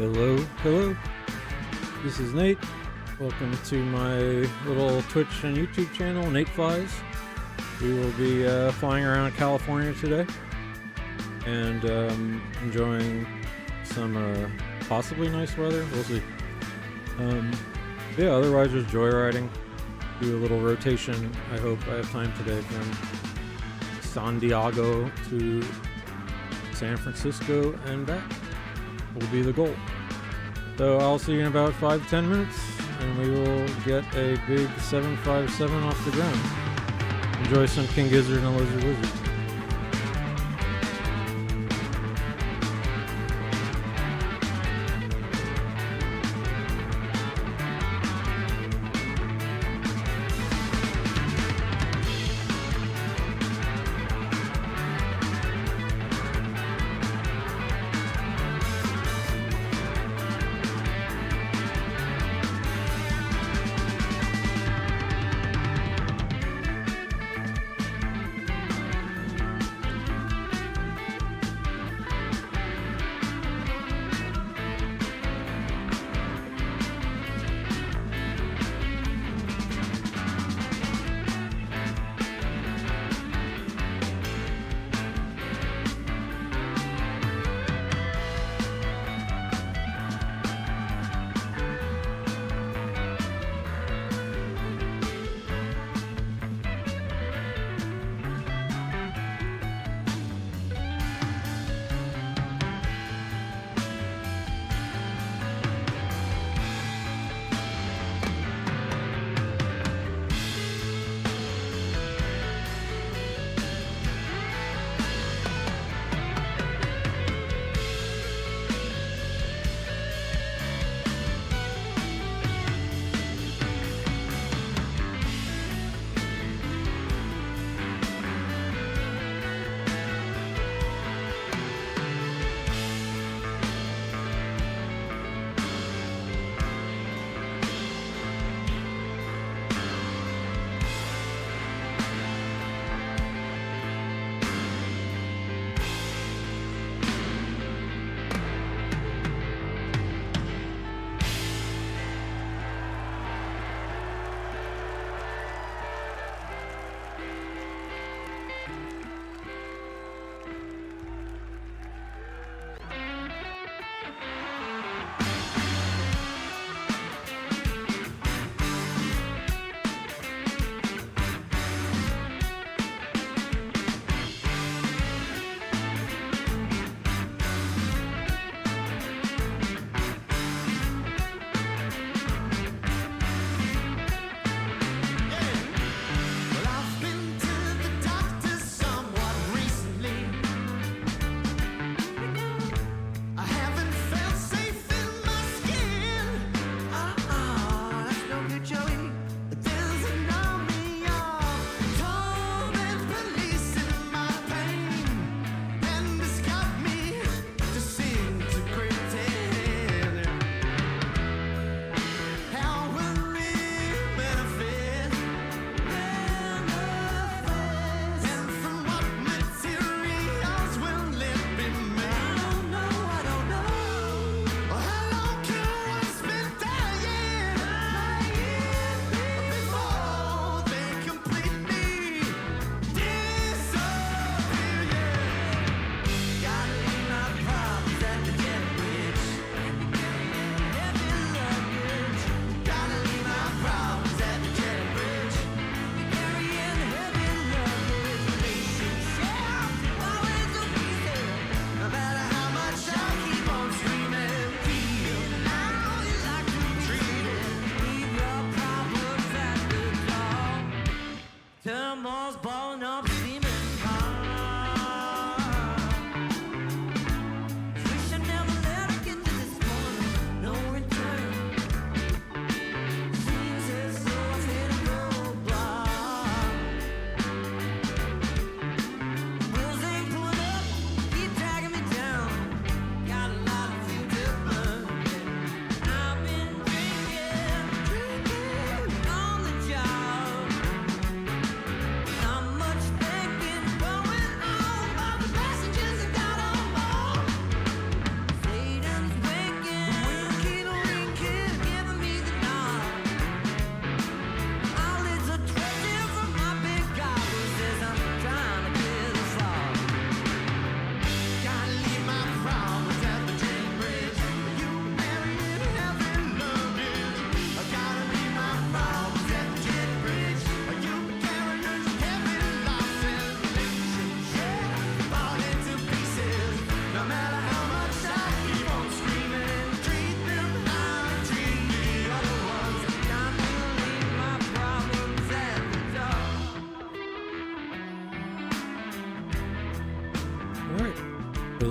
Hello, hello. This is Nate. Welcome to my little Twitch and YouTube channel, Nate Flies. We will be flying around California today and enjoying some possibly nice weather. We'll see. Yeah, otherwise just joyriding. Do a little rotation. I hope I have time today from San Diego to San Francisco and back will be the goal. So I'll see you in about 5-10 minutes and we will get a big 757 off the ground. Enjoy some King Gizzard and Lizard Wizard.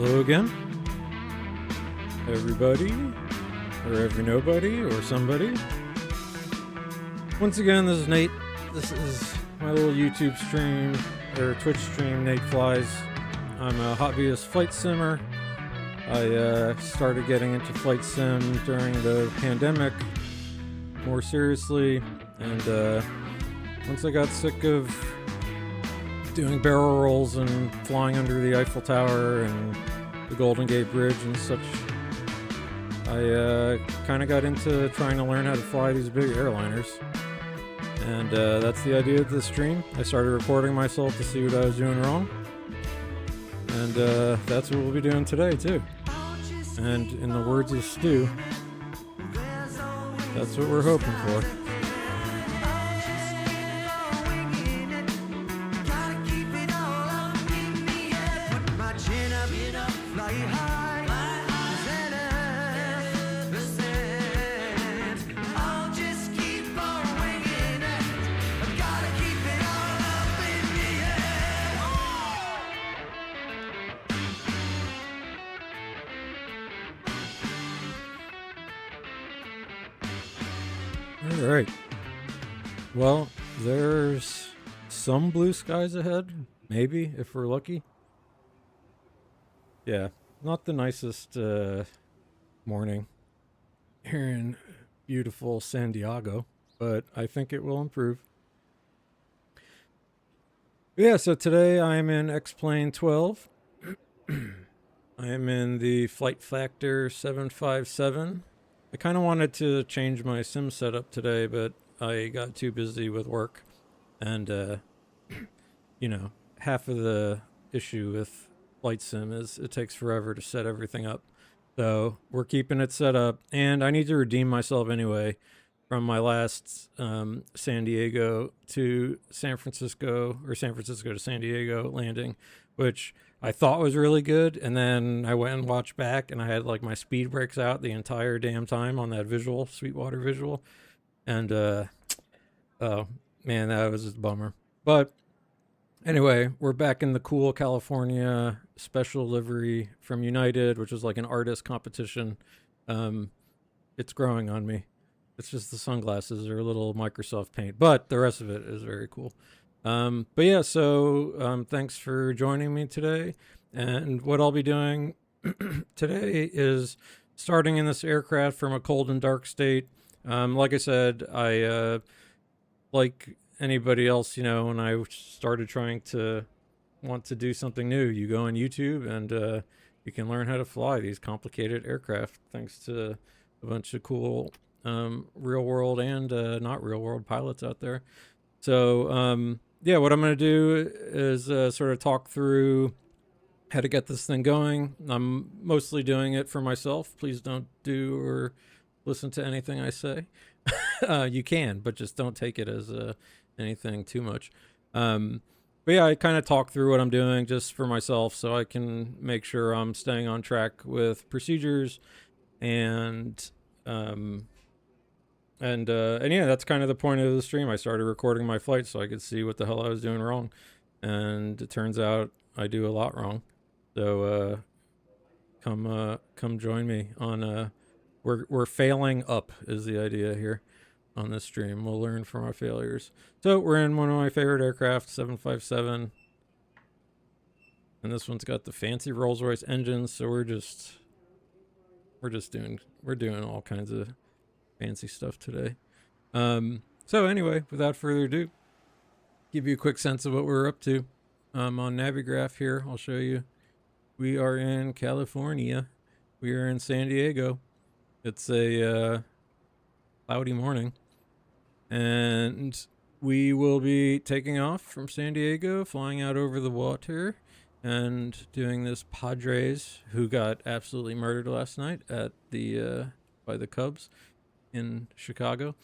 Hello again, everybody, or every nobody, or somebody. Once again, this is Nate. This is my little YouTube stream, or Twitch stream, Nate Flies. I'm a hobbyist flight simmer. I started getting into flight sim during the pandemic more seriously, and once I got sick of doing barrel rolls and flying under the Eiffel Tower and the Golden Gate Bridge and such, I kind of got into trying to learn how to fly these big airliners. And that's the idea of this stream. I started recording myself to see what I was doing wrong. And that's what we'll be doing today, too. And in the words of Stu, that's what we're hoping for. Alright, well, there's some blue skies ahead, maybe, if we're lucky. Yeah, not the nicest morning here in beautiful San Diego, but I think it will improve. Yeah, so today I'm in XP12. I am in the FlightFactor 757. I kind of wanted to change my sim setup today, but I got too busy with work. And, you know, half of the issue with flight sim is it takes forever to set everything up. So we're keeping it set up. And I need to redeem myself anyway from my last San Diego to San Francisco, or San Francisco to San Diego landing, which I thought was really good, and then I went and watched back, and I had like my speed brakes out the entire damn time on that visual, Sweetwater visual, and oh man, that was just a bummer. But anyway, we're back in the cool California special livery from United, which is like an artist competition. It's growing on me. It's just the sunglasses are a little Microsoft Paint, but the rest of it is very cool. But yeah, so thanks for joining me today. And what I'll be doing today is starting in this aircraft from a cold and dark state. Like I said, I like anybody else, you know, when I started trying to want to do something new, you go on YouTube and you can learn how to fly these complicated aircraft thanks to a bunch of cool real world and not real world pilots out there. So yeah, what I'm going to do is sort of talk through how to get this thing going. I'm mostly doing it for myself. Please don't do or listen to anything I say. You can, but just don't take it as anything too much. But yeah, I kind of talk through what I'm doing just for myself so I can make sure I'm staying on track with procedures and yeah, that's kind of the point of the stream. I started recording my flight so I could see what the hell I was doing wrong, and it turns out I do a lot wrong. So come join me on we're failing up is the idea here on this stream. We'll learn from our failures. So we're in one of my favorite aircraft, 757, and this one's got the fancy Rolls-Royce engines. So we're doing all kinds of fancy stuff today. So anyway, without further ado, give you a quick sense of what we're up to. On Navigraph here, I'll show you. We are in California. We are in San Diego. It's a cloudy morning, and we will be taking off from San Diego, flying out over the water, and doing this Padres, who got absolutely murdered last night at the by the Cubs in Chicago.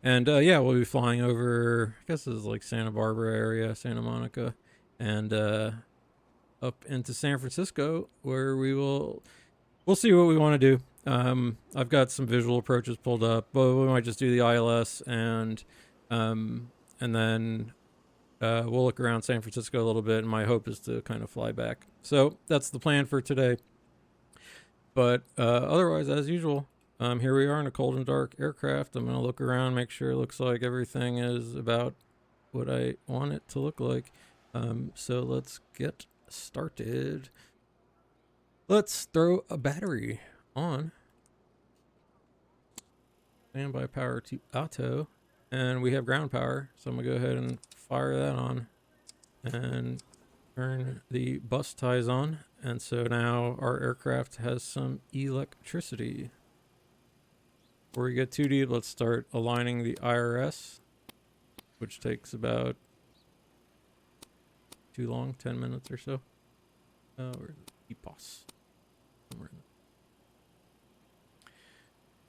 And yeah, we'll be flying over, I guess this is like Santa Barbara area, Santa Monica, and up into San Francisco, where we'll see what we want to do. I've got some visual approaches pulled up, but we might just do the ILS and then we'll look around San Francisco a little bit, and my hope is to kind of fly back. So that's the plan for today. But otherwise, as usual, here we are in a cold and dark aircraft. I'm going to look around, make sure it looks like everything is about what I want it to look like. So let's get started. Let's throw a battery on. Standby power to auto. And we have ground power. So I'm going to go ahead and fire that on. And turn the bus ties on. And so now our aircraft has some electricity. Before we get too deep, let's start aligning the IRS, which takes about too long, 10 minutes or so. Where's the EPOS? Somewhere in there.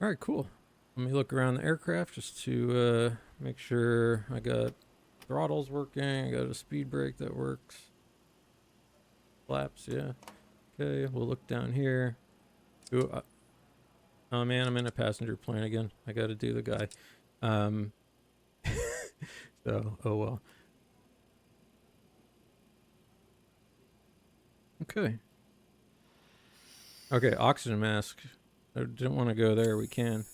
All right, cool. Let me look around the aircraft just to make sure I got throttles working. I got a speed brake that works. Flaps, yeah. Okay, we'll look down here. Ooh, oh man, I'm in a passenger plane again. I got to do the guy. So, oh well. Okay. Okay, oxygen mask. I didn't want to go there. We can.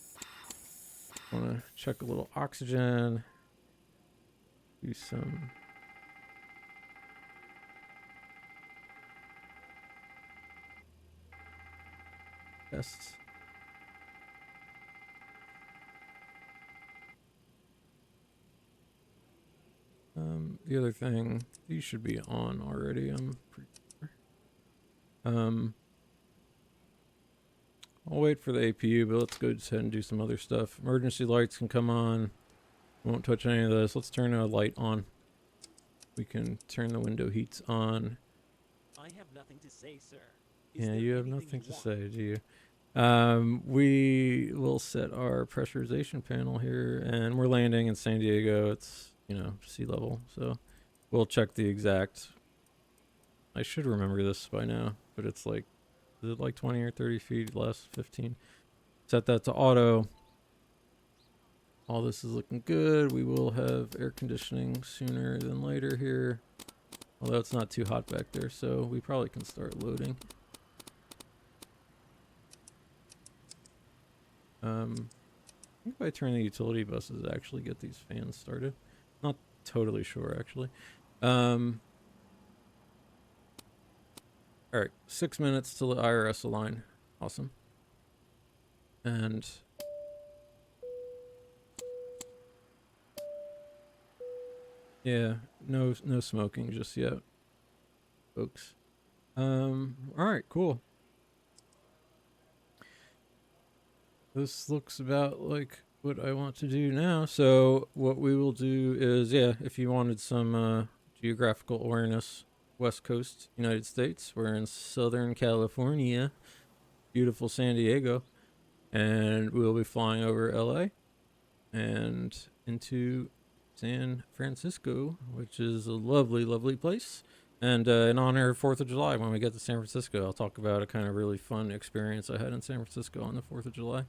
Want to check a little oxygen. Do some. Tests. The other thing, these should be on already. I'm pretty sure. I'll wait for the APU, but let's go ahead and do some other stuff. Emergency lights can come on. Won't touch any of this. Let's turn a light on. We can turn the window heats on. I have nothing to say, sir. Yeah, you have nothing to say, do you? We will set our pressurization panel here, and we're landing in San Diego. It's, you know, sea level, so we'll check the exact. I should remember this by now, but it's like, is it like 20 or 30 feet less? 15. Set that to auto. All this is looking good. We will have air conditioning sooner than later here, although it's not too hot back there, so we probably can start loading. I think if I turn the utility buses, actually get these fans started. Not totally sure, actually. All right, 6 minutes till the IRS align. Awesome. And yeah, no smoking just yet, folks. All right, cool. This looks about like what I want to do now. So what we will do is, yeah, if you wanted some geographical awareness, West Coast, United States, we're in Southern California, beautiful San Diego, and we'll be flying over LA and into San Francisco, which is a lovely, lovely place. And in honor of 4th of July, when we get to San Francisco, I'll talk about a kind of really fun experience I had in San Francisco on the 4th of July.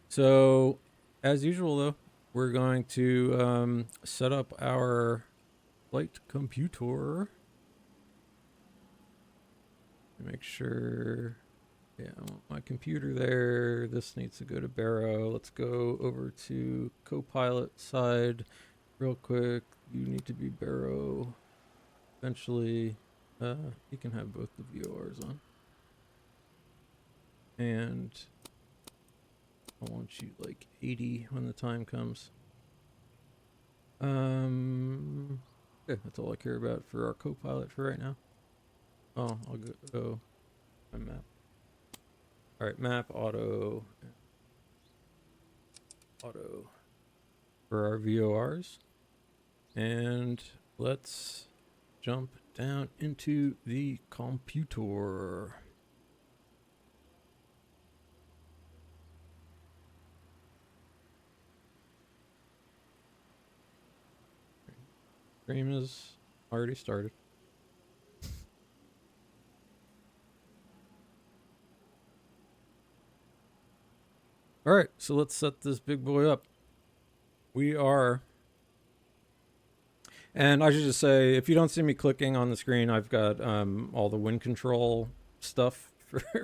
So, as usual, though, we're going to set up our flight computer. Make sure, yeah, I want my computer there. This needs to go to Barrow. Let's go over to Copilot side real quick. You need to be Barrow. Eventually, you can have both the VORs on. And I want you like 80 when the time comes. Okay, that's all I care about for our Copilot for right now. Oh, I'll go my map. All right, map, auto for our VORs. And let's jump down into the computer. Stream is already started. All right, so let's set this big boy up. We are, And I should just say, if you don't see me clicking on the screen, I've got all the wind control stuff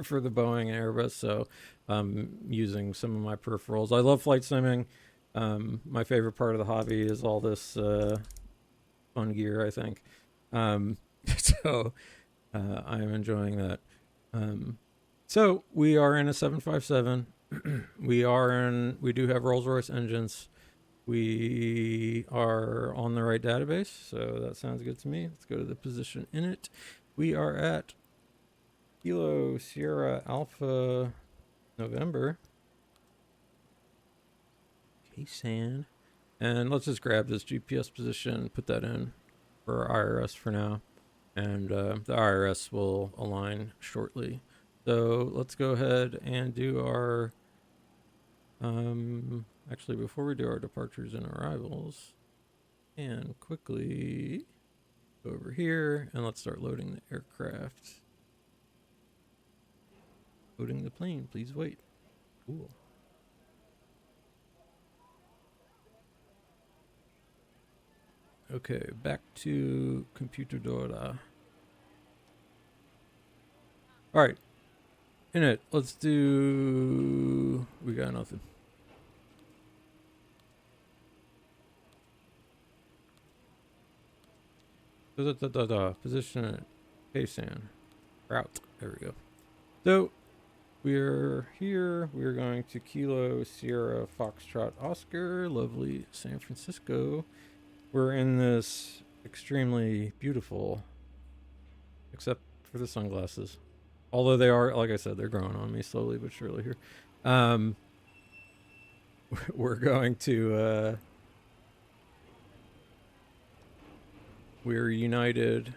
for the Boeing and Airbus, so I'm using some of my peripherals. I love flight simming. My favorite part of the hobby is all this fun gear, I think. So I'm enjoying that. So we are in a 757. We do have Rolls-Royce engines. We are on the right database, so that sounds good to me. Let's go to the position in it. We are at Kilo Sierra Alpha November. KSAN. And let's just grab this GPS position, put that in for IRS for now. And the IRS will align shortly. So let's go ahead and do our... actually, before we do our departures and arrivals, and quickly go over here and let's start loading the aircraft. Loading the plane, please wait. Cool. Okay, back to computer data. All right, in it, let's do... We got nothing. Position at KSAN. Route. There we go. So we're here. We're going to Kilo Sierra Foxtrot Oscar. Lovely San Francisco. We're in this extremely beautiful, except for the sunglasses. Although they are, like I said, they're growing on me slowly but surely here. We're going to... we're United.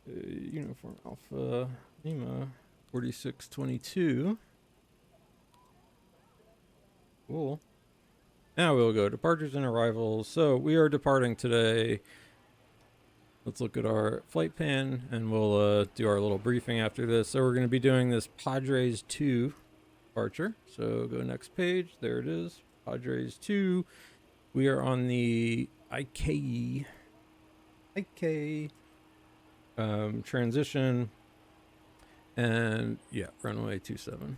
Uniform Alpha Lima 4622. Cool. Now we'll go departures and arrivals. So we are departing today. Let's look at our flight pan and we'll do our little briefing after this. So we're going to be doing this Padres 2 departure. So go next page. There it is. Padres 2. We are on the IK transition. And yeah, runway 27.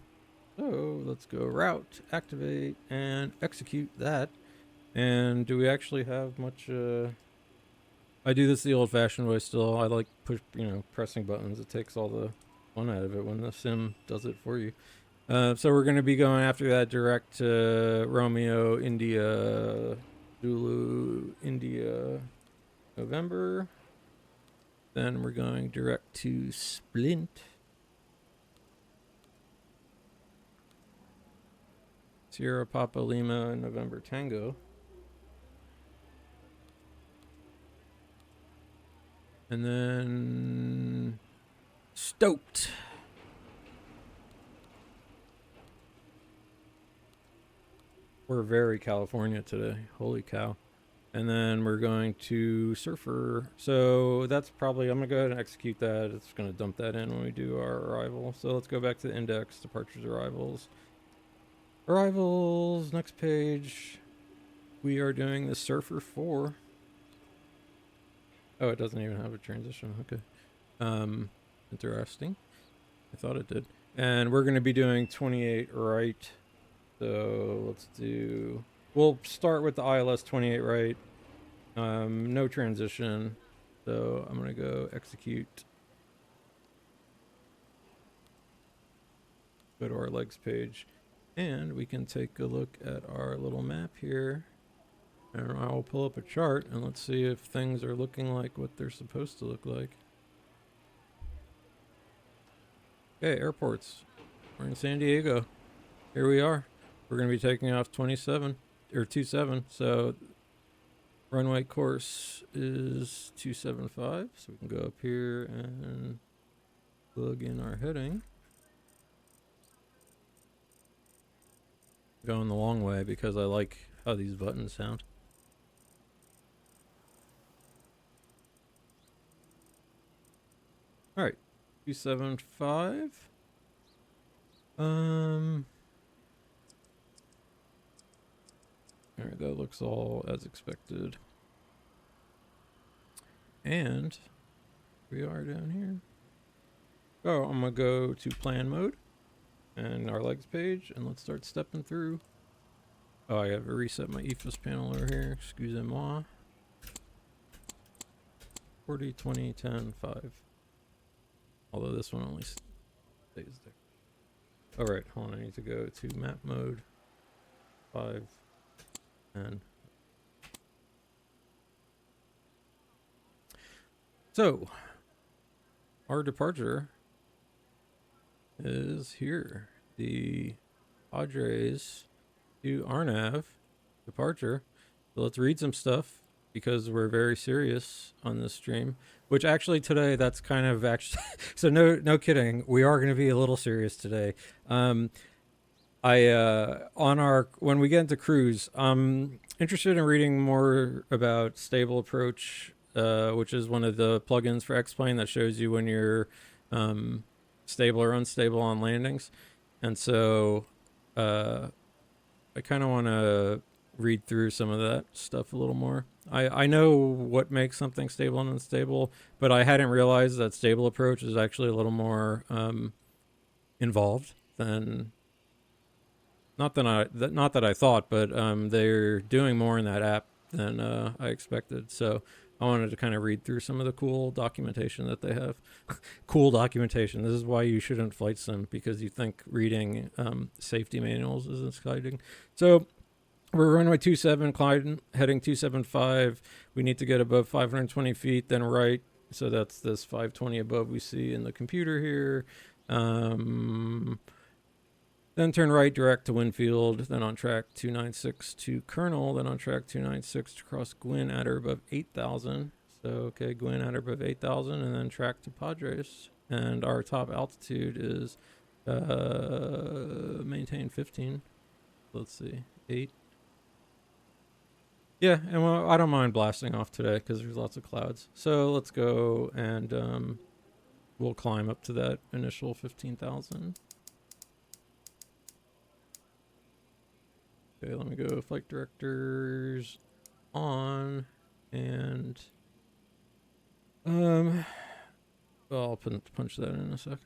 So let's go route, activate, and execute that. And do we actually have much... I do this the old-fashioned way still. I like pressing buttons. It takes all the fun out of it when the sim does it for you. So we're going to be going after that direct to Romeo, India, Zulu, India, November. Then we're going direct to Splint. Sierra Papa Lima, November Tango. And then Stoked. We're very California today. Holy cow. And then we're going to Surfer. So that's probably, I'm going to go ahead and execute that. It's going to dump that in when we do our arrival. So let's go back to the index, departures, arrivals. Arrivals, next page. We are doing the Surfer 4. Oh, it doesn't even have a transition. Okay. Interesting. I thought it did. And we're going to be doing 28 right. So let's do... We'll start with the ILS 28 right. No transition. So I'm going to go execute. Go to our legs page. And we can take a look at our little map here. And I will pull up a chart and let's see if things are looking like what they're supposed to look like. Okay, airports. We're in San Diego. Here we are. We're going to be taking off 27 or 27. So runway course is 275. So we can go up here and plug in our heading. Going the long way because I like how these buttons sound. All right, 275. that looks all as expected. And we are down here. Oh, I'm gonna go to plan mode and our legs page, and let's start stepping through. Oh, I have to reset my EFS panel over here. Excusez-moi. 40, 20, 10, 5. Although this one only stays there. Alright, hold on, I need to go to map mode. 5, 10. So, our departure is here. The Padres to Arnav departure. So let's read some stuff because we're very serious on this stream. Which actually today, that's kind of actually so no kidding. We are going to be a little serious today. On our when we get into cruise, I'm interested in reading more about Stable Approach, which is one of the plugins for X-Plane that shows you when you're stable or unstable on landings. And so I kind of want to read through some of that stuff a little more. I know what makes something stable and unstable, but I hadn't realized that Stable Approach is actually a little more involved than not that I thought, but they're doing more in that app than I expected. So I wanted to kind of read through some of the cool documentation that they have. Cool documentation. This is why you shouldn't flight sim, because you think reading safety manuals is exciting. So we're runway 27, Clyde heading 275. We need to get above 520 feet, then right. So that's this 520 above we see in the computer here. Then turn right direct to Winfield, then on track 296 to Colonel, then on track 296 to cross Gwyn at or above 8,000. So, okay, Gwyn at or above 8,000, and then track to Padres. And our top altitude is maintain 15. Let's see, 8. Yeah, and well, I don't mind blasting off today because there's lots of clouds. So let's go and we'll climb up to that initial 15,000. Okay, let me go flight directors on, and well, I'll punch that in a sec.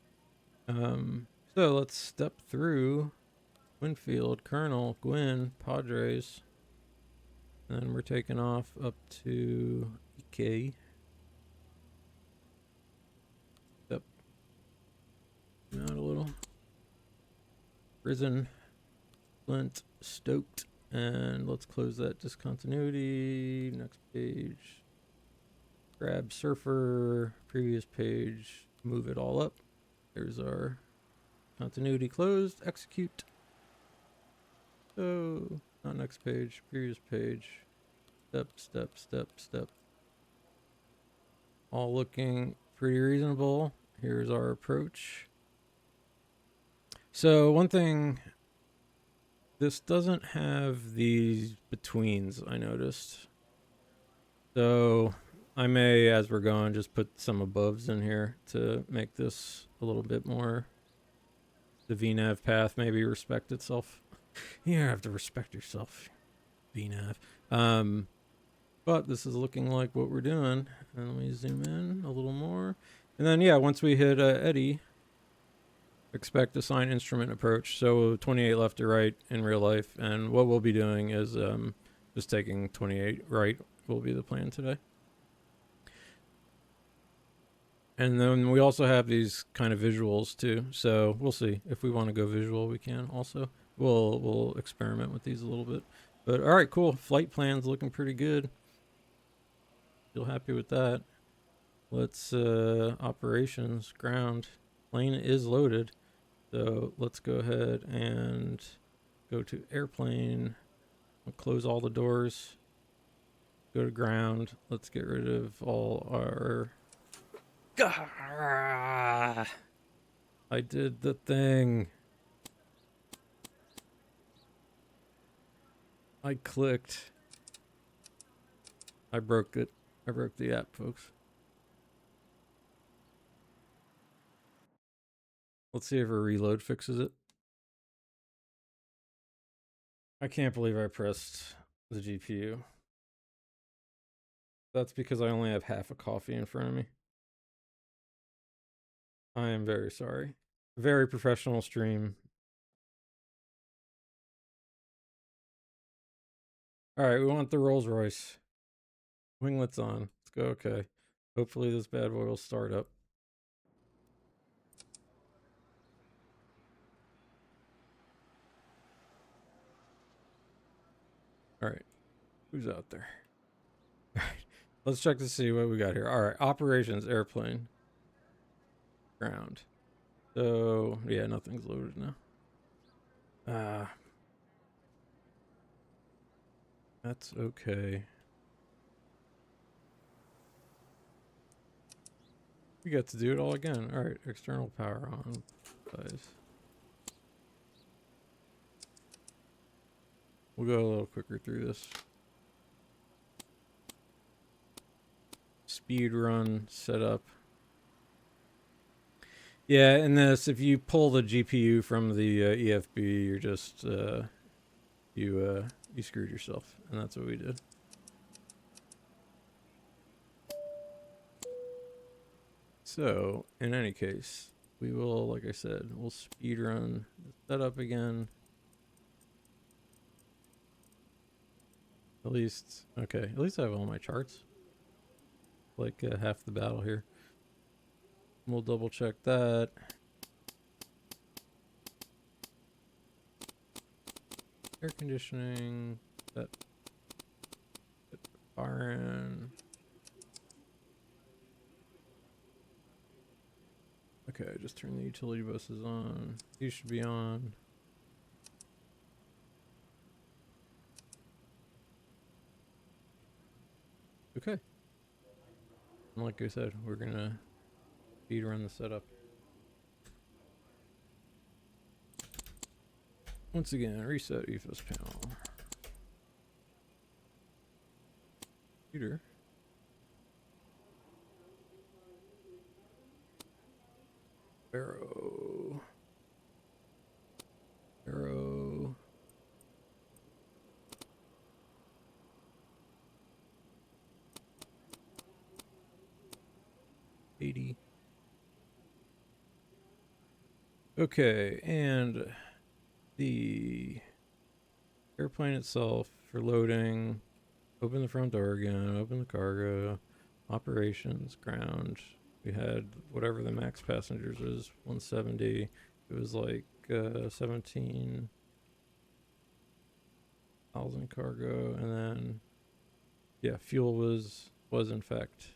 So let's step through Winfield, Colonel, Gwyn, Padres, and then we're taking off up to EK. Step out a little. Risen, Flint, stoked, and let's close that discontinuity. Next page. Grab surfer, previous page, move it all up. There's our continuity closed, execute. So, not next page, previous page. Step, step, step, step. All looking pretty reasonable. Here's our approach. So one thing, this doesn't have these betweens, I noticed. So I may, as we're going, just put some aboves in here to make this a little bit more, the VNav path maybe respect itself. You don't have to respect yourself, VNav. But this is looking like what we're doing. And let me zoom in a little more. And then, yeah, once we hit Eddy, expect assign instrument approach. So 28 left to right in real life. And what we'll be doing is just taking 28 right will be the plan today. And then we also have these kind of visuals too. So we'll see. If we want to go visual, we can also. We'll experiment with these a little bit. But all right, cool. Flight plan's looking pretty good. Feel happy with that. Let's operations ground. Plane is loaded. So let's go ahead and go to airplane. We'll close all the doors. Go to ground. Let's get rid of all our... I did the thing. I clicked. I broke it. I broke the app, folks. Let's see if a reload fixes it. I can't believe I pressed the GPU. That's because I only have half a coffee in front of me. I am very sorry. Very professional stream. All right, we want the Rolls Royce. Winglets on. Let's go. Okay. Hopefully this bad boy will start up. All right. Who's out there? All right. Let's check to see what we got here. All right. Operations, airplane. Ground. So, yeah, nothing's loaded now. That's okay. We get to do it all again. All right. External power on. Guys. We'll go a little quicker through this. Speed run setup. Yeah, in this, if you pull the GPU from the EFB, you're just you screwed yourself, and that's what we did. So, in any case, we will, like I said, we'll speed run the setup again. At least, okay, at least I have all my charts. Like half the battle here. We'll double check that. Air conditioning, that fire in. Okay, I just turned the utility buses on. These should be on. Okay. And like I said, we're gonna speed run the setup. Once again, reset ethos panel. Computer. Arrow. Arrow. $80. Okay, and the airplane itself for loading. Open the front door again, open the cargo, operations, ground. We had whatever the max passengers is, 170. It was like 17,000 cargo, and then yeah, fuel was in fact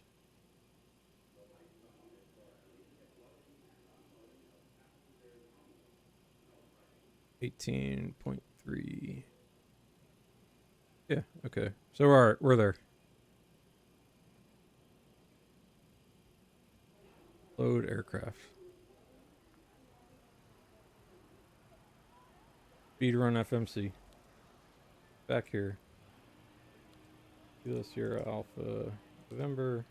18.3. Yeah, okay. So we're there. Load aircraft. Speed run FMC. Back here. Kilo Sierra Alpha November.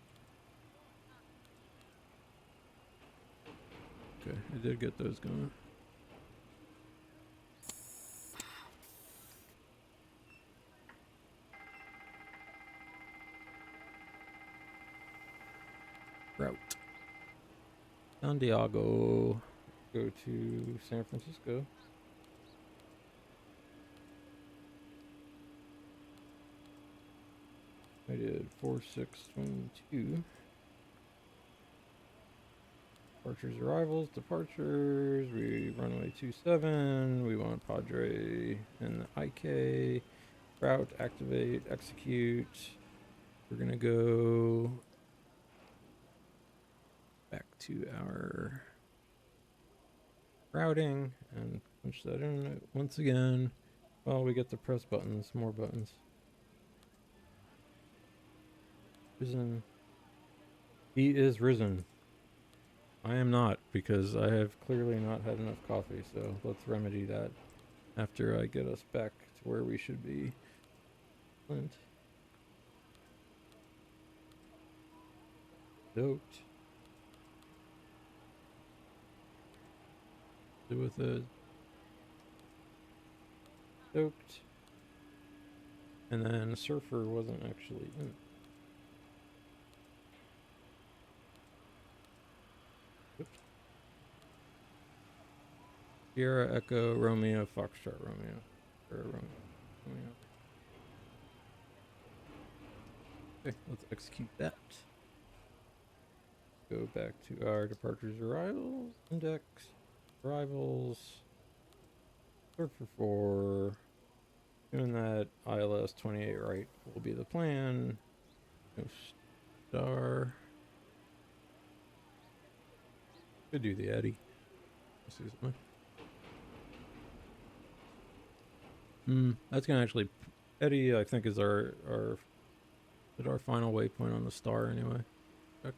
Okay, I did get those going. Route. San Diego. Go to San Francisco. I did 4622. Departures, arrivals, departures. We runway 27. We want Padre and the IK. Route, activate, execute. We're gonna go back to our routing and punch that in once again. Well, we get to press buttons, more buttons. Risen. He is risen. I am not, because I have clearly not had enough coffee, so let's remedy that after I get us back to where we should be. Flint. Stoked. Do with it. Stoked. And then Surfer wasn't actually in. Oops. Sierra Echo Romeo Foxtrot Romeo. Sierra Romeo. Okay, let's execute that. Go back to our departures arrivals index. Arrivals. Surfer 4. Doing that ILS 28 right will be the plan. No star. Could do the Eddie. That's gonna actually Eddie I think is our final waypoint on the star anyway. Check.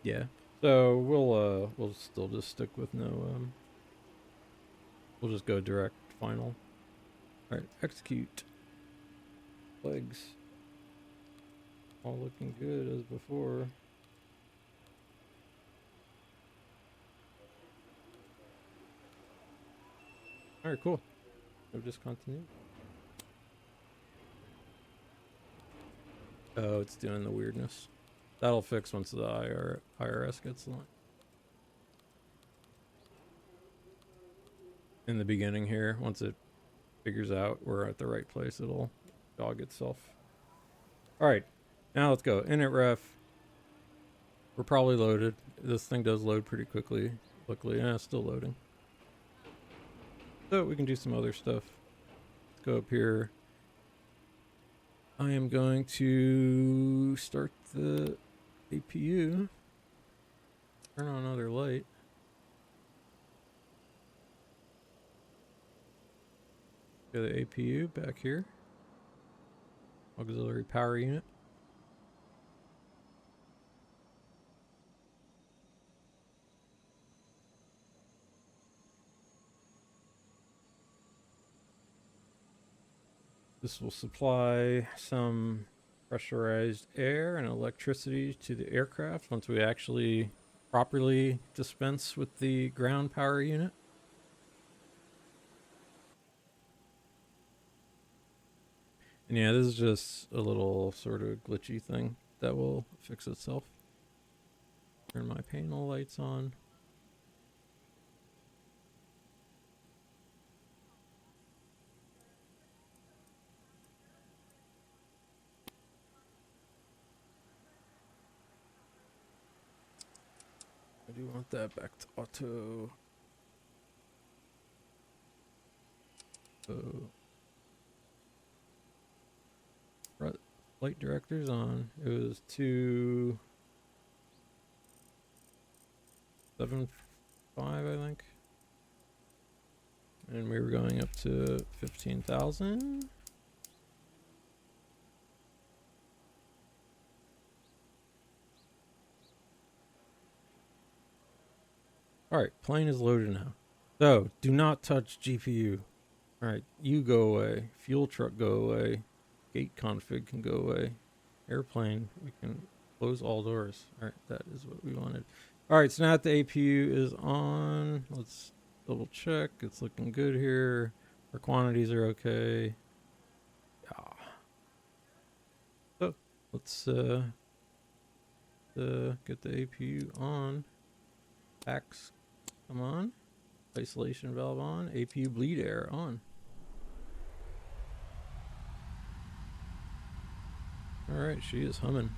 Yeah. So we'll still just stick with no we'll just go direct final. Alright, execute. Legs. All looking good as before. Alright, cool. No discontinuity. Oh, it's doing the weirdness. That'll fix once the IRS gets line. In the beginning here, once it figures out we're at the right place, it'll dog itself. Alright, now let's go. Init ref. We're probably loaded. This thing does load pretty quickly. Luckily, yeah, it's still loading. So we can do some other stuff. Let's go up here. I am going to start the APU. Turn on another light. Go to the APU back here. Auxiliary power unit. This will supply some pressurized air and electricity to the aircraft once we actually properly dispense with the ground power unit. And yeah, this is just a little sort of glitchy thing that will fix itself. Turn my panel lights on. I do want that back to auto. So, flight director's on. It was 275, I think. And we were going up to 15,000. Alright, plane is loaded now. So, do not touch GPU. Alright, you go away. Fuel truck go away. Gate config can go away. Airplane, we can close all doors. Alright, that is what we wanted. Alright, so now that the APU is on, let's double check. It's looking good here. Our quantities are okay. Yeah. So, let's get the APU on. Packs, come on. Isolation valve on. APU bleed air on. Alright, she is humming.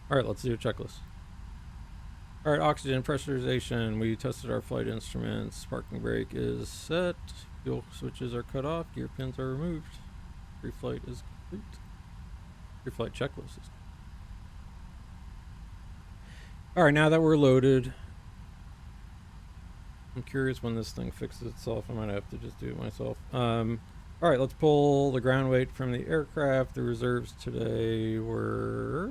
Alright, let's do a checklist. Alright, oxygen pressurization. We tested our flight instruments. Parking brake is set. Fuel switches are cut off. Gear pins are removed. Pre-flight is complete. Pre-flight checklist is. Alright, now that we're loaded, I'm curious when this thing fixes itself. I might have to just do it myself. Alright, let's pull the ground weight from the aircraft. The reserves today were...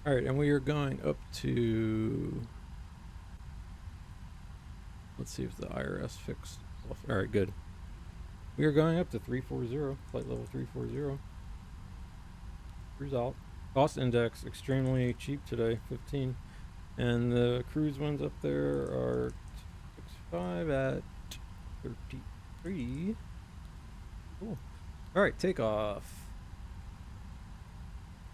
Alright, and we are going up to Let's see if the IRS fixed. All right, good. We are going up to 340, flight level 340. Result. Cost index extremely cheap today, 15. And the cruise ones up there are 65 at 33. Cool. All right, takeoff.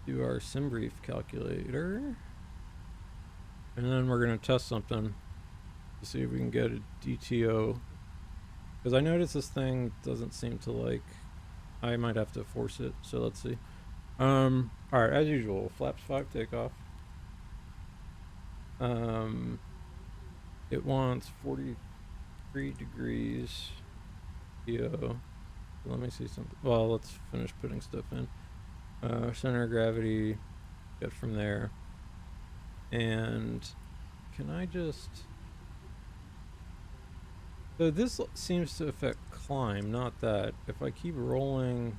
Do our sim brief calculator. And then we're going to test something to see if we can get a DTO. Because I noticed this thing doesn't seem to like... I might have to force it, so let's see. Alright, as usual, flaps 5 takeoff. It wants 43 degrees DTO. Let me see something. Well, let's finish putting stuff in. Center of gravity, get from there. And can I just... So this seems to affect climb, not that. If I keep rolling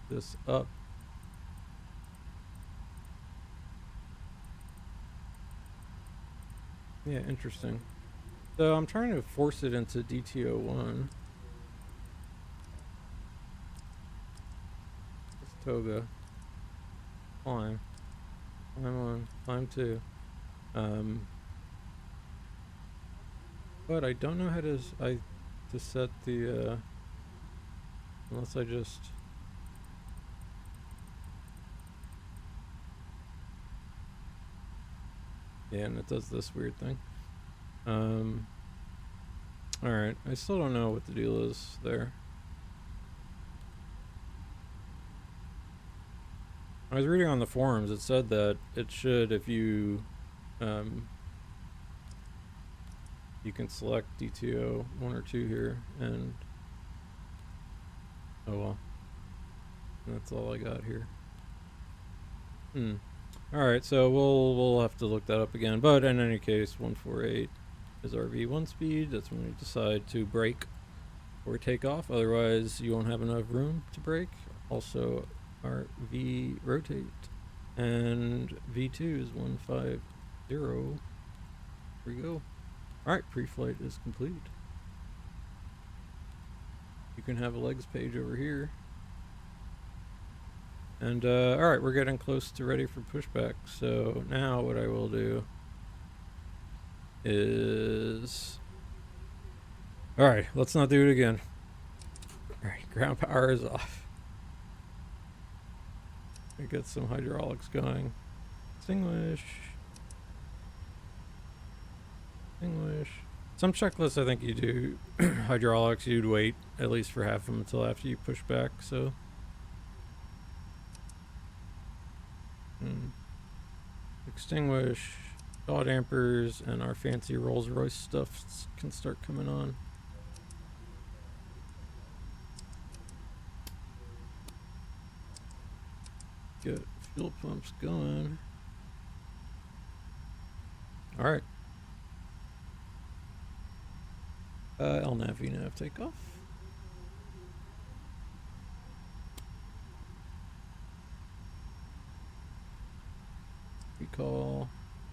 this up, yeah, interesting. So I'm trying to force it into DTO1. It's toga. Climb. Climb 1, climb 2. But I don't know how to set the unless I just yeah, and it does this weird thing. Alright, I still don't know what the deal is there. I was reading on the forums, it said that it should, if you you can select DTO 1 or 2 here, and oh well, that's all I got here. All right, so we'll have to look that up again. But in any case, 148 is our V1 speed. That's when we decide to brake or take off. Otherwise, you won't have enough room to brake. Also, our V rotate, and V2 is 150. Here we go. Alright, pre-flight is complete. You can have a legs page over here. And alright, we're getting close to ready for pushback. So now what I will do is... Alright, let's not do it again. Alright, ground power is off. We get some hydraulics going. Extinguish. Some checklists I think you do hydraulics, you'd wait at least for half of them until after you push back, so extinguish, yaw dampers, and our fancy Rolls Royce stuff can start coming on. Get fuel pumps going. Alright. LNAV, VNAV, takeoff. Recall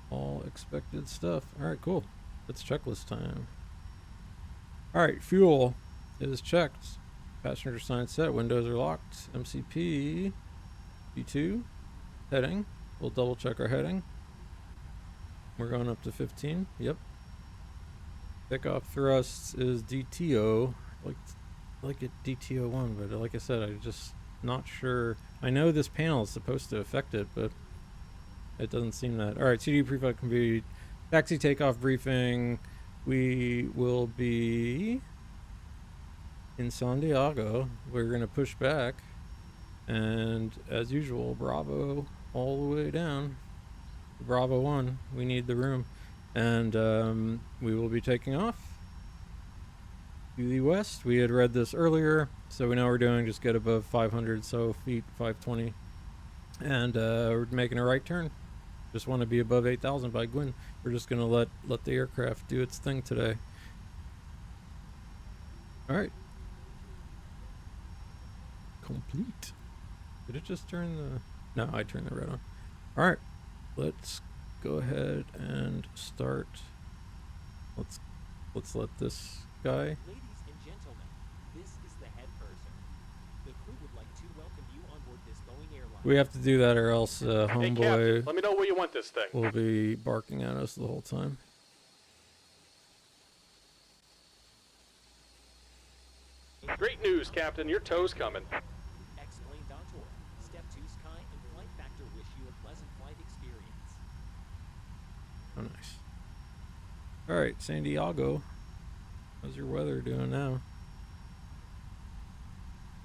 all expected stuff. Alright, cool. It's checklist time. Alright, fuel is checked. Passenger sign set, windows are locked. MCP, V2, heading. We'll double check our heading. We're going up to 15, yep. Takeoff thrusts is DTO, like it DTO1, but like I said, I'm just not sure. I know this panel is supposed to affect it, but it doesn't seem that. Alright, CD pre-flight complete. Taxi takeoff briefing. We will be in San Diego. We're going to push back. And as usual, Bravo all the way down. Bravo 1, we need the room. And we will be taking off to the west. We had read this earlier, so we know we're doing just get above 500 so feet, 520. And we're making a right turn. Just want to be above 8,000 by Gwyn. We're just going to let the aircraft do its thing today. Alright. Complete. Did it just turn the... No, I turned the red on. Alright. Let's go ahead and start. Let's let's let this guy. Ladies and gentlemen, this is the head purser. The crew would like to welcome you on board this Boeing airline. We have to do that or else Hey, Captain, homeboy let me know where you want this thing. will be barking at us the whole time. Great news, Captain. Your tow's coming. Explain.org. Step 2 Sky and FlightFactor wish you a pleasant flight experience. Oh, nice. All right, San Diego. How's your weather doing now?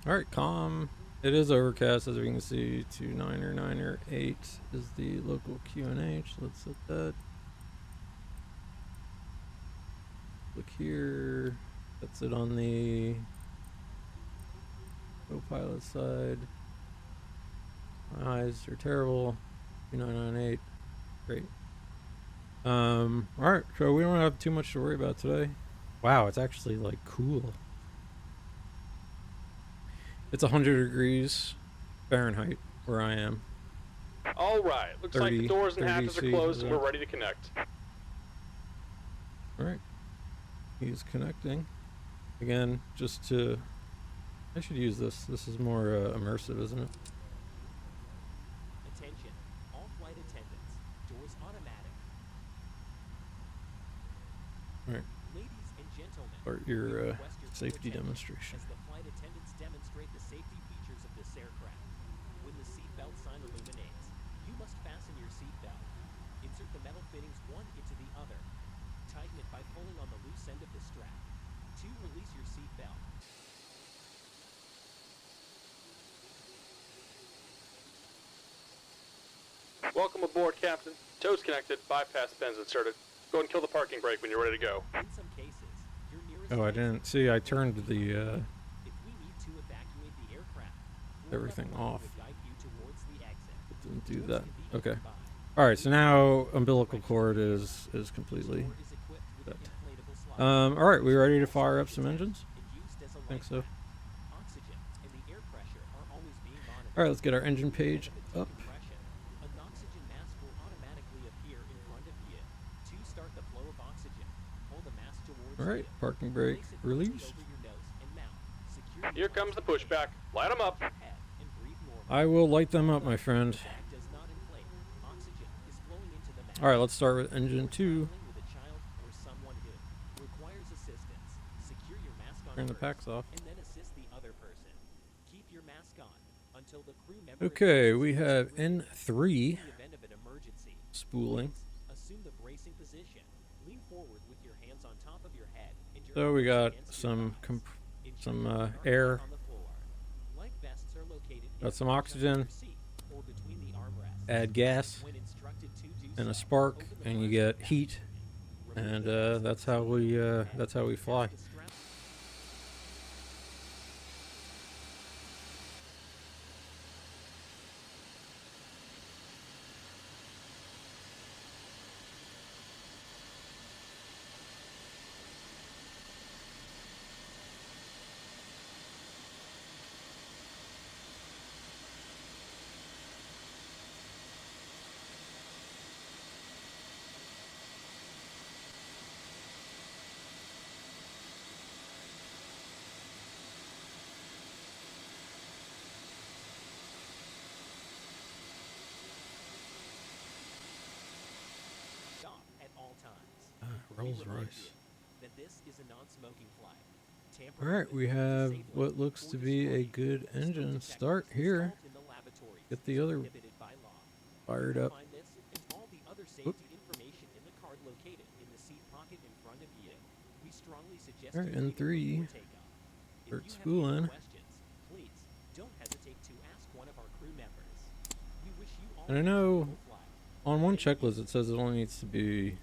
All right, calm. It is overcast, as we can see. 299er8 is the local QNH. Let's set that. Look here. That's it on the co-pilot side. My eyes are terrible. 2998. Great. Alright, so we don't have too much to worry about today. Wow, it's actually like cool. It's 100 degrees Fahrenheit where I am. All right. Looks like the doors and hatches are closed and we're ready to connect. Alright. He's connecting. Again, just to... I should use this. This is more immersive, isn't it? Attention, all flight attendants. Doors automatic. Alright. Ladies and gentlemen, Start we your request your full safety attention demonstration. as the flight attendants demonstrate the safety features of this aircraft. When the seatbelt sign illuminates, you must fasten your seatbelt. Insert the metal fittings one into the other. Tighten it by pulling on the loose end of the strap. 2. Release your seatbelt. Welcome aboard, Captain. Tow's connected. Bypass pins inserted. Go ahead and kill the parking brake when you're ready to go. In some cases, your nearest Oh, I didn't see. I turned the if we need to evacuate the aircraft, everything off. will guide you towards the exit. Didn't do that. Doors can be Okay. opened by- All right. So now umbilical cord is completely. Door is equipped with an inflatable slide. All right. We ready to fire up some engines? and used as a I think life so. raft. Oxygen and the air pressure are always being monitored. All right. Let's get our engine page Benefit up. decompression. An oxygen mask will automatically appear in front of you. To start the flow of oxygen, pull the mask towards All right. you. Parking brake Place it gently release. over your nose and mouth. Secure Here comes the pushback. Light them up. your head and breathe normally. I will light them up, my friend. Bag does not inflate. Oxygen is flowing into the mask. All right. Let's start with engine 2. Traveling with a child or someone who requires assistance. Secure your mask on Turn the first, packs off. and then assist the other person. Keep your mask on until the crew member Okay. advises We you to have breathe. N3 In the event of an emergency, spooling. assume the bracing position. Lean forward with your hands on top of your head and your So we elbows got against your some thighs. Ensure some you are not air. on the floor. Life vests are located in Got some the oxygen. your seat or between the armrests. Add gas When instructed to do and a so, spark, open the and you bars get heat, Remove and the mask that's from how the we side of your head. that's how we fly. Mask is strapped off at all times. We Rolls remind Royce. you that this is a non-smoking flight. All Tampering right, with we is have disabling what looks or to be a destroying good smoke engine detectors start here. installed in the laboratories Get the is other prohibited by law. fired You will up. find this and all the other safety information in the card located in the seat pocket in front of you. We strongly suggest All right, you read it N3. before takeoff. If Start you have spooling. any questions, please don't hesitate to ask one of our crew members. We wish you all And I a know wonderful flight. on one checklist it says it only needs to be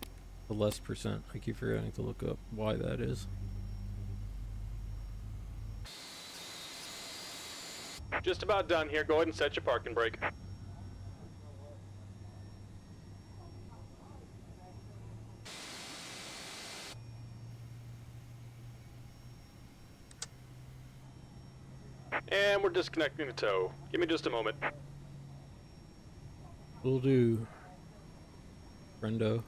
the less percent. I keep forgetting to look up why that is. Just about done here. Go ahead and set your parking brake. And we're disconnecting the tow. Give me just a moment. Will do. Friendo.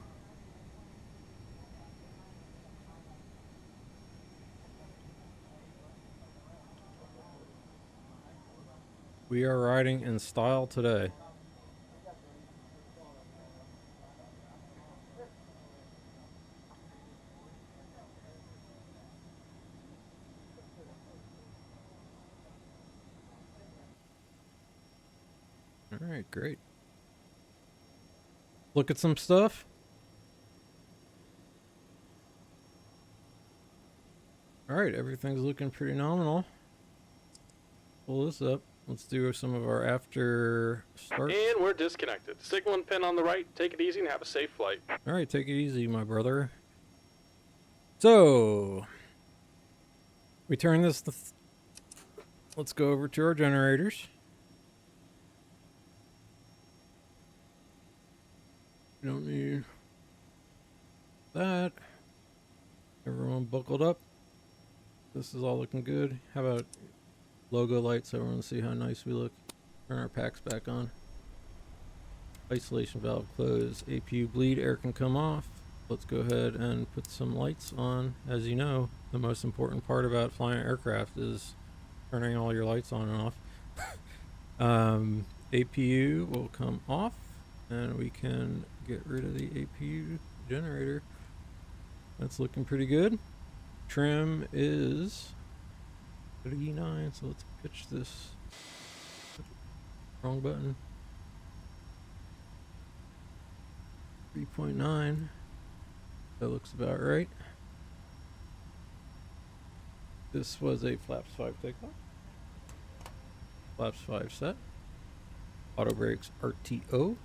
We are riding in style today. All right, great. Look at some stuff. All right, everything's looking pretty nominal. Pull this up. Let's do some of our after starts. And we're disconnected. Signal pin on the right. Take it easy and have a safe flight. All right, take it easy, my brother. So, we turn this. Let's go over to our generators. We don't need that. Everyone buckled up. This is all looking good. How about logo lights so everyone can see how nice we look? Turn our packs back on. Isolation valve closed. APU bleed. Air can come off. Let's go ahead and put some lights on. As you know, the most important part about flying an aircraft is turning all your lights on and off. APU will come off, and we can get rid of the APU generator. That's looking pretty good. Trim is 39, so let's pitch this. Wrong button. 3.9. That looks about right. This was a flaps 5 takeoff. Flaps 5 set. Auto brakes RTO.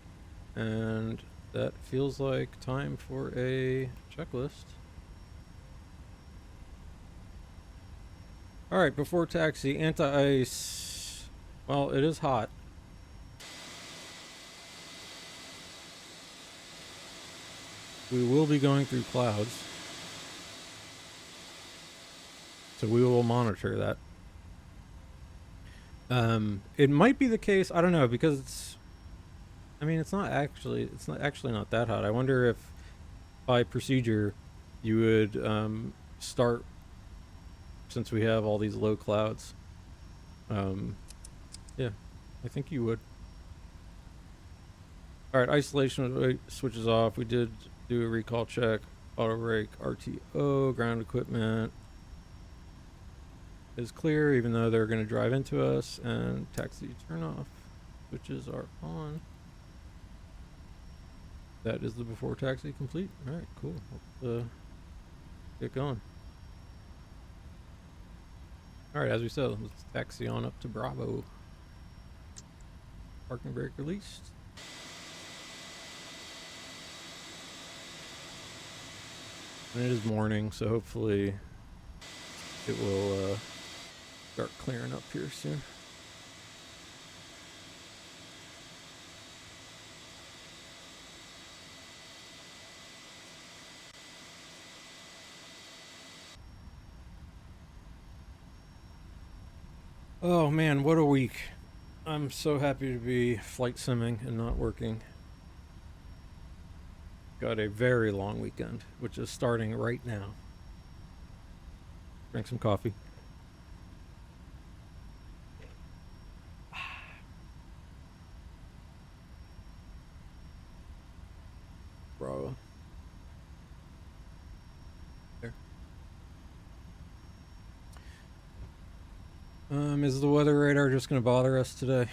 And that feels like time for a checklist. Alright, before taxi, anti-ice. Well, it is hot. We will be going through clouds. So we will monitor that. It might be the case, I don't know, because it's not actually not that hot. I wonder if by procedure you would start, since we have all these low clouds. Yeah, I think you would. Alright, isolation switches off. We did do a recall check. Auto brake, RTO, ground equipment is clear, even though they're going to drive into us. And taxi turn off. Switches are on. That is the before taxi complete. Alright, cool. Let's get going. Alright, as we said, let's taxi on up to Bravo. Parking brake released. And it is morning, so hopefully it will start clearing up here soon. Oh man, what a week. I'm so happy to be flight simming and not working. Got a very long weekend, which is starting right now. Drink some coffee. Bro. There. Is the weather radar just gonna bother us today?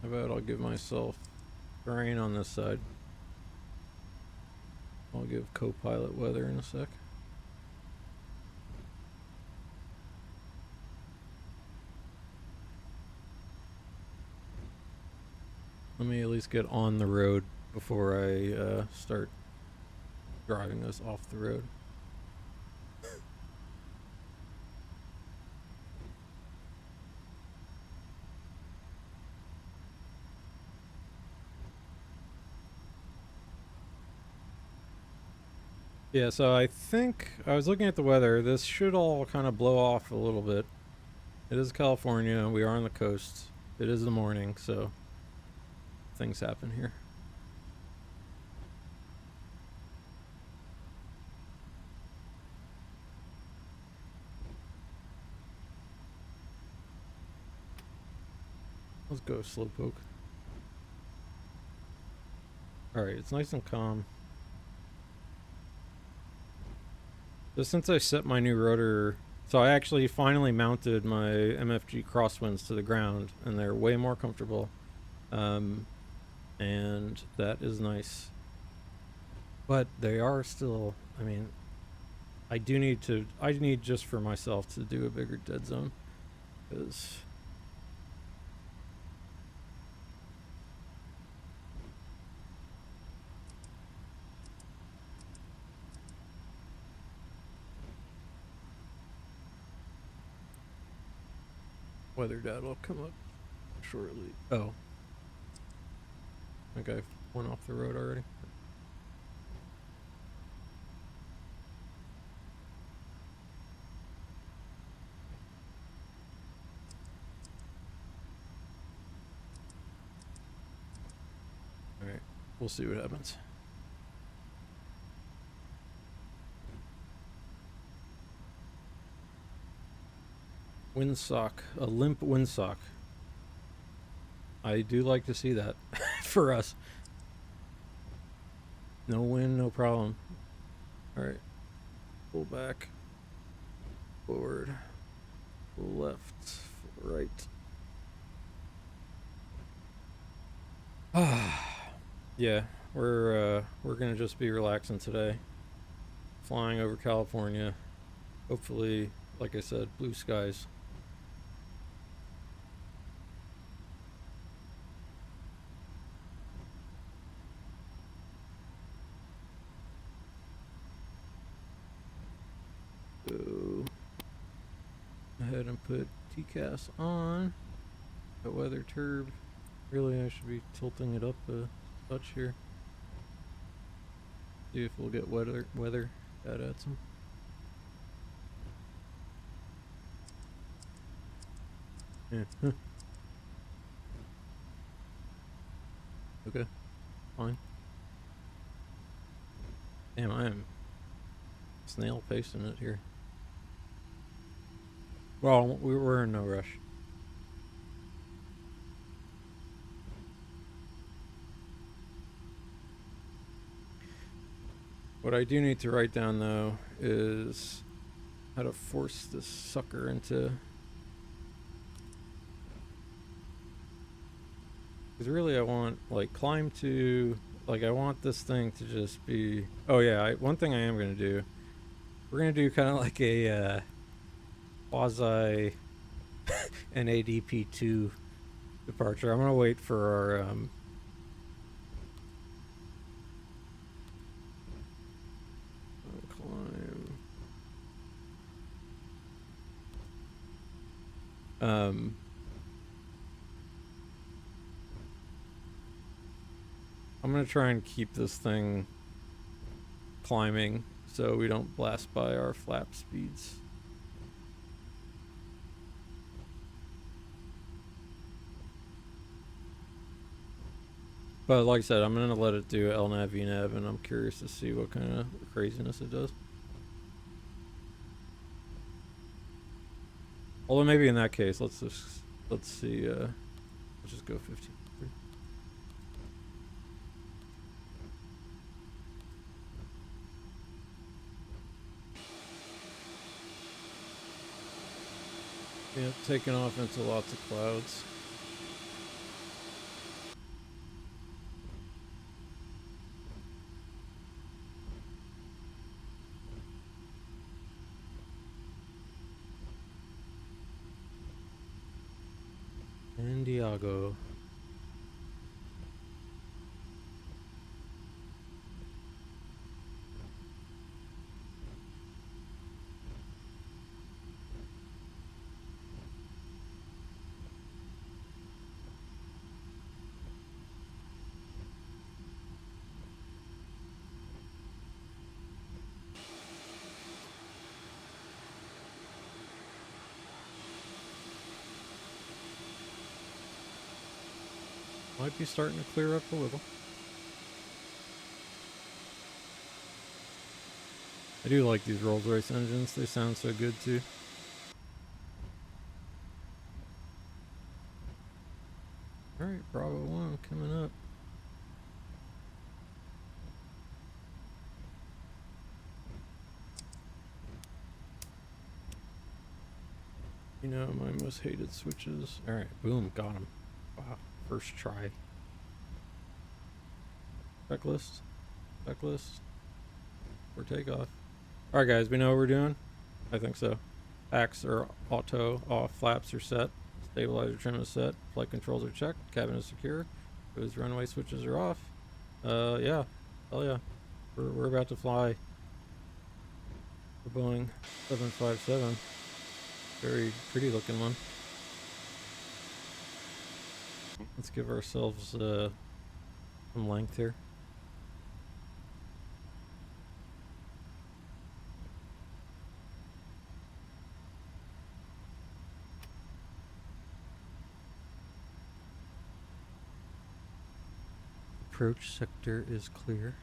How about I'll give myself terrain on this side. I'll give co-pilot weather in a sec. Let me at least get on the road before I start driving us off the road. Yeah, so I think I was looking at the weather. This should all kind of blow off a little bit. It is California. We are on the coast. It is the morning, so things happen here. Let's go slowpoke. Alright, it's nice and calm. So since I set my new rotor, so I actually finally mounted my MFG crosswinds to the ground, and they're way more comfortable. And that is nice. But they are still, I mean, I need just for myself to do a bigger dead zone. Because weather data will come up shortly. Oh. I think I went off the road already. Alright, we'll see what happens. Windsock, a limp windsock. I do like to see that for us. No wind, no problem. Alright. Pull back. Forward. Left. Right. Yeah, we're gonna just be relaxing today. Flying over California. Hopefully, like I said, blue skies. Go ahead and put TCAS on. Got weather turb. Really, I should be tilting it up a touch here. See if we'll get weather at VATSIM. Yeah. Okay. Fine. Damn, I am snail pacing it here. Well, we're in no rush. What I do need to write down, though, is how to force this sucker into... Because really I want, like, climb to... Like, I want this thing to just be... Oh, yeah, one thing I am going to do... We're going to do kind of like a quasi NADP2 departure. I'm going to wait for our... I'm gonna try and keep this thing climbing so we don't blast by our flap speeds. But like I said, I'm gonna let it do LNAV, VNAV, and I'm curious to see what kind of craziness it does. Although maybe in that case, let's see. Let's just go 15. Yeah, taking off into lots of clouds. San Diego. Might be starting to clear up a little. I do like these Rolls-Royce engines. They sound so good too. Alright, Bravo 1 coming up. You know, my most hated switches. Alright, boom, got him. Wow, first try. Checklist. Checklist. For takeoff. Alright guys, we know what we're doing? I think so. Packs are auto off, flaps are set, stabilizer trim is set, flight controls are checked, cabin is secure, those runway switches are off. Yeah. Hell yeah. We're about to fly the Boeing 757. Very pretty looking one. Let's give ourselves some length here. Approach sector is clear.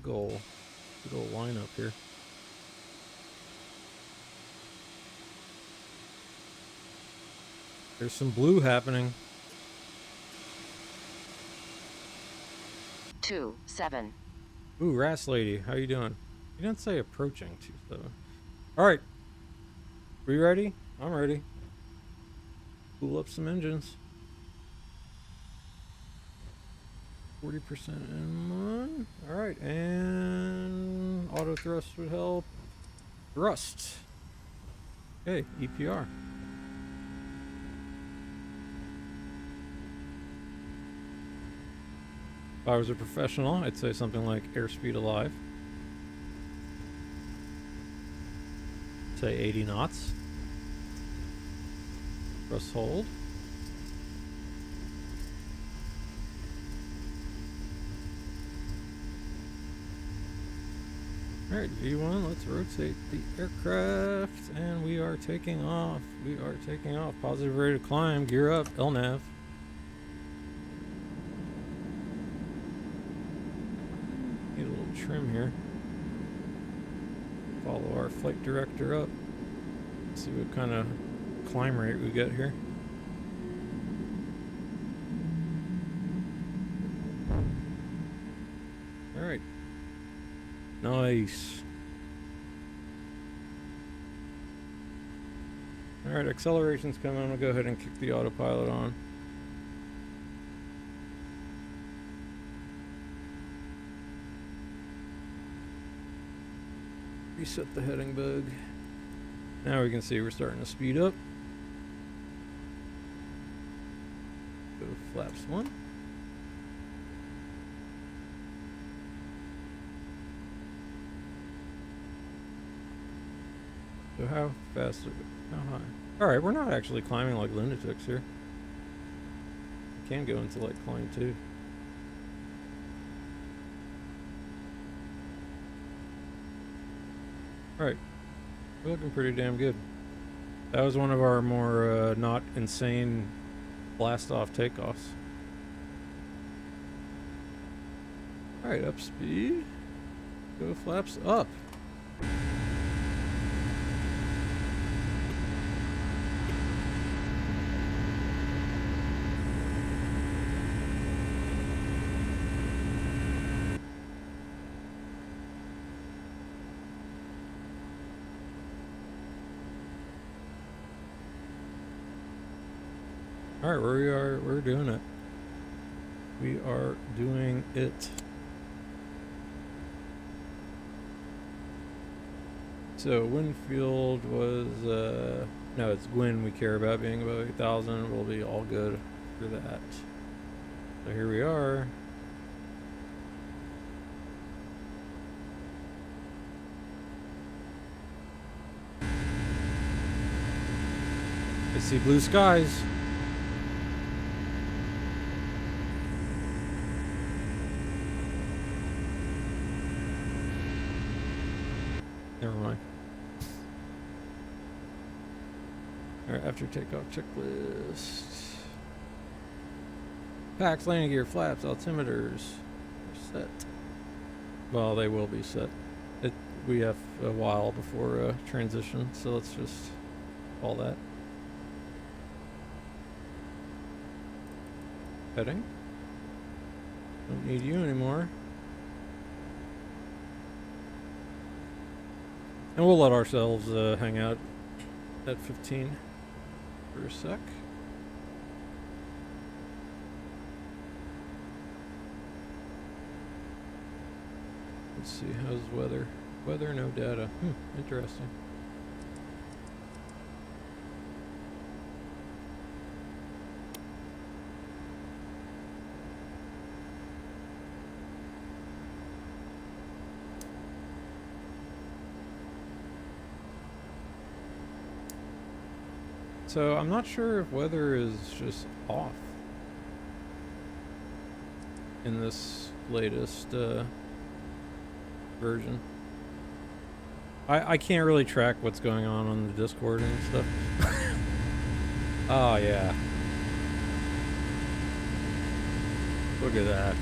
Good old lineup here. There's some blue happening. 27. Ooh, Ras Lady, how you doing? You didn't say approaching 27. Alright. We ready? I'm ready. Cool up some engines. 40% in one. Alright, and auto thrust would help. Thrust. Okay, EPR. If I was a professional, I'd say something like airspeed alive. Say 80 knots. Thrust hold. Alright, V1, let's rotate the aircraft, and we are taking off. We are taking off. Positive rate of climb, gear up, LNAV. Need a little trim here. Follow our flight director up. See what kind of climb rate we get here. Alright. Nice. Alright, acceleration's coming. I'm gonna go ahead and kick the autopilot on. Reset the heading bug. Now we can see we're starting to speed up. Go flaps 1. So how fast are we? How high? Alright, we're not actually climbing like lunatics here. We can go into like climb 2. Alright. We're looking pretty damn good. That was one of our more not insane blast off takeoffs. Alright, up speed. Go flaps up. Alright, we're doing it. We are doing it. So Winfield was, no, it's Gwyn we care about being above 8,000. We'll be all good for that. So here we are. I see blue skies. Never mind. Alright, after takeoff checklist. Packs, landing gear, flaps, altimeters are set. Well, they will be set. We have a while before transition, so let's just call that. Heading. Don't need you anymore. And we'll let ourselves hang out at 15 for a sec. Let's see, how's weather? Weather, no data. Interesting. So I'm not sure if weather is just off in this latest version. I can't really track what's going on the Discord and stuff. Oh yeah. Look at that.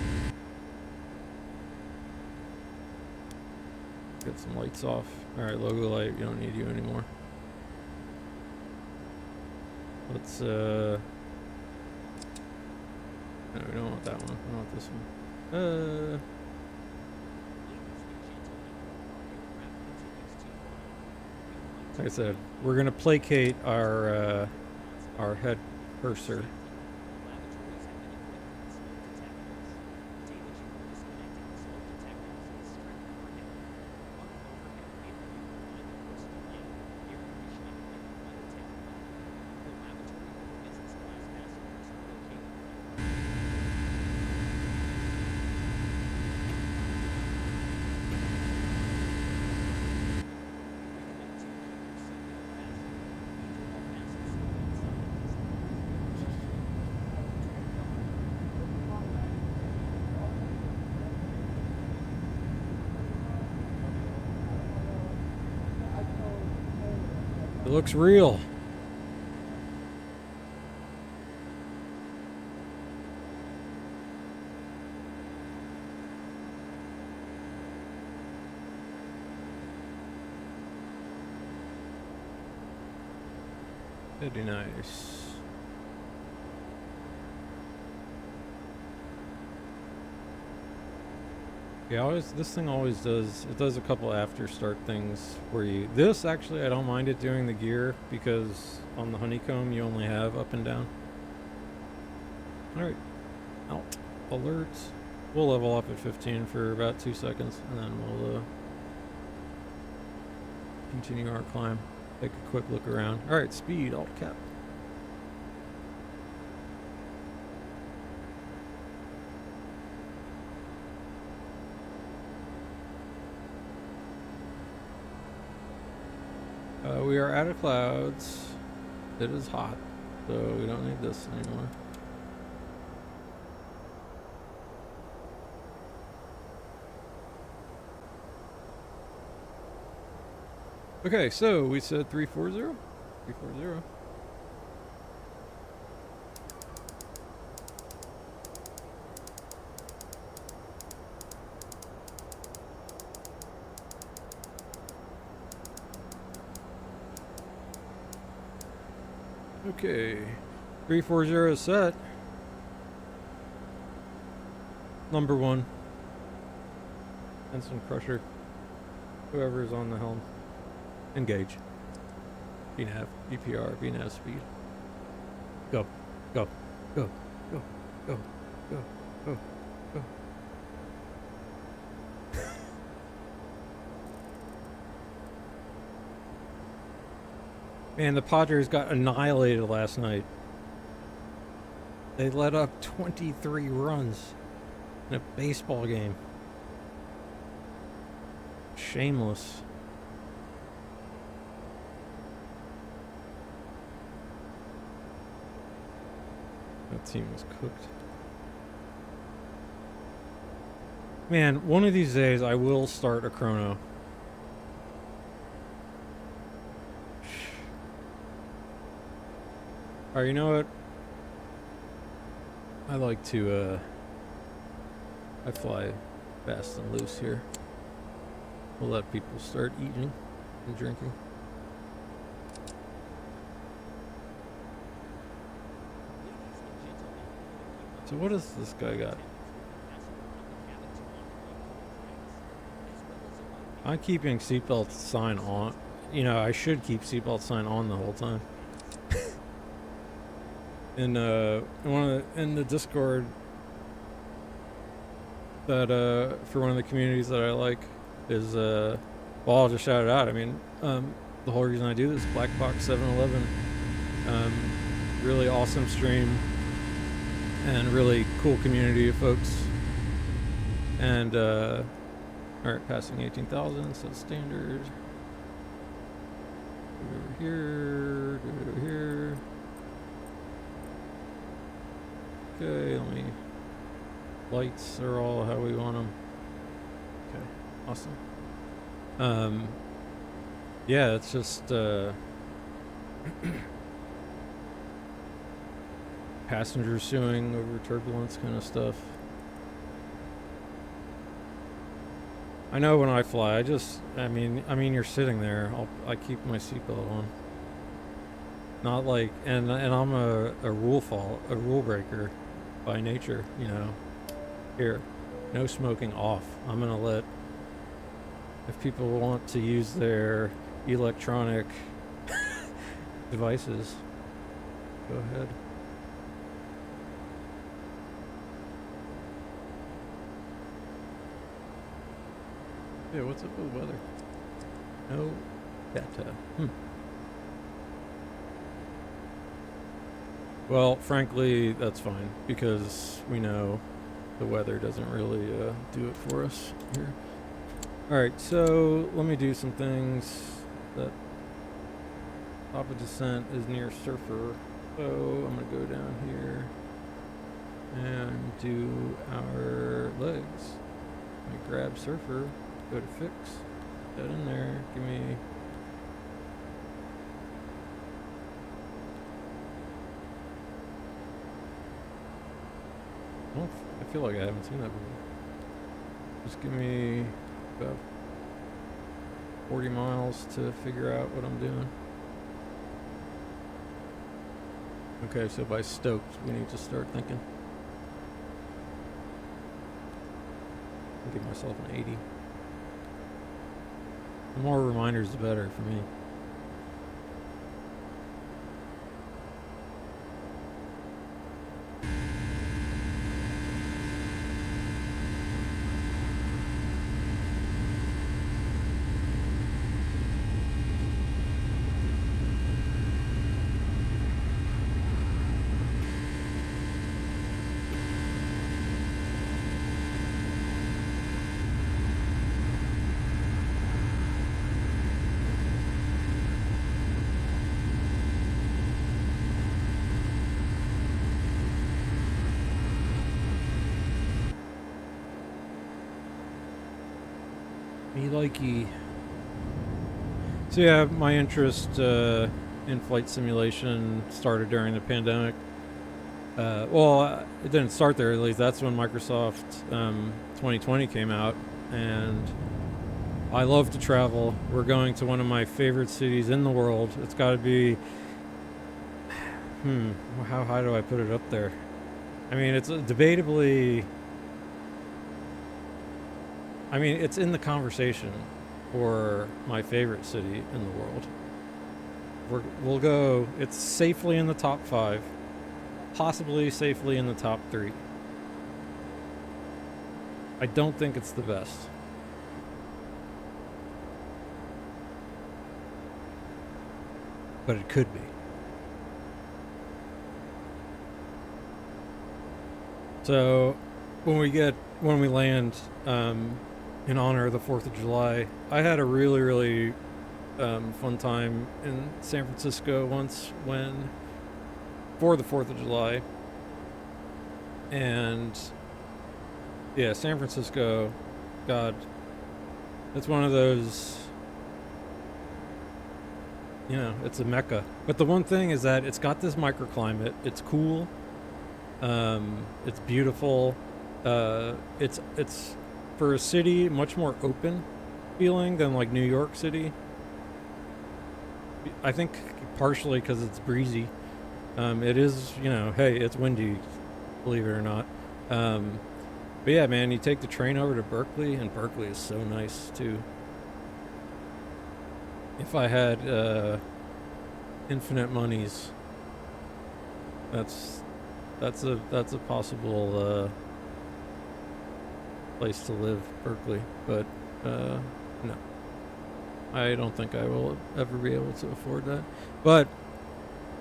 Get some lights off. Alright, logo light, we don't need you anymore. Let's no, we don't want that one. We want this one. Like I said, we're gonna placate our head cursor. It looks real. Pretty nice. Yeah, this thing always does, it does a couple after start things where this actually, I don't mind it doing the gear because on the honeycomb you only have up and down. Alright, out, alerts. We'll level up at 15 for about 2 seconds and then we'll continue our climb. Take a quick look around. Alright, speed, alt cap. We are out of clouds. It is hot, so we don't need this anymore. Okay, so we said 340? 340. Okay, 340 is set. Number 1. Ensign Crusher. Whoever is on the helm. Engage. VNAV, EPR, VNAV speed. Go, go, go, go, go, go, go, go. Man, the Padres got annihilated last night. They let up 23 runs in a baseball game. Shameless. That team was cooked. Man, one of these days I will start a chrono. Alright, you know what? I like to, I fly fast and loose here. We'll let people start eating and drinking. So what does this guy got? I'm keeping seatbelt sign on. You know, I should keep seatbelt sign on the whole time. In the Discord that for one of the communities that I like is well, I'll just shout it out. I mean, the whole reason I do this, Black Box 711, really awesome stream and really cool community of folks. And all right, passing 18,000, so standard. Go over here, go over here. Okay, let me. Lights are all how we want them. Okay, awesome. Yeah, it's just passengers suing over turbulence kind of stuff. I know when I fly, I mean you're sitting there. I keep my seatbelt on. Not like, and I'm a rule breaker by nature, you know. Here, no smoking off. I'm gonna let, if people want to use their electronic devices, go ahead. Yeah, what's up with the weather? No data. Well, frankly, that's fine, because we know the weather doesn't really do it for us here. Alright, so let me do some things. That top of descent is near Surfer, so I'm going to go down here and do our legs. Let me grab Surfer, go to fix, put that in there, give me... I feel like I haven't seen that before. Just give me about 40 miles to figure out what I'm doing. Okay, so by stoked, we need to start thinking. I'll give myself an 80. The more reminders, the better for me. Me likey. So yeah, my interest in flight simulation started during the pandemic. Well, it didn't start there, at least. That's when Microsoft 2020 came out, and I love to travel. We're going to one of my favorite cities in the world. It's got to be... how high do I put it up there? I mean, it's debatably... I mean, it's in the conversation for my favorite city in the world. We'll go, it's safely in the top 5, possibly safely in the top 3. I don't think it's the best. But it could be. So, when we land, in honor of the 4th of July, I had a really, really fun time in San Francisco once for the 4th of July. And yeah, San Francisco, God, it's one of those you know, it's a mecca. But the one thing is that it's got this microclimate. It's cool. It's beautiful. It's for a city much more open feeling than like New York City. I think partially because it's breezy. It is, you know, hey, it's windy, believe it or not. But yeah, man, you take the train over to Berkeley, and Berkeley is so nice too. If I had infinite monies, that's a possible place to live, Berkeley. But no, I don't think I will ever be able to afford that. But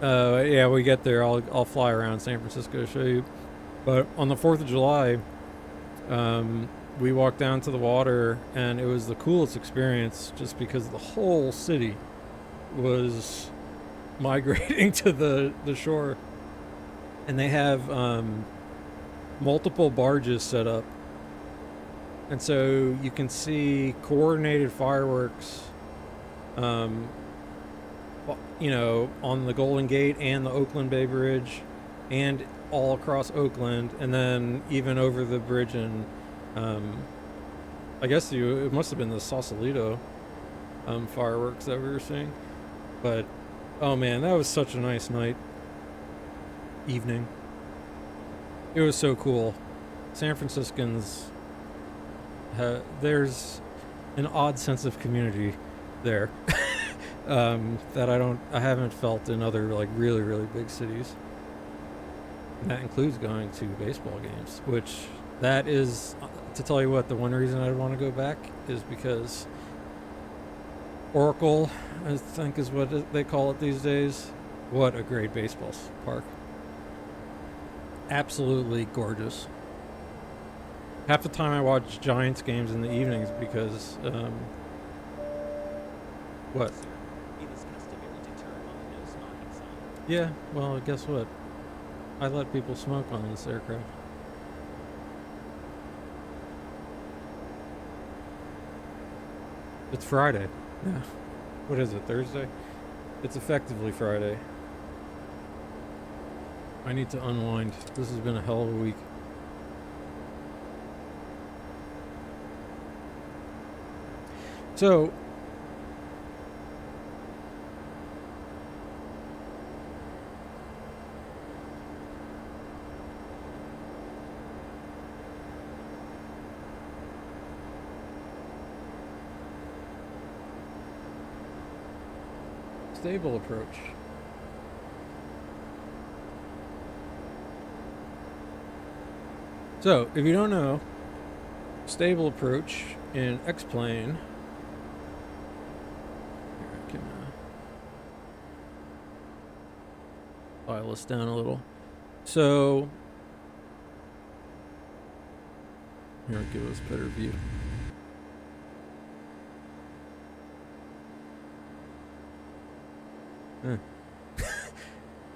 yeah, we get there. I'll fly around San Francisco to show you. But on the 4th of July, we walked down to the water, and it was the coolest experience just because the whole city was migrating to the shore. And they have multiple barges set up. And so you can see coordinated fireworks, you know, on the Golden Gate and the Oakland Bay Bridge and all across Oakland, and then even over the bridge in, I guess it must have been the Sausalito fireworks that we were seeing. But, oh man, that was such a nice evening. It was so cool. San Franciscans, there's an odd sense of community there that I haven't felt in other like really, really big cities. And that includes going to baseball games, which that is, to tell you what, the one reason I'd want to go back is because Oracle, I think is what they call it these days. What a great baseball park. Absolutely gorgeous. Half the time I watch Giants games in the evenings because, what? It is customary to turn on the no smoking sign. Yeah, well, guess what? I let people smoke on this aircraft. It's Friday. Yeah. What is it, Thursday? It's effectively Friday. I need to unwind. This has been a hell of a week. So, stable approach. So, if you don't know, stable approach in X-plane. Here, I can dial this down a little. So, here, give us a better view.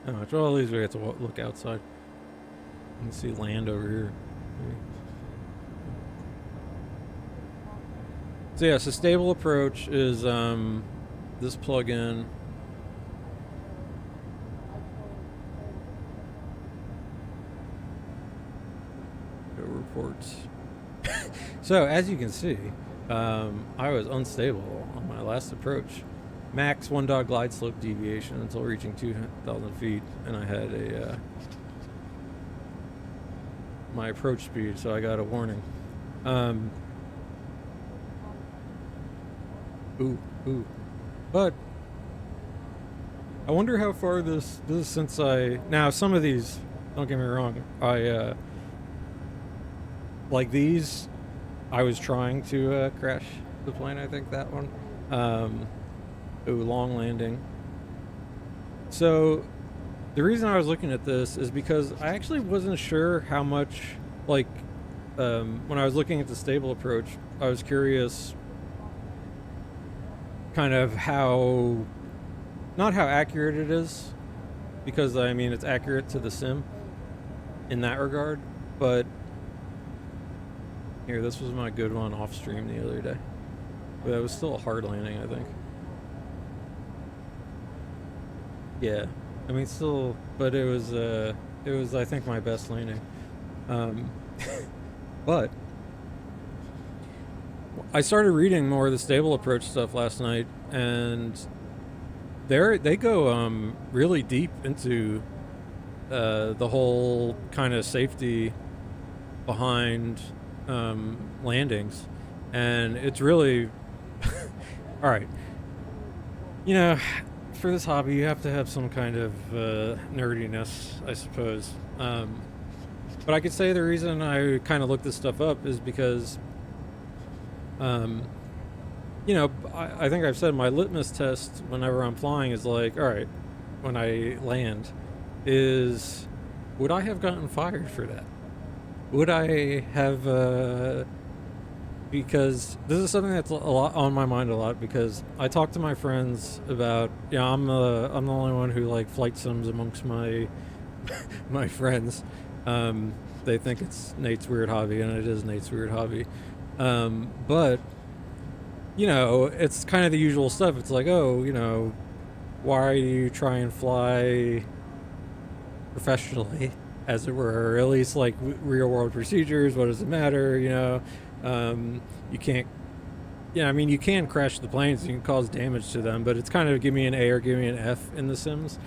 Not much. Well, at least we get to look outside. You can see land over here. So yeah, so stable approach is this plug-in. Go reports. So as you can see, I was unstable on my last approach. Max 1 dot glide slope deviation until reaching 2,000 feet, and I had a my approach speed, so I got a warning. But I wonder how far this is since now some of these, don't get me wrong, I like these, I was trying to crash the plane. I think that one. Long landing. So the reason I was looking at this is because I actually wasn't sure how much, like, when I was looking at the stable approach, I was curious kind of not how accurate it is, because I mean it's accurate to the sim in that regard, but here, this was my good one off stream the other day, but it was still a hard landing, I think. Yeah, I mean, still, but it was I think my best landing. Um, but I started reading more of the stable approach stuff last night, and they go really deep into the whole kind of safety behind landings, and it's really all right. You know, for this hobby, you have to have some kind of nerdiness, I suppose. But I could say the reason I kind of looked this stuff up is because, um, I think I've said my litmus test whenever I'm flying is like, all right, when I land, is would I have gotten fired for that? Would I have because this is something that's a lot on my mind a lot, because I talk to my friends about, I'm the only one who like flight sims amongst my my friends. They think it's Nate's weird hobby, and it is Nate's weird hobby. But it's kind of the usual stuff. It's like, oh, why do you try and fly professionally, as it were, or at least like real world procedures? What does it matter? You can't. Yeah, I mean, you can crash the planes, you can cause damage to them, but it's kind of give me an A or give me an F in the Sims,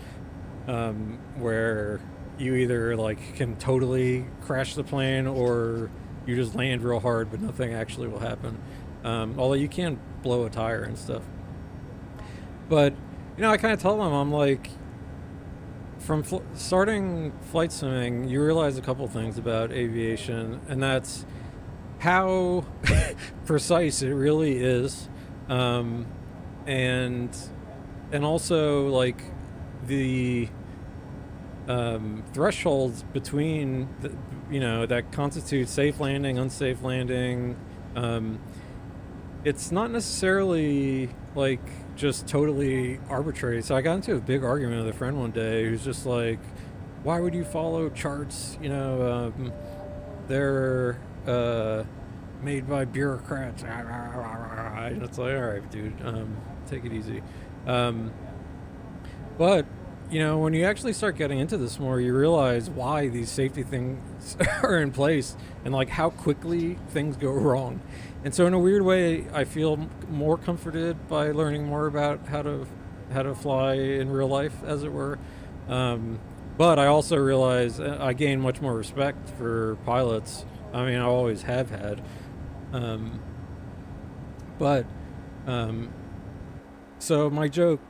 where you either like can totally crash the plane or you just land real hard, but nothing actually will happen. Although you can blow a tire and stuff. But I kind of tell them, I'm like, from starting flight simming, you realize a couple things about aviation, and that's how precise it really is, and also like the thresholds between that constitute safe landing, unsafe landing. It's not necessarily like just totally arbitrary. So I got into a big argument with a friend one day who's just like, why would you follow charts? They're made by bureaucrats. And it's like, all right, dude, take it easy. But when you actually start getting into this more, you realize why these safety things are in place, and like how quickly things go wrong. And so in a weird way, I feel more comforted by learning more about how to fly in real life, as it were. But I also realize I gain much more respect for pilots. I mean, I always have had. So my joke,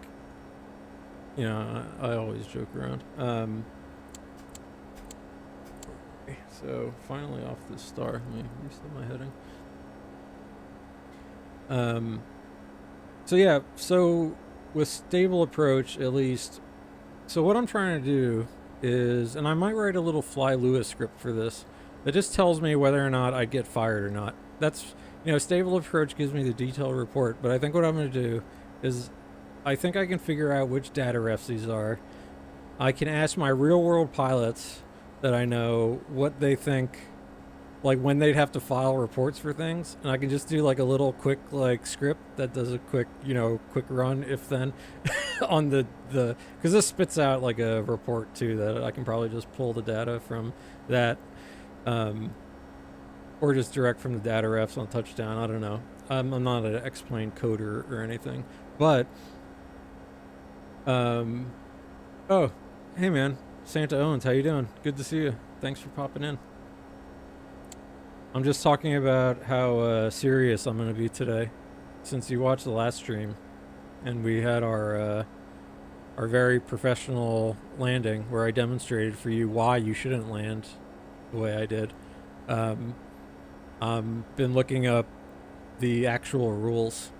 I always joke around. So finally off this star. Let me reset my heading. So with stable approach, at least. So what I'm trying to do is, and I might write a little Fly Lewis script for this, that just tells me whether or not I get fired or not. That's, stable approach gives me the detailed report, but I think what I'm going to do is, I think I can figure out which data refs these are. I can ask my real world pilots that I know what they think, like when they'd have to file reports for things, and I can just do like a little quick like script that does a quick run if then on the because this spits out like a report too, that I can probably just pull the data from that, or just direct from the data refs on touchdown. I don't know. I'm not an X-plane coder or anything, but oh, hey man, Santa Owens, how you doing? Good to see you. Thanks for popping in. I'm just talking about how serious I'm going to be today, since you watched the last stream, and we had our very professional landing where I demonstrated for you why you shouldn't land the way I did. I've been looking up the actual rules,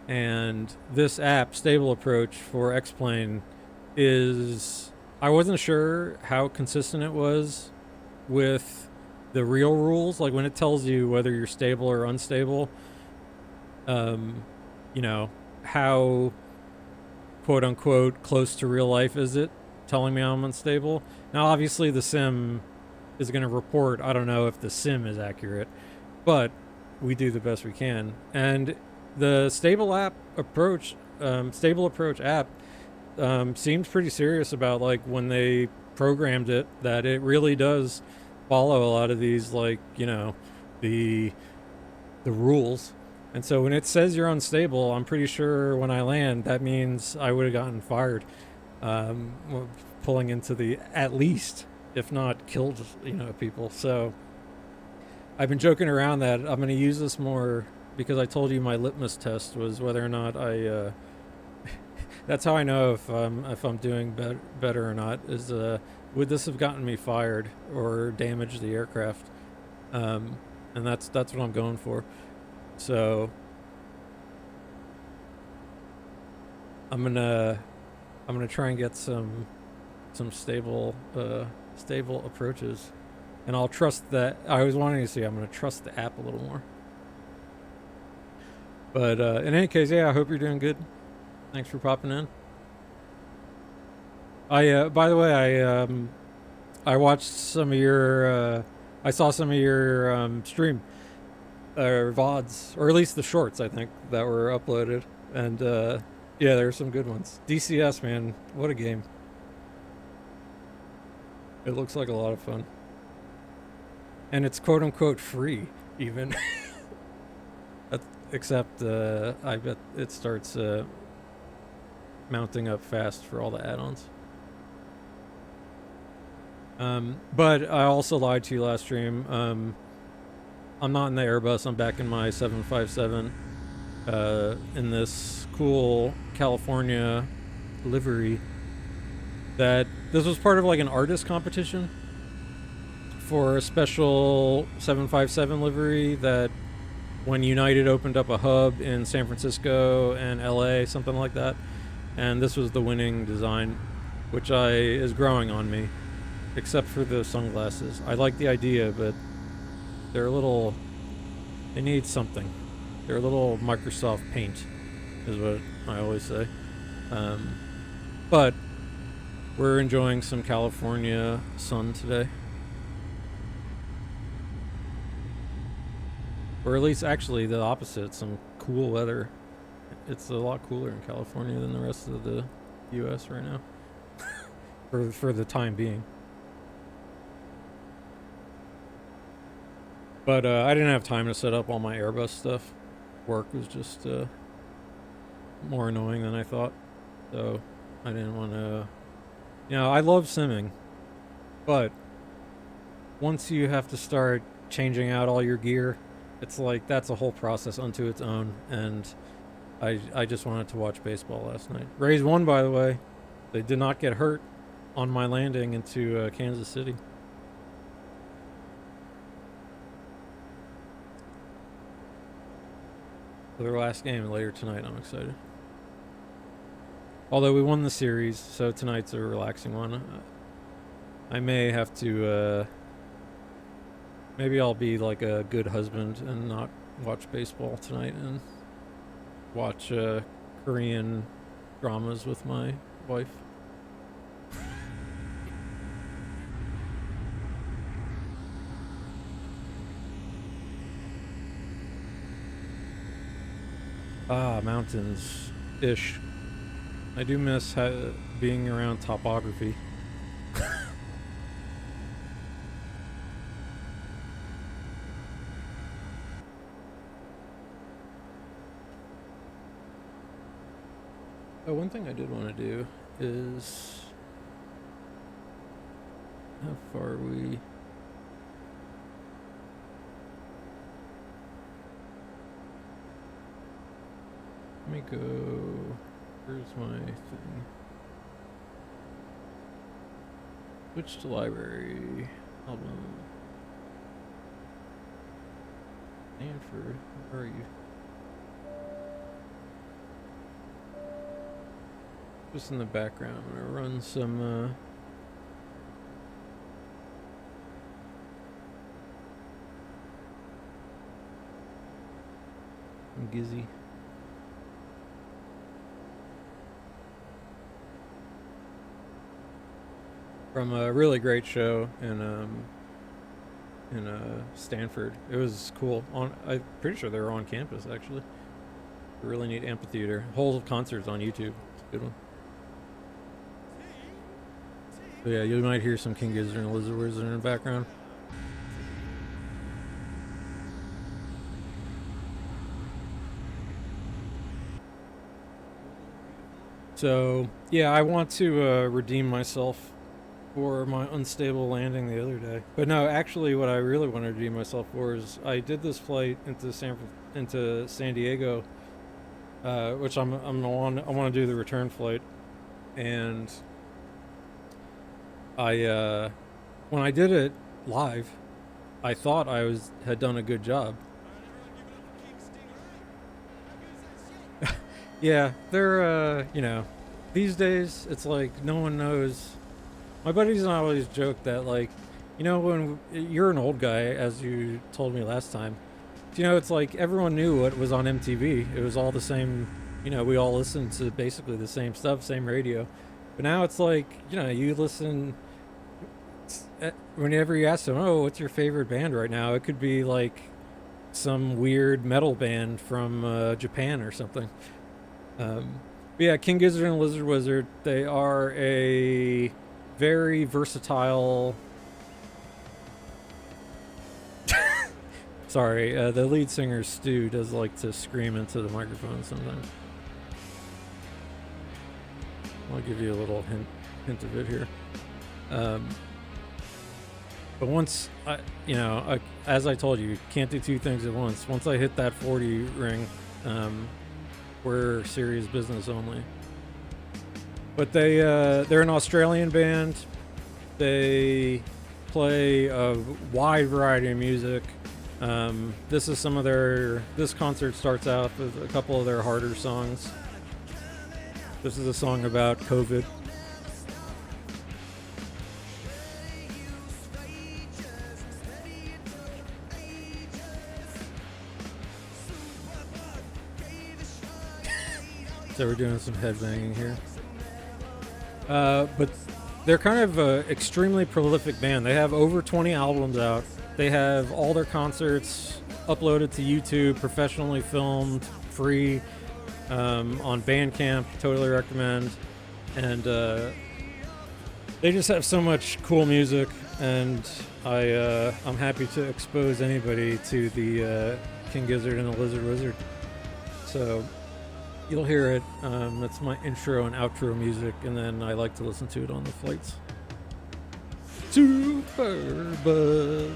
and this app, Stable Approach for X-Plane, is, I wasn't sure how consistent it was with the real rules, like when it tells you whether you're stable or unstable, how quote unquote close to real life is it telling me I'm unstable. Now obviously the sim is going to report, I don't know if the sim is accurate, but we do the best we can. And the stable approach app seemed pretty serious about, like, when they programmed it, that it really does follow a lot of these, like, you know, the rules. And so when it says you're unstable, I'm pretty sure when I land, that means I would have gotten fired, pulling into the, at least, if not killed, you know, people. So I've been joking around that I'm going to use this more, because I told you my litmus test was whether or not I, that's how I know if I'm doing better or not, is would this have gotten me fired or damaged the aircraft? And that's what I'm going for. So I'm gonna try and get some stable approaches, and I'll trust that. I was wanting to see. I'm gonna trust the app a little more. But in any case, yeah, I hope you're doing good. Thanks for popping in. By the way, I watched some of your I saw some of your stream, or VODs, or at least the shorts, I think, that were uploaded. And yeah, there were some good ones. DCS, man, what a game. It looks like a lot of fun. And it's quote-unquote free, even. Except I bet it starts mounting up fast for all the add-ons. But I also lied to you last stream. I'm not in the Airbus. I'm back in my 757 in this cool California livery. That this was part of like an artist competition for a special 757 livery that when United opened up a hub in San Francisco and LA, something like that. And this was the winning design, which is growing on me, except for the sunglasses. I like the idea, but they're a little, they need something. They're a little Microsoft Paint, is what I always say. But we're enjoying some California sun today. Or at least actually the opposite, some cool weather. It's a lot cooler in California than the rest of the US right now. for the time being. But I didn't have time to set up all my Airbus stuff. Work was just more annoying than I thought. So I didn't want to... You know, I love simming. But once you have to start changing out all your gear, it's like that's a whole process unto its own. And I just wanted to watch baseball last night. Rays won, by the way. They did not get hurt on my landing into Kansas City. For their last game later tonight, I'm excited. Although we won the series, so tonight's a relaxing one. I may have to, maybe I'll be like a good husband and not watch baseball tonight and watch Korean dramas with my wife. Mountains-ish. I do miss being around topography. Oh, one thing I did want to do is... How far are we... Let me go... Where's my thing? Switch to library. Album. Sanford. Where are you? Just in the background. I'm gonna run some GIZZ. From a really great show in Stanford. It was cool. I'm pretty sure they were on campus actually. A really neat amphitheater. Whole concerts on YouTube. It's a good one. So yeah, you might hear some King Gizzard and Lizard Wizard in the background. So yeah, I want to redeem myself for my unstable landing the other day. But no, actually, what I really want to redeem myself for is I did this flight into San Diego, which I want to do the return flight, and I when I did it live, I thought had done a good job. Yeah, they're you know, these days it's like no one knows. My buddies and I always joke that, like, you know, when you're an old guy, as you told me last time, you know, it's like everyone knew what was on MTV. It was all the same. You know, we all listened to basically the same stuff, same radio. But now it's like, you know, you listen. Whenever you ask them, oh, what's your favorite band right now? It could be like some weird metal band from Japan or something. But yeah, King Gizzard and Lizard Wizard, they are a very versatile. Sorry, the lead singer Stu does like to scream into the microphone sometimes. I'll give you a little hint of it here. But once as I told you, can't do two things at once. Once I hit that 40 ring, we're serious business only. But they're an Australian band. They play a wide variety of music. This is some of this concert starts out with a couple of their harder songs. This is a song about COVID. So we're doing some headbanging here. But they're kind of an extremely prolific band. They have over 20 albums out. They have all their concerts uploaded to YouTube, professionally filmed, free, on Bandcamp. Totally recommend. And they just have so much cool music, and I'm happy to expose anybody to the King Gizzard and the Lizard Wizard. So you'll hear it. That's my intro and outro music, and then I like to listen to it on the flights. Superbug.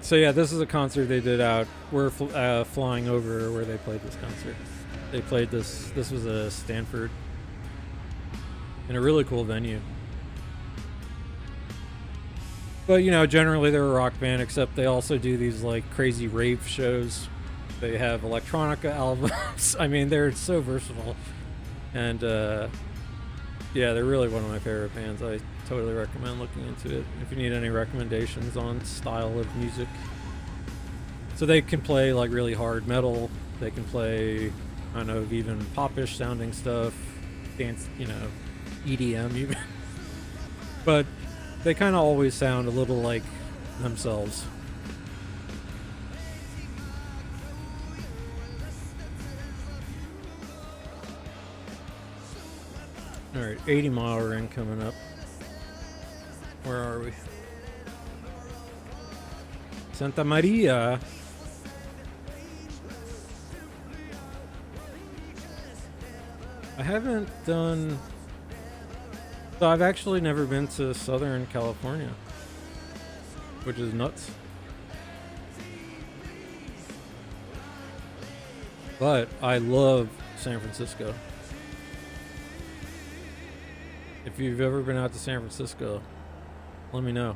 So yeah, this is a concert they did out. We're flying over where they played this concert. They played this. This was a Sanford, in a really cool venue. But you know, generally they're a rock band, except they also do these like crazy rave shows. They have electronica albums. I mean, they're so versatile, and yeah, they're really one of my favorite bands. I totally recommend looking into it if you need any recommendations on style of music. So they can play like really hard metal. They can play, I don't know, even popish sounding stuff, dance, you know, EDM even. But they kind of always sound a little like themselves. All right, 80-mile ring coming up. Where are we? Santa Maria. I haven't done... So I've actually never been to Southern California, which is nuts. But I love San Francisco. If you've ever been out to San Francisco, let me know.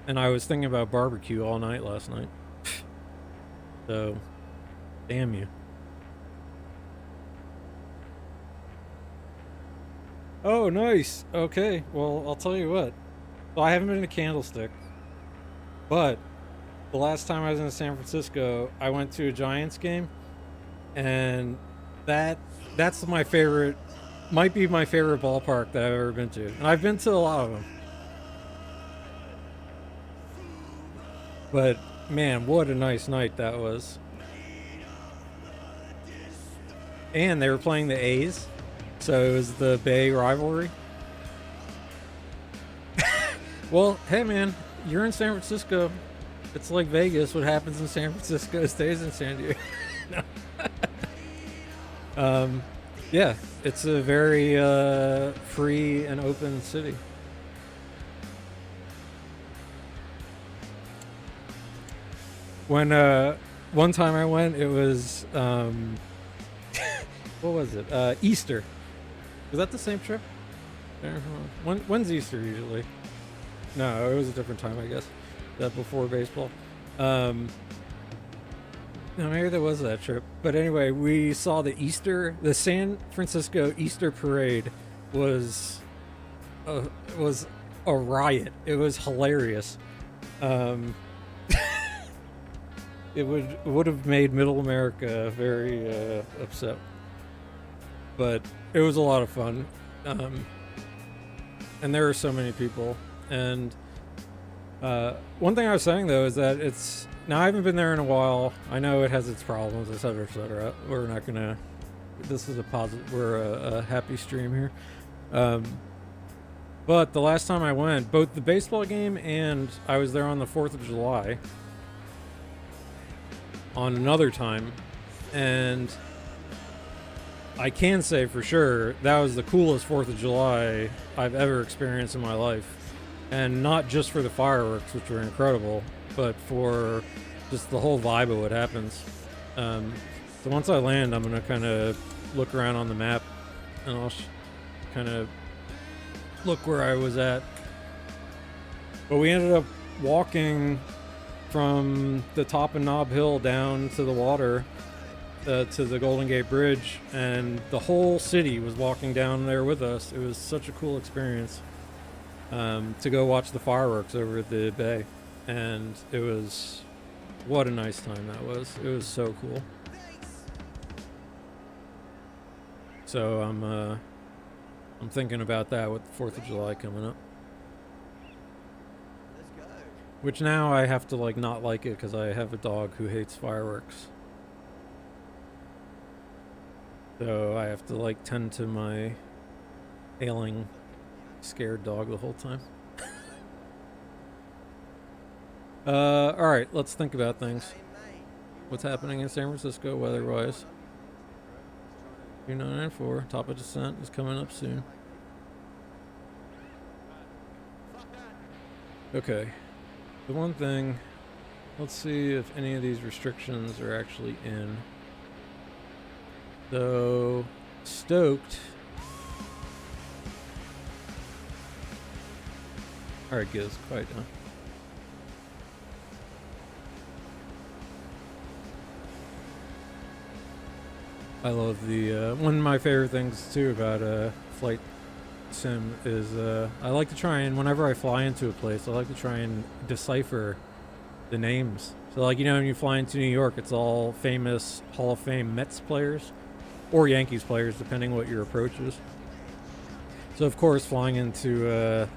And I was thinking about barbecue all night last night. So, damn you. Oh, nice. Okay, well, I'll tell you what. So I haven't been to Candlestick, but the last time I was in San Francisco, I went to a Giants game, and that's my favorite, might be my favorite ballpark that I've ever been to. And I've been to a lot of them. But man, what a nice night that was. And they were playing the A's, so it was the Bay rivalry. Well, hey man, you're in San Francisco. It's like Vegas. What happens in San Francisco stays in San Diego. Yeah, it's a very free and open city. When one time I went, it was what was it? Easter. Was that the same trip? When's Easter usually? No, it was a different time, I guess. That before baseball. No, maybe there was that trip. But anyway, we saw the San Francisco Easter parade was a riot. It was hilarious. It would have made Middle America very upset. But it was a lot of fun. And there were so many people. And one thing I was saying though is that now I haven't been there in a while. I know it has its problems, etc., etc. We're not gonna. This is a positive. We're a happy stream here. But the last time I went, both the baseball game and I was there on the 4th of July. On another time, and I can say for sure that was the coolest 4th of July I've ever experienced in my life. And not just for the fireworks, which were incredible, but for just the whole vibe of what happens. So once I land, I'm going to kind of look around on the map, and I'll kind of look where I was at. But we ended up walking from the top of Nob Hill down to the water, to the Golden Gate Bridge, and the whole city was walking down there with us. It was such a cool experience. To go watch the fireworks over at the bay, and it was, what a nice time that was. It was so cool. So I'm thinking about that with the 4th of July coming up. Let's go. Which now I have to like not like it because I have a dog who hates fireworks. So I have to like tend to my ailing scared dog the whole time. Alright, let's think about things. What's happening in San Francisco weather-wise? 2994, top of descent is coming up soon. Okay, the one thing, let's see if any of these restrictions are actually in. So, stoked. Alright, GIZZ, quiet down. I love the, one of my favorite things too about flight sim is I like to try and, whenever I fly into a place, I like to try and decipher the names. So like, you know, when you fly into New York, it's all famous Hall of Fame Mets players or Yankees players, depending what your approach is. So of course, flying into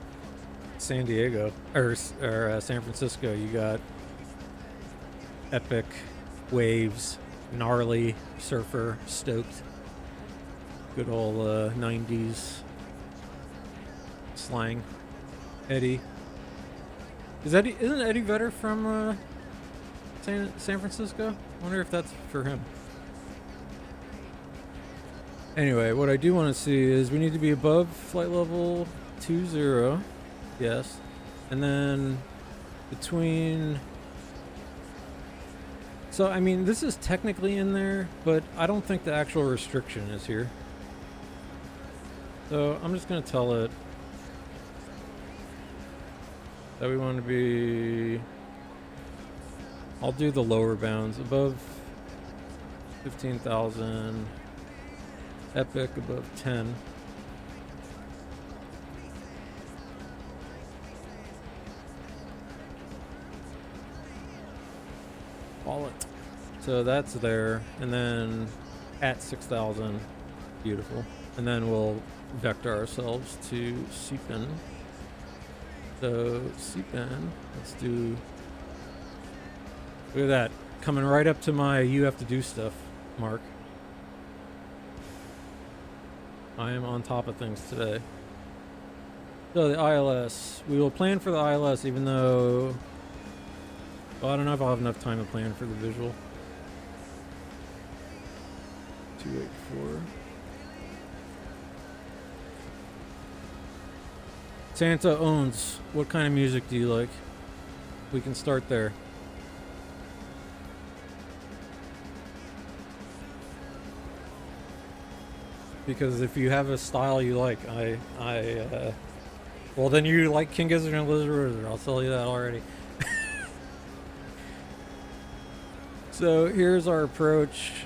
San Diego or San Francisco, you got epic waves, gnarly surfer, stoked, good old 90s slang. Eddie, isn't Eddie Vedder from San Francisco? I wonder if that's for him. Anyway, what I do want to see is we need to be above flight level 20. Yes. And then between... So, I mean, this is technically in there, but I don't think the actual restriction is here. So, I'm just going to tell it that we want to be... I'll do the lower bounds. Above 15,000. Epic above 10. call it. So that's there, and then at 6,000, beautiful. And then we'll vector ourselves to seepin. So seepin, let's do. Look at that, coming right up to my "you have to do stuff" mark. I am on top of things today. So the ILS, we will plan for the ILS, even though, well, I don't know if I'll have enough time to plan for the visual. 284. Santa owns. What kind of music do you like? We can start there. Because if you have a style you like, well, then you like King Gizzard and Lizard Wizard. I'll tell you that already. So here's our approach.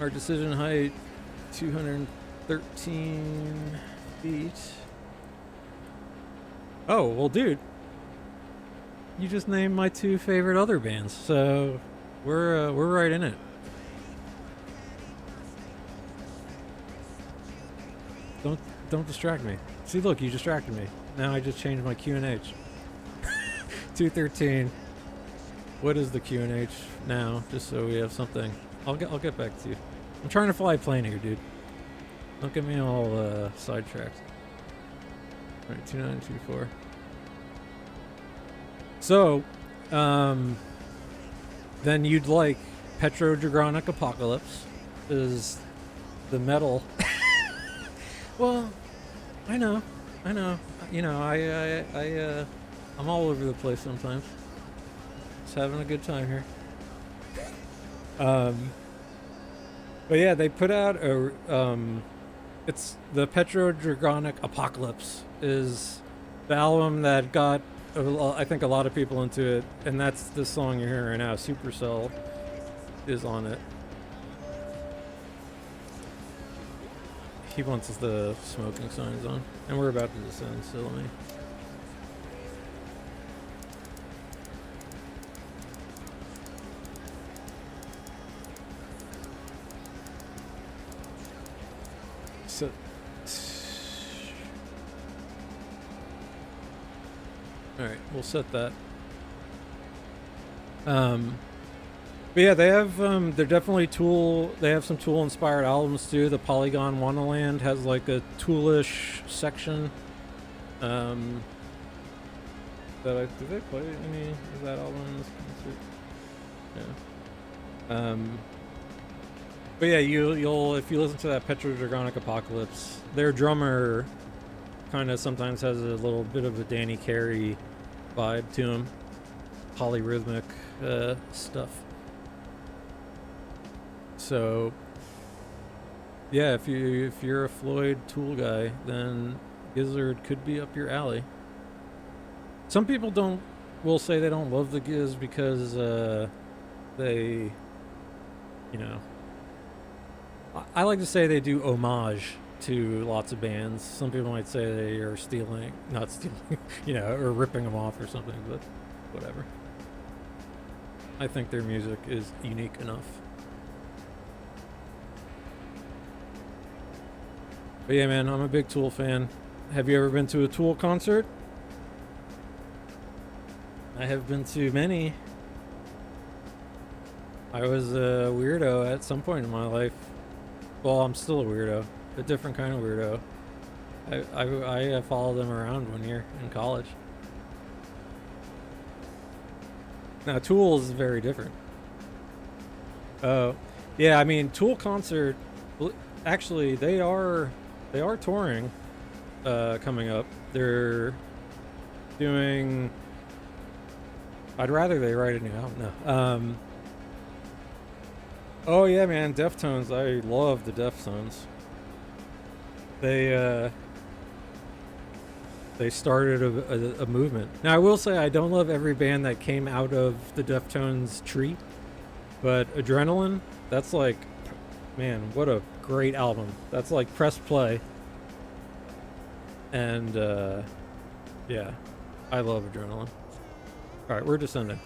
Our decision height, 213 feet. Oh, well, dude, you just named my two favorite other bands, so we're right in it. Don't distract me. See, look, you distracted me. Now I just changed my QNH. 213. What is the QNH now? Just so we have something. I'll get back to you. I'm trying to fly a plane here, dude. Don't get me all sidetracked. All right, 2924. So, then you'd like Petrodragonic Apocalypse is the metal. Well, I know. You know, I'm all over the place sometimes. Just having a good time here. But yeah, they put out a it's the Petrodragonic Apocalypse is the album that got I think a lot of people into it, and that's the song you're hearing right now. Supercell is on it. He wants the smoking signs on, and we're about to descend, so let me. So, all right, we'll set that. But yeah, they have they're definitely Tool. They have some Tool inspired albums too. The Polygon Wonderland has like a Toolish section. Did they play any of that album in this concert? Yeah. But yeah, you'll if you listen to that Petrodragonic Apocalypse, their drummer kind of sometimes has a little bit of a Danny Carey vibe to him, polyrhythmic stuff. So yeah, if you're a Floyd Tool guy, then Gizzard could be up your alley. Some people will say they don't love the GIZZ because they, you know, I like to say they do homage to lots of bands. Some people might say they are not stealing, you know, or ripping them off or something, but whatever. I think their music is unique enough. But yeah, man, I'm a big Tool fan. Have you ever been to a Tool concert? I have been to many. I was a weirdo at some point in my life. Well, I'm still a weirdo, a different kind of weirdo. I followed them around one year in college. Now, Tool is very different. Yeah, I mean, Tool concert. Actually, they are touring coming up. They're doing. I'd rather they write a new album. No. Oh yeah, man, Deftones. I love the Deftones. They started a movement. Now I will say I don't love every band that came out of the Deftones tree, but Adrenaline, that's like, man, what a great album. That's like press play. And yeah, I love Adrenaline. All right, we're descending.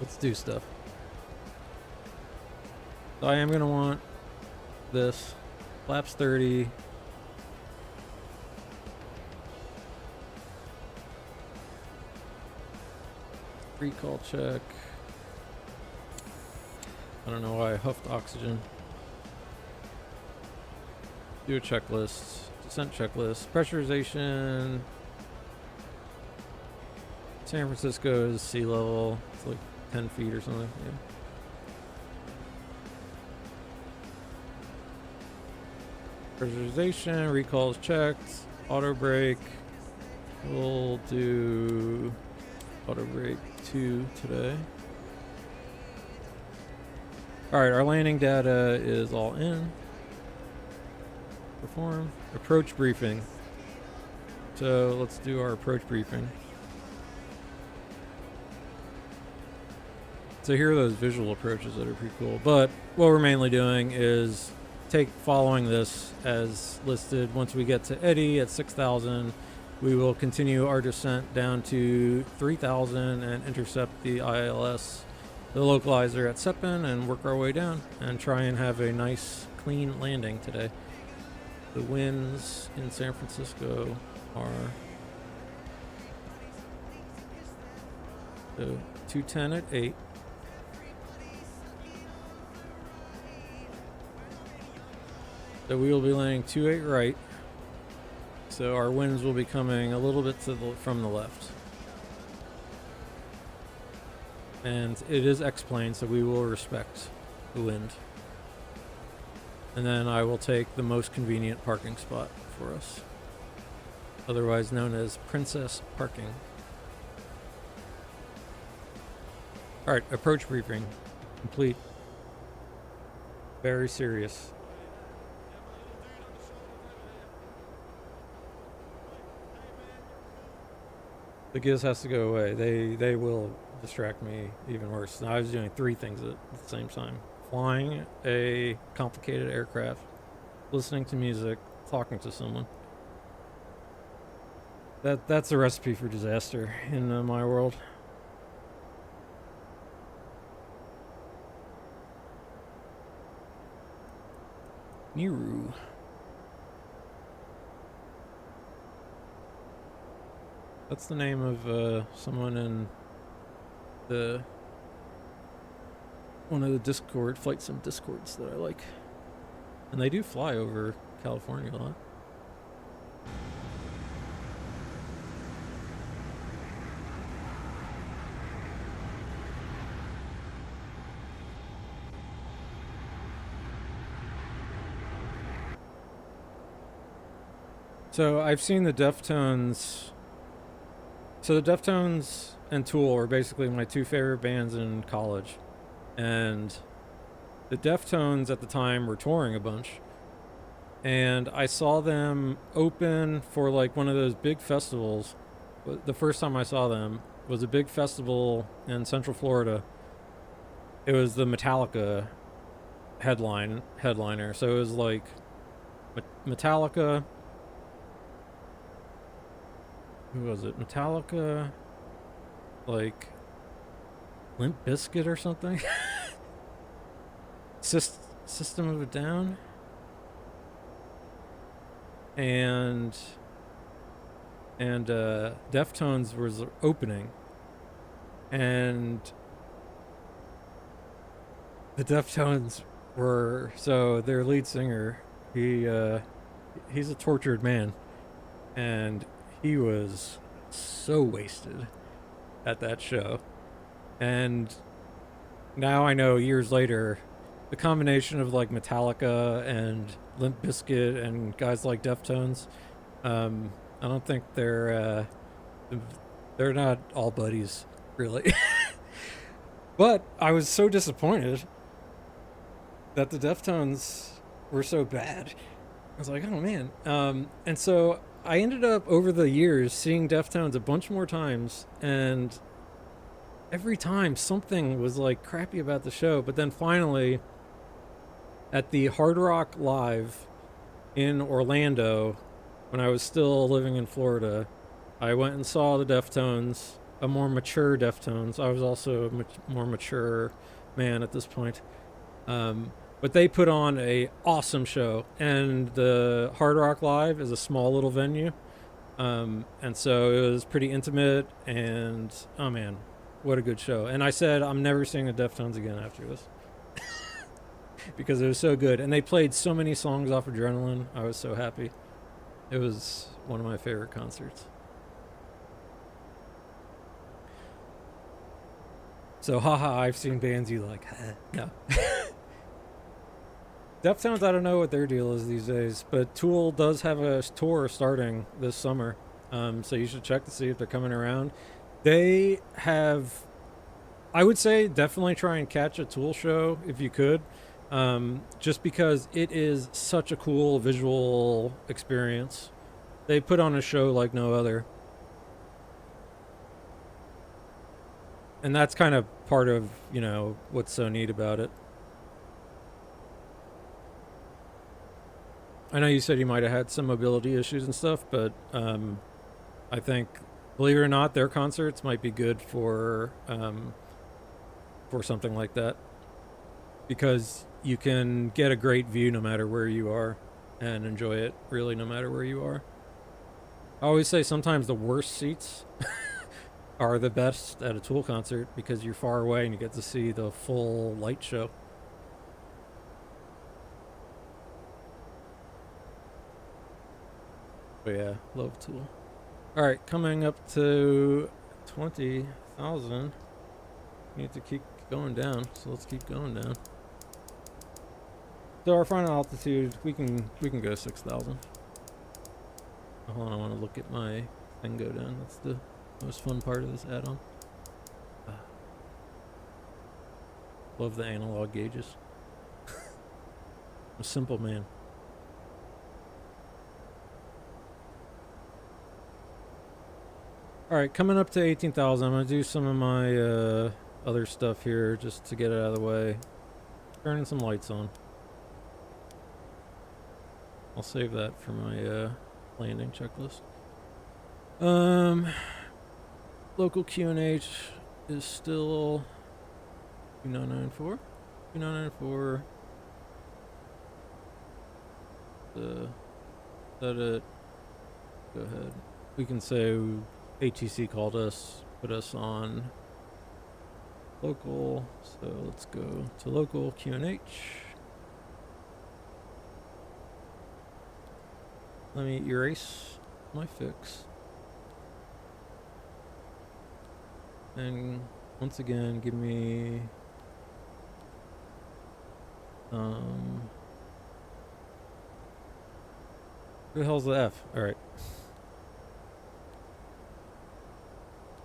Let's do stuff. So I am going to want this. Flaps 30. Recall check. I don't know why I huffed oxygen. Do a checklist. Descent checklist. Pressurization. San Francisco is sea level. It's like 10 feet or something. Yeah. Pressurization. Recalls checked. Auto brake. We'll do auto brake 2 today. Alright, our landing data is all in. Perform. Approach briefing. So let's do our approach briefing. So here are those visual approaches that are pretty cool. But what we're mainly doing is following this as listed. Once we get to Eddy at 6,000, we will continue our descent down to 3,000 and intercept the ILS, the localizer at Seppen, and work our way down and try and have a nice, clean landing today. The winds in San Francisco are 210 at 8. So we will be landing 28 right. So our winds will be coming a little bit from the left. And it is X-plane, so we will respect the wind. And then I will take the most convenient parking spot for us, otherwise known as Princess Parking. Alright, approach briefing complete. Very serious. The GIZZ has to go away. They will distract me even worse. Now, I was doing 3 things at the same time. Flying a complicated aircraft, listening to music, talking to someone. That's a recipe for disaster in my world. Niru. That's the name of someone in one of the Discord, FlightSim Discords that I like. And they do fly over California a lot. So I've seen the Deftones. So the Deftones and Tool are basically my 2 favorite bands in college. And the Deftones at the time were touring a bunch. And I saw them open for like one of those big festivals. The first time I saw them was a big festival in Central Florida. It was the Metallica headliner. So it was like Metallica. Who was it? Metallica, like Limp Bizkit or something? System of a Down, and Deftones was opening, and the Deftones were, so their lead singer, he's a tortured man, and he was so wasted at that show. And now I know, years later, the combination of like Metallica and Limp Bizkit and guys like Deftones, I don't think they're not all buddies, really. But I was so disappointed that the Deftones were so bad. I was like, oh man. And so I ended up, over the years, seeing Deftones a bunch more times, and every time something was like crappy about the show. But then finally, at the Hard Rock Live in Orlando, when I was still living in Florida, I went and saw the Deftones a more mature Deftones. I was also a more mature man at this point. But they put on a awesome show, and the Hard Rock Live is a small little venue. And so it was pretty intimate, and oh man, what a good show. And I said, I'm never seeing the Deftones again after this. Because it was so good. And they played so many songs off Adrenaline. I was so happy. It was one of my favorite concerts. So, haha, I've seen bands you like. No. Deftones, I don't know what their deal is these days, but Tool does have a tour starting this summer. So you should check to see if they're coming around. They have, I would say, definitely try and catch a Tool show if you could. Just because it is such a cool visual experience. They put on a show like no other. And that's kind of part of, you know, what's so neat about it. I know you said you might have had some mobility issues and stuff, but I think, believe it or not, their concerts might be good for something like that. Because you can get a great view no matter where you are and enjoy it really no matter where you are. I always say sometimes the worst seats are the best at a Tool concert because you're far away and you get to see the full light show. But yeah, love Tool. Alright, coming up to 20,000. Need to keep going down, so let's keep going down. So our final altitude, we can go 6,000. Hold on, I want to look at my thing go down. That's the most fun part of this add-on. Love the analog gauges. I'm a simple man. Alright, coming up to 18,000. I'm going to do some of my other stuff here just to get it out of the way. Turning some lights on. I'll save that for my landing checklist. Local QNH is still 2994. 2994. That it. Go ahead. We can say ATC called us, put us on local. So let's go to local QNH. Let me erase my fix. And once again, give me who the hell's the F? Alright.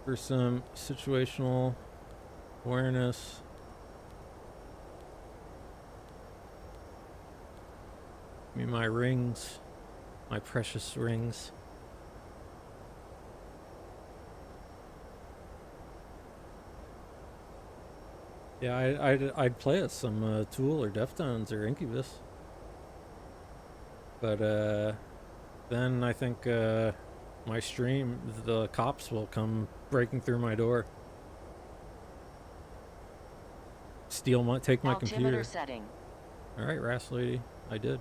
For some situational awareness. Give me my rings. My precious rings. Yeah, I'd play us some Tool or Deftones or Incubus. But then I think my stream, the cops will come breaking through my door. Take my computer. Setting. Alright, Ras Lady, I did.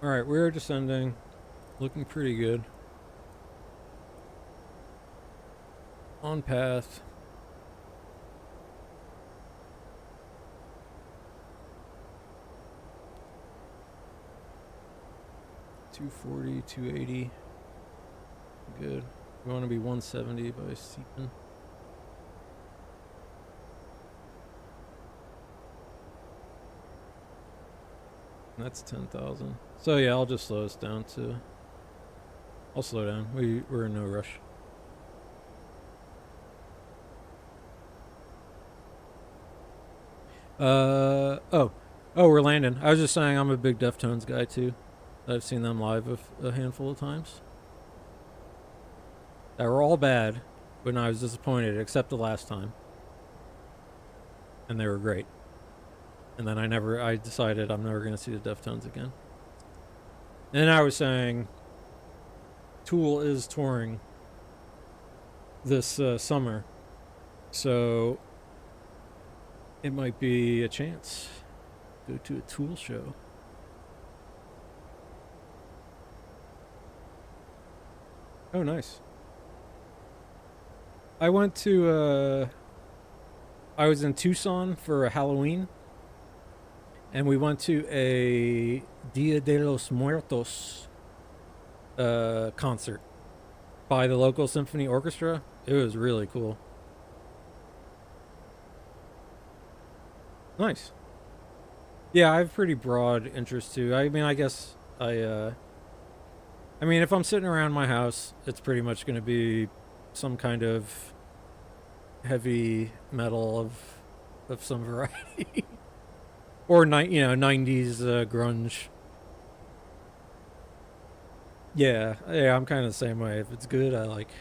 Alright, we're descending. Looking pretty good. On path. $240, $280. Good. We want to be 170 by Seaton. That's 10,000. So yeah, I'll just slow us down to... I'll slow down. We're in no rush. Oh, we're landing. I was just saying I'm a big Deftones guy too. I've seen them live a handful of times. They were all bad, but I was disappointed, except the last time. And they were great. And then I decided I'm never going to see the Deftones again. And I was saying, Tool is touring this summer, so it might be a chance to go to a Tool show. Oh, nice. I went to, I was in Tucson for a Halloween, and we went to a Dia de los Muertos concert by the local symphony orchestra. It was really cool. Nice. Yeah, I have pretty broad interest too. I mean, I guess I mean, if I'm sitting around my house, it's pretty much going to be some kind of heavy metal of some variety, or 90s grunge. Yeah, I'm kind of the same way. If it's good, I like,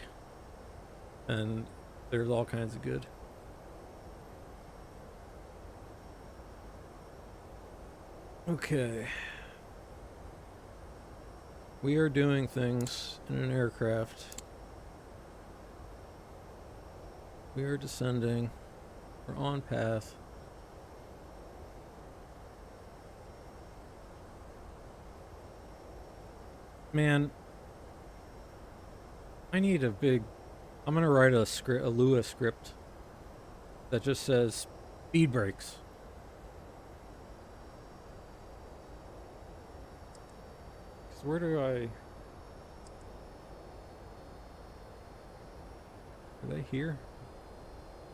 and there's all kinds of good. Okay. We are doing things in an aircraft. We are descending. We're on path. Man, I need a big... I'm gonna write a script, a Lua script that just says speed brakes. Cause where do I... Are they here?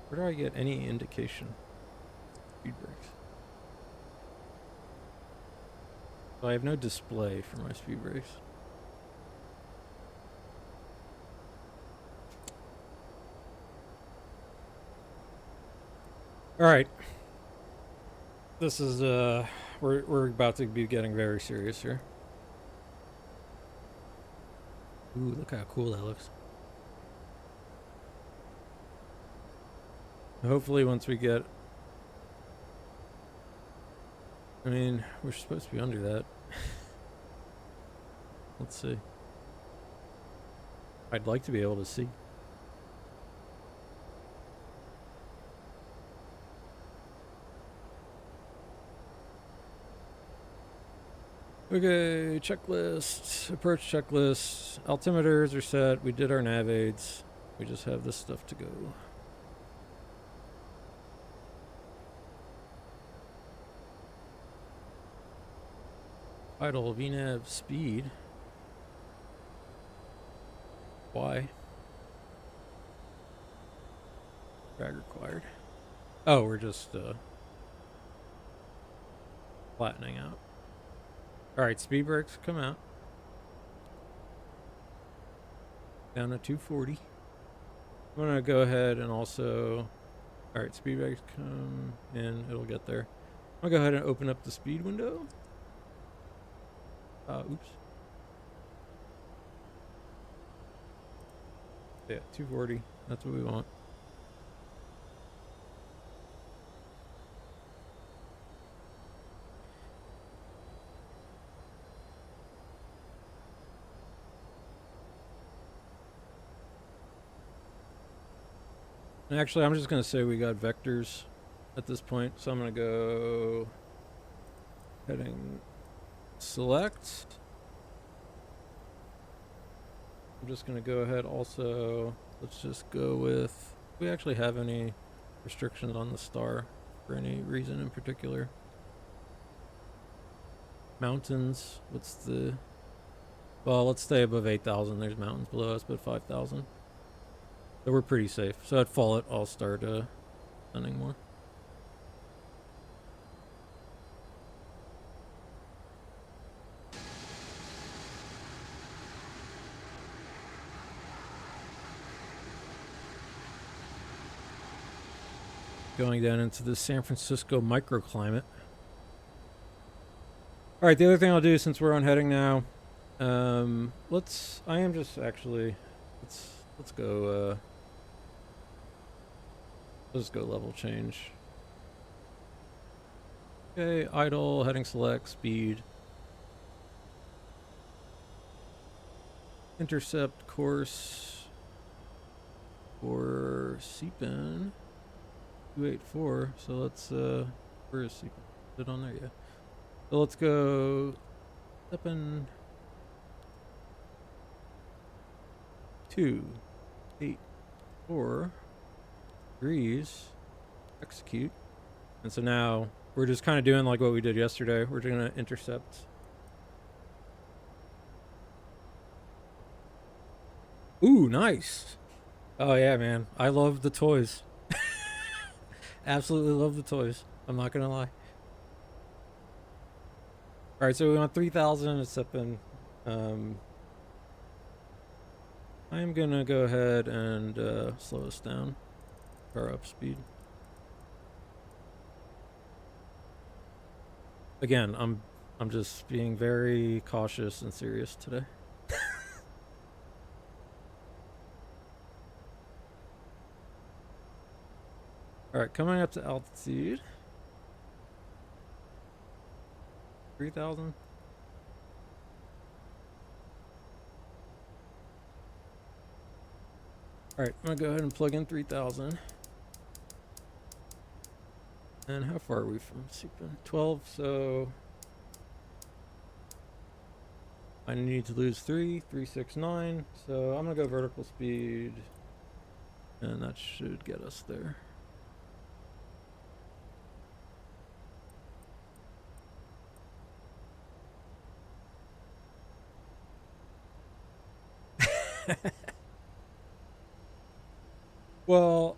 Where do I get any indication? Speed brakes. So I have no display for my speed brakes. All right. This is we're about to be getting very serious here. Ooh, look how cool that looks. Hopefully once we get... I mean, we're supposed to be under that. Let's see. I'd like to be able to see. Okay, checklist, approach checklist. Altimeters are set. We did our nav aids. We just have this stuff to go. Idle VNAV speed. Why? Drag required. Oh, we're just flattening out. Alright, speed brakes come out. Down to 240. I'm gonna go ahead and also... Alright, speed brakes come in. It'll get there. I'm gonna go ahead and open up the speed window. Oops. Yeah, 240. That's what we want. And actually, I'm just going to say we got vectors at this point. So I'm going to go heading select. I'm just going to go ahead also. Let's just go with... Do we actually have any restrictions on the star for any reason in particular? Mountains. What's the... Well, let's stay above 8,000. There's mountains below us, but 5,000. So we're pretty safe. So at fall, I'll start sending more. Going down into the San Francisco microclimate. All right, the other thing I'll do since we're on heading now, let's go, let's go level change. Okay, idle, heading select, speed. intercept course for Seepin 284. So let's where is Seepin? Is it on there? Yeah. So let's go Seepin 284 degrees, execute. And so now we're just kind of doing like what we did yesterday. We're gonna intercept. Ooh, nice. Oh yeah, man. I love the toys. Absolutely love the toys. I'm not gonna lie. All right, so we want 3,000 at Seepin. I'm gonna go ahead and slow us down. Car up speed. Again, I'm just being very cautious and serious today. All right, coming up to altitude. 3,000. All right, I'm gonna go ahead and plug in 3,000. And how far are we from Seepin? 12, so I need to lose 369. So I'm gonna go vertical speed, and that should get us there. Well,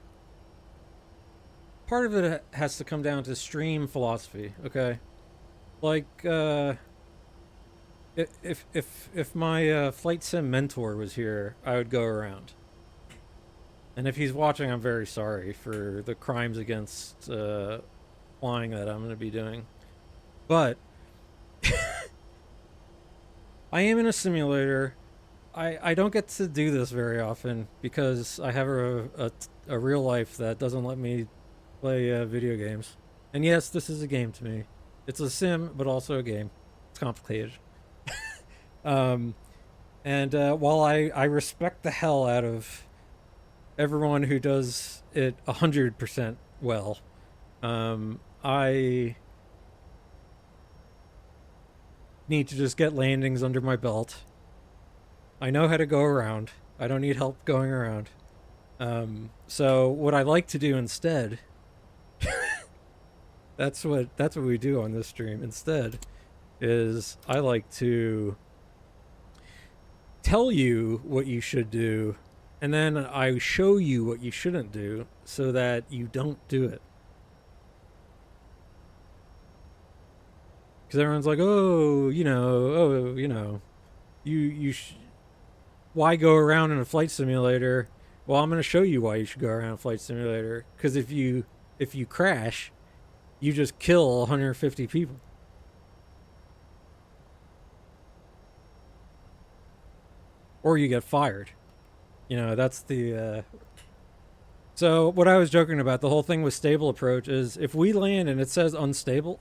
part of it has to come down to stream philosophy, okay? Like, if my flight sim mentor was here, I would go around. And if he's watching, I'm very sorry for the crimes against flying that I'm going to be doing. But I am in a simulator. I don't get to do this very often because I have a real life that doesn't let me play video games. And yes, this is a game to me. It's a sim, but also a game. It's complicated. And while I respect the hell out of everyone who does it 100% well, I need to just get landings under my belt. I know how to go around. I don't need help going around. So what I like to do instead, that's what we do on this stream instead, is I like to tell you what you should do, and then I show you what you shouldn't do so that you don't do it. Because everyone's like, oh, why go around in a flight simulator? Well, I'm going to show you why you should go around a flight simulator. Because if you crash, you just kill 150 people. Or you get fired. That's the... So what I was joking about, the whole thing with stable approach is if we land and it says unstable,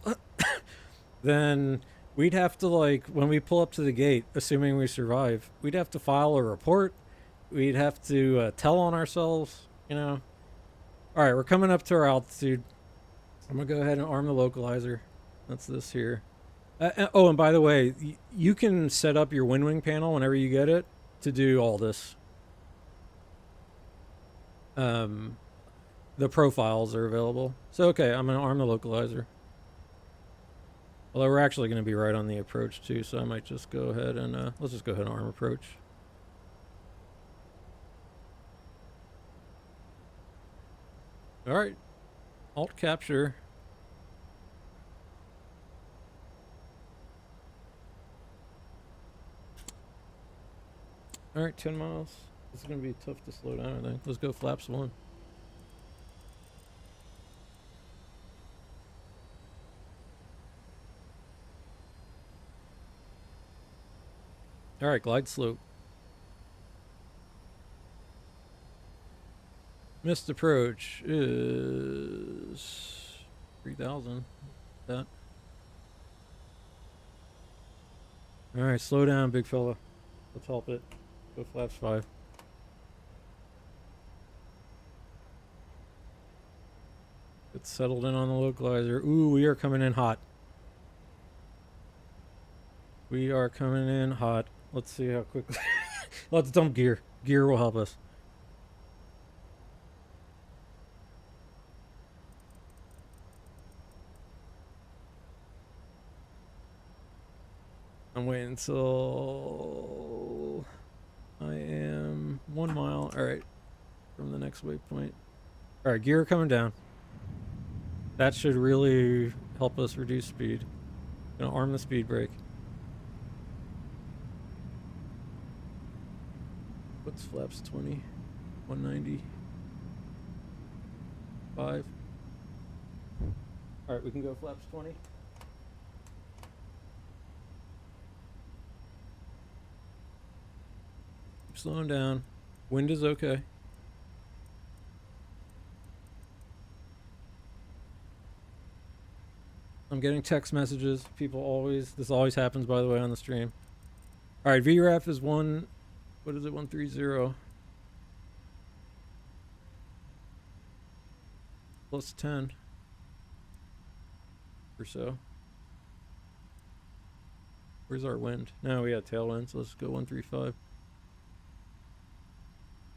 then we'd have to, like, when we pull up to the gate, assuming we survive, we'd have to file a report. We'd have to tell on ourselves, All right, we're coming up to our altitude. I'm going to go ahead and arm the localizer. That's this here. Oh, and by the way, you can set up your wind wing panel whenever you get it to do all this. The profiles are available. So, okay, I'm going to arm the localizer. Although we're actually going to be right on the approach too, so I might just go ahead and let's just go ahead and arm approach. All right, alt capture. All right, 10 miles. This is going to be tough to slow down, I think. Let's go flaps 1. All right, glide slope. Missed approach is 3,000. That. All right, slow down, big fella. Let's help it. Go flaps 5. It's settled in on the localizer. Ooh, we are coming in hot. We are coming in hot. Let's see how quickly. Let's dump gear. Gear will help us. I'm waiting until I am 1 mile. All right, from the next waypoint. All right, gear coming down. That should really help us reduce speed. Gonna arm the speed brake. What's flaps 20? 190. 5. All right, we can go flaps 20. Keep slowing down. Wind is okay. I'm getting text messages. People always, this always happens, by the way, on the stream. All right, VRAF is 1, what is it, 130. Plus 10 or so. Where's our wind? No, we got tailwind, so let's go 135.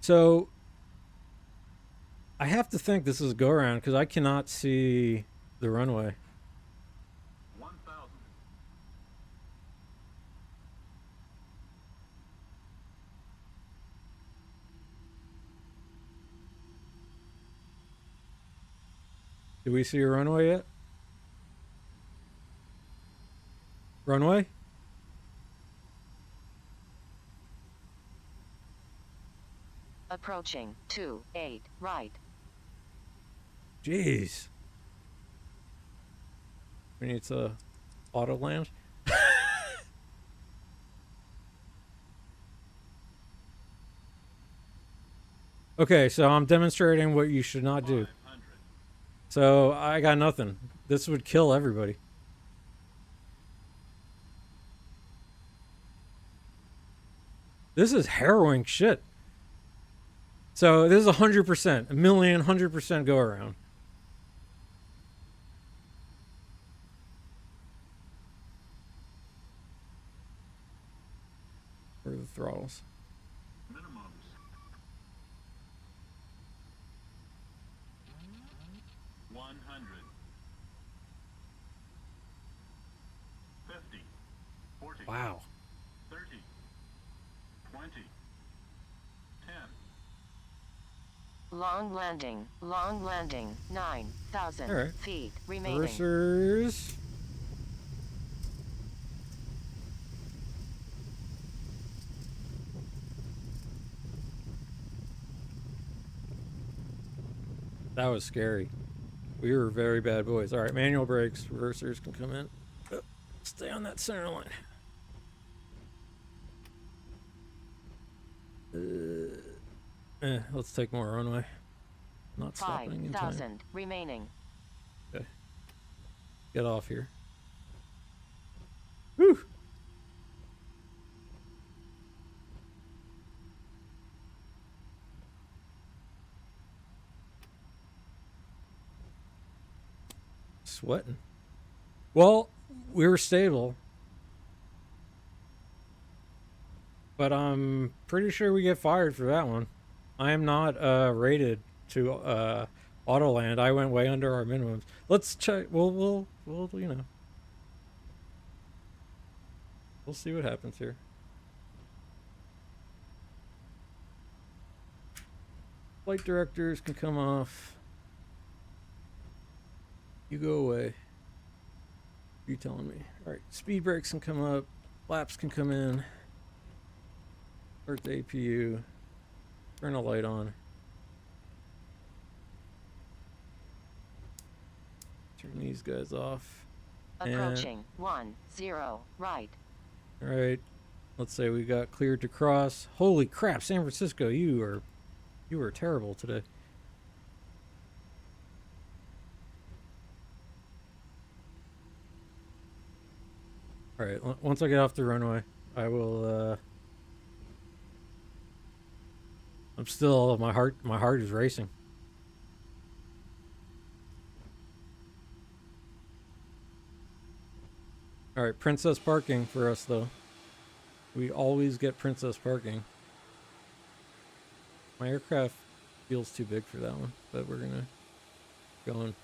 So I have to think this is a go around because I cannot see the runway. 1,000. Do we see a runway yet? Runway? Approaching 28 right. Jeez. We need to auto land. Okay, so I'm demonstrating what you should not do. 500. So I got nothing. This would kill everybody. This is harrowing shit. So this is 100%, a million, 100% go around. Where are the throttles? Minimums. 100. 50. 40. Wow. 30. 20. 10. Long landing, 9,000 Alright. feet remaining. Reversers. That was scary. We were very bad boys. All right, manual brakes. Reversers can come in. Oh, stay on that center line. Let's take more runway. Not stopping in time. 5,000 remaining. Okay. Get off here. Whew. Sweating. Well, we were stable. But I'm pretty sure we get fired for that one. I am not rated to auto land. I went way under our minimums. Let's check. We'll you know. We'll see what happens here. Flight directors can come off. You go away. You telling me. Alright, speed brakes can come up. Flaps can come in. Start the APU. Turn a light on. Turn these guys off. Approaching 10 right. Alright. Let's say we got cleared to cross. Holy crap, San Francisco, you are terrible today. Alright, once I get off the runway, I will I'm still, my heart is racing. All right, princess parking for us though. We always get princess parking. My aircraft feels too big for that one, but we're gonna go on.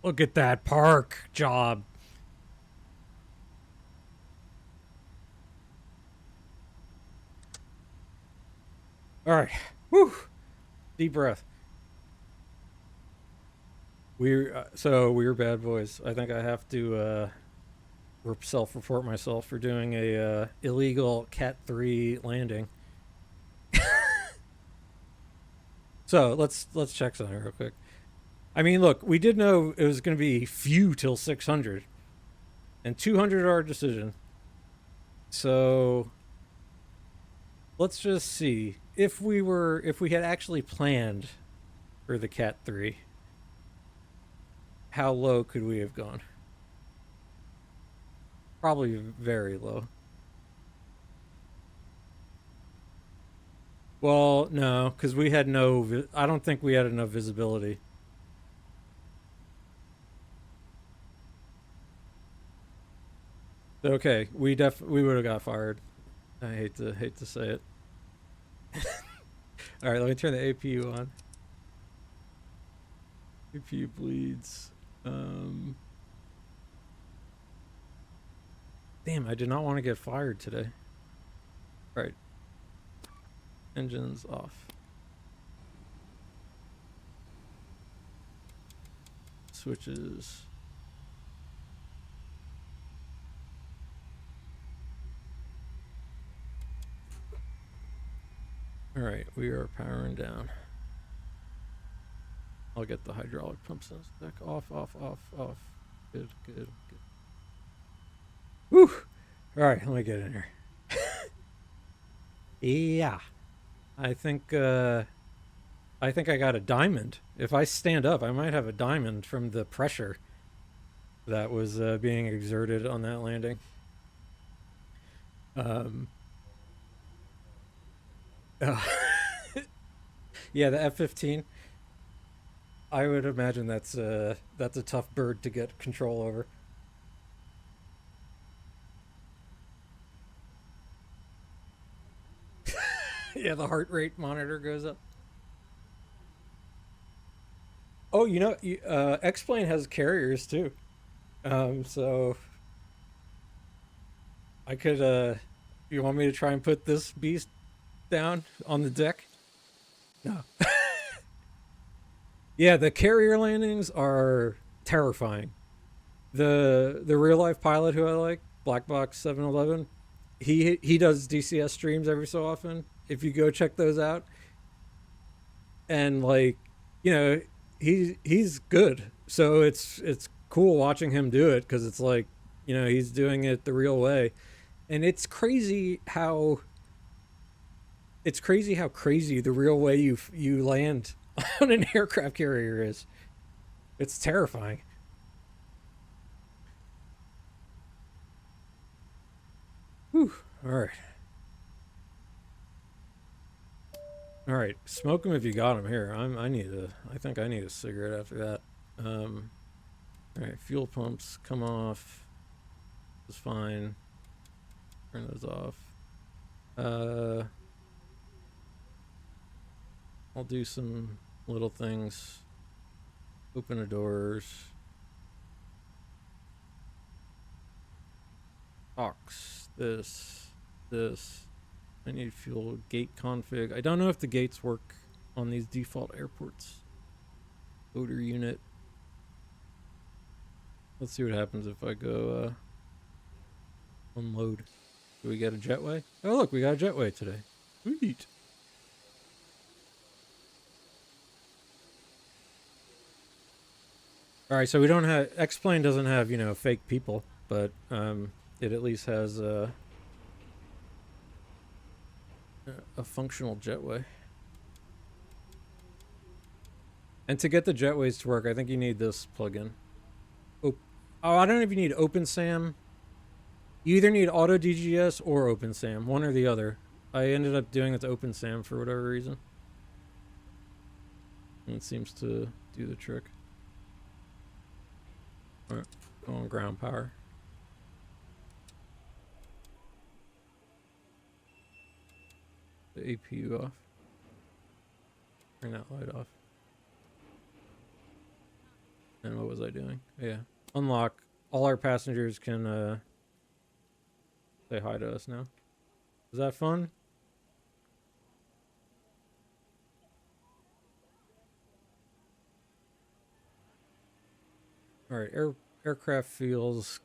Look at that park job. All right. Whew. Deep breath. We're bad boys. I think I have to self-report myself for doing a illegal Cat 3 landing. So let's check something real quick. I mean, look, we did know it was going to be few till 600, and 200 our decision. So let's just see if we had actually planned for the Cat 3. How low could we have gone? Probably very low. Well, no, because we had I don't think we had enough visibility. Okay, we would have got fired. I hate to say it. All right, let me turn the APU on. APU bleeds. Damn, I did not want to get fired today. All right. Engines off. Switches. All right, we are powering down. I'll get the hydraulic pumps in a sec. Off. Good. Whew. All right, let me get in here. Yeah. I think I got a diamond. If I stand up, I might have a diamond from the pressure that was being exerted on that landing. Yeah, the F-15. I would imagine that's a tough bird to get control over. Yeah, the heart rate monitor goes up. Oh, you know, X-Plane has carriers too. So I could, you want me to try and put this beast down on the deck? No. Yeah, the carrier landings are terrifying. The real life pilot who I like, Blackbox 711, he does DCS streams every so often. If you go check those out, and like, you know, he's good. So it's cool watching him do it because it's like, you know, he's doing it the real way, and it's crazy how crazy the real way you land on an aircraft carrier is. It's terrifying. Whew. All right. Smoke them if you got them here. I think I need a cigarette after that. All right. Fuel pumps come off. It's fine. Turn those off. I'll do some little things. Open the doors. Aux. This. I need fuel gate config. I don't know if the gates work on these default airports. Odor unit. Let's see what happens if I go unload. Do we get a jetway? Oh, look, we got a jetway today. Sweet. All right, so we don't have X-Plane doesn't have, you know, fake people, but it at least has a functional jetway. And to get the jetways to work, I think you need this plugin. Oh, I don't know if you need OpenSAM. You either need Auto DGS or OpenSAM, one or the other. I ended up doing it to OpenSAM for whatever reason. And it seems to do the trick. Alright, go on ground power. The APU off. Turn that light off. And what was I doing? Yeah. Unlock. All our passengers can say hi to us now. Is that fun? Alright, aircraft feels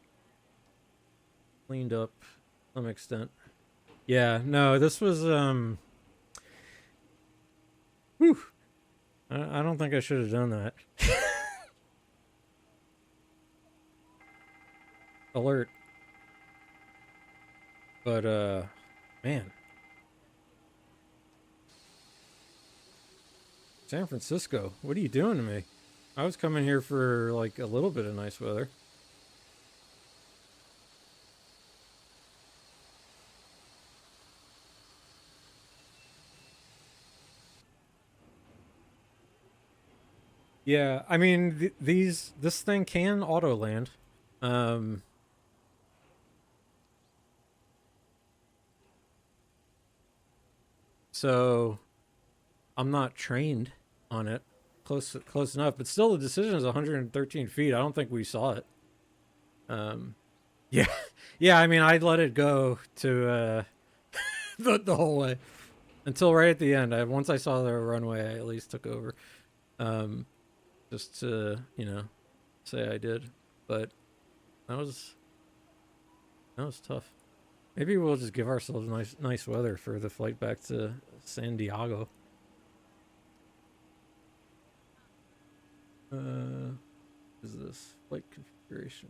cleaned up to some extent. Yeah, no, this was whew. I don't think I should have done that. Alert. But man. San Francisco, what are you doing to me? I was coming here for like a little bit of nice weather. Yeah, I mean this thing can auto land. So I'm not trained on it close enough, but still the decision is 113 feet. I don't think we saw it. Yeah, yeah. I mean, I let it go to the whole way until right at the end. Once I saw the runway, I at least took over, just to, you know, say I did. But that was tough. Maybe we'll just give ourselves nice weather for the flight back to San Diego. Is this flight configuration?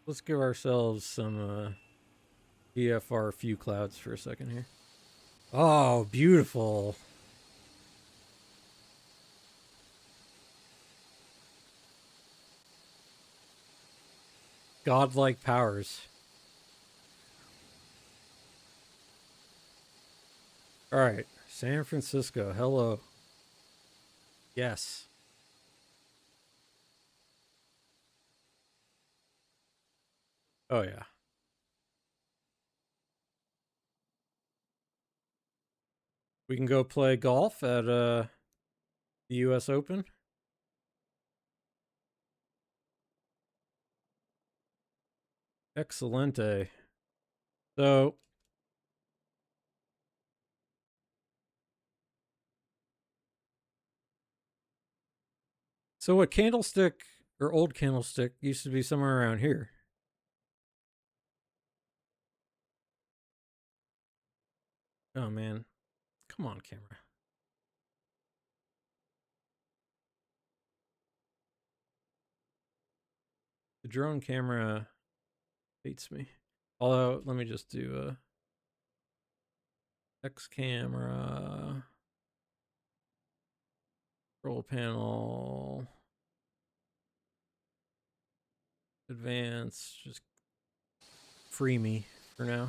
Let's give ourselves some DFR few clouds for a second here. Oh, beautiful. Godlike powers. All right, San Francisco. Hello. Yes. Oh yeah. We can go play golf at the US Open. Excelente. So what Candlestick or Old Candlestick used to be somewhere around here. Oh man. Come on, camera. The drone camera hates me. Although, let me just do X camera, control panel, advanced, just free me for now.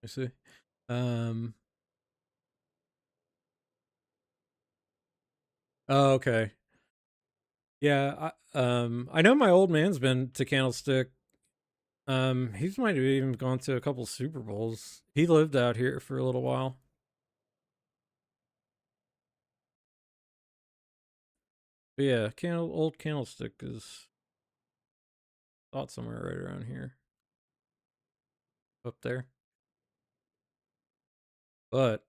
I see. Oh, okay. Yeah, I know my old man's been to Candlestick. He's might have even gone to a couple Super Bowls. He lived out here for a little while. But yeah, old Candlestick is thought somewhere right around here. Up there. But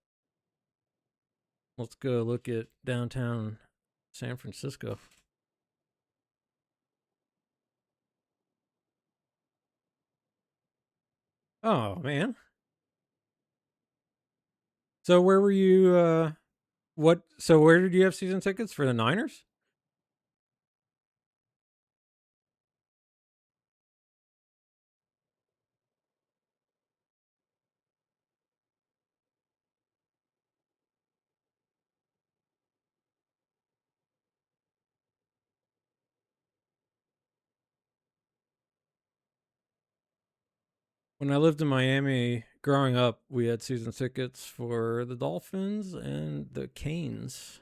let's go look at downtown San Francisco. Oh, man. So where were you, so where did you have season tickets for the Niners? When I lived in Miami growing up, we had season tickets for the Dolphins and the Canes.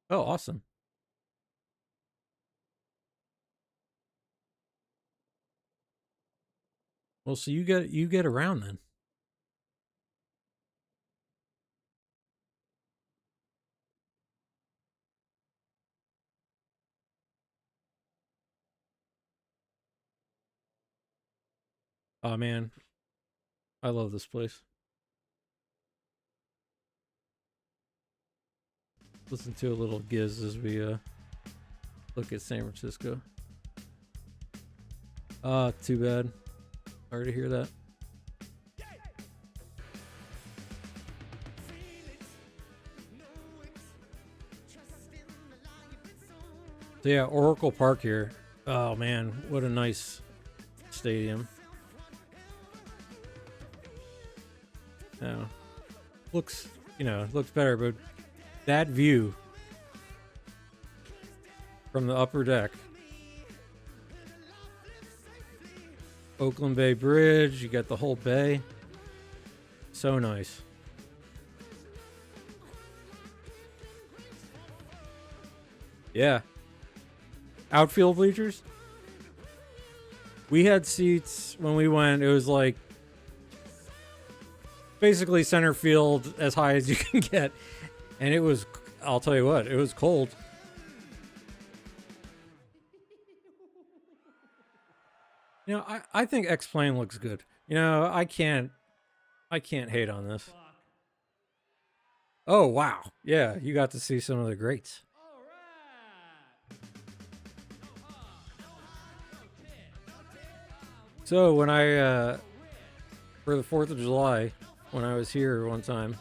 Oh, awesome. Well, so you get around then. Oh man, I love this place. Listen to a little GIZZ as we look at San Francisco. Ah, too bad. Sorry to hear that. So yeah, Oracle Park here. Oh man, what a nice stadium. Now, looks better, but that view from the upper deck, Oakland Bay Bridge, you got the whole bay. So nice. Yeah. Outfield bleachers. We had seats when we went. It was like basically center field as high as you can get. And it was, I'll tell you what, it was cold. You know, I think X-Plane looks good. You know, I can't hate on this. Oh, wow. Yeah, you got to see some of the greats. So when I, for the 4th of July, when I was here one time,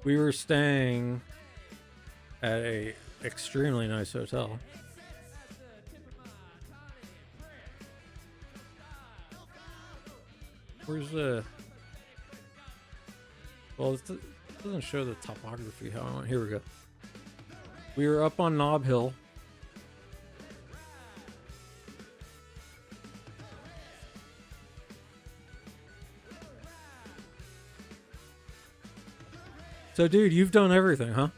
we were staying at a extremely nice hotel. Where's the... Well, it doesn't show the topography how I want. Here we go. We were up on Nob Hill. So, dude, you've done everything, huh?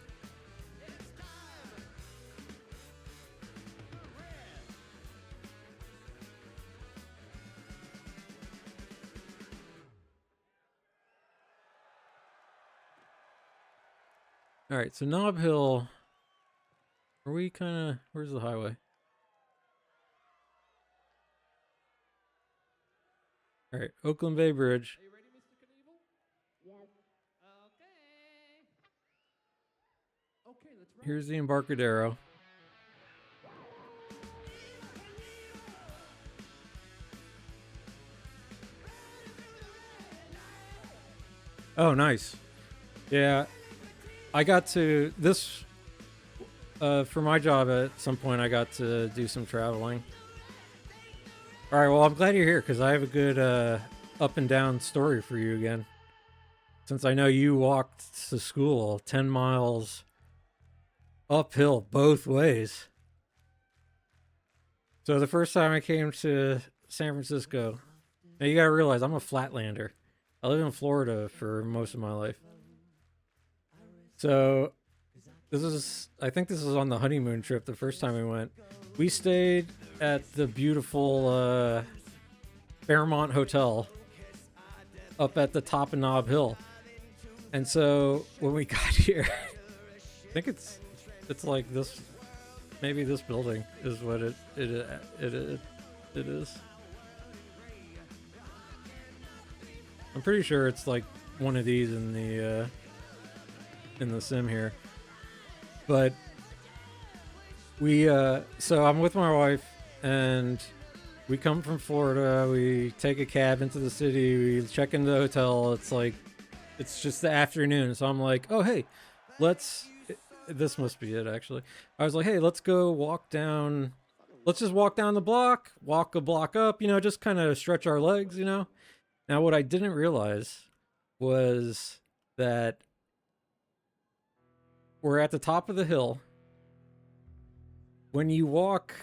All right, so Nob Hill. Are we kind of... Where's the highway? All right, Oakland Bay Bridge. Are you ready, Mr. Knievel? Yes. Okay. Okay, let's ride. Here's the Embarcadero. Oh, nice. Yeah, I got to this for my job at some point. I got to do some traveling. All right, well, I'm glad you're here because I have a good up and down story for you again. Since I know you walked to school 10 miles uphill both ways. So the first time I came to San Francisco, now you gotta realize I'm a flatlander. I live in Florida for most of my life. So I think this was on the honeymoon trip the first time we went. We stayed at the beautiful Fairmont Hotel up at the top of Nob Hill. And so when we got here, I think it's like this. Maybe this building is what it is. I'm pretty sure it's like one of these in the sim here. But we so I'm with my wife and we come from Florida. We take a cab into the city. We check into the hotel. It's like it's just the afternoon. So I'm like, oh hey, this must be it actually. I was like, hey, let's go walk down. Let's just walk down the block, walk a block up, you know, just kind of stretch our legs, you know. Now, what I didn't realize was that we're at the top of the hill. When you walk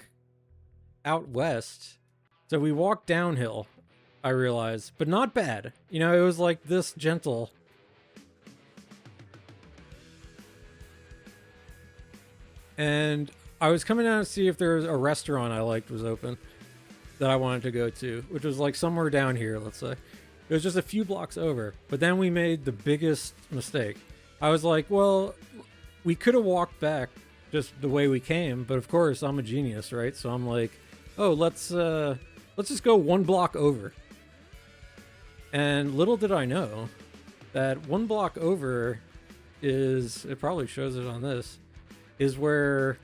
out west, so we walked downhill, I realized, but not bad. You know, it was like this gentle. And I was coming down to see if there was a restaurant I liked was open that I wanted to go to, which was like somewhere down here, let's say. It was just a few blocks over. But then we made the biggest mistake. I was like, well, we could have walked back just the way we came, but of course I'm a genius, right? So I'm like, oh, let's just go one block over. And little did I know that one block over is, it probably shows it on this, is where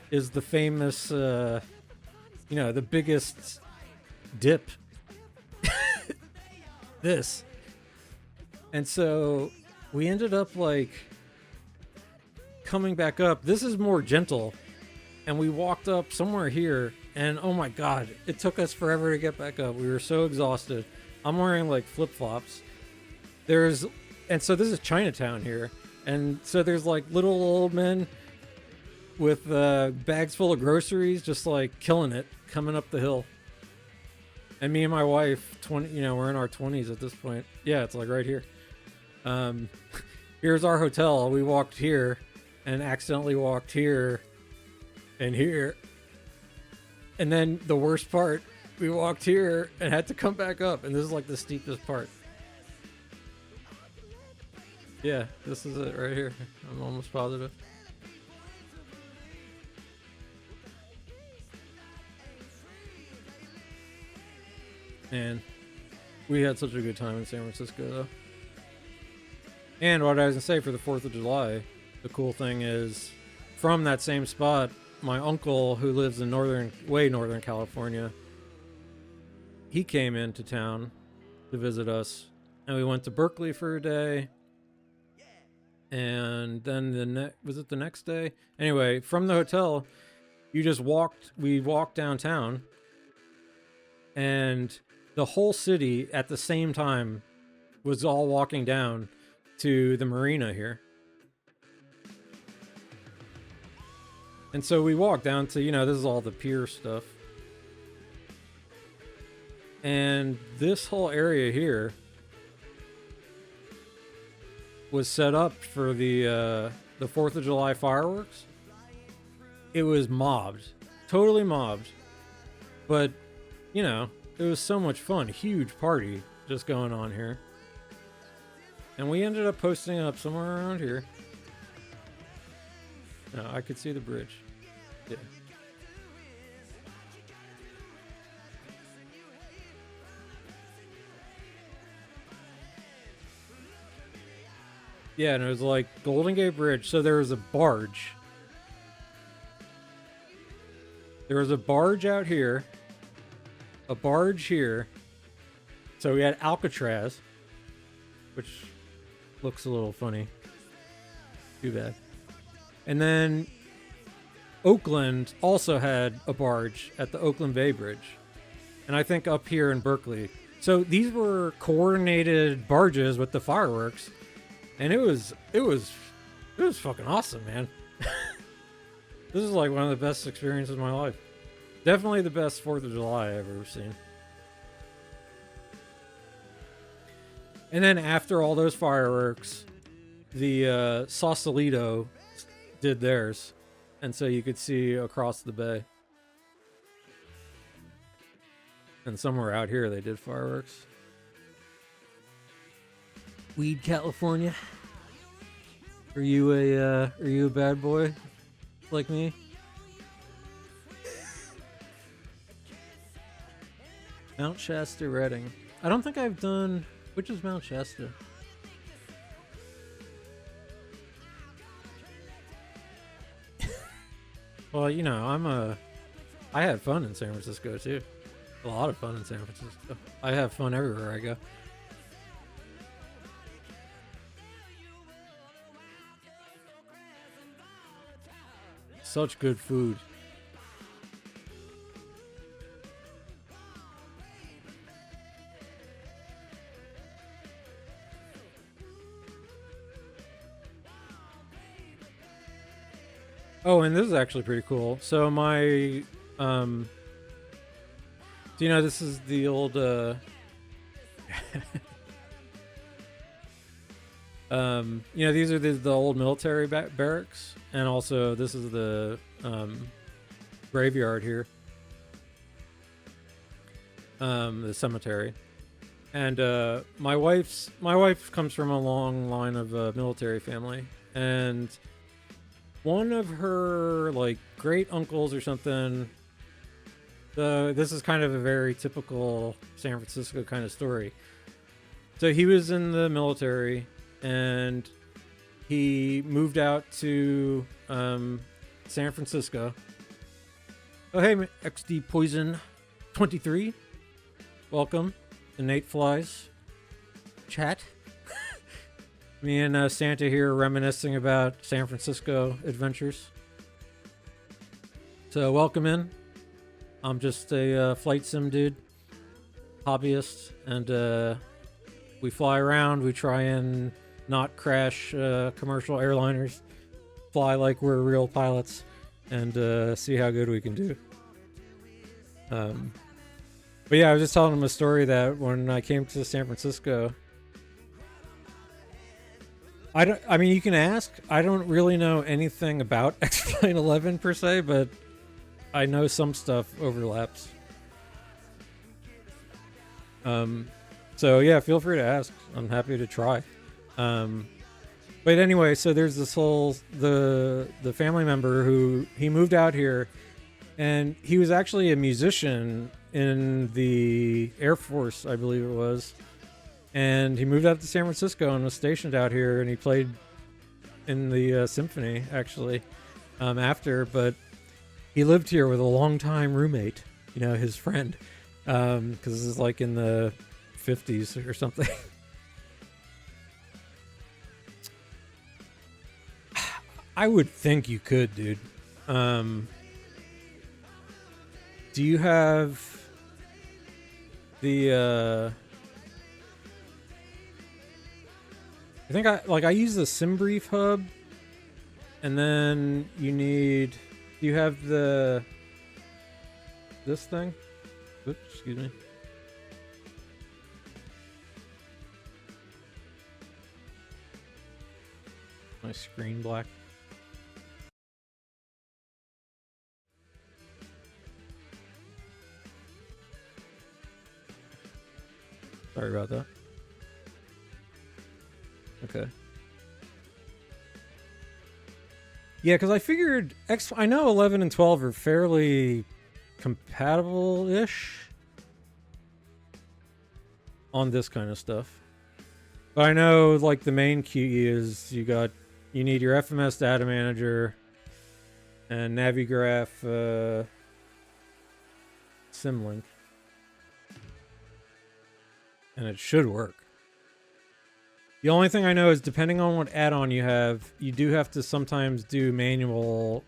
is the famous, you know, the biggest dip. This. And so we ended up like coming back up. This is more gentle. And we walked up somewhere here. And oh my God, it took us forever to get back up. We were so exhausted. I'm wearing like flip-flops. And so this is Chinatown here. And so there's like little old men with bags full of groceries, just like killing it, coming up the hill. And me and my wife, 20, you know, we're in our 20s at this point. Yeah, it's like right here. Here's our hotel. We walked here and accidentally walked here and here. And then the worst part, we walked here and had to come back up. And this is like the steepest part. Yeah, this is it right here. I'm almost positive. And we had such a good time in San Francisco, though. And what I was going to say for the 4th of July, the cool thing is, from that same spot, my uncle, who lives in way northern California, he came into town to visit us. And we went to Berkeley for a day. And then was it the next day? Anyway, from the hotel, we walked downtown. And the whole city at the same time was all walking down to the marina here. And so we walked down to, you know, this is all the pier stuff. And this whole area here was set up for the 4th of July fireworks. It was mobbed. Totally mobbed. But, you know, it was so much fun. Huge party just going on here. And we ended up posting up somewhere around here. No, I could see the bridge. Yeah. Yeah, and it was like Golden Gate Bridge. So there was a barge. There was a barge out here. A barge here. So we had Alcatraz, which looks a little funny. Too bad. And then Oakland also had a barge at the Oakland Bay Bridge. And I think up here in Berkeley. So these were coordinated barges with the fireworks. And it was fucking awesome, man. This is like one of the best experiences of my life. Definitely the best 4th of July I've ever seen. And then after all those fireworks, the Sausalito did theirs. And so you could see across the bay. And somewhere out here they did fireworks. Weed, California. Are you a bad boy like me? Mount Shasta, Reading. I don't think I've done. Which is Mount Shasta? Well, you know, I had fun in San Francisco too. A lot of fun in San Francisco. I have fun everywhere I go. Such good food. Oh, and this is actually pretty cool. So my, do you know this is the old, you know, these are the old military barracks, and also this is the graveyard here, the cemetery. And my wife comes from a long line of military family, and one of her like great uncles or something. This is kind of a very typical San Francisco kind of story. So he was in the military, and he moved out to San Francisco. Oh hey, XD Poison 23, welcome to Nate Flies chat. Me and Santa here reminiscing about San Francisco adventures. So welcome in. I'm just a flight sim dude, hobbyist, and we fly around. We try and not crash commercial airliners, fly like we're real pilots, and see how good we can do. But yeah, I was just telling him a story that when I came to San Francisco, I mean, you can ask. I don't really know anything about XP11 per se, but I know some stuff overlaps. So yeah, feel free to ask. I'm happy to try. But anyway, so there's this whole the family member who he moved out here, and he was actually a musician in the Air Force, I believe it was. And he moved out to San Francisco and was stationed out here, and he played in the symphony actually after. But he lived here with a longtime roommate, you know, his friend, because this is like in the 50s or something. I would think you could, dude. Do you have the I think I use the SimBrief hub, and then you need. Do you have this thing? Oops, excuse me. My screen black. Sorry about that. Okay. Yeah, because I figured I know 11 and 12 are fairly compatible-ish on this kind of stuff. But I know, like, the main key is you need your FMS data manager and Navigraph Symlink. And it should work. The only thing I know is depending on what add-on you have, you do have to sometimes do manual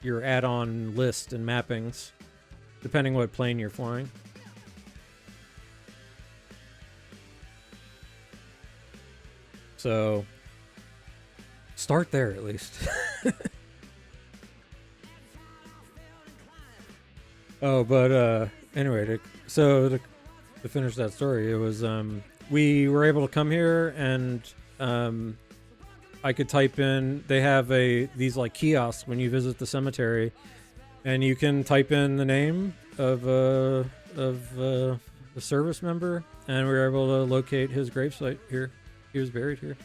your add-on list and mappings, depending what plane you're flying. So, start there at least. Oh, but anyway, to finish that story, it was we were able to come here, and I could type in. They have these like kiosks when you visit the cemetery, and you can type in the name of the service member, and we were able to locate his gravesite here. He was buried here.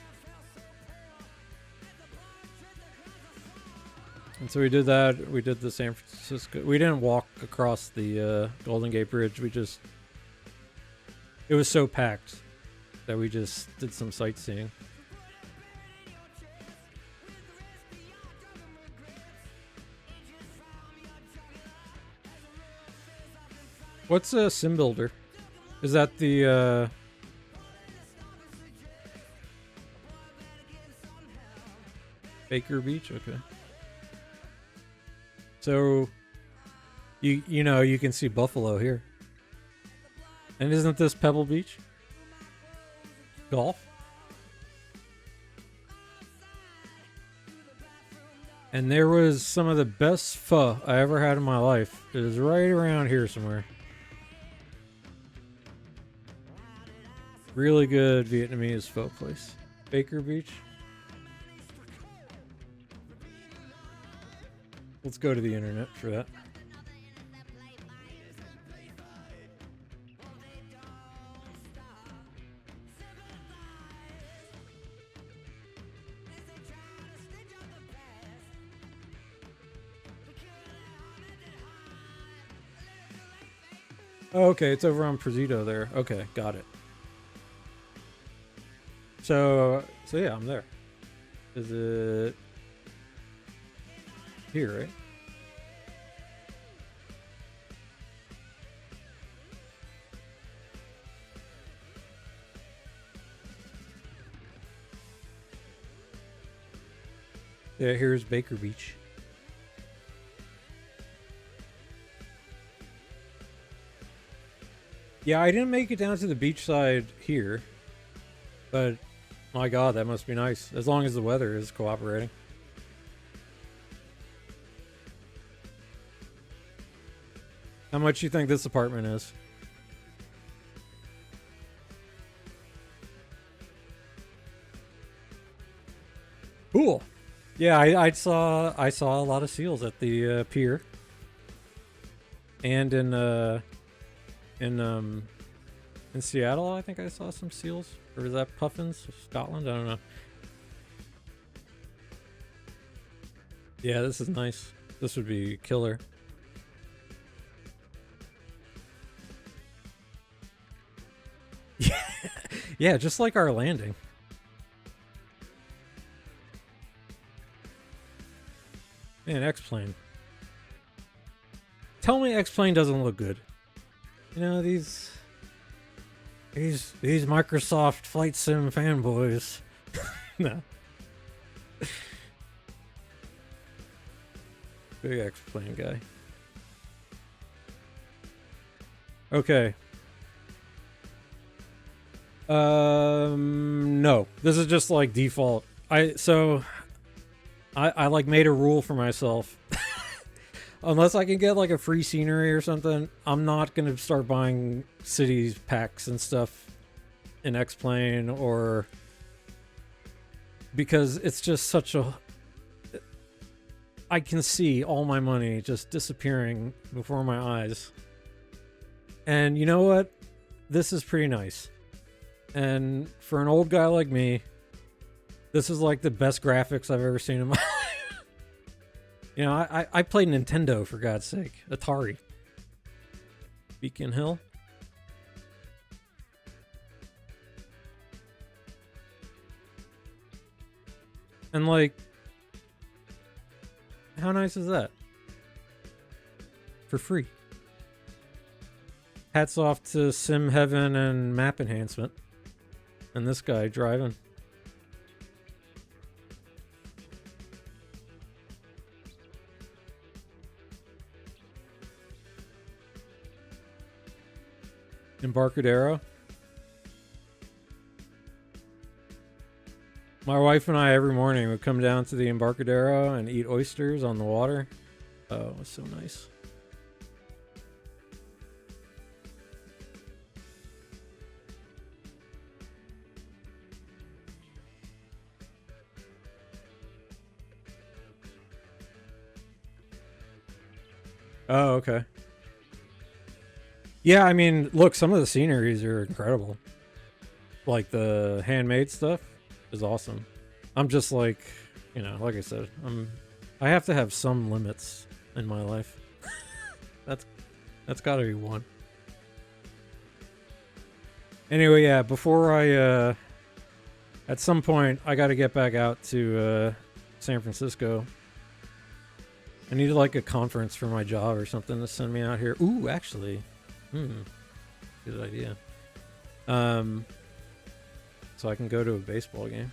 And so we did that. We did the San Francisco. We didn't walk across the Golden Gate Bridge. We just. It was so packed that we just did some sightseeing. What's a sim builder? Is that the Baker Beach? Okay. So you know you can see Buffalo here. And isn't this Pebble Beach? Golf? And there was some of the best pho I ever had in my life. It was right around here somewhere. Really good Vietnamese pho place. Baker Beach. Let's go to the internet for that. Oh, okay, it's over on Presidio there. Okay, got it. So yeah, I'm there. Is it here, right? Yeah, here's Baker Beach. Yeah, I didn't make it down to the beach side here, but my God, that must be nice. As long as the weather is cooperating. How much you think this apartment is? Cool. Yeah, I saw a lot of seals at the pier, and in Seattle, I think I saw some seals. Or is that puffins? Scotland? I don't know. Yeah, this is nice. This would be killer. Yeah, just like our landing. Man, X-Plane. Tell me X-Plane doesn't look good. You know, these Microsoft Flight Sim fanboys. No. Big X-Plane guy. Okay. No. This is just like default. I like made a rule for myself. Unless I can get like a free scenery or something, I'm not going to start buying cities packs and stuff in X-Plane, or because it's just such a, I can see all my money just disappearing before my eyes. And you know what? This is pretty nice. And for an old guy like me, this is like the best graphics I've ever seen in my life. You know, I played Nintendo, for God's sake. Atari. Beacon Hill. And like, how nice is that? For free. Hats off to Sim Heaven and Map Enhancement. And this guy driving. Embarcadero. My wife and I every morning would come down to the Embarcadero and eat oysters on the water. Oh, it was so nice. Oh, okay. Yeah, I mean, look, some of the sceneries are incredible. like the handmade stuff is awesome. I'm just like, you know, like I said, I have to have some limits in my life. That's gotta be one. Anyway, yeah, before I at some point I gotta get back out to San Francisco. I need like a conference for my job or something to send me out here. Ooh, actually. Good idea. So I can go to a baseball game.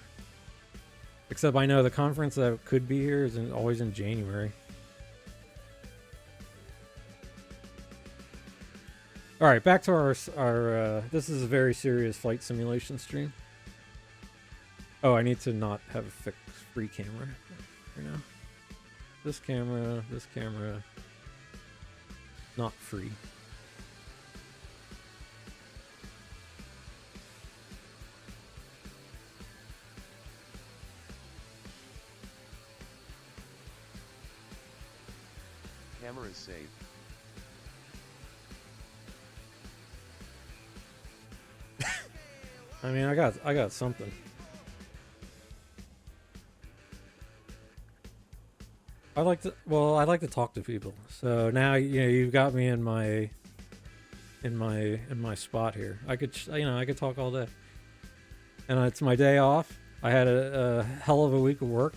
Except I know the conference that could be here is always in January. All right, back to our this is a very serious flight simulation stream. Oh, I need to not have a fixed free camera right now. This camera, not free. Camera is saved. I mean, I got something. I like to talk to people. So now, you know, you've got me in my spot here. I could talk all day. And it's my day off. I had a hell of a week of work,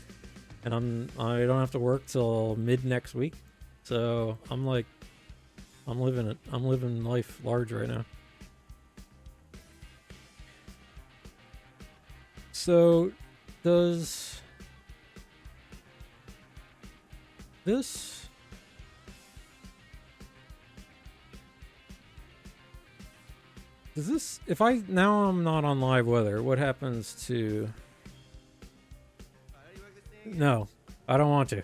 and I don't have to work till mid next week. So I'm living life large right now. So does this if I'm not on live weather, what happens to... No, I don't want to.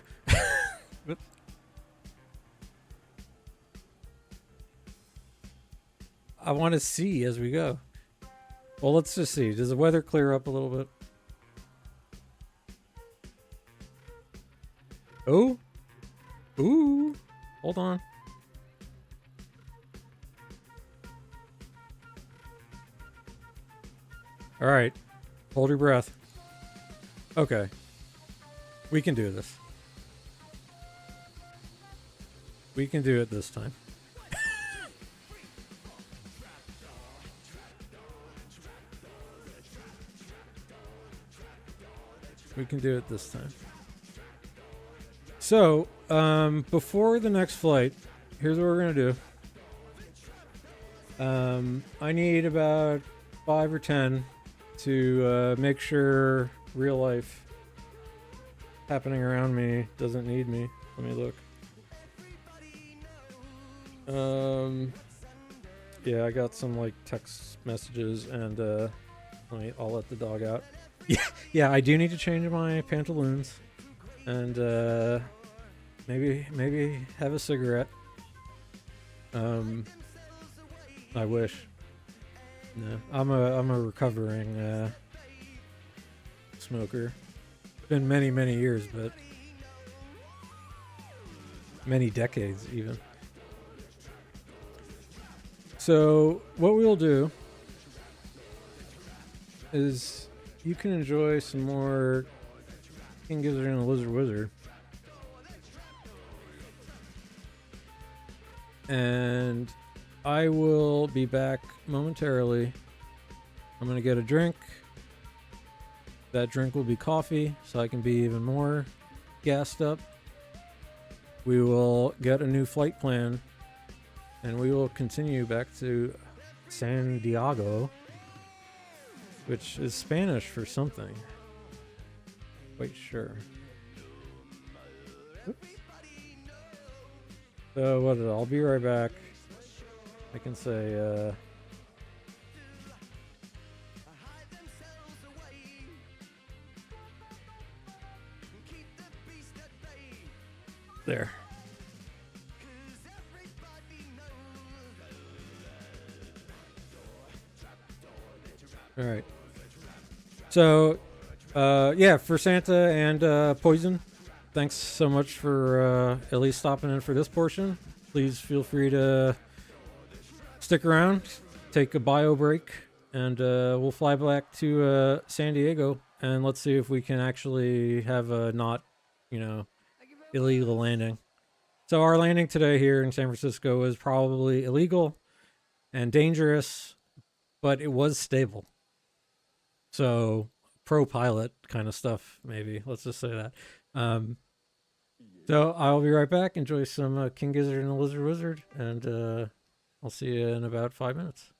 I want to see as we go. Well, let's just see. Does the weather clear up a little bit? Oh? Ooh. Hold on. All right. Hold your breath. Okay. We can do this. We can do it this time. We can do it this time. So, before the next flight, here's what we're going to do. I need about 5 or 10 to make sure real life happening around me doesn't need me. Let me look. Yeah, I got some like text messages, and I'll let the dog out. Yeah, I do need to change my pantaloons, and maybe have a cigarette. I wish. No, I'm a recovering smoker. It's been many years, but many decades even. So what we'll do is you can enjoy some more King Gizzard and the Lizard Wizard. And I will be back momentarily. I'm going to get a drink. That drink will be coffee, so I can be even more gassed up. We will get a new flight plan, and we will continue back to San Diego, which is Spanish for something. Quite sure. Oops. So what? I'll be right back. I can say there. All right. So, yeah, for Santa and Poison, thanks so much for at least stopping in for this portion. Please feel free to stick around, take a bio break, and we'll fly back to San Diego, and let's see if we can actually have a not, illegal landing. So our landing today here in San Francisco was probably illegal and dangerous, but it was stable. So pro pilot kind of stuff, maybe. Let's just say that. So I'll be right back. Enjoy some King Gizzard and the Lizard Wizard, and I'll see you in about 5 minutes.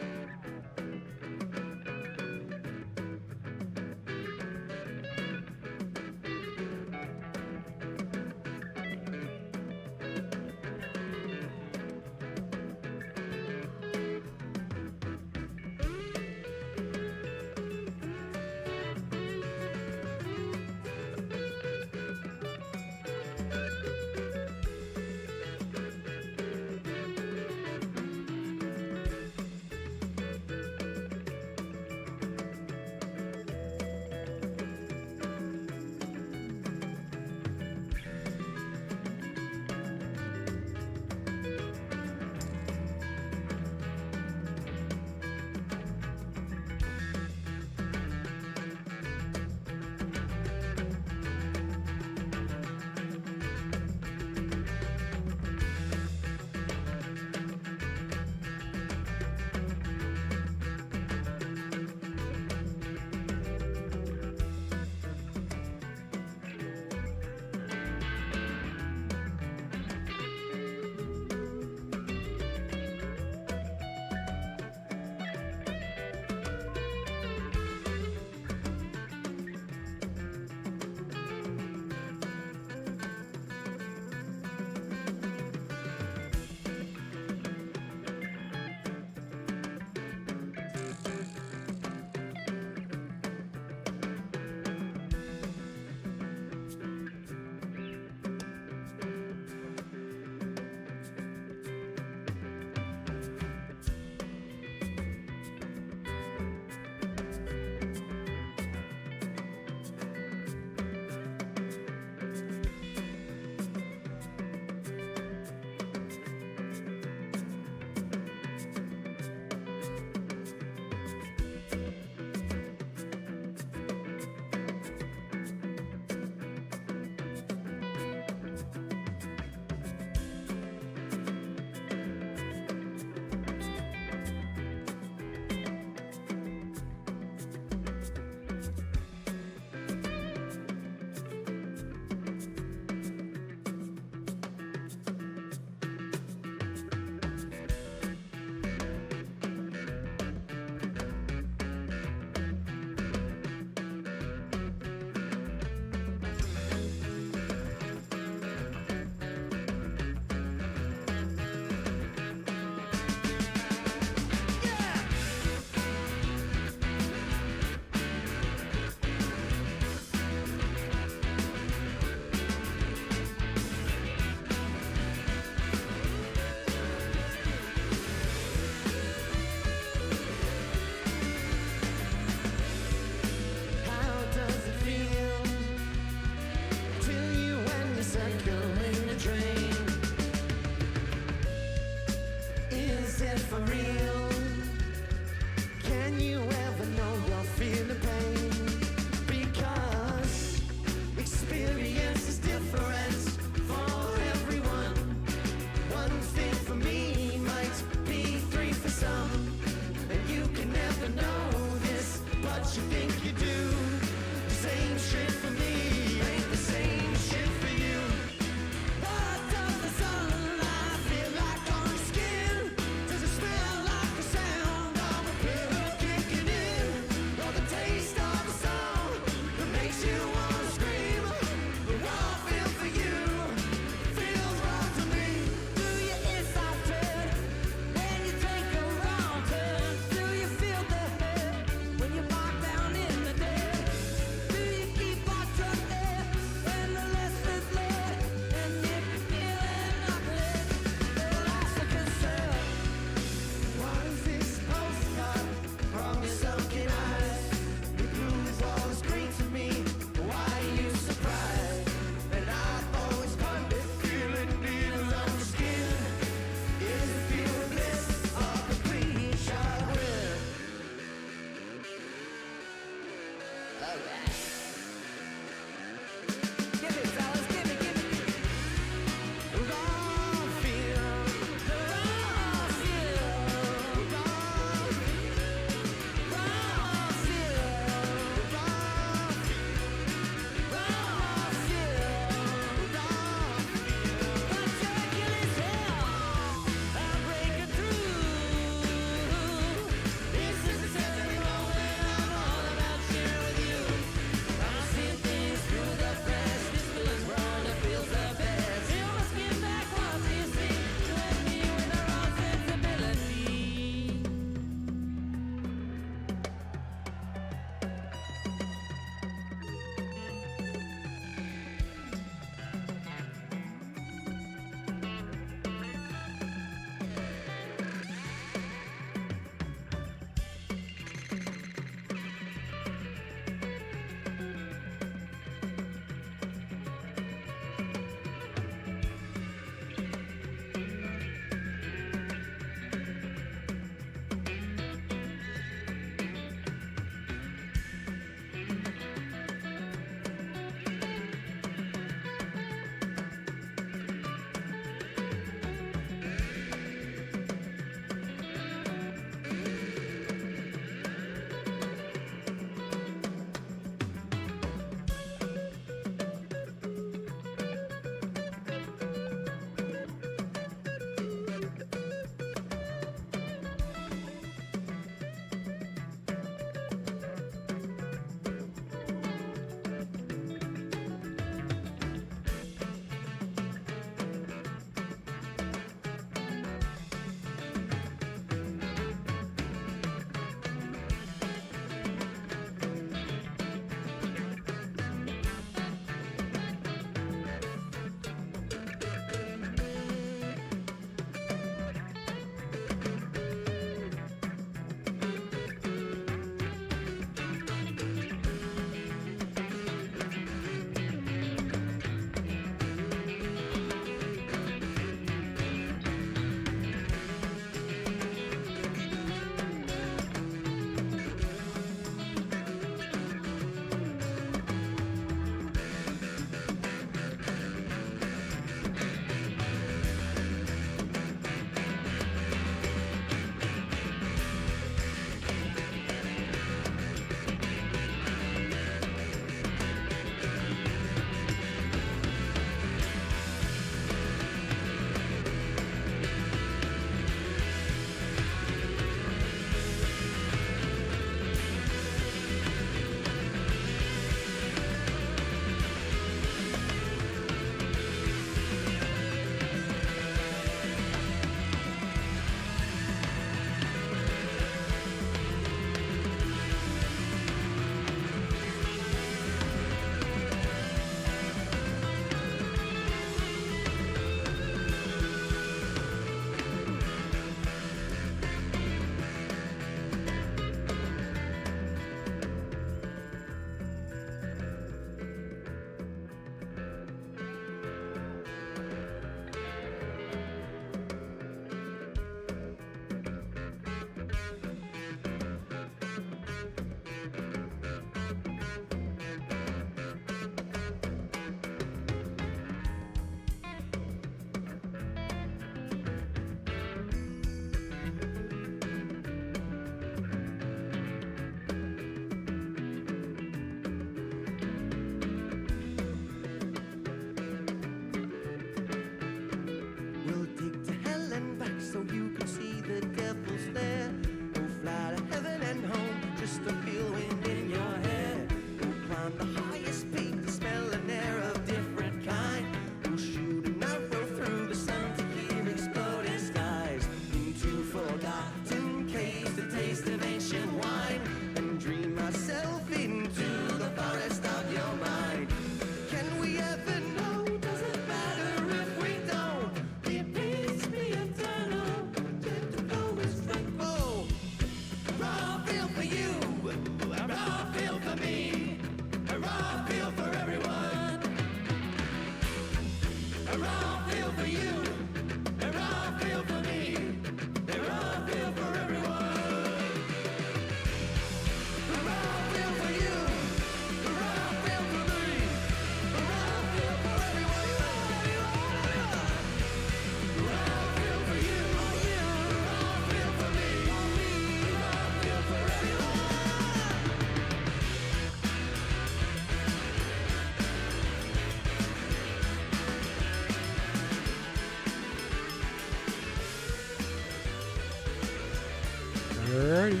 Alrighty.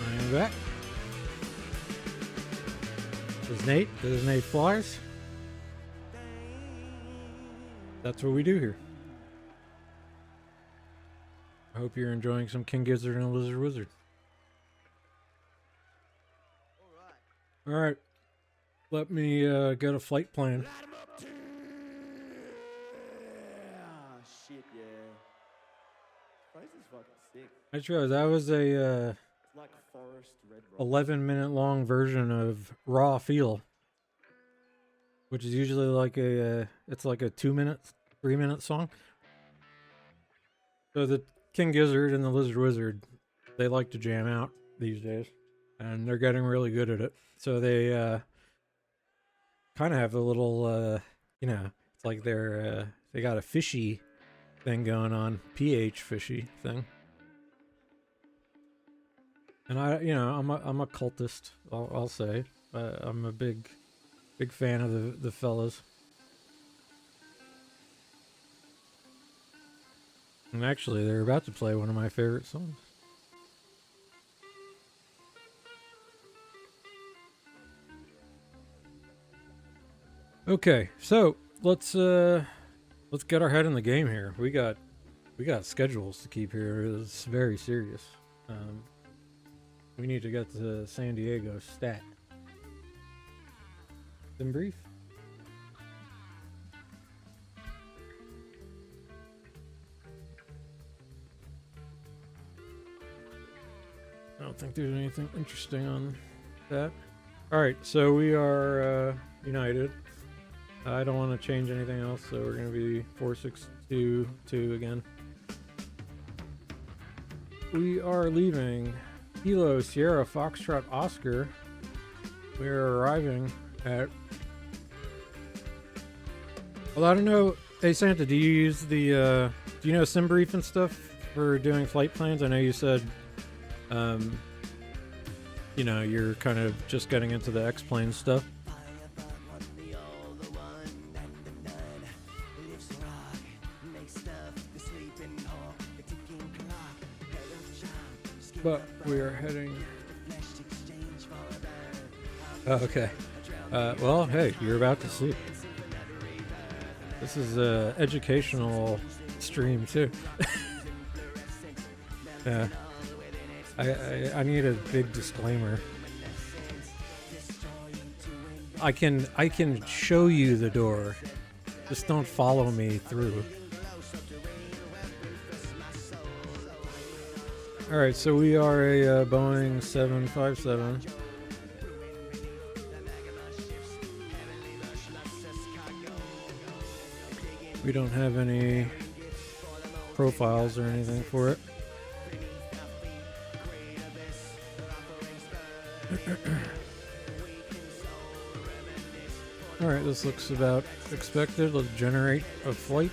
I am back. This is Nate. This is Nate Flies. That's what we do here. I hope you're enjoying some King Gizzard and Lizard Wizard. Alright. Let me get a flight plan. Shit, yeah. Price is fucking sick. I just realized that was a It's like forest red rock. 11-minute long version of Raw Feel, which is usually like it's like a 2-minute, 3-minute song. So the King Gizzard and the Lizard Wizard, they like to jam out these days, and they're getting really good at it. So they kind of have a little, it's like they got a fishy thing going on, pH fishy thing. And I'm a cultist, I'll say. I'm a big fan of the fellas. And actually, they're about to play one of my favorite songs. Okay, so let's get our head in the game here. We got schedules to keep here. It's very serious. We need to get to San Diego stat. Sim brief. I don't think there's anything interesting on that. Alright, so we are United. I don't want to change anything else, so we're going to be 4622 again. We are leaving Kilo Sierra Foxtrot Oscar. We are arriving at... Well, I don't know. Hey, Santa, do you use the... do you know SimBrief and stuff for doing flight plans? I know you said... you're kind of just getting into the X-plane stuff. But we are heading... Oh, okay. Well, hey, you're about to see. This is a educational stream, too. Yeah. I need a big disclaimer. I can show you the door. Just don't follow me through. Alright, so we are a Boeing 757. We don't have any profiles or anything for it. Alright, this looks about expected. Let's generate a flight.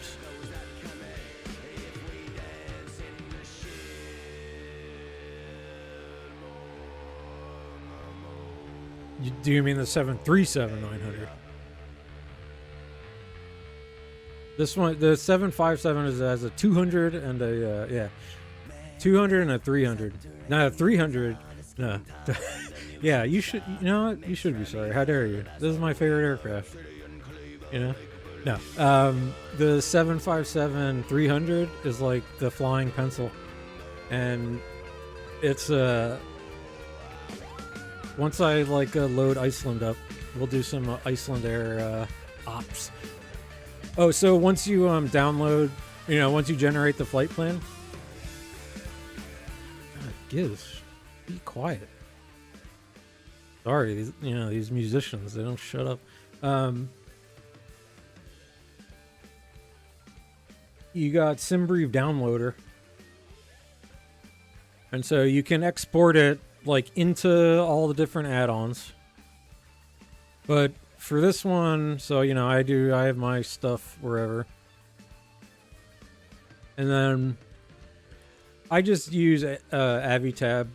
Do you mean the 737-900? This one, the 757 has a 200 and a 200 and a 300. Now 300, no. Yeah, you should. You know what? You should be sorry. How dare you? This is my favorite aircraft. You know? No. The 757-300 is like the flying pencil, and it's once I load Iceland up, we'll do some Iceland Air ops. Oh, so once you download, once you generate the flight plan, God, GIZZ, be quiet. Sorry, these musicians, they don't shut up. You got SimBrief Downloader, and so you can export it into all the different add-ons. But for this one, so I have my stuff wherever, and then I just use AviTab.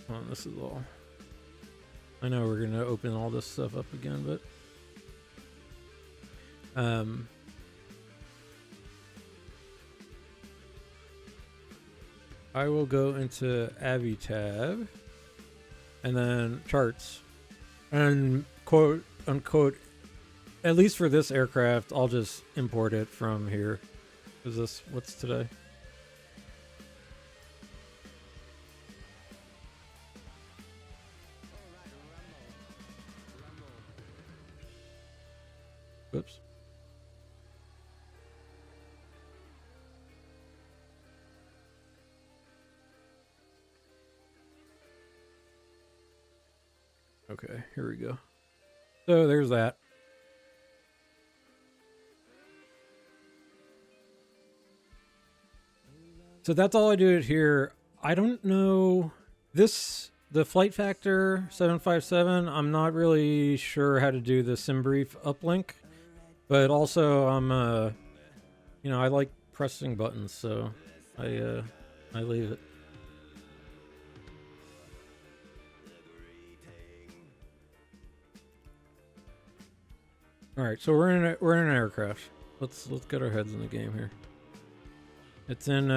Oh, this is all. I know we're gonna open all this stuff up again, but I will go into Avi tab and then charts and quote unquote, at least for this aircraft, I'll just import it from here. Is this, what's today? Oops. Okay, here we go. So there's that. So that's all I do it here. I don't know this, the FlightFactor 757. I'm not really sure how to do the SimBrief uplink, but also I'm you know, I like pressing buttons, so I leave it. All right, so we're in an aircraft. Let's get our heads in the game here. It's in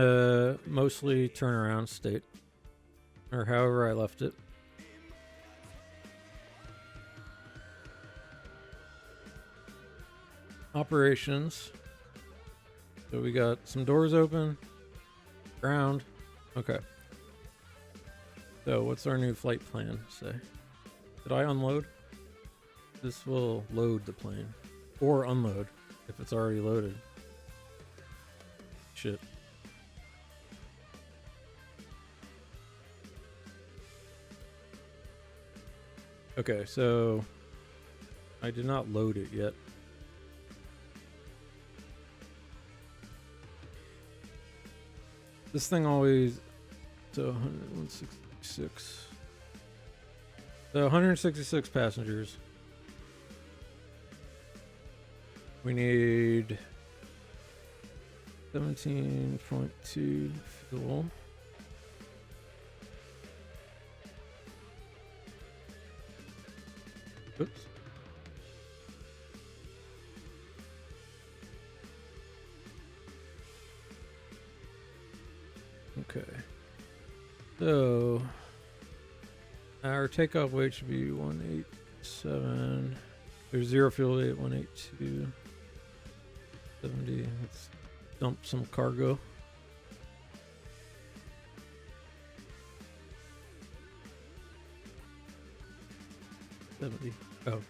mostly turnaround state, or however I left it. Operations. So we got some doors open. Ground. Okay. So what's our new flight plan say? Did I unload? This will load the plane. Or unload if it's already loaded. Shit. Okay, so I did not load it yet. This thing always, so 166. So 166 passengers. We need 17.2 fuel. Oops. Okay. So our takeoff weight should be 187. There's zero fuel weight, 182. 70. Let's dump some cargo. Oh.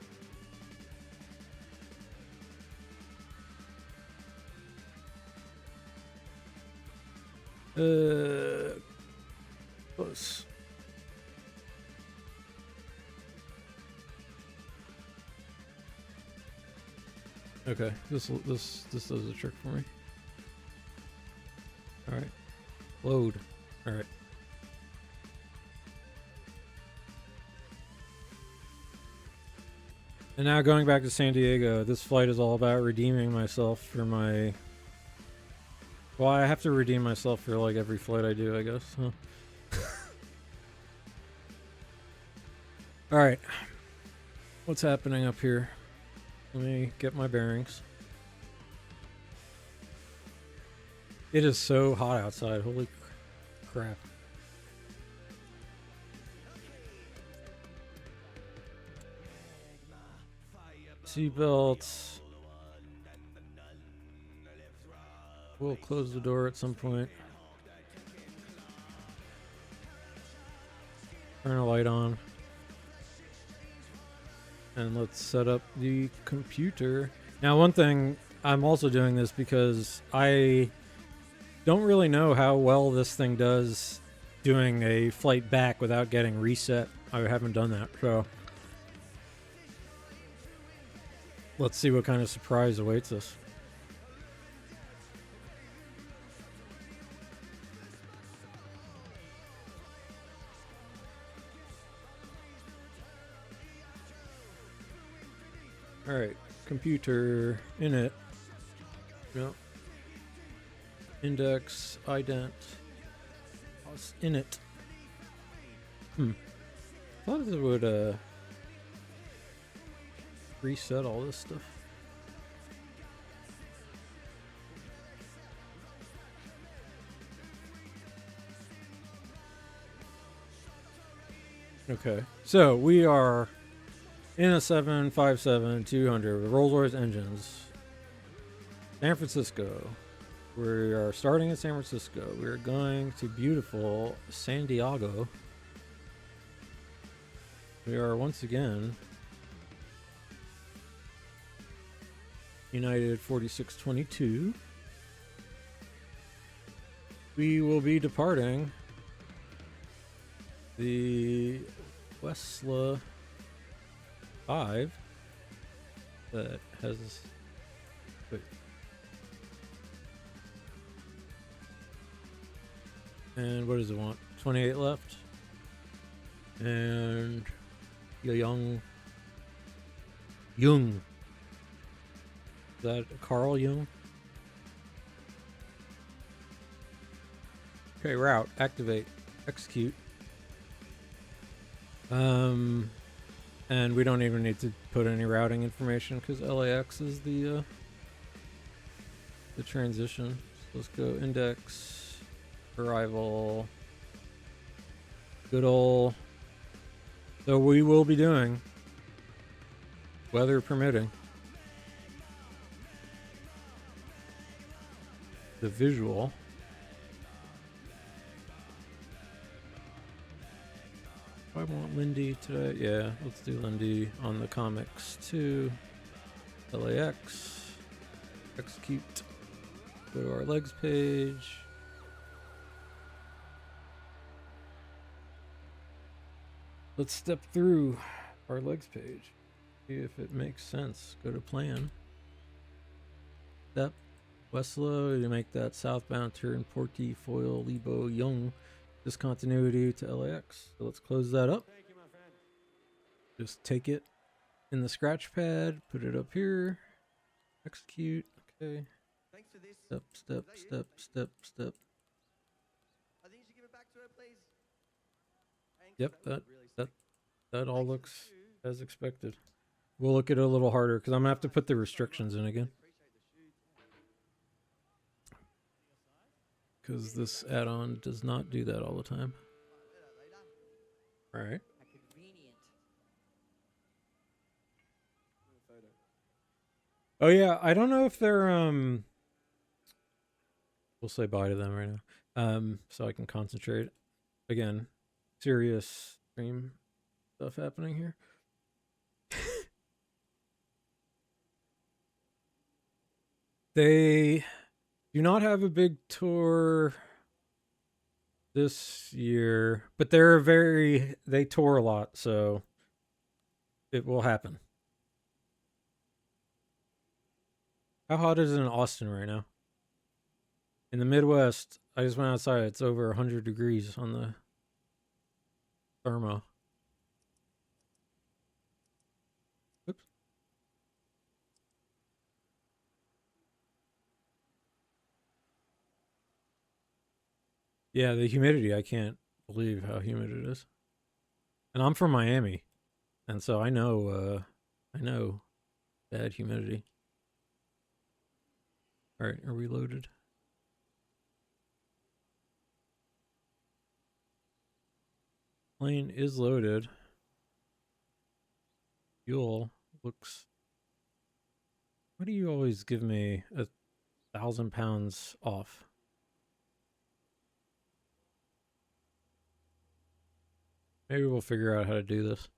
Close. Okay, this does a trick for me. All right, load. All right. And now going back to San Diego, this flight is all about redeeming myself for my... Well, I have to redeem myself for like every flight I do, I guess. Huh? Alright. What's happening up here? Let me get my bearings. It is so hot outside. Holy crap. Seatbelts. We'll close the door at some point. Turn a light on. And let's set up the computer. Now, one thing, I'm also doing this because I don't really know how well this thing does doing a flight back without getting reset. I haven't done that, so let's see what kind of surprise awaits us. Alright, computer, init, no, index, ident, init. Thought it would reset all this stuff. Okay, so we are in a 757-200 with Rolls-Royce engines. San Francisco. We are starting in San Francisco. We're going to beautiful San Diego. We are once again United 4622. We will be departing the Westla 5 that has... Wait. And what does it want? 28 left. And Jung. Is that Carl Jung? Okay, route. Activate. Execute. And we don't even need to put any routing information because LAX is the transition. So let's go index, arrival, good ol'. So we will be doing, weather permitting, the visual. I want Lindy today. Yeah, let's do Lindy on the comics too. LAX. Execute. Go to our legs page. Let's step through our legs page. See if it makes sense. Go to plan. Step. Westlow to make that southbound turn Porty, Foyle, Lebo, Young. Discontinuity to LAX. So let's close that up. Thank you, my friend. Just take it in the scratch pad, put it up here, execute. Okay. Thanks for this. Step, step, step, step, step. I think you should give it back to her, please. Thanks, Yep, was that really that sweet. that all Thanks for the looks shoe. as expected. We'll look at it a little harder because I'm gonna have to put the restrictions in again. Because this add-on does not do that all the time. All right. Oh yeah, I don't know if they're we'll say bye to them right now. So I can concentrate. Again, serious stream stuff happening here. They do not have a big tour this year, but they tour a lot, so it will happen. How hot is it in Austin right now? In the Midwest, I just went outside. It's over 100 degrees on the thermo. Oops. Yeah, the humidity, I can't believe how humid it is. And I'm from Miami, and so I know bad humidity. All right, are we loaded? Plane is loaded. Fuel looks... Why do you always give me 1,000 pounds off? Maybe we'll figure out how to do this.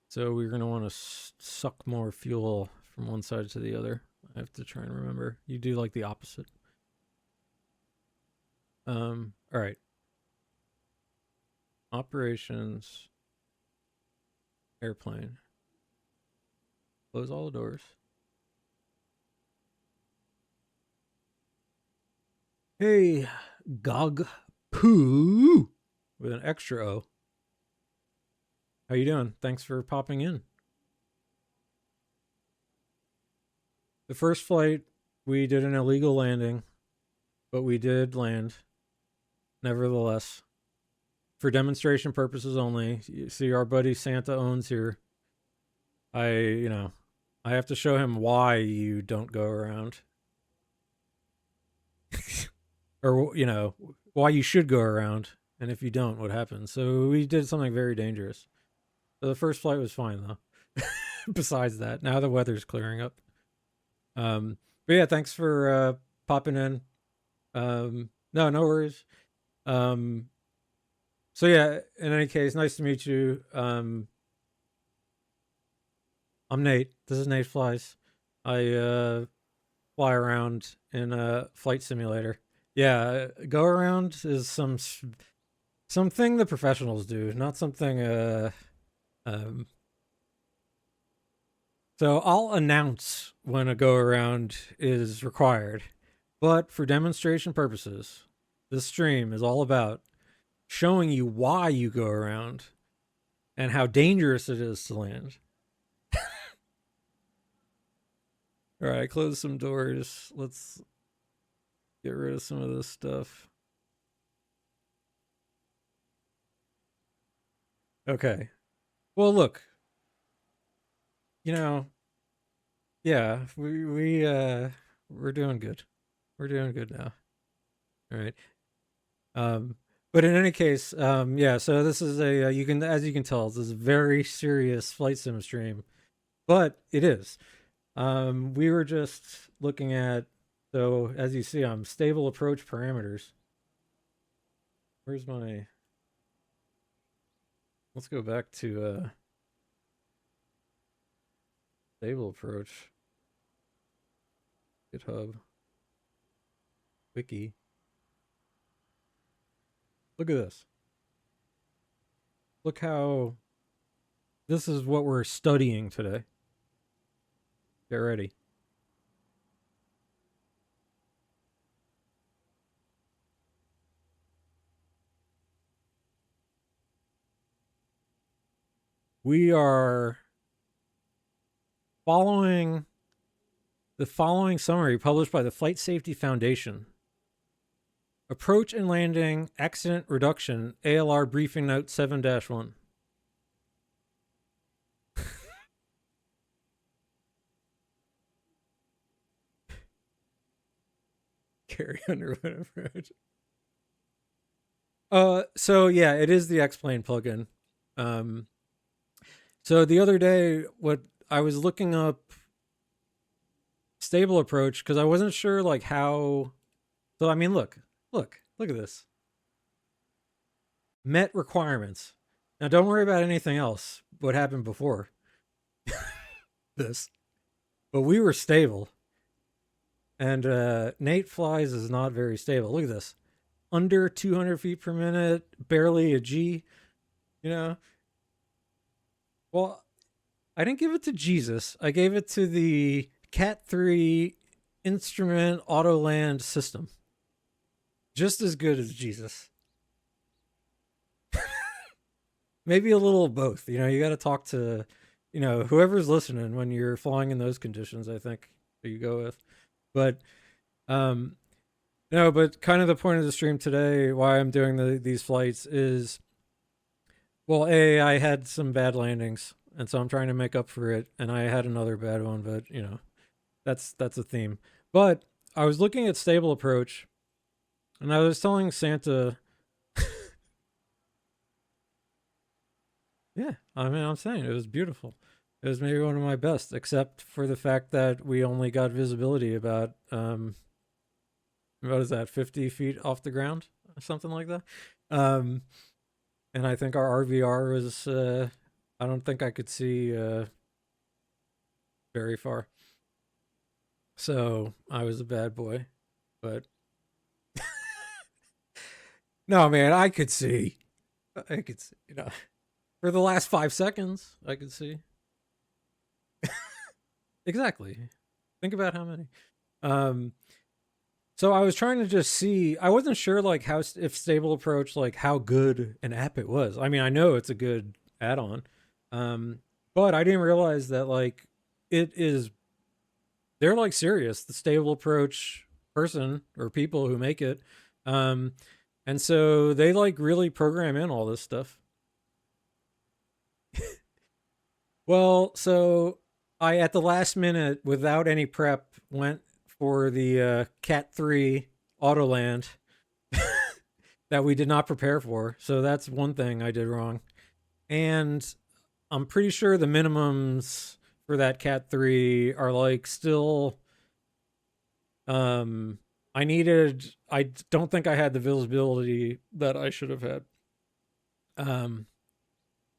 So we're going to want to suck more fuel from one side to the other. I have to try and remember. You do like the opposite. All right. Operations. Airplane. Close all the doors. Hey, Gog Poo with an extra O. How you doing? Thanks for popping in. The first flight, we did an illegal landing, but we did land, nevertheless, for demonstration purposes only. You see our buddy Santa owns here. I have to show him why you don't go around. or why you should go around, and if you don't, what happens. So we did something very dangerous. So the first flight was fine though. Besides that, now the weather's clearing up. But yeah, thanks for popping in. No worries. So yeah, in any case, nice to meet you. I'm Nate. This is Nate Flies. I fly around in a flight simulator. Yeah, go around is something the professionals do, not something so I'll announce when a go around is required. But for demonstration purposes, this stream is all about showing you why you go around and how dangerous it is to land. All right, close some doors. Let's get rid of some of this stuff. Okay. Well, look. Yeah, we're doing good. We're doing good now. All right. But in any case, yeah, so this is as you can tell, this is a very serious flight sim stream. But it is. We were just looking at, so as you see, I'm stable approach parameters. Where's my, let's go back to stable approach. GitHub. Wiki. Look at this. Look how, this is what we're studying today. Get ready. We are following the following summary published by the Flight Safety Foundation. Approach and landing accident reduction, ALR briefing note 7-1. Carry underwood approach. So yeah, it is the X-Plane plugin. So the other day, what I was looking up stable approach because I wasn't sure like how. So I mean, look at this. Met requirements. Now don't worry about anything else. What happened before this, but we were stable. And Nate Flies is not very stable. Look at this. Under 200 feet per minute, barely a G. Well, I didn't give it to GIZZ. I gave it to the Cat 3 instrument auto land system. Just as good as GIZZ. Maybe a little of both. You got to talk to, whoever's listening when you're flying in those conditions, I think you go with. But, no, but kind of the point of the stream today, why I'm doing these flights is, well, I had some bad landings, and so I'm trying to make up for it. And I had another bad one, but that's a theme. But I was looking at stable approach, and I was telling Santa, yeah, I mean, I'm saying it was beautiful. It was maybe one of my best, except for the fact that we only got visibility about, what is that, 50 feet off the ground, or something like that. And I think our RVR was, I don't think I could see very far. So I was a bad boy, but no, man, I could see, for the last 5 seconds, I could see. Exactly. Think about how many. So I was trying to just see, I wasn't sure like if stable approach, like how good an app it was. I mean, I know it's a good add-on. But I didn't realize that like they're like serious, the stable approach person or people who make it. And so they like really program in all this stuff. Well, so I, at the last minute, without any prep, went for the Cat 3 Autoland that we did not prepare for. So that's one thing I did wrong. And I'm pretty sure the minimums for that Cat 3 are like still I don't think I had the visibility that I should have had.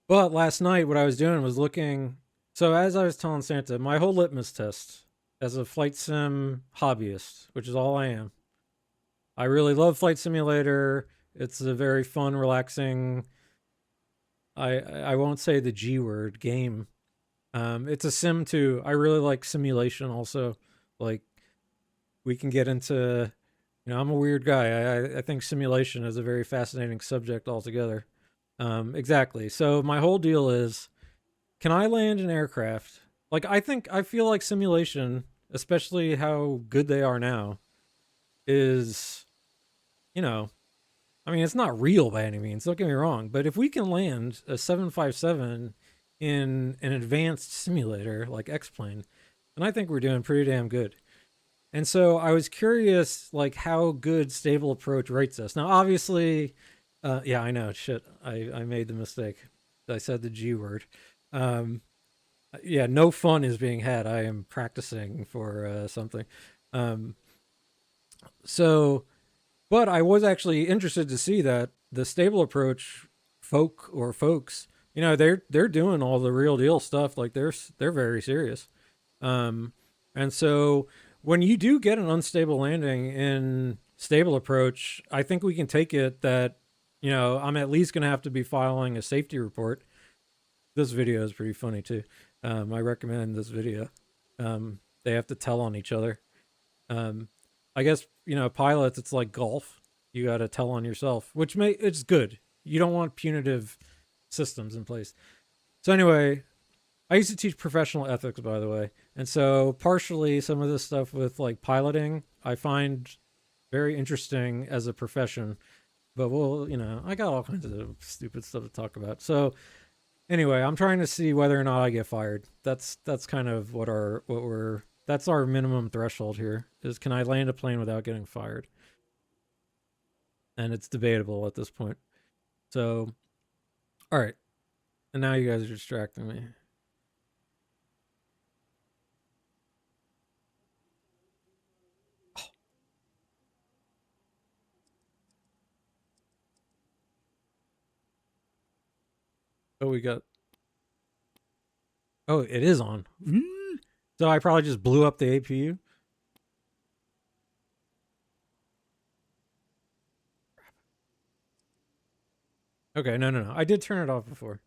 But last night what I was doing was looking. So as I was telling Santa, my whole litmus test as a flight sim hobbyist, which is all I am. I really love Flight Simulator. It's a very fun, relaxing, I won't say the G word, game. It's a sim too. I really like simulation also. Like, we can get into, I'm a weird guy. I think simulation is a very fascinating subject altogether. Exactly. So my whole deal is, can I land an aircraft? Like, I feel like simulation, especially how good they are now, is, it's not real by any means, don't get me wrong, but if we can land a 757 in an advanced simulator like X-Plane, then I think we're doing pretty damn good. And so I was curious, like, how good Stable Approach rates us. Now, obviously, yeah, I know, shit, I made the mistake. I said the G word. Yeah, no fun is being had. I am practicing for something. But I was actually interested to see that the Stable Approach folks, they're doing all the real deal stuff. Like, they're very serious. And so when you do get an unstable landing in Stable Approach, I think we can take it that, I'm at least going to have to be filing a safety report. This video is pretty funny too. I recommend this video. They have to tell on each other. I guess, pilots, it's like golf. You got to tell on yourself, which it's good. You don't want punitive systems in place. So anyway, I used to teach professional ethics, by the way. And so partially some of this stuff with like piloting, I find very interesting as a profession. But I got all kinds of stupid stuff to talk about. So anyway, I'm trying to see whether or not I get fired. That's kind of that's our minimum threshold here, is can I land a plane without getting fired? And it's debatable at this point. So, all right. And now you guys are distracting me. Oh, it is on. So I probably just blew up the APU. Okay, no. I did turn it off before.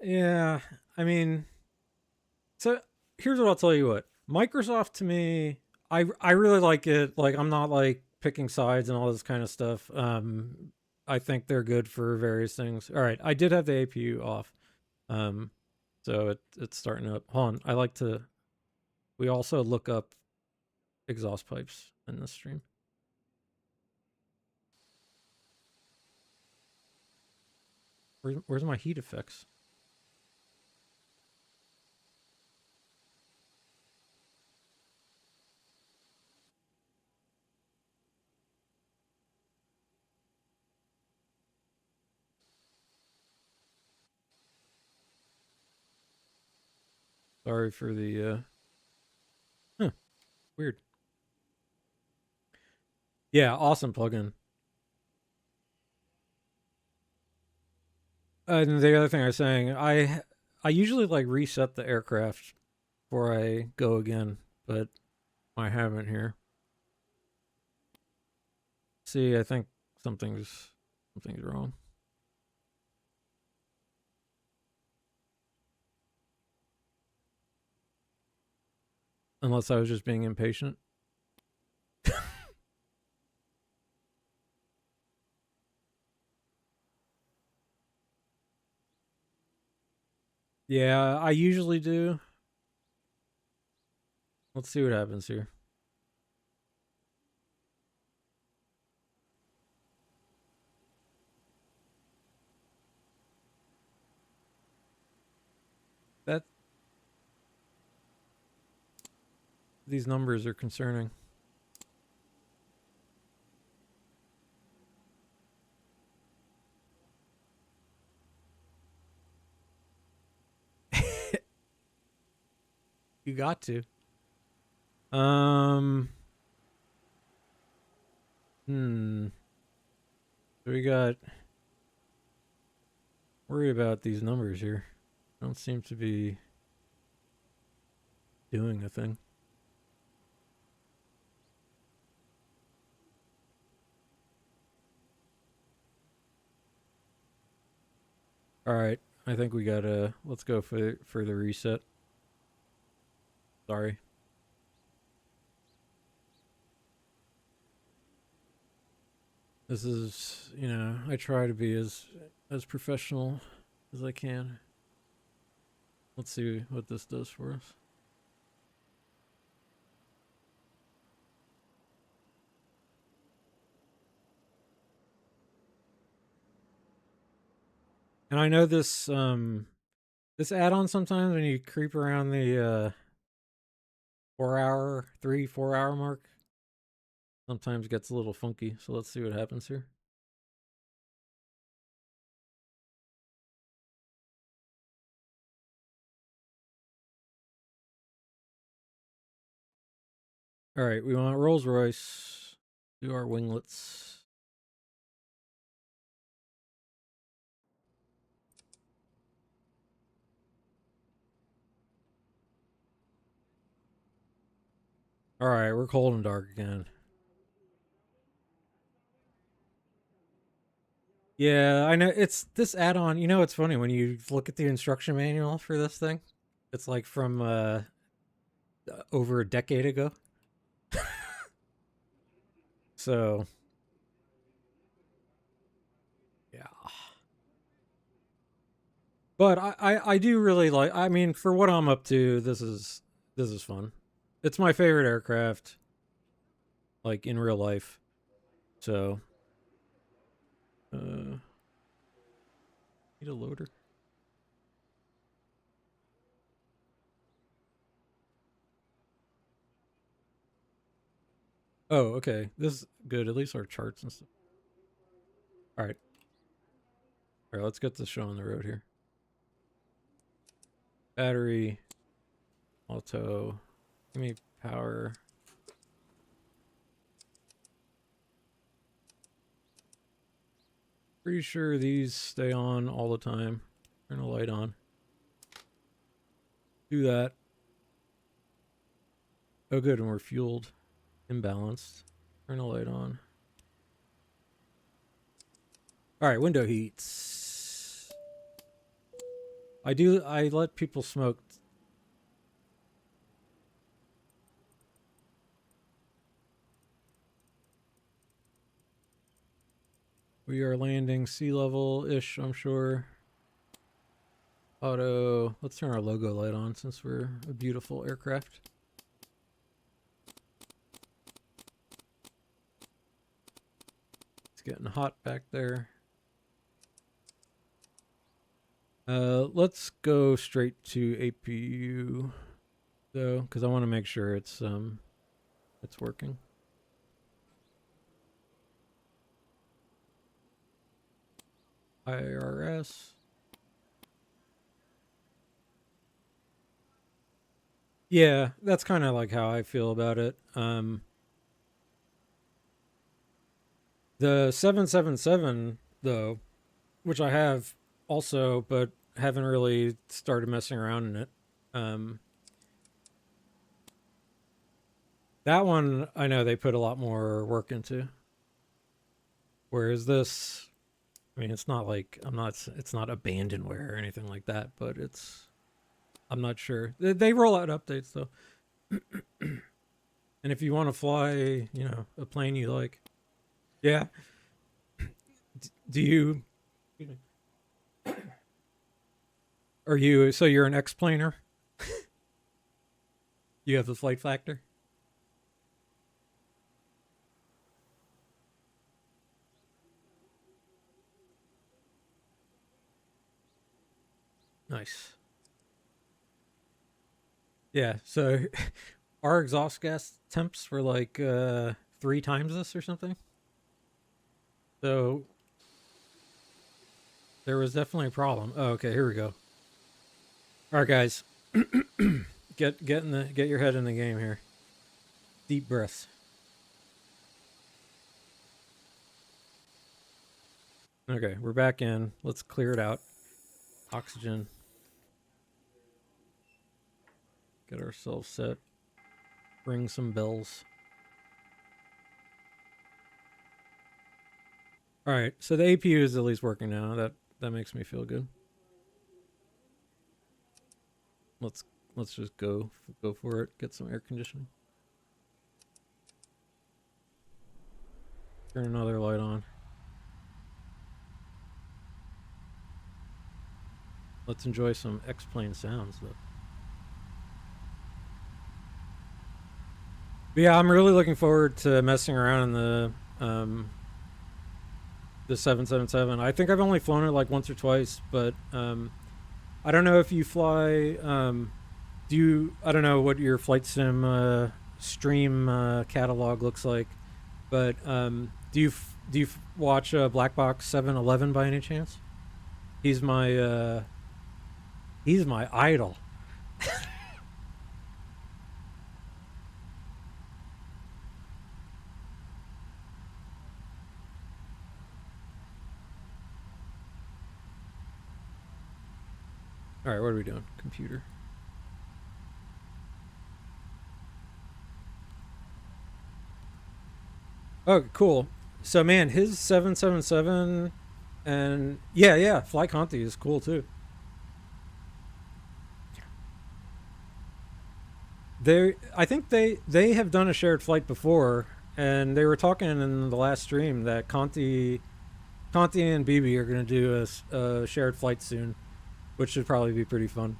Yeah, so here's what I'll tell you what. Microsoft, to me, I really like it. Like, I'm not like picking sides and all this kind of stuff. I think they're good for various things. All right, I did have the APU off. So it's starting up. Hold on, we also look up exhaust pipes in this stream. Where's my heat effects? Sorry for the weird. Yeah, awesome plugin. And the other thing I was saying, I usually like reset the aircraft before I go again, but I haven't here. See, I think something's wrong. Unless I was just being impatient. Yeah, I usually do. Let's see what happens here. these numbers are concerning. You got to. So we got worry about these numbers here. Don't seem to be doing a thing. All right, I think we gotta let's go for the reset. Sorry. This is, you know, I try to be as professional as I can. Let's see what this does for us. And I know this this add-on sometimes when you creep around the 4 hour mark, sometimes gets a little funky. So let's see what happens here. All right, we want Rolls-Royce. Do our winglets. All right, we're cold and dark again. Yeah, I know it's this add-on. You know, it's funny when you look at the instruction manual for this thing. It's like from over a decade ago. So, yeah. But I do really like. I mean, for what I'm up to, this is fun. It's my favorite aircraft, like in real life. So, need a loader. Oh, okay. This is good. At least our charts and stuff. All right. All right, let's get this show on the road here. Battery. Auto. Give me power. Pretty sure these stay on all the time. Turn a light on. Do that. Oh, good. And we're fueled. Imbalanced. Turn a light on. All right, window heats. I let people smoke. We are landing sea level-ish, I'm sure. Auto. Let's turn our logo light on since we're a beautiful aircraft. It's getting hot back there. Let's go straight to APU though, because I want to make sure it's working. IRS. Yeah, that's kind of like how I feel about it. The 777 though, which I have also, but haven't really started messing around in it. That one I know they put a lot more work into. Whereas this, I mean, it's not like it's not abandonware or anything like that, but I'm not sure. They roll out updates though. And if you want to fly, you know, a plane you like, yeah. Do you? Are you? So you're an X-planer? You have the FlightFactor? Nice. Yeah. So our exhaust gas temps were like 3 times this or something. So there was definitely a problem. Oh, okay, here we go. All right, guys, get your head in the game here. Deep breaths. Okay, we're back in. Let's clear it out. Oxygen. Get ourselves set. Ring some bells. All right, so the APU is at least working now. That makes me feel good. Let's just go for it. Get some air conditioning. Turn another light on. Let's enjoy some X-plane sounds, though. But yeah, I'm really looking forward to messing around in the 777. I think I've only flown it like once or twice, but I don't know if you fly. I don't know what your flight sim stream catalog looks like, but do you watch Black Box 711 by any chance? He's my idol. All right, what are we doing? Computer. Oh, cool. So, man, his 777 and yeah, Fly Conti is cool too. I think they have done a shared flight before, and they were talking in the last stream that Conti and BB are going to do a shared flight soon, which should probably be pretty fun.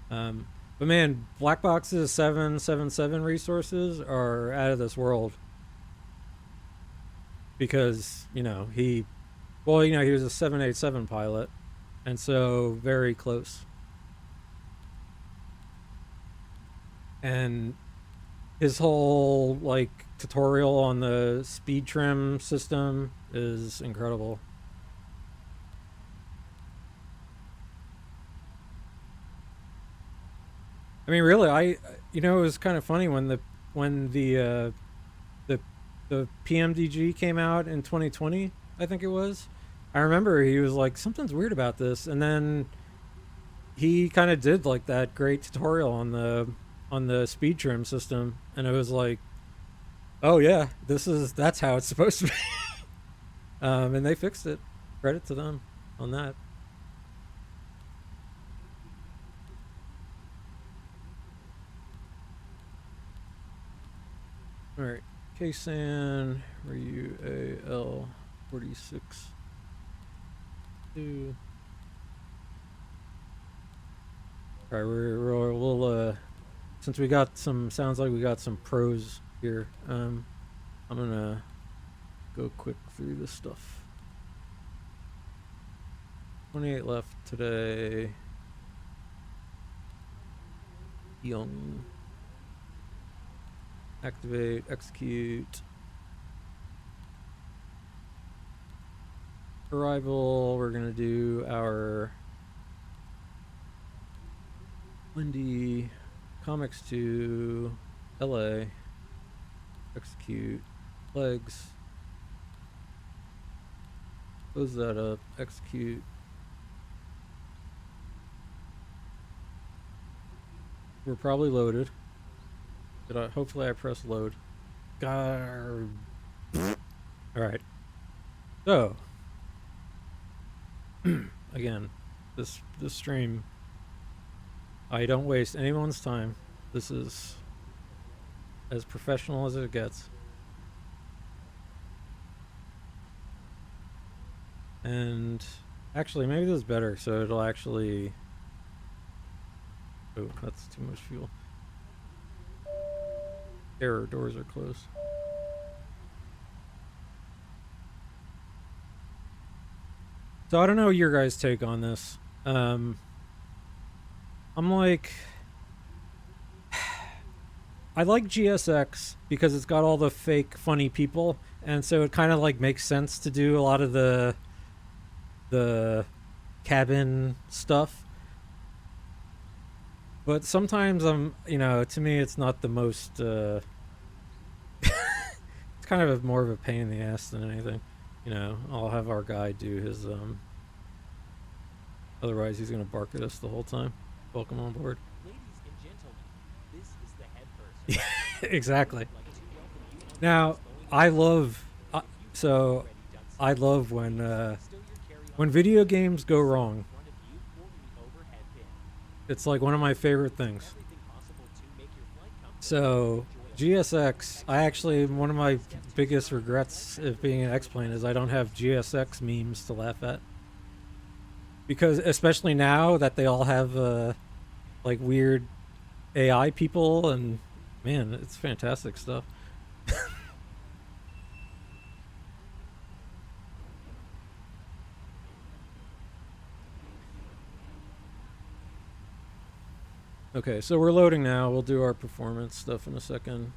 But man, Black Box's 777 resources are out of this world. Because, he was a 787 pilot, and so very close. And his whole, tutorial on the speed trim system is incredible. I mean, really, it was kind of funny when the PMDG came out in 2020, I think it was. I remember he was like, something's weird about this, and then he kind of did like that great tutorial on the speed trim system, and it was like, oh yeah, that's how it's supposed to be. And they fixed it. Credit to them on that. All right, KSAN, RUAL 46 2. All right, we'll since we got sounds like we got some pros here. I'm gonna go quick through this stuff. 28 left today. Young. Activate, execute. Arrival, we're gonna do our Windy Comics to LA. Execute. Legs. Close that up. Execute. We're probably loaded. Hopefully I press load. Alright. So again, this stream, I don't waste anyone's time. This is as professional as it gets. And actually, maybe this is better, so it'll actually... Oh, that's too much fuel. Error, doors are closed. So I don't know your guys' take on this. I'm like... I like GSX because it's got all the fake funny people, and so it kind of like makes sense to do a lot of the cabin stuff. But sometimes to me it's not the most it's kind of more of a pain in the ass than anything. I'll have our guy do his otherwise he's gonna bark at us the whole time. Welcome on board. Ladies and gentlemen, this is the head person. Exactly. I'd like to welcome you on Now, this Boeing I love so already done I love Still your carry-on when video games go wrong. in front of you or in the overhead bin. It's like one of my favorite things. Everything possible to make your flight comfortable. So GSX, one of my biggest regrets of being an X-Plane is I don't have GSX memes to laugh at. Because especially now that they all have like weird AI people, and man, it's fantastic stuff. Okay, so we're loading now. We'll do our performance stuff in a second.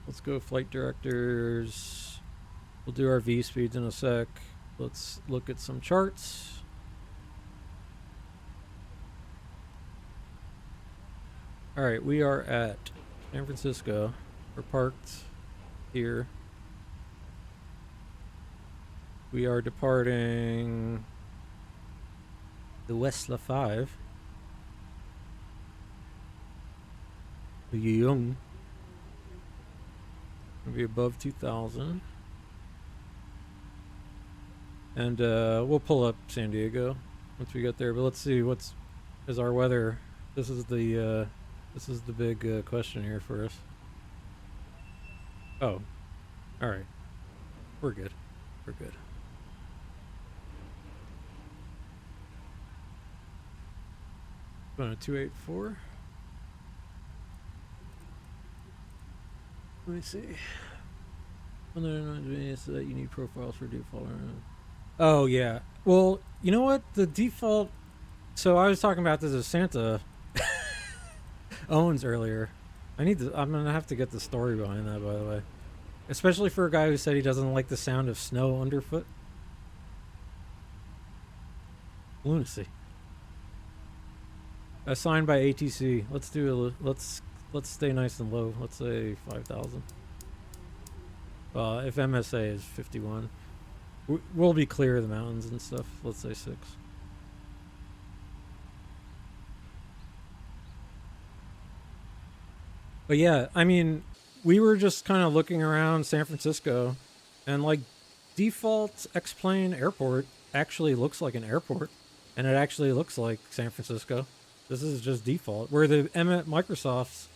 Let's go flight directors. We'll do our V speeds in a sec. Let's look at some charts. All right, we are at San Francisco. We're parked here. We are departing the Westla 5. The Young. We'll be above 2,000. And we'll pull up San Diego once we get there. But let's see is our weather. This is the big question here for us. Oh, all right. We're good. We're good. Going to 284. Let me see. So that you need profiles for default. Oh yeah. Well, you know what? The default. So I was talking about this as Santa owns earlier. I'm gonna have to get the story behind that, by the way. Especially for a guy who said he doesn't like the sound of snow underfoot. Lunacy. Assigned by ATC. Let's stay nice and low. Let's say 5,000. If MSA is 51, we'll be clear of the mountains and stuff. Let's say 6. But yeah, I mean, we were just kind of looking around San Francisco, and like default X-Plane airport actually looks like an airport, and it actually looks like San Francisco. This is just default. Where the Microsofts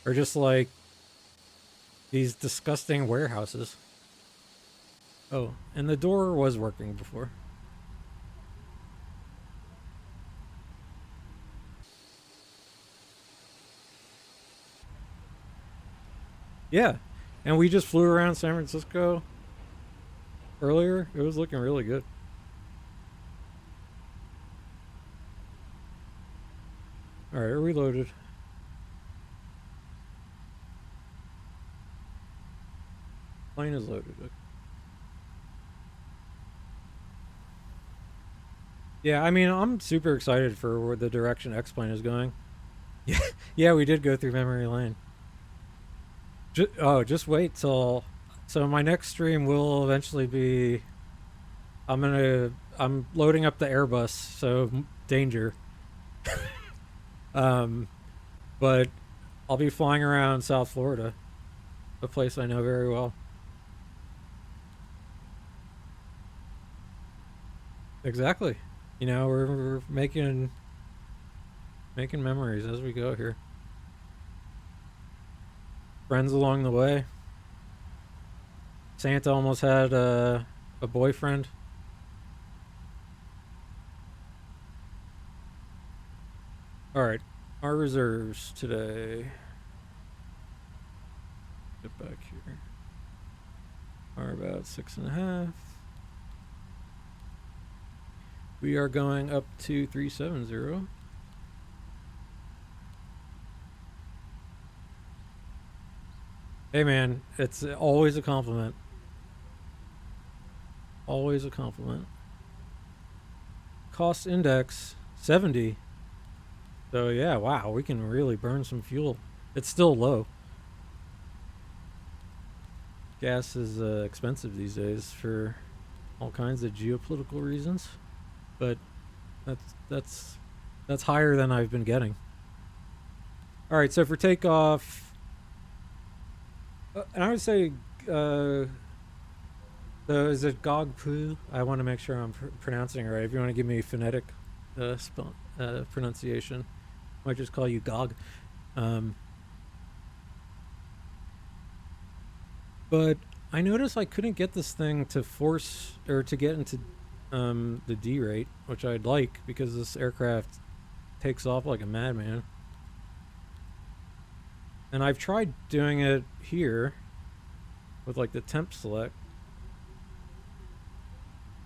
are just like these disgusting warehouses. Oh, and the door was working before. Yeah, and we just flew around San Francisco earlier. It was looking really good. All right, are we loaded? Plane is loaded. Okay. Yeah, I mean, I'm super excited for where the direction X-Plane is going. Yeah, we did go through memory lane. Just wait till. So my next stream will eventually be. I'm loading up the Airbus, so danger. But I'll be flying around South Florida, a place I know very well. Exactly. You know, we're making memories as we go here. Friends along the way. Santa almost had a boyfriend. All right, our reserves today. Get back here. Are about 6.5. We are going up to 370. Hey man, it's always a compliment. Always a compliment. Cost index 70. So yeah, wow, we can really burn some fuel. It's still low. Gas is expensive these days for all kinds of geopolitical reasons, but that's higher than I've been getting. All right, so for takeoff, and I would say, is it Gogpu? I want to make sure I'm pronouncing it right. If you want to give me phonetic pronunciation, I might just call you Gog. But I noticed I couldn't get this thing to force or to get into the D rate, which I'd like because this aircraft takes off like a madman. And I've tried doing it here with like the temp select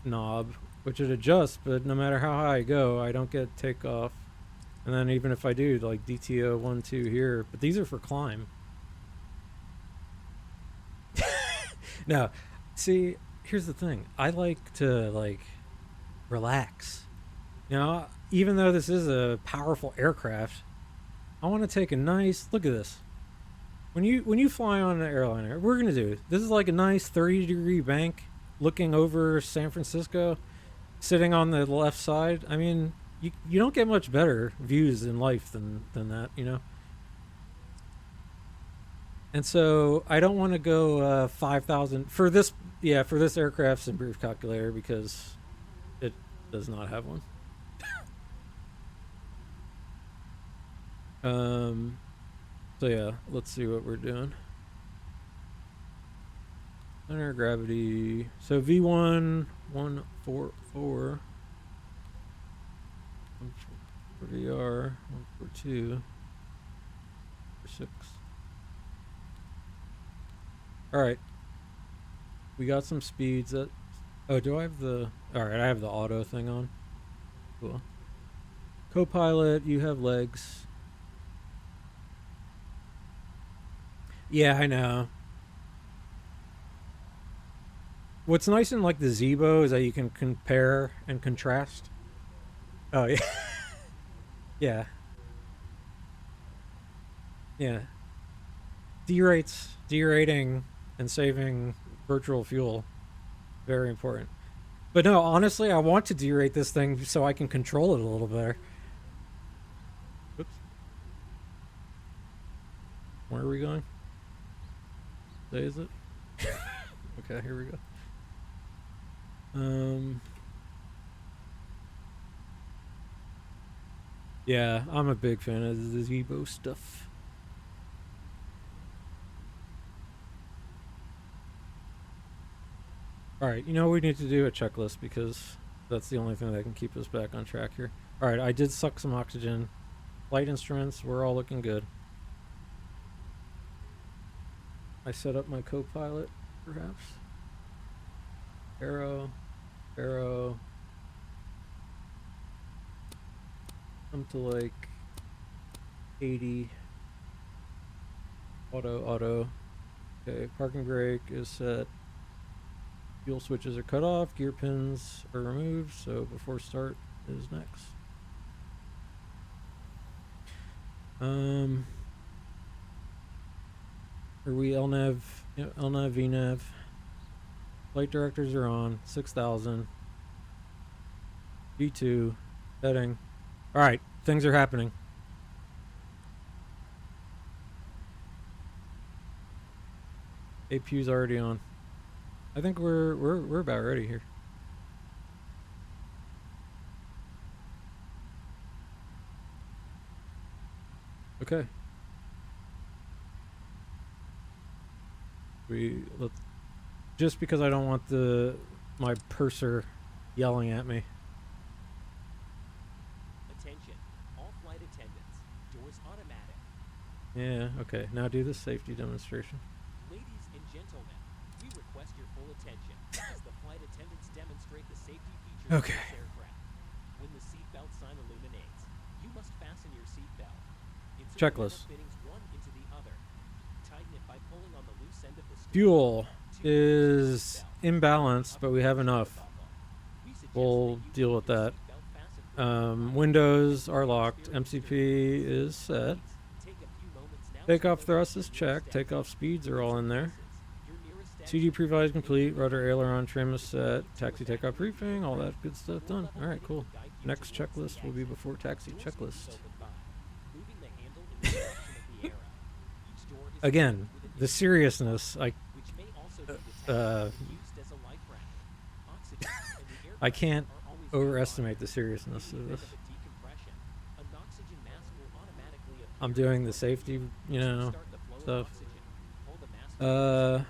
knob, which it adjusts, but no matter how high I go, I don't get takeoff. And then even if I do, like DTO 1, 2 here, but these are for climb. Now, see, here's the thing. I like to like relax. You know, even though this is a powerful aircraft, I want to take a nice look at this. When you fly on an airliner, we're gonna do this is like a nice 30-degree bank looking over San Francisco, sitting on the left side. I mean, you don't get much better views in life than that, you know. And so I don't want to go 5,000 for this. Yeah, for this aircraft's improved calculator because it does not have one. So yeah, let's see what we're doing. Center of gravity. So V1 144. 140R 142 6. All right, we got some speeds. That oh, do I have the? All right, I have the auto thing on. Cool. Co-pilot, you have legs. Yeah, I know. What's nice in like the Zebo is that you can compare and contrast. Oh yeah, yeah, yeah. Derating, and saving virtual fuel, very important. But no, honestly, I want to derate this thing so I can control it a little better. Oops. Where are we going? Is it? Okay, here we go. Yeah, I'm a big fan of the Zebo stuff. Alright, you know we need to do a checklist because that's the only thing that can keep us back on track here. Alright, I did suck some oxygen. Flight instruments, we're all looking good. I set up my co-pilot, perhaps. Arrow. Come to like 80. Auto. Okay, parking brake is set. Fuel switches are cut off. Gear pins are removed. So before start is next. Are we LNAV? Yeah, LNAV, VNAV. Flight directors are on. 6,000. V2. Heading. Alright, things are happening. APU's already on. I think we're about ready here. Okay. Let's just because I don't want my purser yelling at me. Attention, all flight attendants. Doors automatic. Yeah, okay. Now do the safety demonstration. Ladies and gentlemen, we request your full attention as the flight attendants demonstrate the safety features of this aircraft. When the seatbelt sign illuminates, you must fasten your seatbelt. Insert Checklist. the fittings one into the other. Tighten it by pulling on the Fuel is imbalanced, but we have enough. We'll deal with that. Windows are locked. MCP is set. Takeoff thrust is checked. Takeoff speeds are all in there. CD previ is complete. Rudder, aileron, trim is set. Taxi takeoff briefing, all that good stuff done. All right, cool. Next checklist will be before taxi checklist. Again, the seriousness. I can't overestimate the seriousness of this. I'm doing the safety, you know, stuff. Alright,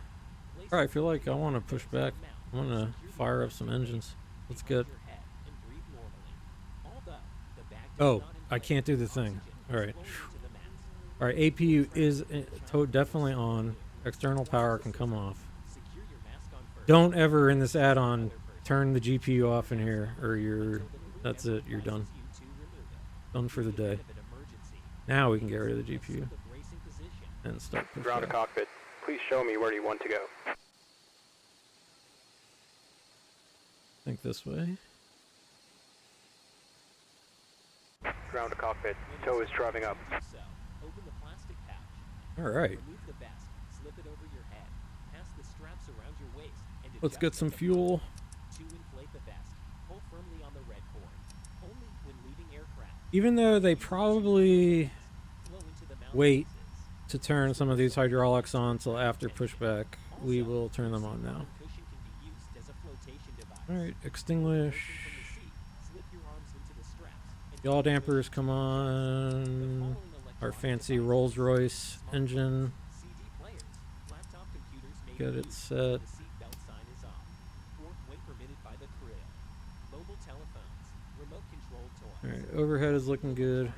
I feel like I want to push back. I want to fire up some engines. Let's get... Oh, I can't do the thing. Alright. Alright, APU is definitely on. External power can come off. Don't ever in this add-on turn the GPU off in here, or you're... That's it, you're done. Done for the day. Now we can get rid of the GPU. And start pushing. Ground to cockpit. Please show me where you want to go. Think this way. Ground to cockpit. Tow is driving up. Alright. Let's get some fuel. Even though they probably wait to turn some of these hydraulics on until after pushback, we will turn them on now. Alright, extinguish. Yaw dampers come on. Our fancy Rolls-Royce engine. Get it set. Alright, overhead is looking good.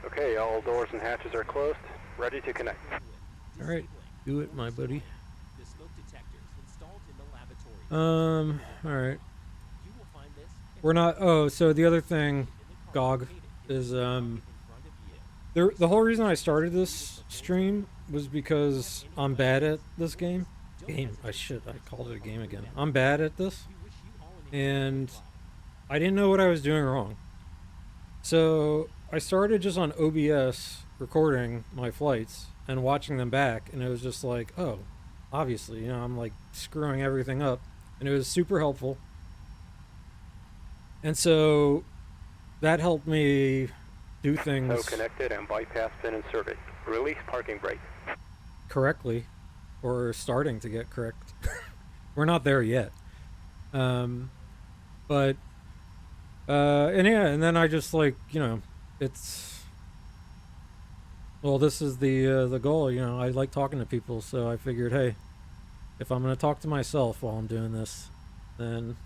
Okay, all doors and hatches are closed. Ready to connect. Alright, do it, my buddy. Alright. We're not... Oh, so the other thing, GOG, is, the whole reason I started this stream was because I'm bad at this game. I called it a game again. I'm bad at this. And I didn't know what I was doing wrong. So I started just on OBS recording my flights and watching them back, and it was just like, oh, obviously, you know, I'm like screwing everything up. And it was super helpful. And so that helped me do things... Tow connected and bypass pin inserted. Release parking brake. Correctly. Or starting to get correct. We're not there yet. And yeah, and then I just like, you know, it's... Well, this is the goal, you know, I like talking to people, so I figured, hey, if I'm going to talk to myself while I'm doing this, then...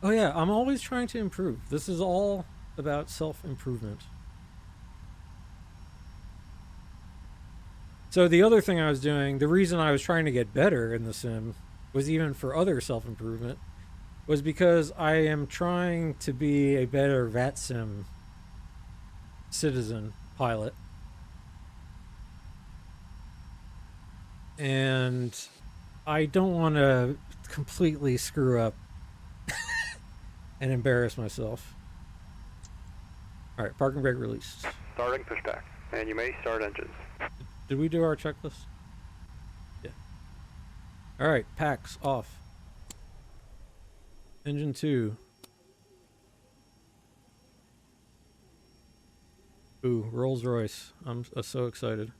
Oh yeah, I'm always trying to improve. This is all about self-improvement. So the other thing I was doing, the reason I was trying to get better in the sim, was even for other self-improvement, was because I am trying to be a better VATSIM citizen pilot. And I don't want to completely screw up and embarrass myself. Alright, parking brake released. Starting pushback, and you may start engines. Did we do our checklist? Yeah. Alright, packs off. Engine 2. Ooh, Rolls-Royce. I'm so excited.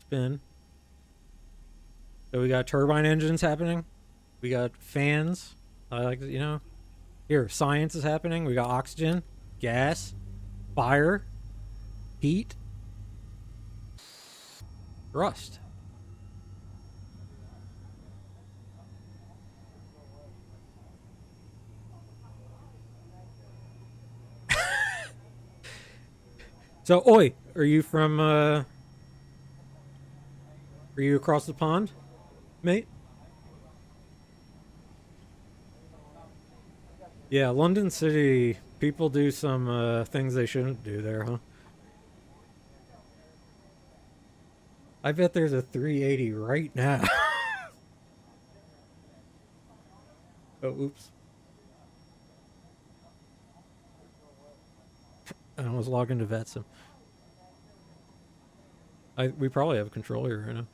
Spin. So we got turbine engines happening. We got fans. I like, you know. Here, science is happening. We got oxygen, gas, fire, heat, thrust. So, oi, are you from, are you across the pond, mate? Yeah, London City, people do some things they shouldn't do there, huh? I bet there's a 380 right now. Oh, oops. I almost logged into VATSIM. We probably have a control here right now.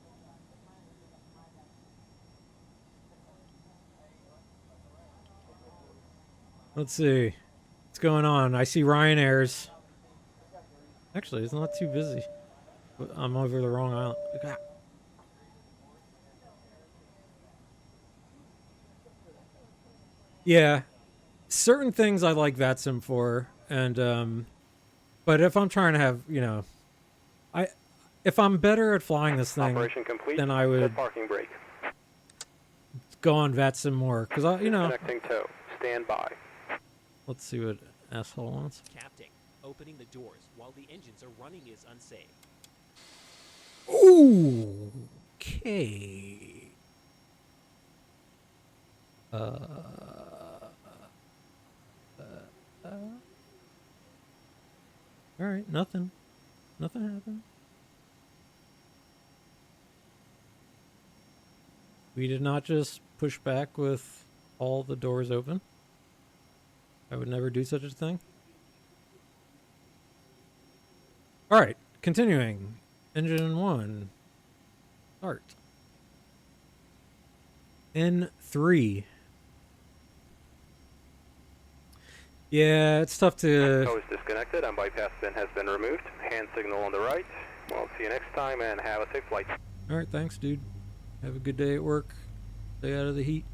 Let's see. What's going on? I see Ryanair's. Actually, it's not too busy. But I'm over the wrong island. Ah. Yeah. Certain things I like VATSIM for, and but if I'm trying to have, you know, if I'm better at flying this thing, Operation complete. then I would Set parking brake. go on VATSIM more, because I, you know. Connecting tow. Stand by. Let's see what asshole wants. Captain, opening the doors while the engines are running is unsafe. Ooh. Okay. All right, nothing happened. We did not just push back with all the doors open. I would never do such a thing. All right, continuing. Engine 1. Start. N3. Yeah, it's tough to... Tow is disconnected and bypass bin has been removed. Hand signal on the right. Well, see you next time and have a safe flight. All right, thanks, dude. Have a good day at work. Stay out of the heat.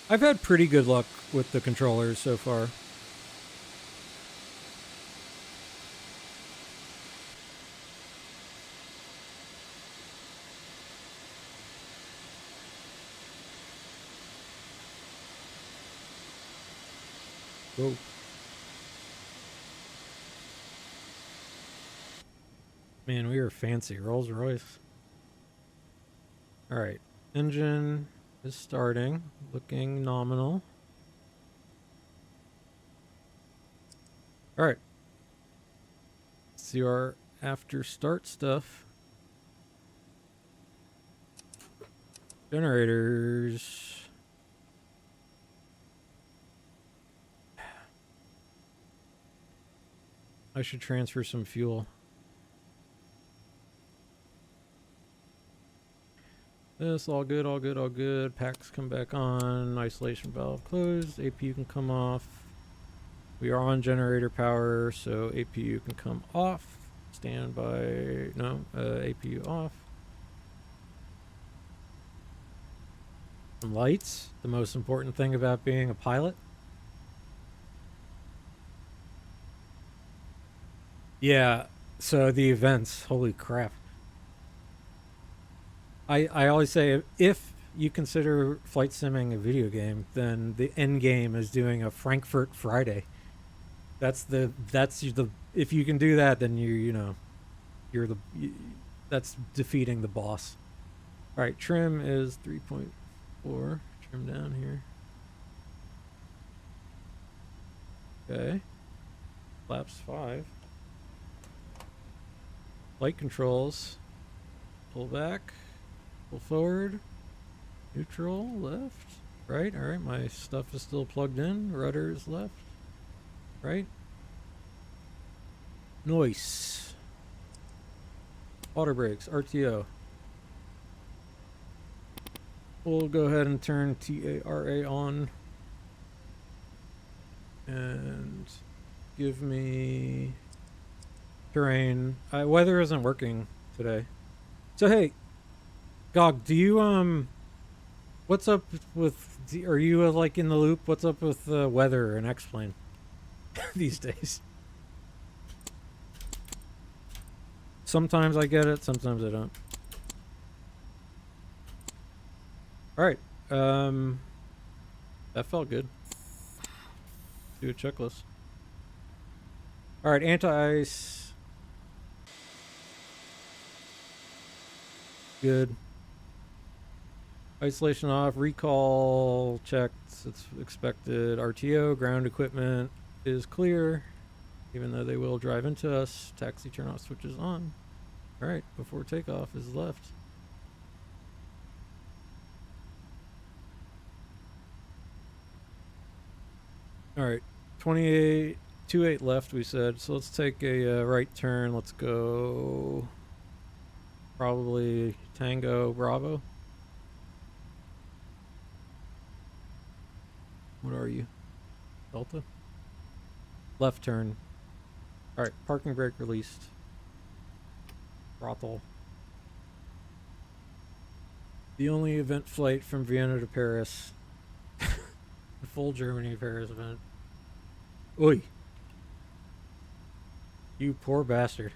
I've had pretty good luck with the controllers so far. Whoa. Man, we are fancy. Rolls Royce. Alright. Engine is starting. Looking nominal. Alright. Let's see our after start stuff. Generators. I should transfer some fuel. This, all good, all good, all good. Packs come back on. Isolation valve closed. APU can come off. We are on generator power, so APU can come off. Standby, no, APU off. Some lights, the most important thing about being a pilot. Yeah, so the events, holy crap. I always say, if you consider flight simming a video game, then the end game is doing a Frankfurt Friday. That's the if you can do that, then that's defeating the boss. All right, trim is 3.4. Trim down here. Okay. Flaps 5. Light controls. Pull back. Pull forward. Neutral. Left. Right. Alright, my stuff is still plugged in. Rudder is left. Right. Noise. Auto brakes. RTO. We'll go ahead and turn TARA on. And give me terrain. Weather isn't working today. So hey, Gog, do you what's up with? Are you like in the loop? What's up with weather and X-Plane these days? Sometimes I get it, sometimes I don't. All right, that felt good. Do a checklist. All right, anti-ice. Good. Isolation off. Recall checked. It's expected. RTO. Ground equipment is clear. Even though they will drive into us. Taxi turn off switches on. Alright, before takeoff is left. Alright, 28 left we said, so let's take a right turn. Let's go probably Tango Bravo. What are you? Delta? Left turn. Alright, parking brake released. Throttle. The only event flight from Vienna to Paris. The full Germany to Paris event. Oi! You poor bastard.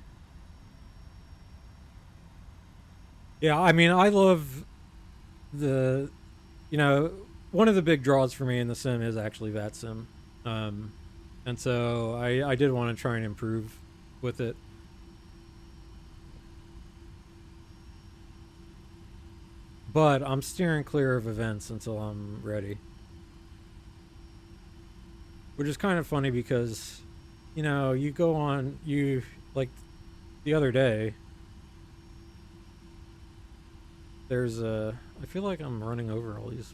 Yeah, I mean, I love the... You know, one of the big draws for me in the sim is actually VATSIM. And so I did want to try and improve with it. But I'm steering clear of events until I'm ready. Which is kind of funny because, you know, you go on, like, the other day, there's a, I feel like I'm running over all these.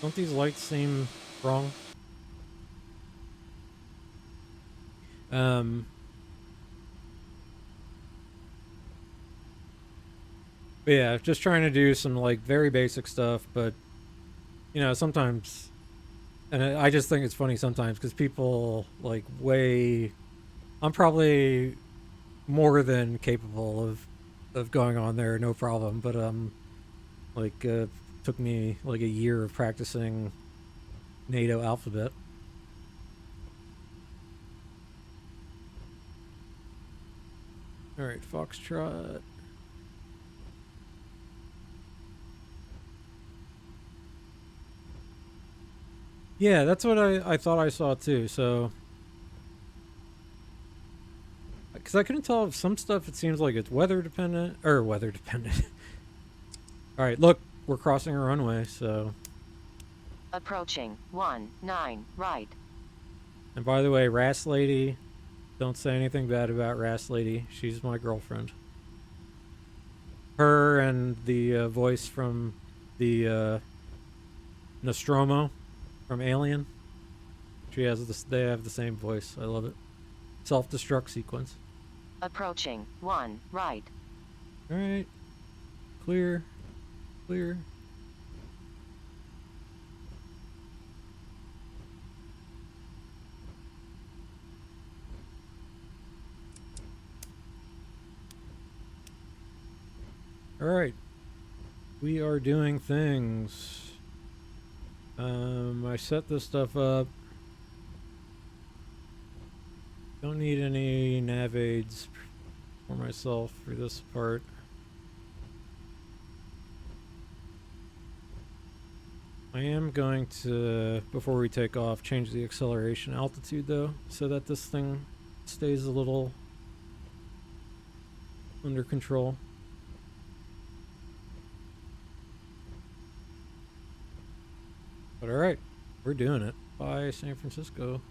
Don't these lights seem wrong? But yeah, just trying to do some like very basic stuff, but you know, sometimes, and I just think it's funny sometimes because people like I'm probably more than capable of going on there, no problem, but like took me like a year of practicing NATO alphabet. All right, Foxtrot. Yeah, that's what I thought I saw too, so... Because I couldn't tell if some stuff it seems like it's weather dependent, or weather dependent. Alright, look, we're crossing a runway, so... Approaching 19 right. And by the way, Ras Lady, don't say anything bad about Ras Lady. She's my girlfriend. Her and the voice from the Nostromo from Alien. She has this. They have the same voice. I love it. Self-destruct sequence. Approaching 1 right. All right. Clear. Clear. All right. We are doing things. I set this stuff up. Don't need any nav aids for myself for this part. I am going to, before we take off, change the acceleration altitude though, so that this thing stays a little under control. But alright, we're doing it. Bye, San Francisco.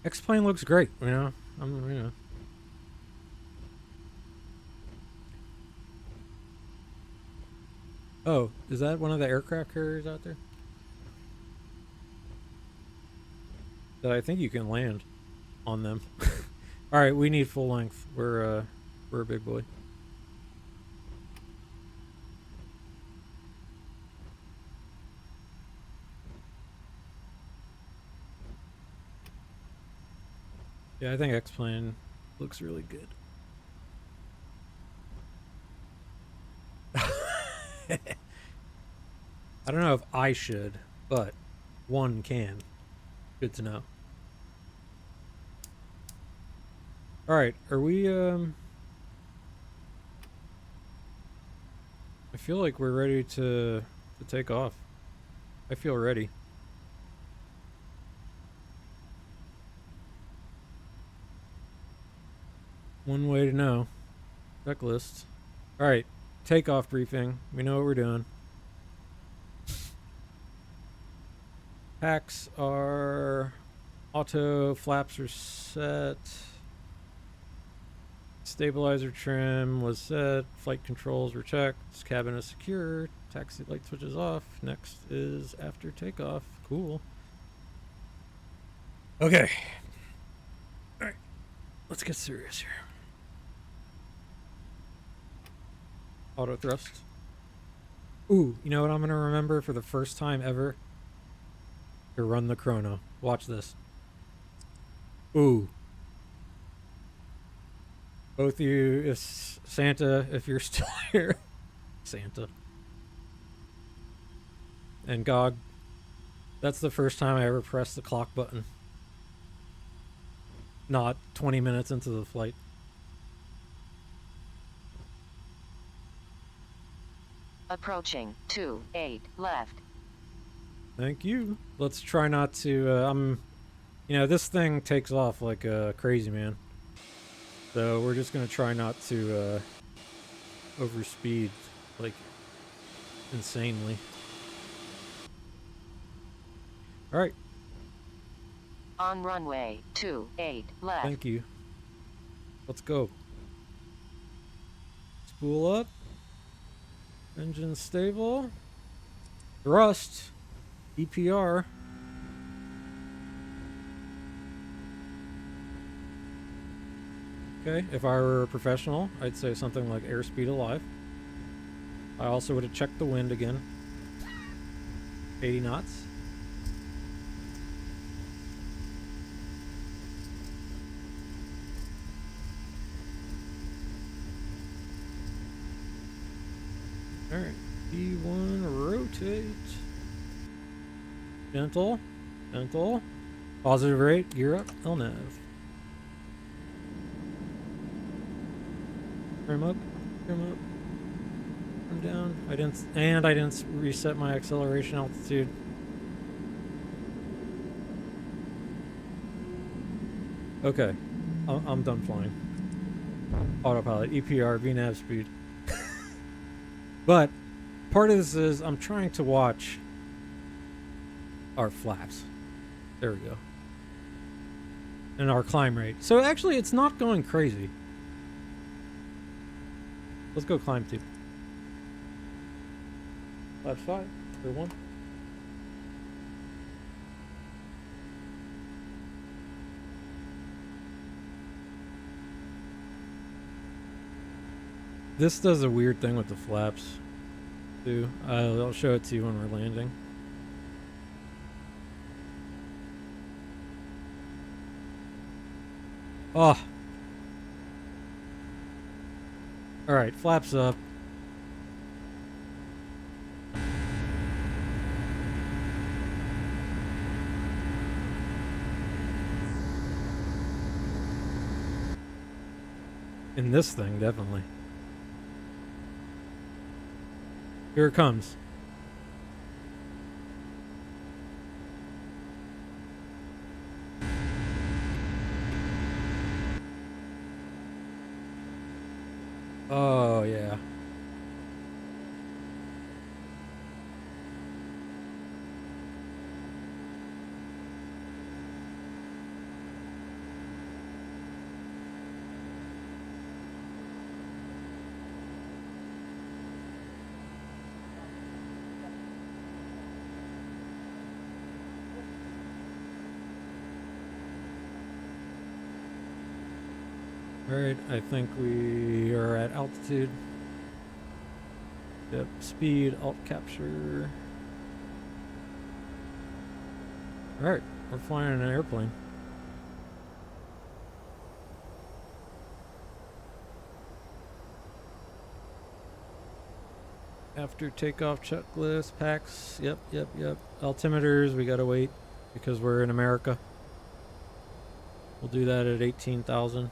X-Plane looks great, you know? You know. Oh, is that one of the aircraft carriers out there? That I think you can land on them. Alright, we need full length. We're a big boy. Yeah, I think X-Plane looks really good. I don't know if I should, but one can. Good to know. Alright, are we, I feel like we're ready to take off. I feel ready. One way to know. Checklist. Alright, takeoff briefing. We know what we're doing. Packs are auto, flaps are set. Stabilizer trim was set. Flight controls were checked. Cabin is secure. Taxi light switches off. Next is after takeoff. Cool. Okay. Alright. Let's get serious here. Auto thrust. Ooh, you know what I'm gonna remember for the first time ever? To run the chrono. Watch this. Ooh. Both of you, if Santa, if you're still here. Santa. And GOG. That's the first time I ever pressed the clock button. Not 20 minutes into the flight. Approaching 28 left. Thank you. Let's try not to, you know, this thing takes off like a crazy man. So we're just gonna try not to, overspeed, like, insanely. Alright. On runway 28 left. Thank you. Let's go. Spool up. Engine stable. Thrust. EPR. Okay, if I were a professional, I'd say something like airspeed alive. I also would have checked the wind again. 80 knots. Alright, P1 rotate. Gentle, gentle. Positive rate, gear up, LNAV. Trim up, trim up. Trim down. I didn't reset my acceleration altitude. Okay, I'm done flying. Autopilot, EPR, VNAV speed. But part of this is I'm trying to watch our flaps. There we go. And our climb rate. So actually it's not going crazy. Let's go climb 2. Flaps 5, or 1. This does a weird thing with the flaps, too. I'll show it to you when we're landing. Oh. Alright, flaps up. In this thing, definitely. Here it comes. Oh, yeah. Alright, I think we are at altitude. Yep, speed, alt capture. Alright, we're flying in an airplane. After takeoff checklist, packs. Yep. Altimeters, we gotta wait because we're in America. We'll do that at 18,000.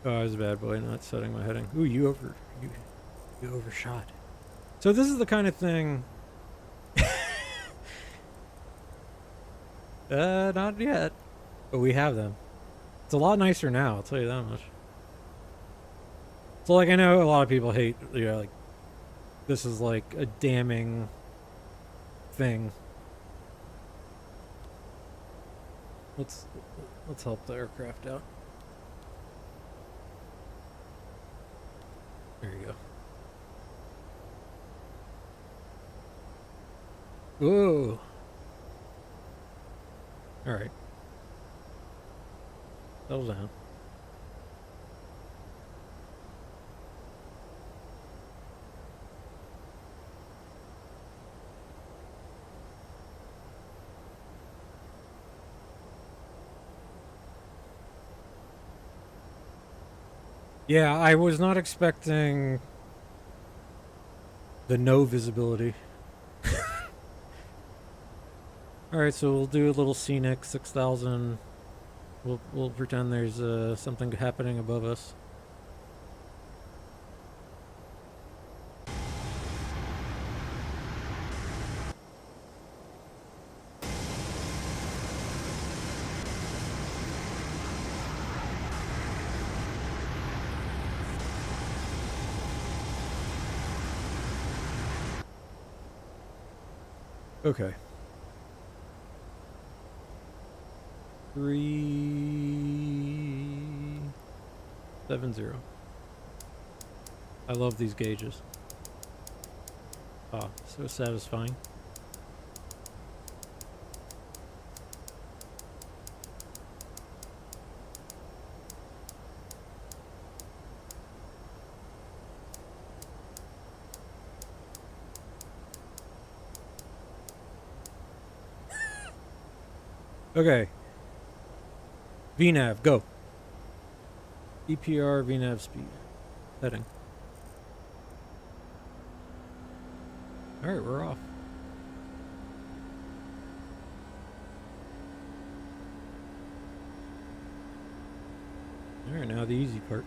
Oh, I was a bad boy, not setting my heading. Ooh, you overshot. So this is the kind of thing. Not yet, but we have them. It's a lot nicer now, I'll tell you that much. So, like, I know a lot of people hate, you know, like, this is like a damning thing. Let's help the aircraft out. There you go. Whoa. All right. Settle down. Yeah, I was not expecting the no visibility. Alright, so we'll do a little scenic 6,000. We'll pretend there's something happening above us. Okay. 370. I love these gauges. Ah, so satisfying. Okay. VNAV, go. EPR, VNAV speed. Heading. Alright, we're off. Alright, now the easy part.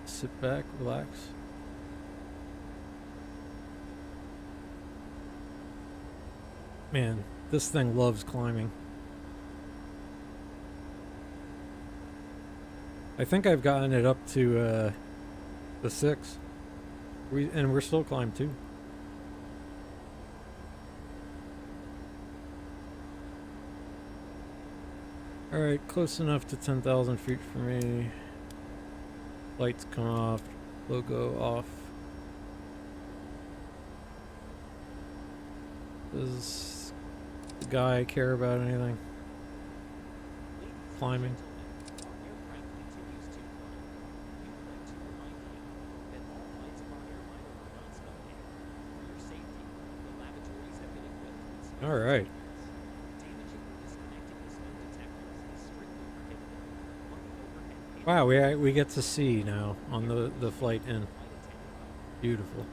Sit back, relax. Man, this thing loves climbing. I think I've gotten it up to the 6. And we're still climbing too. Alright, close enough to 10,000 feet for me. Lights come off, logo off. Does the guy care about anything? Climbing. All right. Wow, we get to see now on the flight in. Beautiful.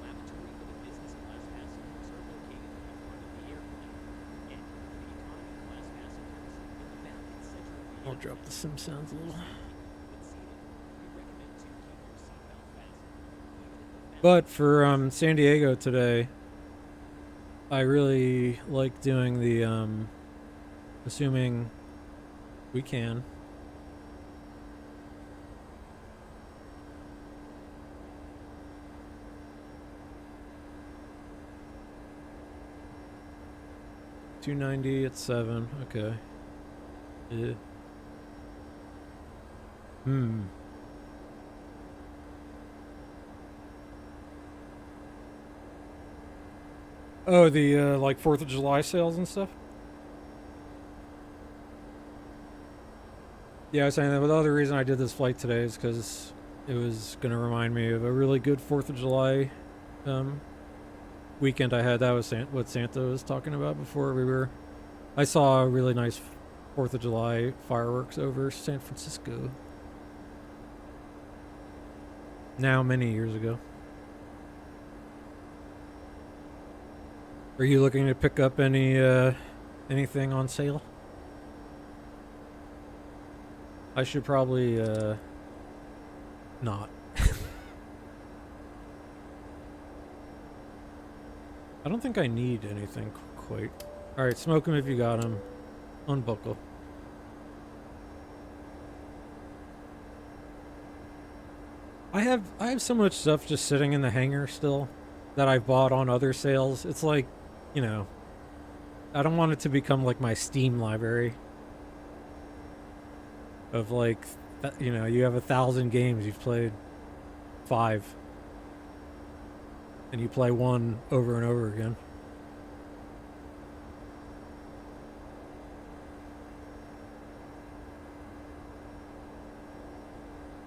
I'll drop the sim sounds a little. But for San Diego today, I really like doing the assuming we can. $290 at 7. Okay. Yeah. Oh, the like 4th of July sales and stuff? Yeah, I was saying that, but the other reason I did this flight today is because it was going to remind me of a really good 4th of July weekend I had. That was what Santa was talking about before we were... I saw a really nice 4th of July fireworks over San Francisco. now many years ago. Are you looking to pick up any anything on sale? I should probably not. I don't think I need anything quite. All right, smoke 'em if you got 'em. Unbuckle. I have so much stuff just sitting in the hangar still that I bought on other sales. It's like, you know, I don't want it to become like my Steam library of like, you know, you have 1,000 games, you've played 5, and you play one over and over again.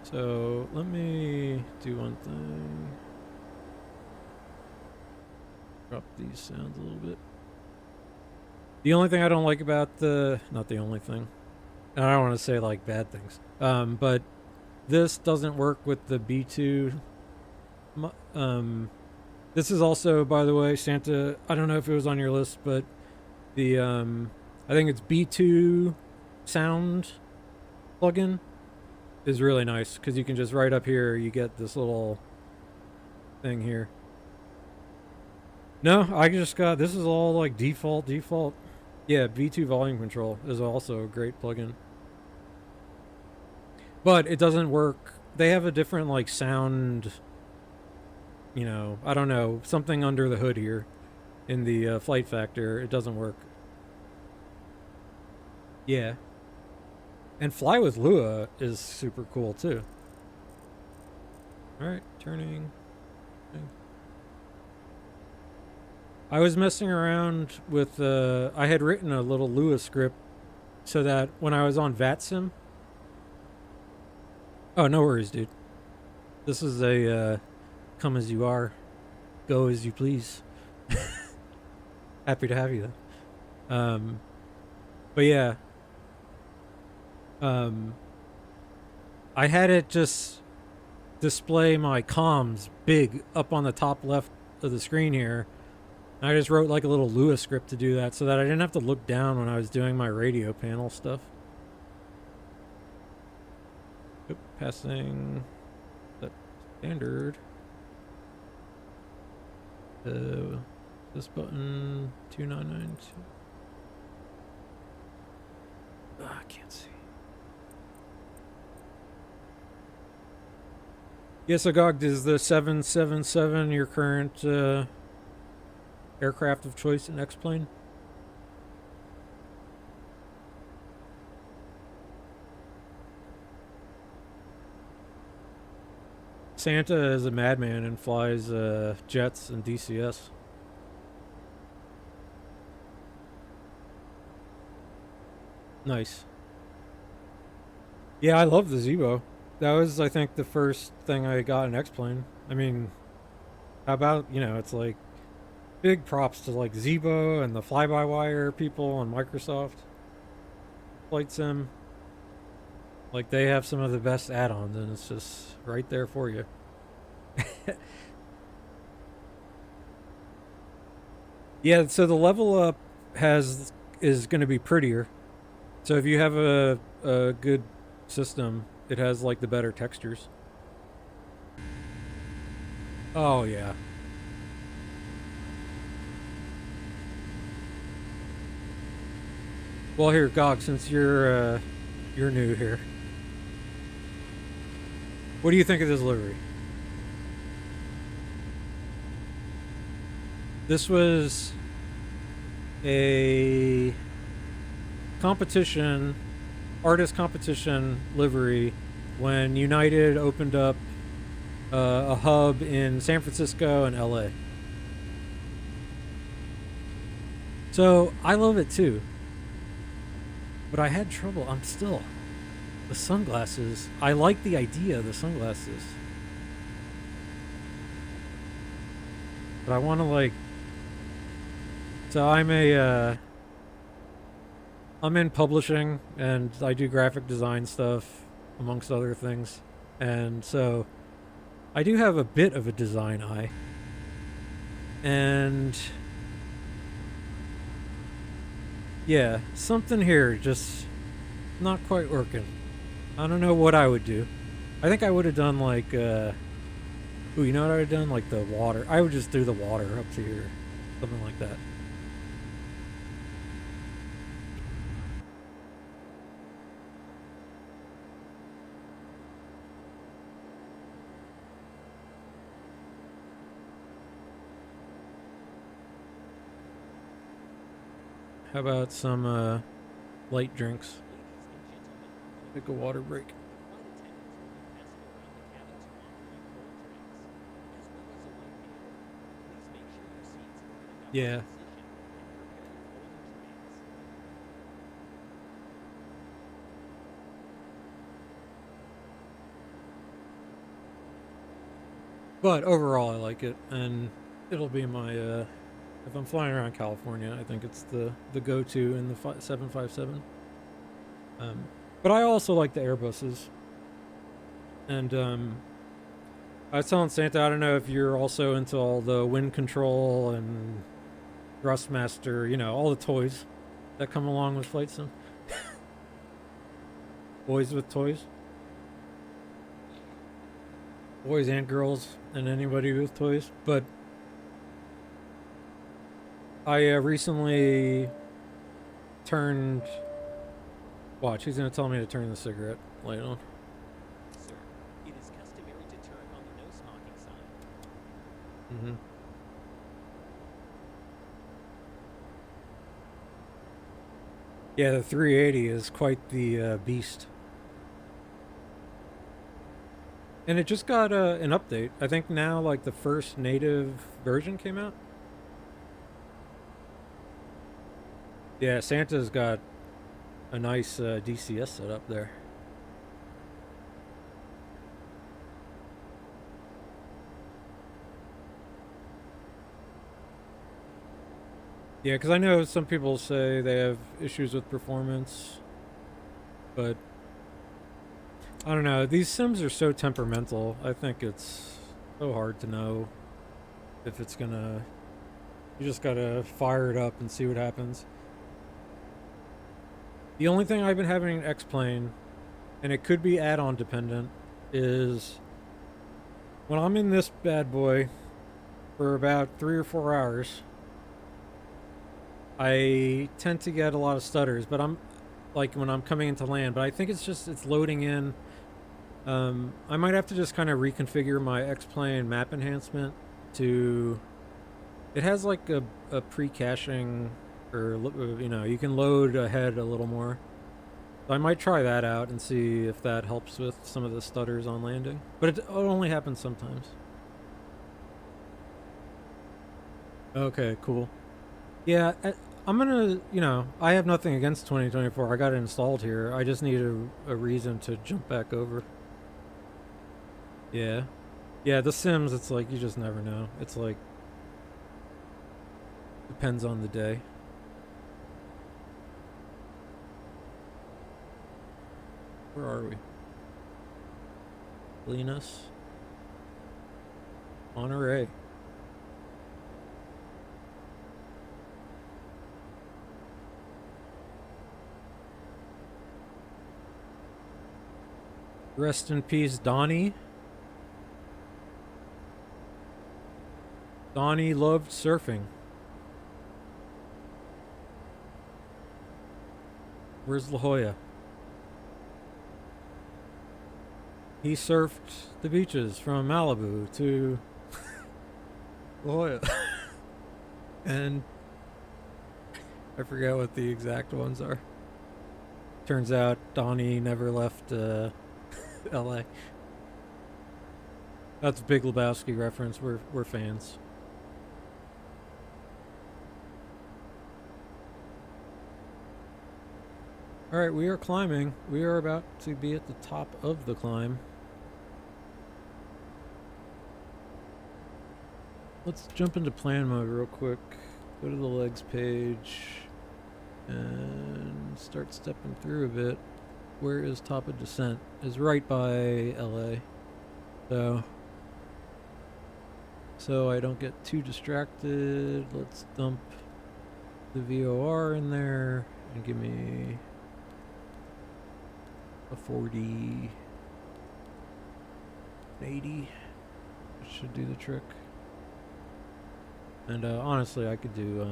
So let me do one thing. Drop these sounds a little bit. The only thing I don't like about not the only thing, and I don't want to say like bad things, but this doesn't work with the B2. This is also, by the way, Santa, I don't know if it was on your list, but the, I think it's B2 sound plugin is really nice because you can just right up here, you get this little thing here. No, I just got, this is all like default. Yeah, B2 volume control is also a great plugin. But it doesn't work. They have a different like sound, you know, I don't know, something under the hood here in the FlightFactor. It doesn't work. Yeah. And Fly with Lua is super cool too. Alright, turning. Okay. I was messing around with, I had written a little Lua script so that when I was on VATSIM. Oh, no worries, dude. This is a, come as you are, go as you please. Happy to have you though. But yeah. I had it just display my comms big up on the top left of the screen here. I just wrote like a little Lua script to do that so that I didn't have to look down when I was doing my radio panel stuff. Oop, passing that standard. This button 2992. I can't see. Yes, Agog, is the 777 your current aircraft of choice in X-Plane? Santa is a madman and flies jets and DCS. Nice. Yeah, I love the Zebo. That was, I think, the first thing I got in X-Plane. I mean, how about, you know, it's like big props to like Zebo and the fly-by-wire people on Microsoft. FlightSim. Like, they have some of the best add-ons, and it's just right there for you. Yeah, so the level up is going to be prettier. So if you have a good system, it has like the better textures. Oh yeah. Well, here, Gog, since you're new here, what do you think of this livery? This was a competition, artist competition livery when United opened up a hub in San Francisco and LA. So I love it too. But I had trouble. The sunglasses. I like the idea of the sunglasses. But I want to like... So I'm in publishing and I do graphic design stuff amongst other things. And so I do have a bit of a design eye. And yeah, something here just not quite working. I don't know what I would do. I think I would have done like, ooh, you know what I would have done? Like the water. I would just do the water up to here. Something like that. How about some light drinks? Take a water break. Yeah. But overall, I like it, and it'll be my if I'm flying around California, I think it's the go-to in the 757. But I also like the Airbuses, and I was telling Santa, I don't know if you're also into all the wind control and Thrustmaster, you know, all the toys that come along with flight sim. Boys with toys. Boys and girls and anybody with toys. But I recently turned... Watch, he's going to tell me to turn the cigarette light on. Sir, it is customary to turn on the no smoking sign. Mm-hmm. Yeah, the 380 is quite the beast. And it just got an update. I think now, like, the first native version came out. Yeah, Santa's got a nice DCS setup there. Yeah, because I know some people say they have issues with performance, but I don't know. These sims are so temperamental. I think it's so hard to know if it's gonna... You just gotta fire it up and see what happens. The only thing I've been having in X-Plane, and it could be add-on dependent, is when I'm in this bad boy for about 3 or 4 hours, I tend to get a lot of stutters, but I'm like when I'm coming into land, but I think it's just, it's loading in. I might have to just kind of reconfigure my X-Plane map enhancement to, it has like a pre-caching, or, you know, you can load ahead a little more. So I might try that out and see if that helps with some of the stutters on landing, but it only happens sometimes. Okay, cool. Yeah, I'm gonna, you know, I have nothing against 2024. I got it installed here. I just need a reason to jump back over. Yeah. Yeah, the Sims, it's like, you just never know. It's like, depends on the day. Where are we? Linus. Monterey. Rest in peace, Donnie. Donnie loved surfing. Where's La Jolla? He surfed the beaches from Malibu to La Jolla. And I forget what the exact ones are. Turns out Donnie never left LA. That's a Big Lebowski reference. We're fans. Alright, we are climbing. We are about to be at the top of the climb. Let's jump into plan mode real quick. Go to the legs page and start stepping through a bit. Where is top of descent? Is right by LA. So So I don't get too distracted, let's dump the VOR in there and give me a 40, 80. That should do the trick. And honestly, I could do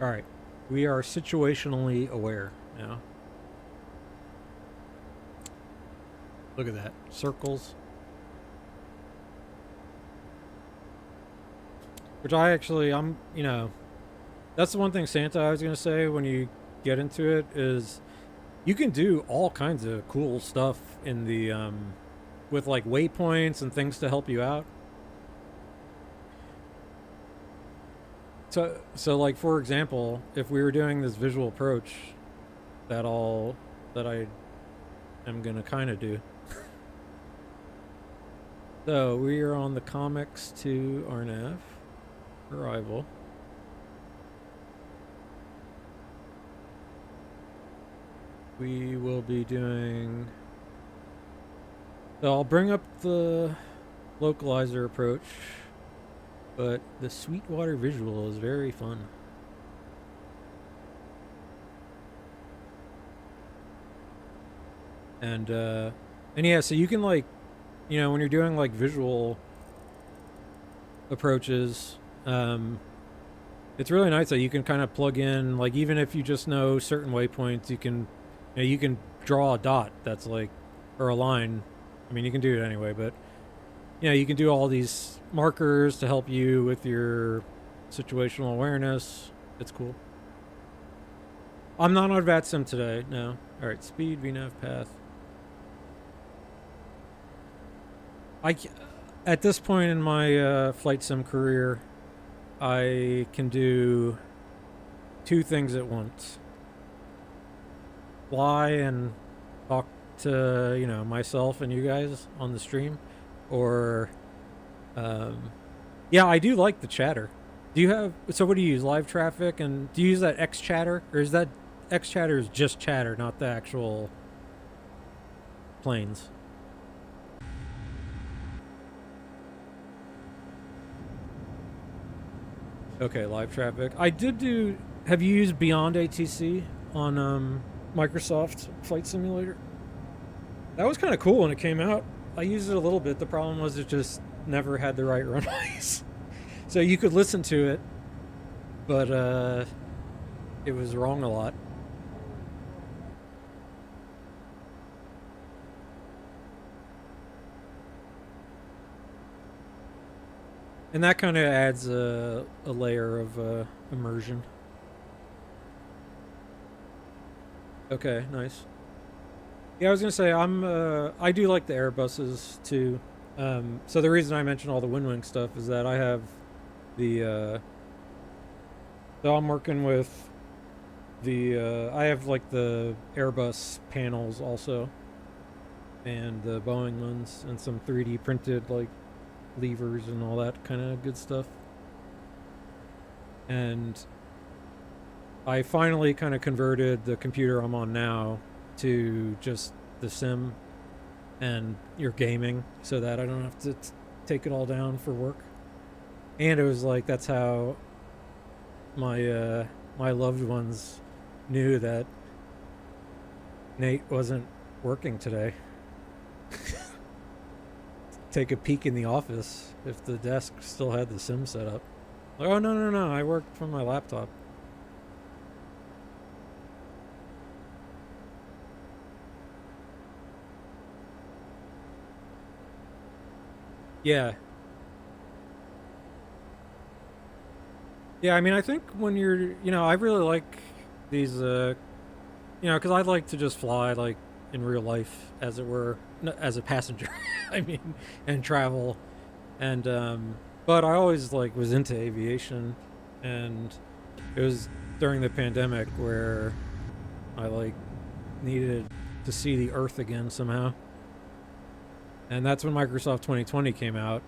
all right, we are situationally aware now. Look at that, circles. Which I'm, you know, that's the one thing, Santa, I was going to say when you get into it is you can do all kinds of cool stuff in the, with like waypoints and things to help you out. So like, for example, if we were doing this visual approach that I am going to kind of do. So we are on the comics to RNAV. Arrival. We will be doing... So I'll bring up the localizer approach, but the Sweetwater visual is very fun. And yeah, so you can like, you know, when you're doing like visual approaches, it's really nice that you can kind of plug in, like, even if you just know certain waypoints, you can draw a dot that's like, or a line. I mean, you can do it anyway, but you know, you can do all these markers to help you with your situational awareness. It's cool. I'm not on VATSIM today, no. All right, speed, VNAV, path. At this point in my flight sim career, I can do two things at once. Fly and talk to, you know, myself and you guys on the stream, or yeah, I do like the chatter. Do you have, so what do you use, live traffic, and do you use that X chatter, or is that X chatter is just chatter, not the actual planes? Okay, live traffic. I did do... Have you used Beyond ATC on Microsoft Flight Simulator? That was kind of cool when it came out. I used it a little bit. The problem was it just never had the right runways. So you could listen to it, but it was wrong a lot. And that kind of adds a layer of immersion. Okay, nice. Yeah, I was gonna say I do like the Airbuses too. So the reason I mention all the WinWing stuff is that I have the so I'm working with the I have like the Airbus panels also, and the Boeing ones, and some 3D printed like levers and all that kind of good stuff. And I finally kind of converted the computer I'm on now to just the sim and your gaming, so that I don't have to take it all down for work. And it was like, that's how my my loved ones knew that Nate wasn't working today. Take a peek in the office if the desk still had the sim set up. Like, oh, no, I worked from my laptop. Yeah. Yeah, I mean, I think when you're, you know, I really like these, you know, because I'd like to just fly, like, in real life, as it were, as a passenger, I mean, and travel. And, but I always, like, was into aviation, and it was during the pandemic where I, like, needed to see the Earth again somehow. And that's when Microsoft 2020 came out.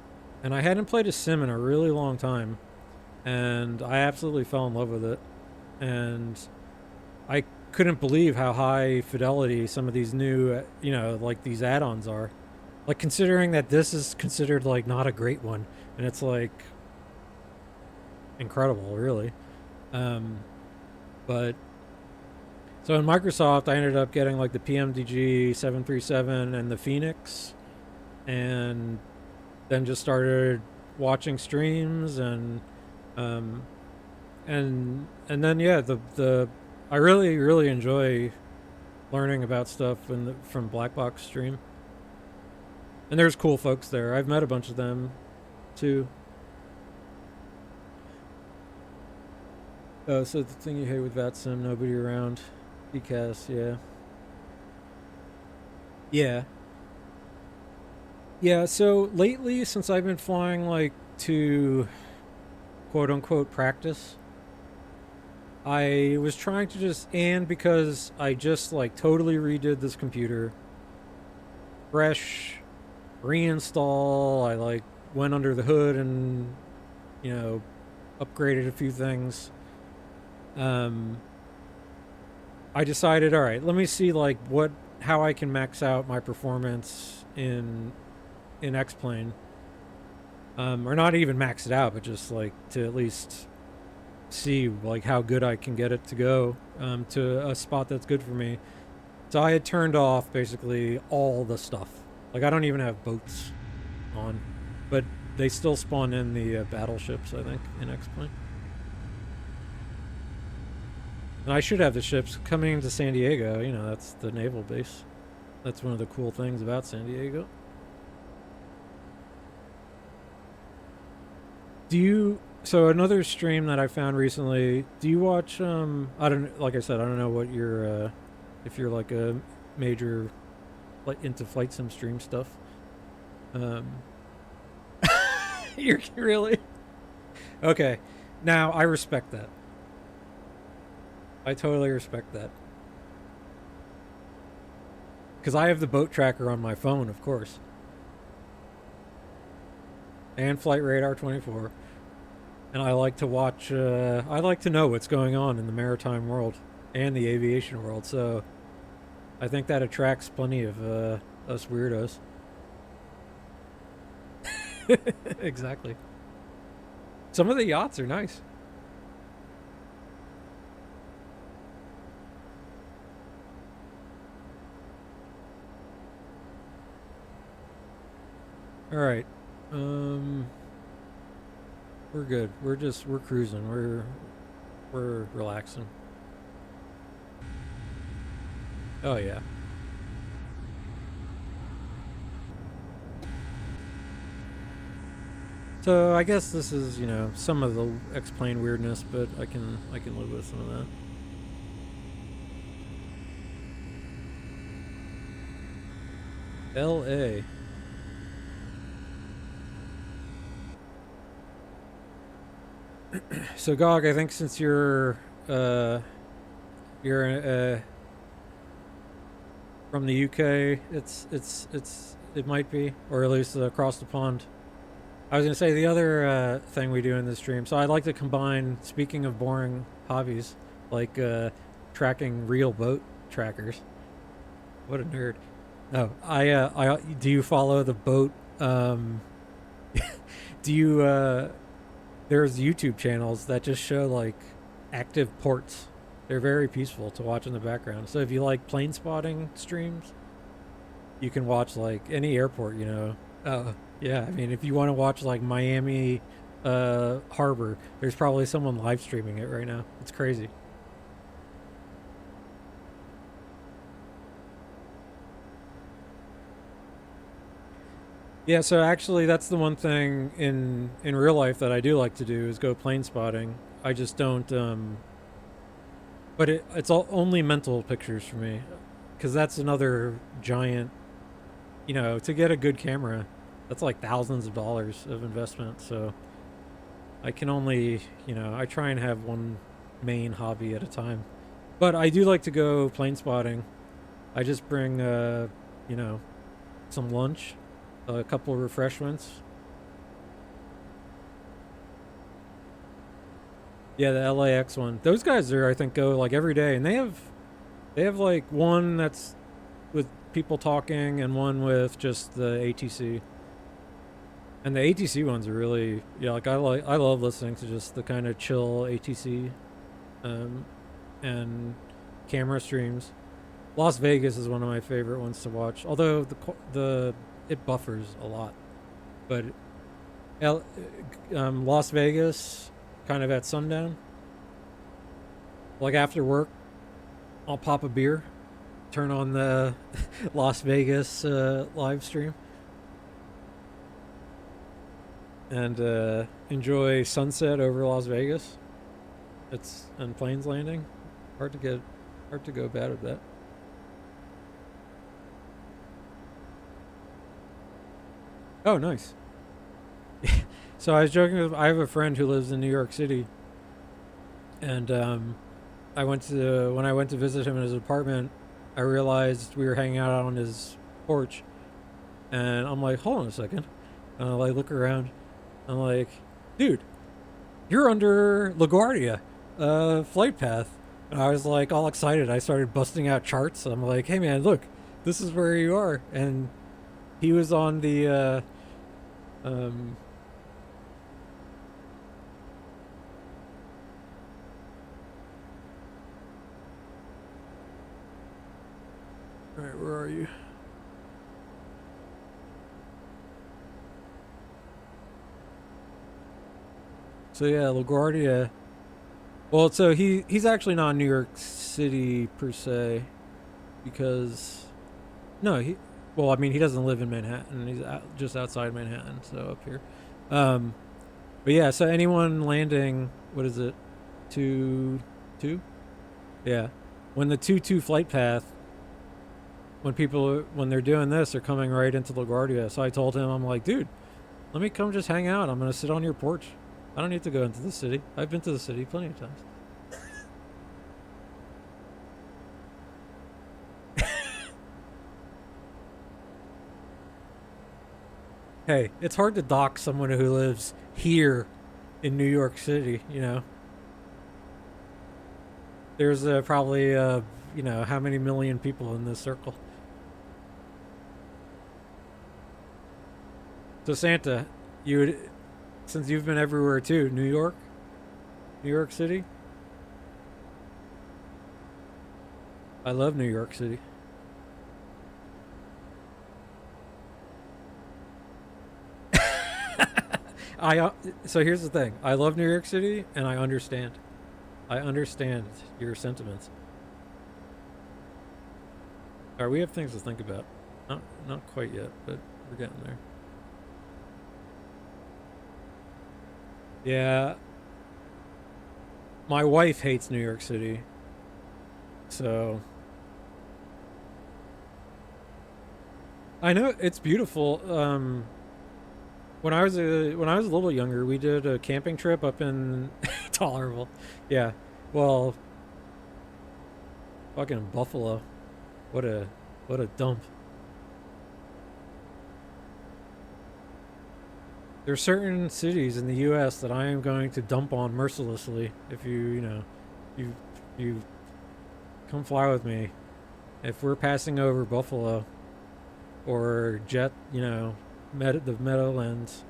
And I hadn't played a sim in a really long time. And I absolutely fell in love with it. And I couldn't believe how high fidelity some of these new, you know, like these add-ons are. Like, considering that this is considered like not a great one, and it's like incredible, really. But so in Microsoft, I ended up getting like the PMDG 737 and the Phoenix, and then just started watching streams and then yeah, the I really enjoy learning about stuff from Black Box stream. And there's cool folks there. I've met a bunch of them too. So the thing you hate with VATSIM, nobody around. ECAS, yeah. Yeah. Yeah, so lately, since I've been flying like to quote unquote practice, I was trying to just, and because I just like totally redid this computer, fresh, reinstall, I like went under the hood and, you know, upgraded a few things. I decided, all right, let me see like how I can max out my performance in X-Plane. Or not even max it out, but just like to at least see like how good I can get it to go to a spot that's good for me. So I had turned off basically all the stuff. Like, I don't even have boats on, but they still spawn in the battleships, I think, in X-Plane. And I should have the ships coming into San Diego. You know, that's the naval base. That's one of the cool things about San Diego. So another stream that I found recently, do you watch, like I said, I don't know what your, if you're like a major, like, into flight sim stream stuff. You're really? Okay. Now, I respect that. I totally respect that. Because I have the boat tracker on my phone, of course. And Flight Radar 24. And I like to watch, I like to know what's going on in the maritime world and the aviation world, so I think that attracts plenty of us weirdos. Exactly. Some of the yachts are nice. All right. We're good. We're cruising. We're relaxing. Oh yeah. So I guess this is, you know, some of the X-Plane weirdness, but I can live with some of that. L.A. So Gog, I think since you're from the UK, it might be, or at least across the pond. I was gonna say the other thing we do in this stream. So I like to combine. Speaking of boring hobbies, like tracking real boat trackers. What a nerd! No, I do you follow the boat? Do you? There's YouTube channels that just show like active ports. They're very peaceful to watch in the background. So if you like plane spotting streams, you can watch like any airport, you know. Yeah, I mean, if you want to watch like Miami Harbor, there's probably someone live streaming it right now. It's crazy. Yeah, so actually that's the one thing in real life that I do like to do is go plane spotting. I just don't but it's all only mental pictures for me, because that's another giant, you know, to get a good camera, that's like thousands of dollars of investment. So I can only, you know, I try and have one main hobby at a time. But I do like to go plane spotting. I just bring you know, some lunch a couple of refreshments. Yeah, the LAX one. Those guys are, I think, go like every day, and they have like one that's with people talking and one with just the ATC. And the ATC ones are really, yeah, like I love listening to just the kind of chill ATC and camera streams. Las Vegas is one of my favorite ones to watch, although it buffers a lot. But Las Vegas, kind of at sundown, like after work, I'll pop a beer, turn on the Las Vegas live stream, and enjoy sunset over Las Vegas. And planes landing. Hard to go bad at that. Oh, nice. So I was joking with, I have a friend who lives in New York City, and when I went to visit him in his apartment, I realized we were hanging out on his porch, and I'm like, hold on a second, and I like look around, I'm like, dude, you're under LaGuardia, flight path. And I was like all excited. I started busting out charts. I'm like, hey man, look, this is where you are. And he was on the Alright, where are you? So yeah, LaGuardia. Well, so he's actually not in New York City per se, because no, well, I mean, he doesn't live in Manhattan. He's just outside Manhattan, so up here. But yeah, so anyone landing, what is it, 2-2? Yeah, when the 2-2 flight path, when they're doing this, they're coming right into LaGuardia. So I told him, I'm like, dude, let me come just hang out. I'm gonna sit on your porch. I don't need to go into the city. I've been to the city plenty of times. Hey, it's hard to dock someone who lives here in New York City, you know. There's probably, you know, how many million people in this circle. So Santa, since you've been everywhere too, New York City. I love New York City. So here's the thing. I love New York City, and I understand. I understand your sentiments. All right, we have things to think about. Not quite yet, but we're getting there. Yeah. My wife hates New York City. So I know it's beautiful. When I was a little younger, we did a camping trip up in Tolerable. Yeah. Well, fucking Buffalo. What a dump. There's certain cities in the U.S. that I am going to dump on mercilessly. If you come fly with me. If we're passing over Buffalo or the Meadowlands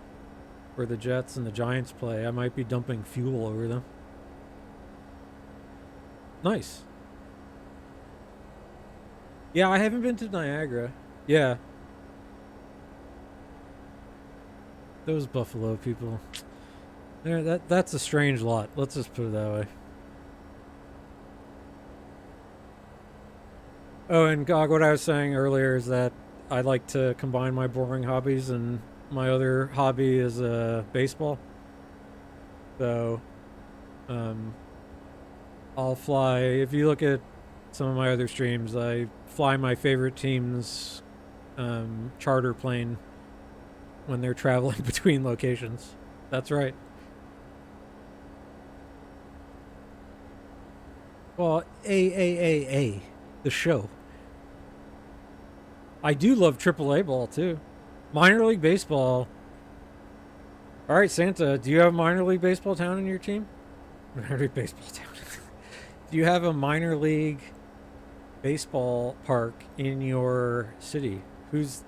where the Jets and the Giants play, I might be dumping fuel over them. Nice. Yeah, I haven't been to Niagara. Yeah. Those Buffalo people. That's a strange lot. Let's just put it that way. Oh, and Gog, what I was saying earlier is that I like to combine my boring hobbies, and my other hobby is baseball. So, I'll fly. If you look at some of my other streams, I fly my favorite team's charter plane when they're traveling between locations. That's right. Well, the show. I do love AAA ball too. Minor League Baseball. All right, Santa, do you have a minor league baseball town in your team? Minor league baseball town. Do you have a minor league baseball park in your city? Who's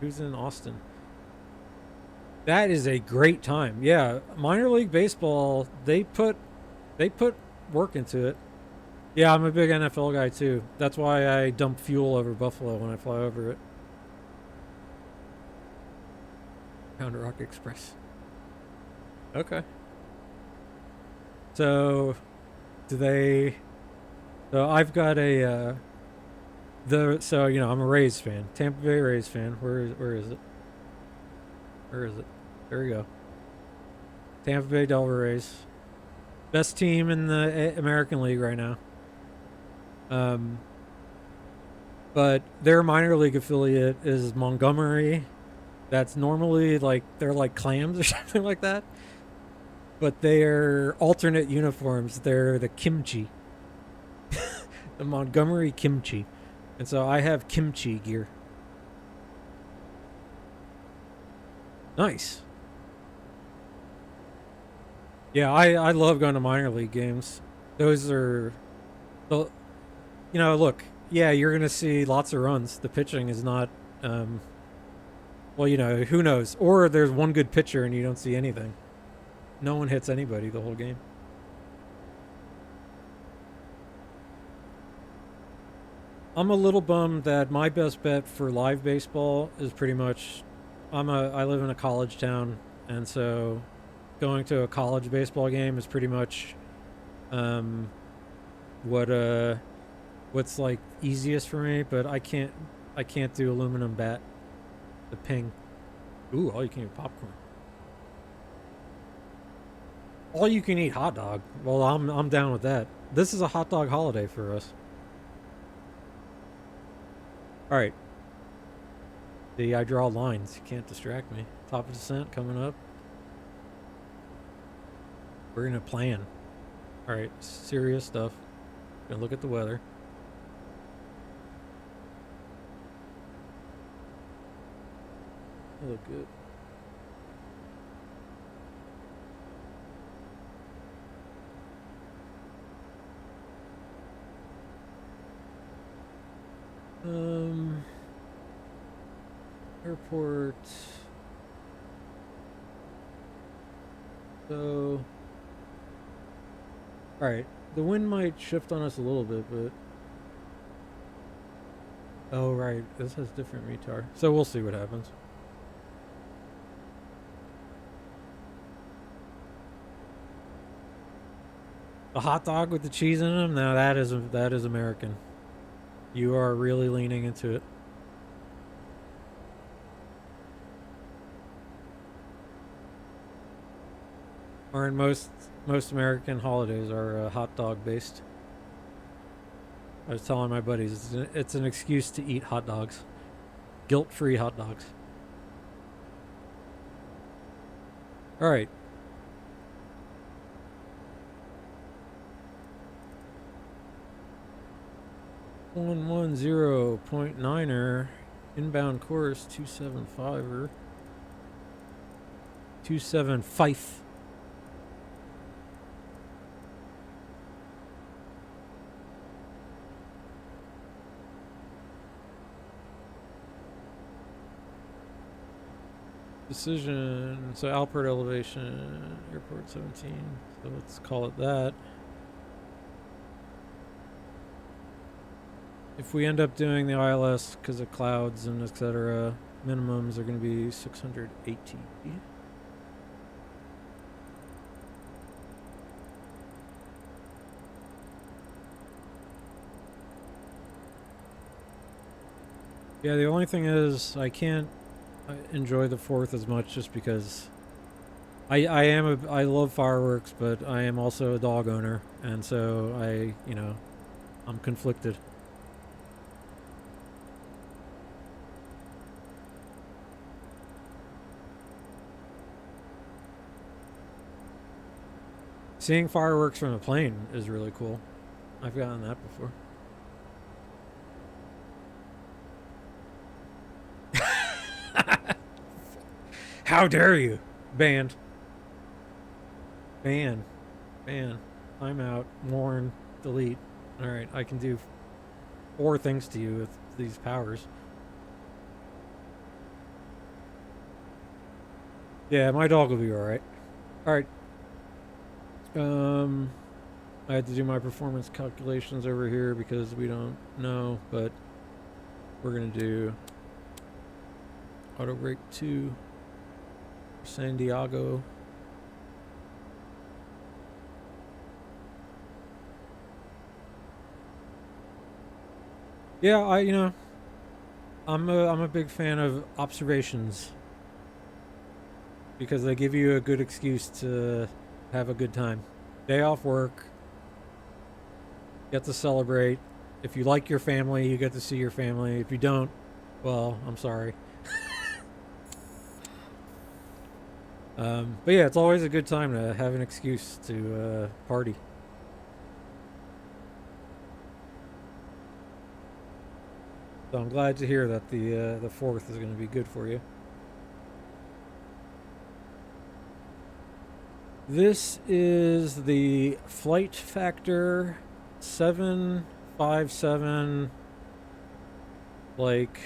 in Austin? That is a great time. Yeah, minor league baseball, they put work into it. Yeah, I'm a big NFL guy too. That's why I dump fuel over Buffalo when I fly over it. Pound Rock Express. Okay. So, So I've got a so you know I'm a Rays fan, Tampa Bay Rays fan. Where is it? Where is it? There we go. Tampa Bay Devil Rays, best team in the American League right now. But their minor league affiliate is Montgomery. That's normally like they're like clams or something like that. But they're alternate uniforms. They're the kimchi. The Montgomery kimchi. And so I have kimchi gear. Nice. Yeah, I love going to minor league games. Those are, well, you know, look, yeah, you're going to see lots of runs. The pitching is not, well, you know, who knows? Or there's one good pitcher and you don't see anything. No one hits anybody the whole game. I'm a little bummed that my best bet for live baseball is pretty much, I live in a college town, and so going to a college baseball game is pretty much what's like easiest for me, but I can't do aluminum bat. The ping. Ooh, all you can eat popcorn. All you can eat hot dog. Well, I'm down with that. This is a hot dog holiday for us. All right. I draw lines. You can't distract me. Top of descent coming up. We're gonna plan. All right, serious stuff. Gonna look at the weather. Look good. Airport. So, all right, the wind might shift on us a little bit, but oh right, this has different METAR. So we'll see what happens. A hot dog with the cheese in them? Now that is American. You are really leaning into it. Or in most American holidays are hot dog based. I was telling my buddies it's an excuse to eat hot dogs, guilt-free hot dogs. All right. .9er, inbound course 275er, 275. Decision. So Alport elevation, airport 17. So let's call it that. If we end up doing the ILS because of clouds and etc., minimums are going to be 680. Yeah, the only thing is I can't enjoy the 4th as much just because I love fireworks, but I am also a dog owner, and so I'm conflicted. Seeing fireworks from a plane is really cool. I've gotten that before. How dare you? Banned. Ban. Ban. I'm out. Warn. Delete. Alright, I can do 4 things to you with these powers. Yeah, my dog will be alright. Alright. I had to do my performance calculations over here because we don't know, but we're gonna do auto brake 2 San Diego. Yeah, I'm a big fan of observations because they give you a good excuse to have a good time. Day off work, get to celebrate. If you like your family, you get to see your family. If you don't, well, I'm sorry. But yeah, it's always a good time to have an excuse to party. So I'm glad to hear that the 4th is going to be good for you. This is the FlightFactor 757 like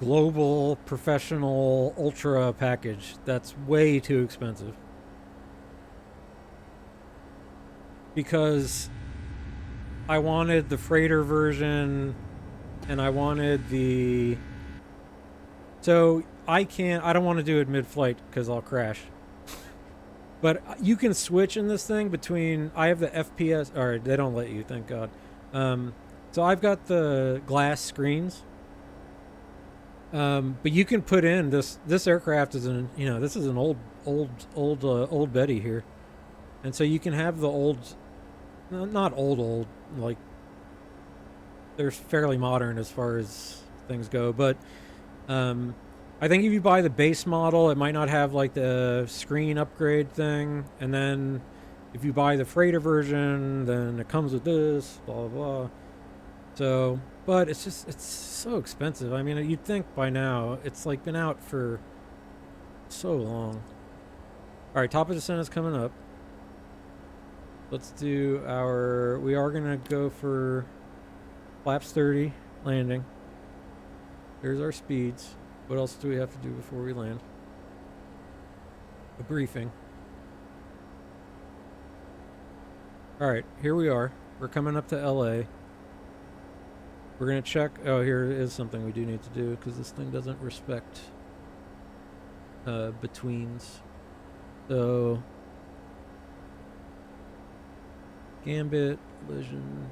global professional ultra package. That's way too expensive. Because I wanted the freighter version and I wanted the... So I don't want to do it mid-flight because I'll crash. But you can switch in this thing between... I have the FPS... Alright, they don't let you, thank God. So I've got the glass screens. But you can put in this aircraft is an... this is an old Betty here. And so you can have the old... Not old, like... They're fairly modern as far as things go, but I think if you buy the base model, it might not have like the screen upgrade thing, and then if you buy the freighter version, then it comes with this, blah blah blah. So, but it's so expensive. I mean, you'd think by now it's like been out for so long. All right, top of descent is coming up. Let's do our... We are gonna go for flaps 30 landing. There's our speeds. What else do we have to do before we land? A briefing. Alright, here we are. We're coming up to LA. We're gonna check... Oh, here is something we do need to do because this thing doesn't respect betweens. So... Gambit, collision...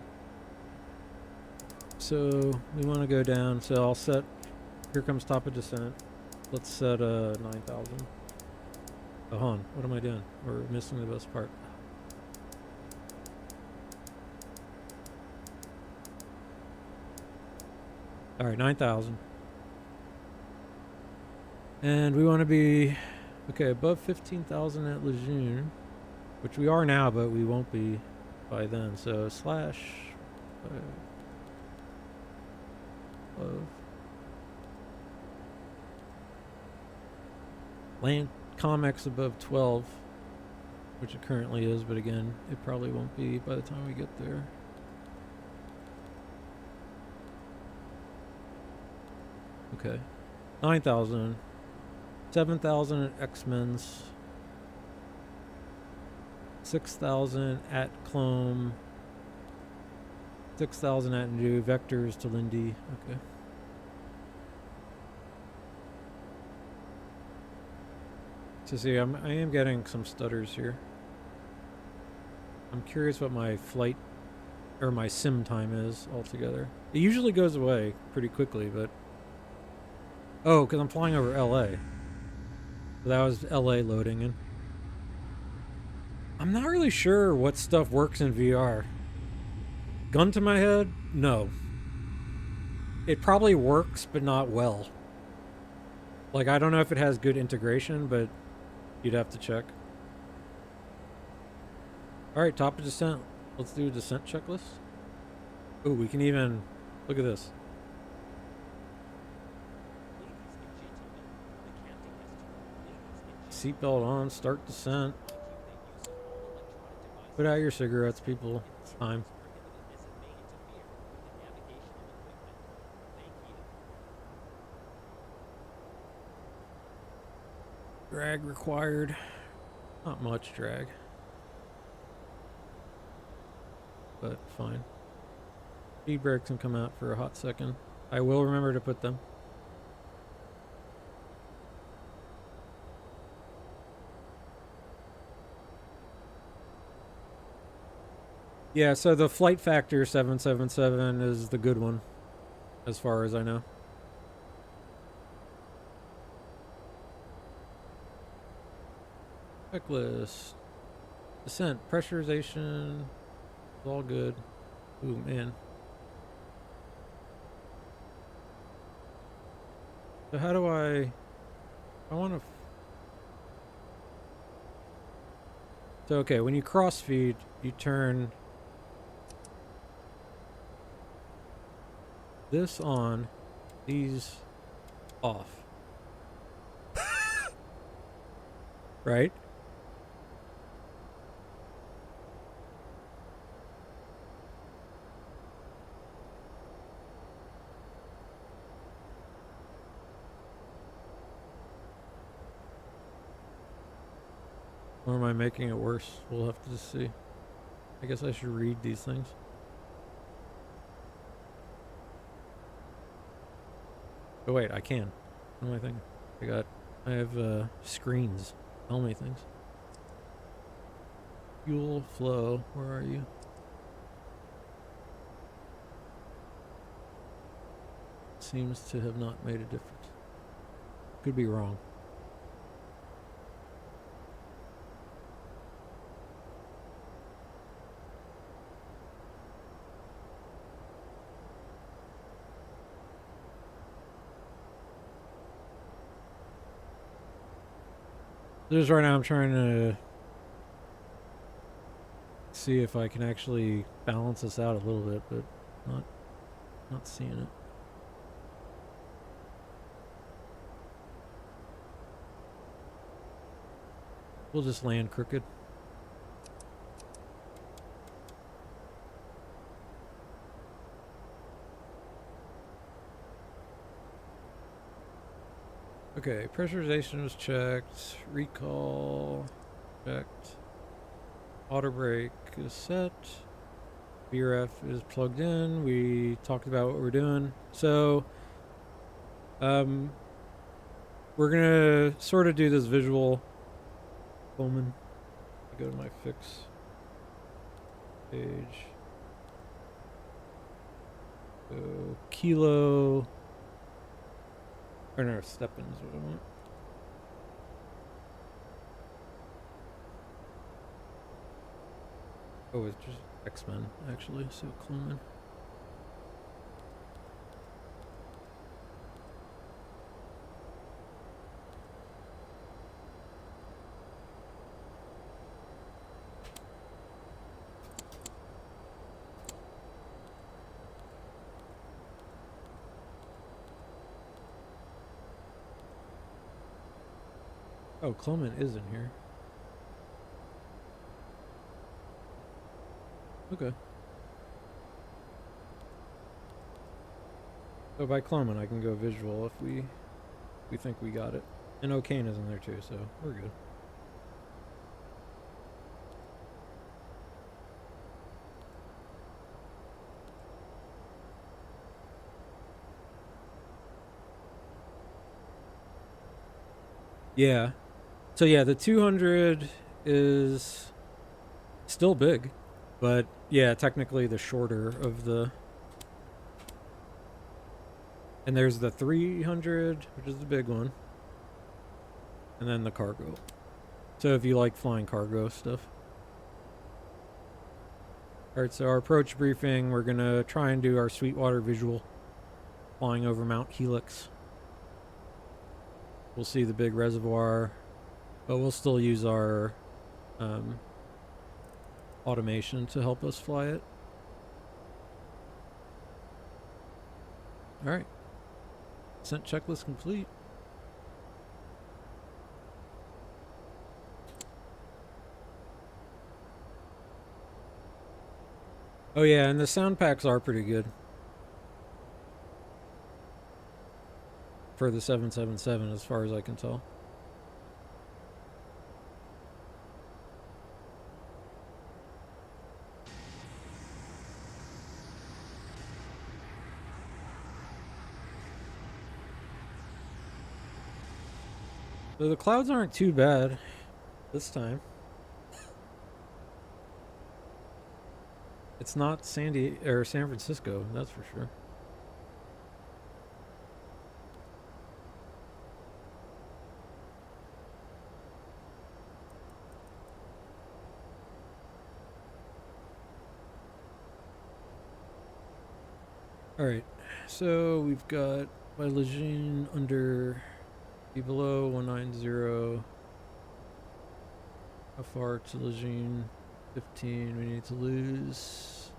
So we want to go down, so I'll set... Here comes top of descent. Let's set 9,000. Oh, hold on. What am I doing? We're missing the best part. Alright, 9,000. And we want to be... Okay, above 15,000 at Lejeune. Which we are now, but we won't be by then. So slash... Land COMEX above 12, which it currently is, but again, it probably won't be by the time we get there. Okay. 9,000. 7,000 at X-Men's. 6,000 at Clome. 6,000 at New Vectors to Lindy. Okay. So see, I am getting some stutters here. I'm curious what my flight or my sim time is altogether. It usually goes away pretty quickly, but oh, because I'm flying over LA. So that was LA loading in. I'm not really sure what stuff works in VR. Gun to my head? No. It probably works, but not well. Like, I don't know if it has good integration, but you'd have to check. Alright, top of descent. Let's do a descent checklist. Ooh, we can even... Look at this. Ladies and gentlemen, the captain has seatbelt on, start descent. Put out your cigarettes, people. It's time. Drag required. Not much drag. But fine. Speed brakes can come out for a hot second. I will remember to put them. Yeah, so the FlightFactor 777 is the good one, as far as I know. Checklist. Descent. Pressurization. It's all good. Ooh, man. So how do I want to... So, okay, when you cross feed, you turn this on, these off. Right? Or am I making it worse? We'll have to just see. I guess I should read these things. Oh wait, I can. What am I thinking? I have screens. Tell me things. Fuel flow, where are you? Seems to have not made a difference. Could be wrong. Just right now I'm trying to see if I can actually balance this out a little bit, but not seeing it. We'll just land crooked. Okay, pressurization was checked. Recall checked. Auto brake is set. VRF is plugged in. We talked about what we're doing. So, we're gonna sort of do this visual. Bowman. Go to my fix page. Go kilo. Or no, step in is what I want. Oh, it's just X-Men, actually, so Clone. Oh, Clement is in here. Okay. So by Clement, I can go visual if we think we got it. And O'Kane is in there too, so we're good. Yeah. So yeah, the 200 is still big, but yeah, technically the shorter of the... And there's the 300, which is the big one. And then the cargo. So if you like flying cargo stuff. Alright, so our approach briefing, we're going to try and do our Sweetwater visual. Flying over Mount Helix. We'll see the big reservoir. But we'll still use our automation to help us fly it. Alright. Descent checklist complete. Oh yeah, and the sound packs are pretty good for the 777 as far as I can tell. So the clouds aren't too bad this time. It's not San Francisco, that's for sure. Alright, so we've got by Lejeune under below 190. How far to Lejeune? 15. We need to lose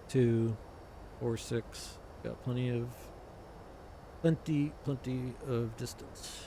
2, 4, 6. Got plenty of distance.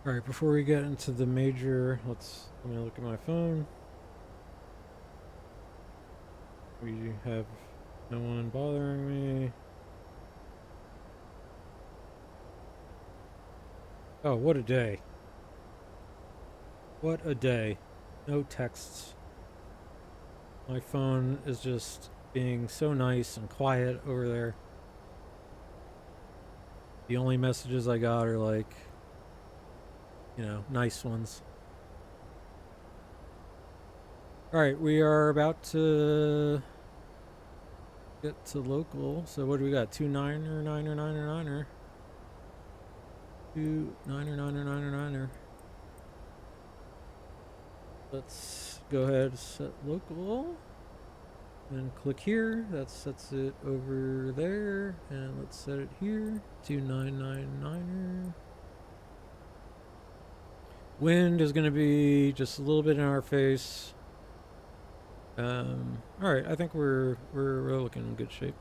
Alright, before we get into the major, let me look at my phone. We have no one bothering me. Oh, what a day. What a day. No texts. My phone is just being so nice and quiet over there. The only messages I got are like, you know, nice ones. Alright, we are about to get to local. So what do we got? 2 9er, 9er, 9er, 9er. 2 9er, 9er, 9er, 9er. Let's go ahead and set local. And click here. That sets it over there. And let's set it here. 2999er. Wind is going to be just a little bit in our face. Alright, I think we're looking in good shape.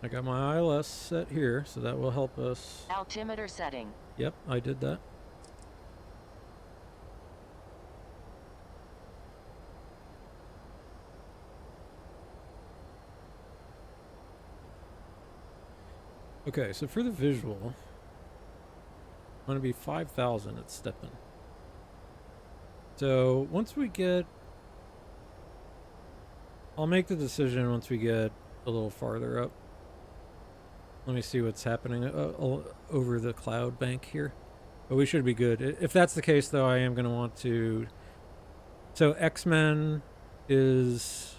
I got my ILS set here, so that will help us. Altimeter setting. Yep, I did that. Okay, so for the visual, I'm going to be 5,000 at Steppen. So once we get, I'll make the decision once we get a little farther up. Let me see what's happening over the cloud bank here. But we should be good. If that's the case, though, I am going to want to... So X-Men is...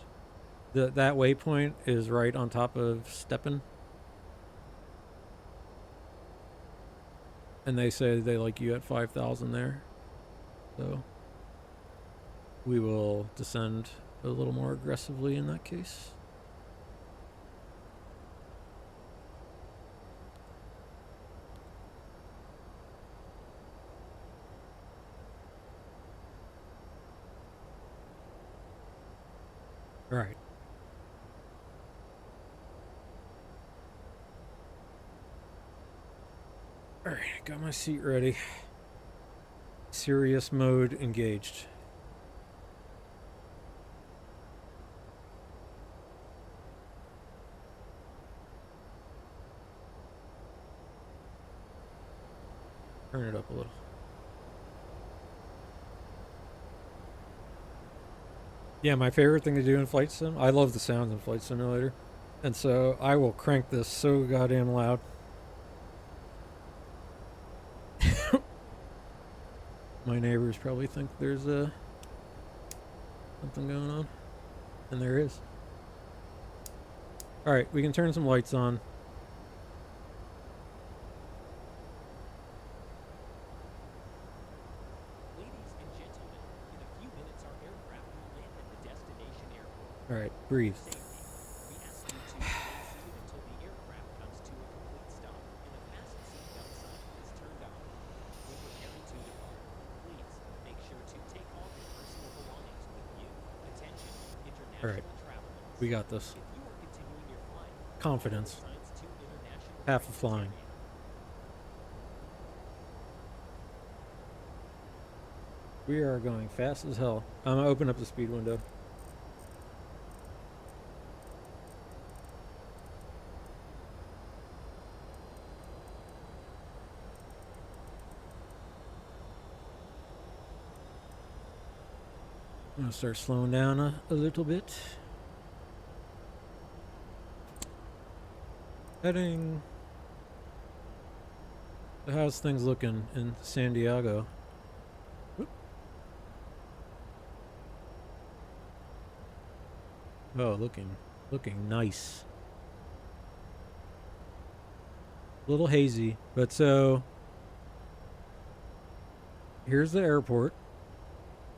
that waypoint is right on top of Steppen. And they say they like you at 5,000 there. So we will descend a little more aggressively in that case. All right. All right, got my seat ready. Serious mode engaged. Turn it up a little. Yeah, my favorite thing to do in Flight Sim, I love the sounds in Flight Simulator. And so I will crank this so goddamn loud. My neighbors probably think there's something going on. And there is. Alright, we can turn some lights on. Ladies and gentlemen, in a few minutes our aircraft will land at the destination airport. Alright, breathe. Safety. We ask you to remain seated until the aircraft comes to a complete stop and the fasten seatbelt sign is turned on. When preparing to depart, please make sure to take all your personal belongings with you. Attention, international Alright, travelers. we got this. If you are continuing your flight, Confidence. follow the signs to international Half of crisis flying. area. We are going fast as hell. I'm gonna open up the speed window. I'm gonna start slowing down a little bit. Heading. So how's things looking in San Diego? Whoop. Oh, looking nice. A little hazy, but so here's the airport.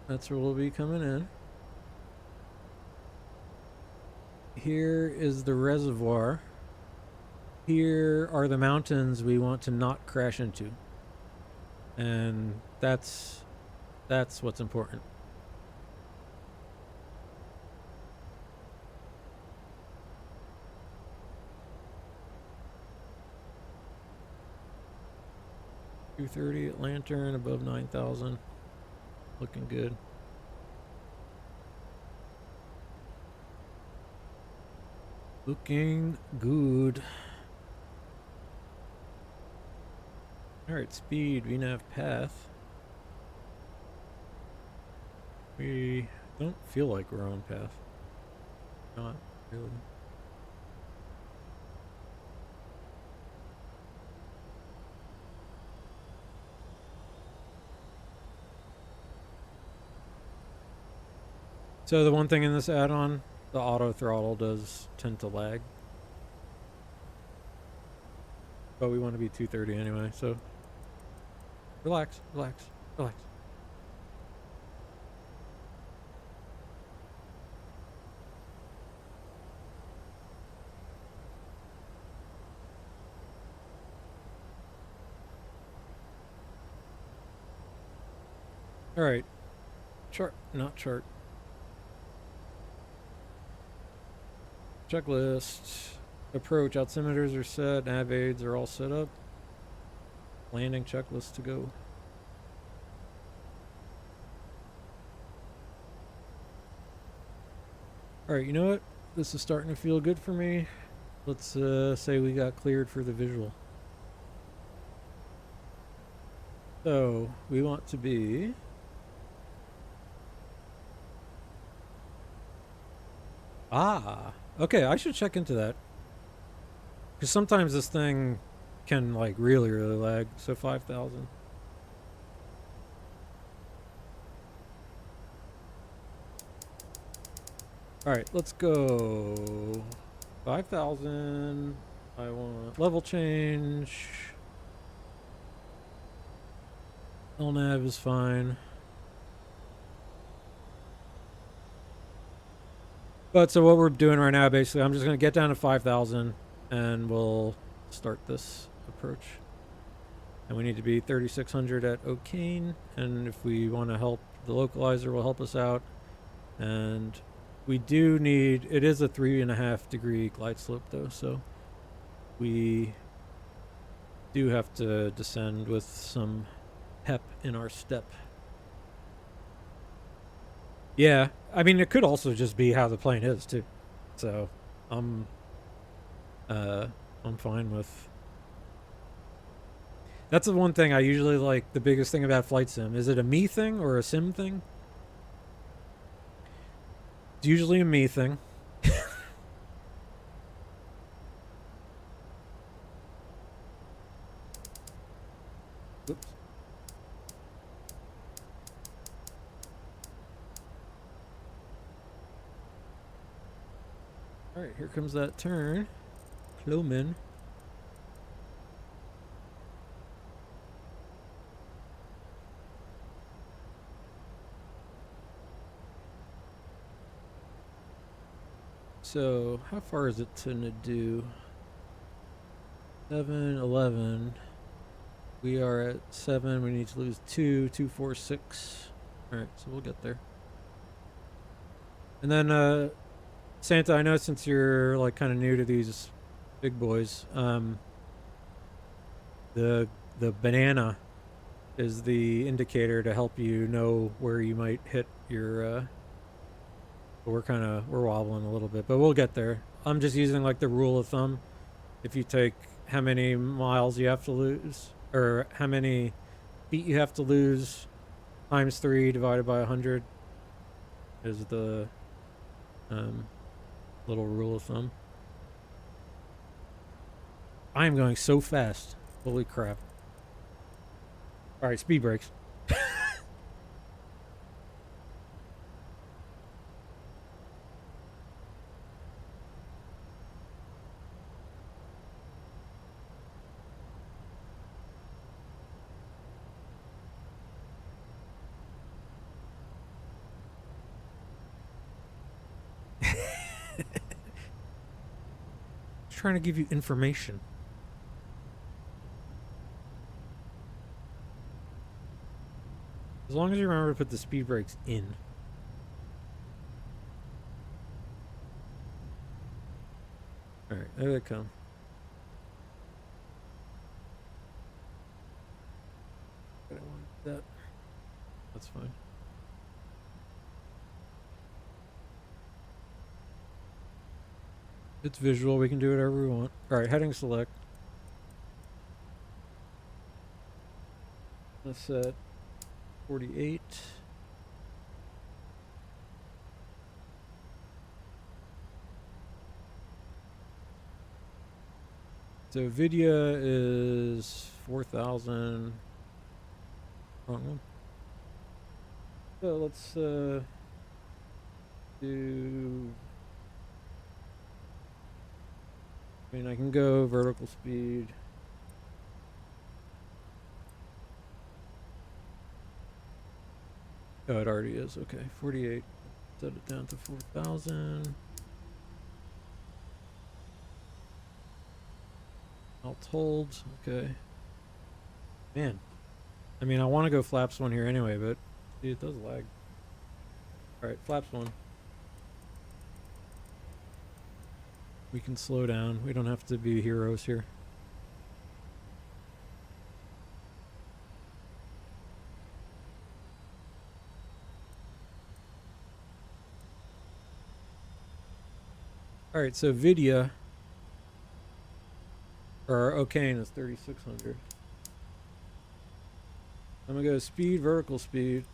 That's where we'll be coming in. Here is the reservoir. Here are the mountains we want to not crash into. And that's what's important. $230 at Lantern, above 9,000. Looking good. Looking good. Alright, speed, VNAV path. We don't feel like we're on path. Not really. So the one thing in this add-on, the auto throttle does tend to lag. But we want to be 230 anyway, so relax, relax, relax. All right, chart, not chart. Checklist. Approach. Altimeters are set. Nav aids are all set up. Landing checklist to go. Alright, you know what? This is starting to feel good for me. Let's say we got cleared for the visual. So, we want to be... Ah! Okay, I should check into that. Because sometimes this thing can, like, really lag. So 5,000. Alright, let's go. 5,000. I want level change. LNAV is fine. But so what we're doing right now, basically, I'm just going to get down to 5,000 and we'll start this approach. And we need to be 3,600 at O'Kane. And if we want to help, the localizer will help us out. And we do need, it is a 3.5 degree glide slope though, so we do have to descend with some pep in our step. Yeah, I mean, it could also just be how the plane is too. So I'm fine with. That's the one thing I usually like. The biggest thing about flight sim, is it a me thing or a sim thing? It's usually a me thing. Oops. All right, here comes that turn. Cloman. So, how far is it to Nadu? 7, 11. We are at 7. We need to lose 2, 2, 4, 6. Alright, so we'll get there. And then, Santa, I know since you're like kind of new to these big boys, the banana is the indicator to help you know where you might hit your, we're wobbling a little bit, but we'll get there. I'm just using like the rule of thumb. If you take how many miles you have to lose, or how many feet you have to lose, times 3 divided by 100 is the little rule of thumb. I am going so fast. Holy crap. Alright, speed brakes. Trying to give you information. As long as you remember to put the speed brakes in. Alright, there they come. I don't want that. That's fine. It's visual, we can do whatever we want. Alright, heading select. Let's set 48. So Vidya is 4,000. Wrong one. So let's do. I mean, I can go vertical speed. Oh, it already is. Okay, 48. Set it down to 4,000. Alt hold. Okay. Man. I mean, I want to go flaps 1 here anyway, but see, it does lag. Alright, flaps 1. We can slow down. We don't have to be heroes here. Alright, so Vidya, or Ocane is 3,600. I'm gonna go speed, vertical speed.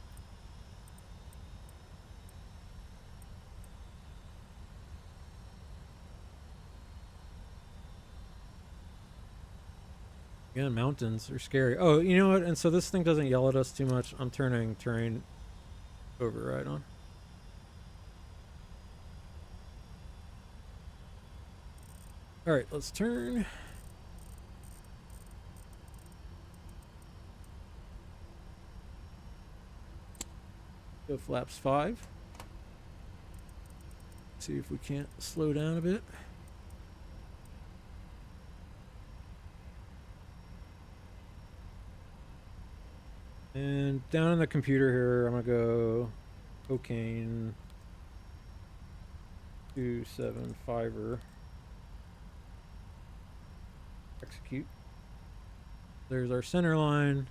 Again, mountains are scary. Oh, you know what? And so this thing doesn't yell at us too much. I'm turning terrain override on. Alright, let's turn. Go flaps 5. See if we can't slow down a bit. And down in the computer here, I'm gonna go cocaine 275er. Execute. There's our center line.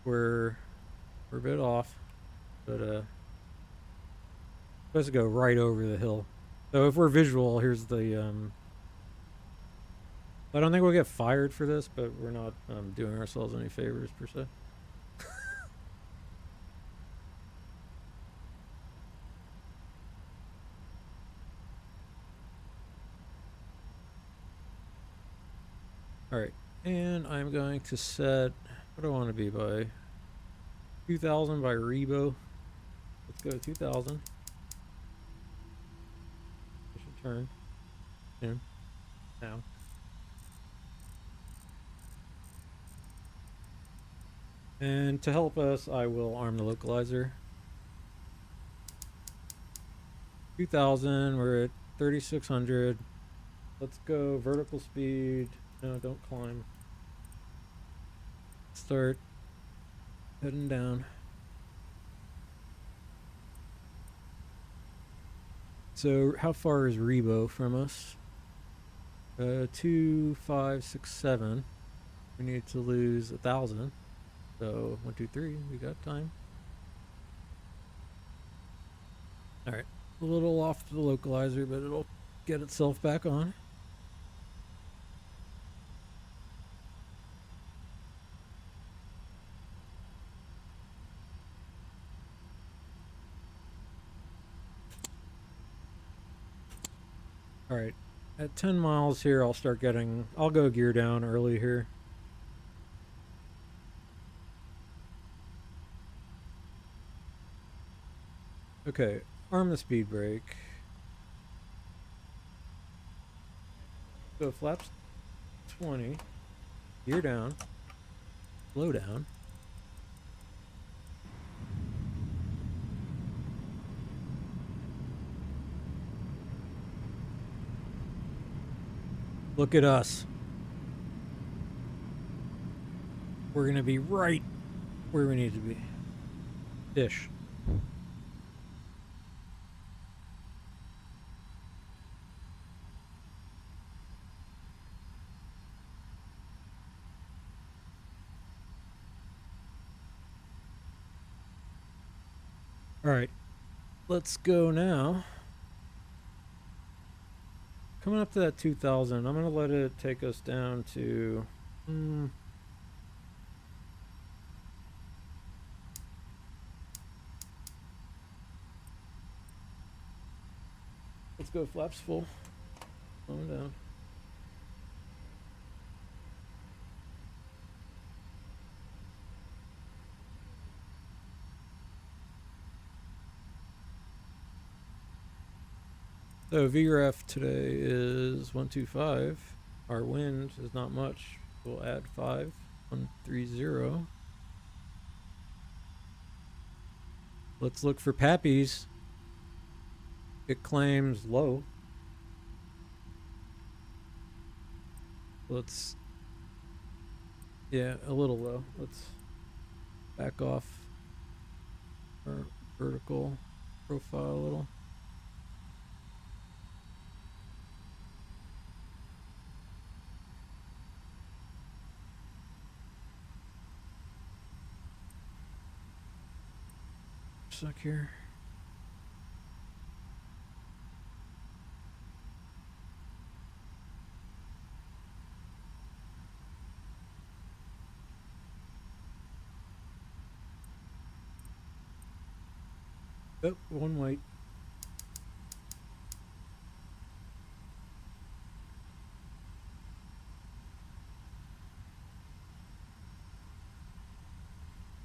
We're a bit off, but supposed to go right over the hill. So if we're visual, here's the I don't think we'll get fired for this, but we're not doing ourselves any favors per se. Alright, and I'm going to set, what do I want to be by? 2000 by Rebo. Let's go 2000. I should turn soon. Now. And to help us, I will arm the localizer. 2000, we're at 3600. Let's go vertical speed. No, don't climb. Start heading down. So how far is Rebo from us? 2, 5, 6, 7. We need to lose 1,000. So 1, 2, 3. We got time. All right, a little off the localizer, but it'll get itself back on. All right, at 10 miles here, I'll go gear down early here. Okay, arm the speed brake. Go flaps 20, gear down, slow down. Look at us. We're gonna be right where we need to be. Ish. All right, let's go now. Coming up to that 2000, I'm gonna let it take us down to let's go flaps full. Slowing down. So VREF today is 125. Our wind is not much. We'll add 5. 130. Let's look for Pappies. It claims low. Yeah, a little low. Let's back off our vertical profile a little. Stuck here. Oh, one white.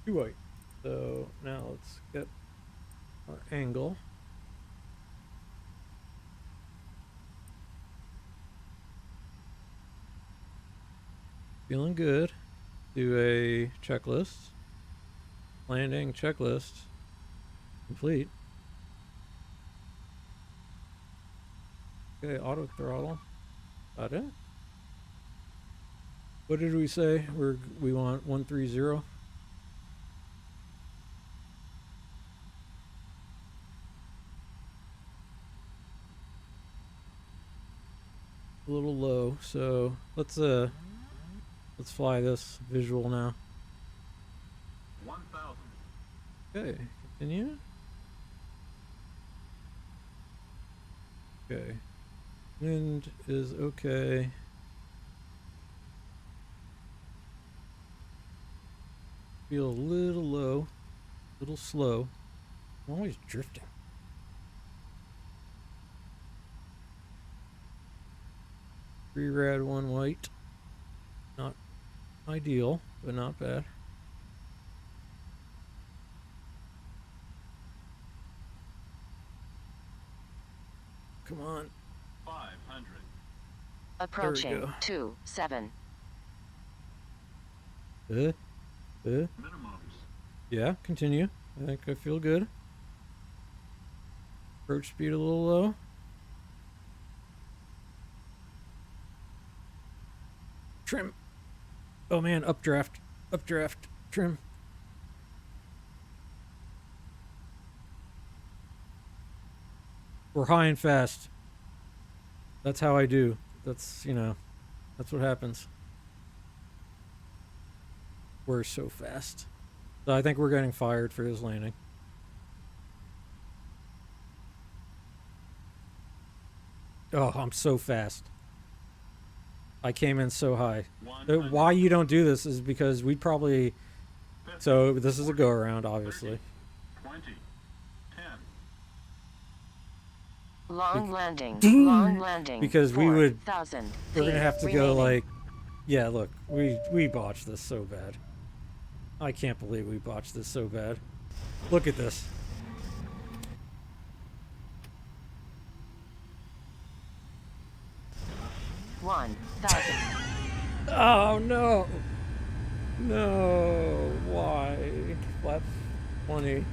Two white. So now let's get our angle. Feeling good. Do a checklist. Landing checklist. Complete. Okay, auto throttle. Got it. What did we say? We want 130. A little low, so let's fly this visual now. 1,000. Okay, continue. Okay, wind is okay. Feel a little low, a little slow. I'm always drifting. Three red, one white. ideal, but not bad. Come on. 500. Approaching go. 27. Minimums. Yeah, continue. I think I feel good. Approach speed a little low. Trim. Oh man, updraft. Updraft. Trim. We're high and fast. That's how I do. That's, you know, that's what happens. We're so fast. So I think we're getting fired for this landing. Oh, I'm so fast. I came in so high. Why you don't do this is because we'd probably... So this is a go around, obviously. 20. 10. Long landing. Long landing. Because we would... 4,000 We're gonna feet have to remaining. go like... Yeah, look, we botched this so bad. I can't believe we botched this so bad. Look at this. One thousand. Oh no! No, why? Flat 20.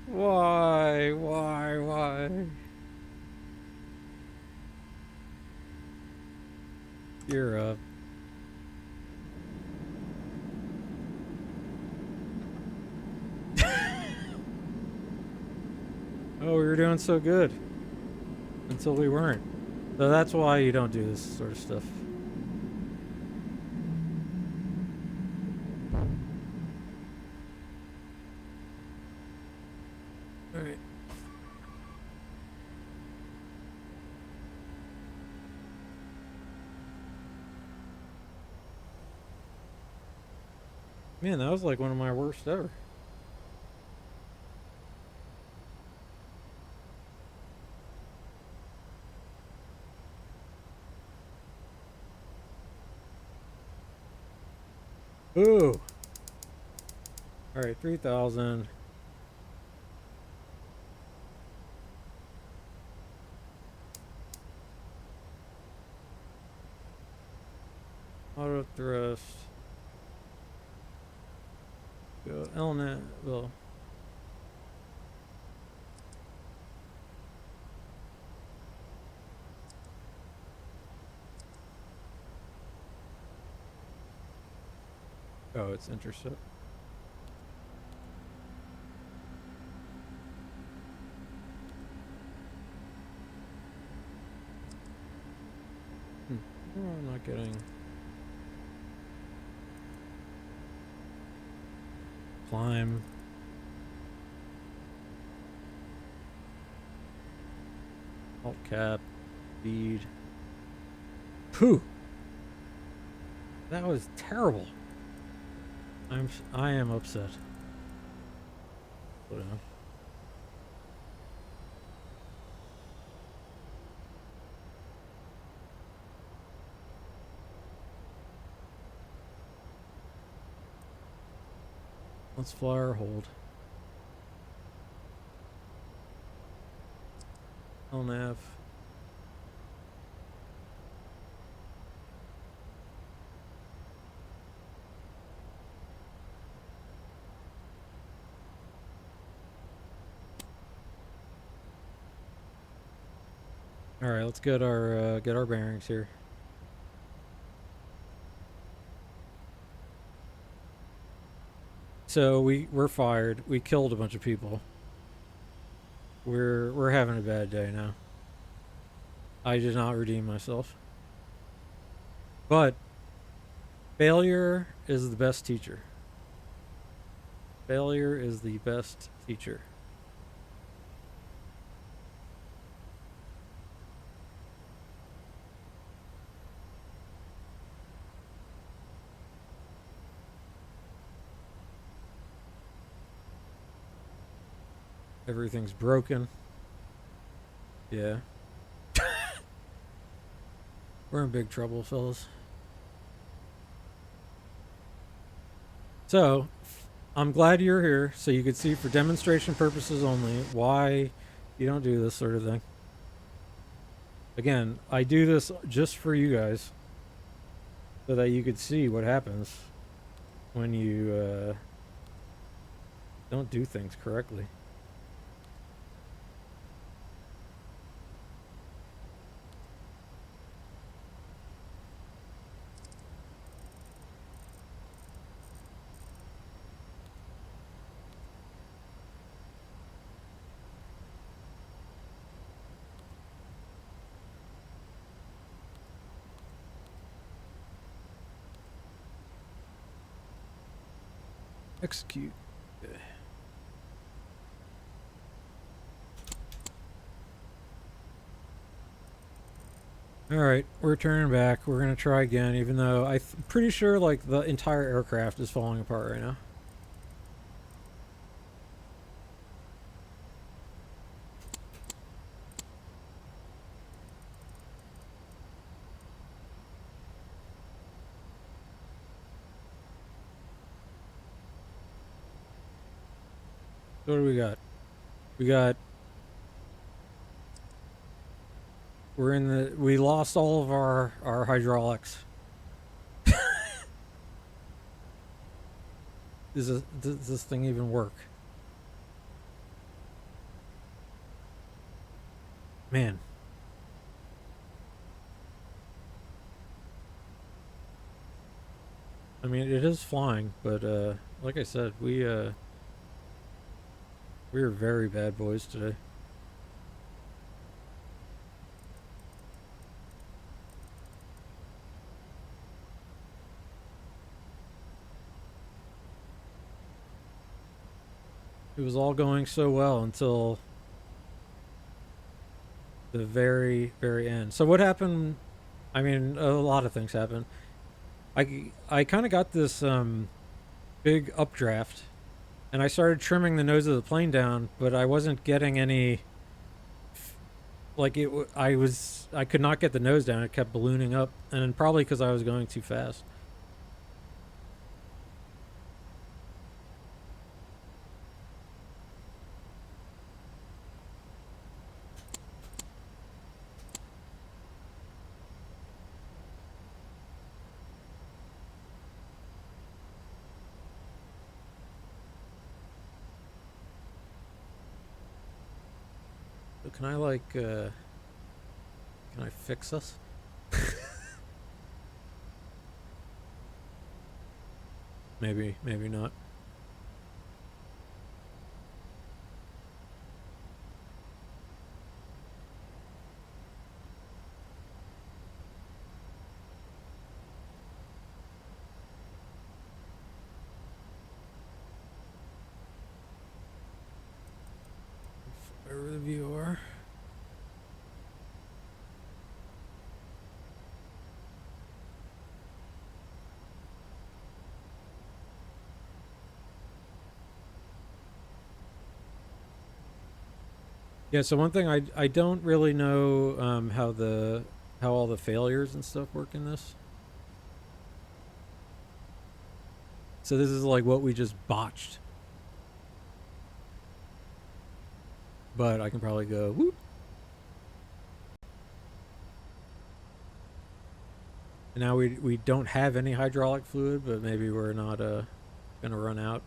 Why? You're up. Oh, we were doing so good. Until we weren't. So that's why you don't do this sort of stuff. Alright. Man, that was like one of my worst ever. Ooh. Alright, 3,000. Auto thrust. Go LNAT. Well. Oh, it's intercept. Oh, I'm not getting... Climb. Alt cap. Speed. Phew! That was terrible. I am upset. Slow down. Let's fly our hold. LNAV. All right, let's get our bearings here. So we're fired. We killed a bunch of people. We're having a bad day now. I did not redeem myself. But failure is the best teacher. Failure is the best teacher. Everything's broken. Yeah. We're in big trouble, fellas. So, I'm glad you're here so you could see for demonstration purposes only why you don't do this sort of thing. Again, I do this just for you guys so that you could see what happens when you don't do things correctly. Execute. Alright, we're turning back. We're gonna try again, even though I'm pretty sure like the entire aircraft is falling apart right now. What do we got? We lost all of our hydraulics. Does this thing even work? Man. I mean, it is flying, but like I said, we are very bad boys today. It was all going so well until the very end. So what happened? I mean, a lot of things happened. I kind of got this big updraft, and I started trimming the nose of the plane down, but I wasn't getting any. Like I could not get the nose down. It kept ballooning up, and probably because I was going too fast. So can I like can I fix this? Maybe not. Over the viewer. Yeah, so one thing I don't really know how all the failures and stuff work in this. So this is like what we just botched. But I can probably go whoop. And now we don't have any hydraulic fluid, but maybe we're not gonna run out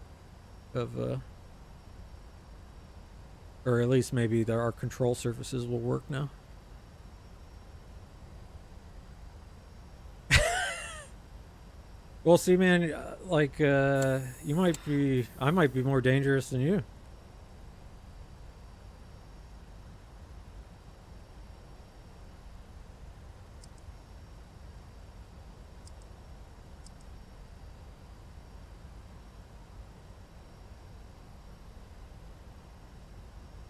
of or at least maybe our control surfaces will work now. Well, see, man, like I might be more dangerous than you.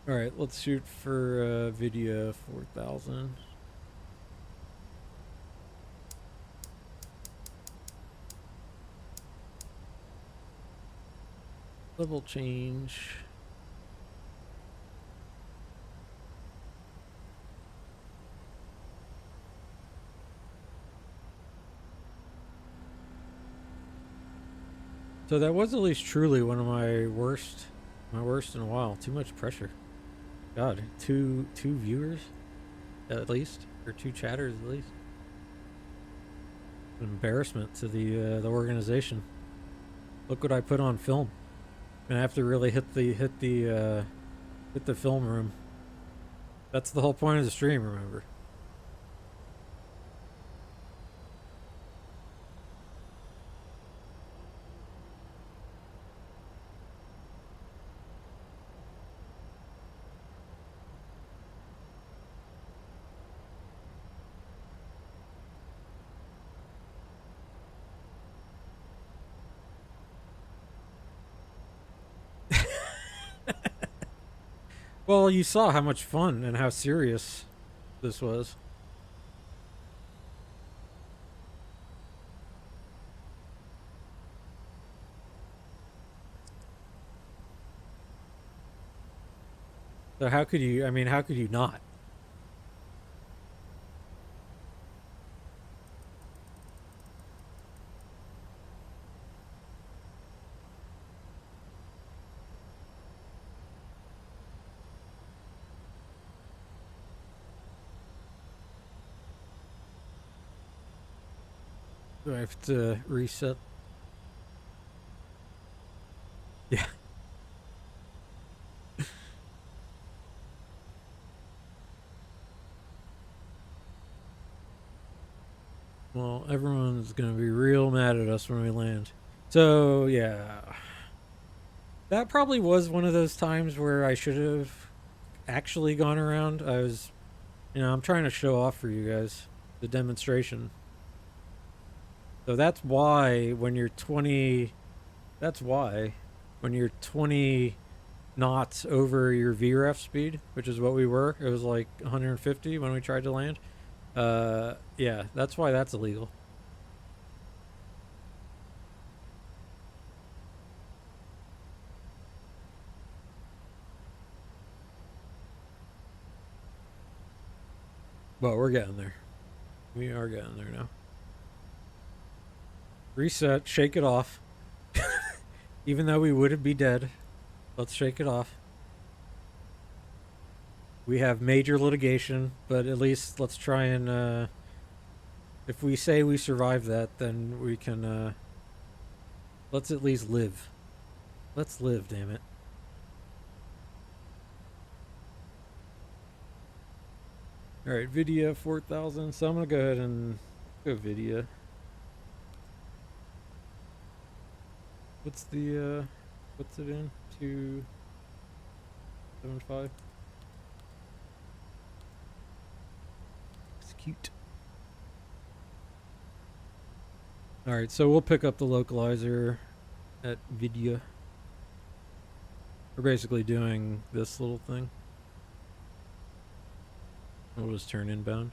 All right, let's shoot for video 4000. Level change. So that was at least truly one of my worst in a while. Too much pressure. God, two viewers at least, or two chatters at least. An embarrassment to the organization. Look what I put on film. And I have to really hit the film room. That's the whole point of the stream, remember. Well, you saw how much fun and how serious this was. So how could you, I mean, how could you not? Do I have to reset? Yeah. Well, everyone's gonna be real mad at us when we land. So, yeah. That probably was one of those times where I should have actually gone around. I was, I'm trying to show off for you guys the demonstration. So that's why when you're 20 knots over your VREF speed, which is what we were, it was like 150 when we tried to land. Yeah, that's why that's illegal. But we're getting there. We are getting there now. Reset, shake it off. Even though we wouldn't be dead, let's shake it off. We have major litigation, but at least let's try and, if we say we survive that, then we can, let's at least live. Let's live, damn it. Alright, video 4000, so I'm gonna go ahead and go video. What's the, what's it in? 275? It's cute. Alright, so we'll pick up the localizer at video. We're basically doing this little thing. We'll just turn inbound.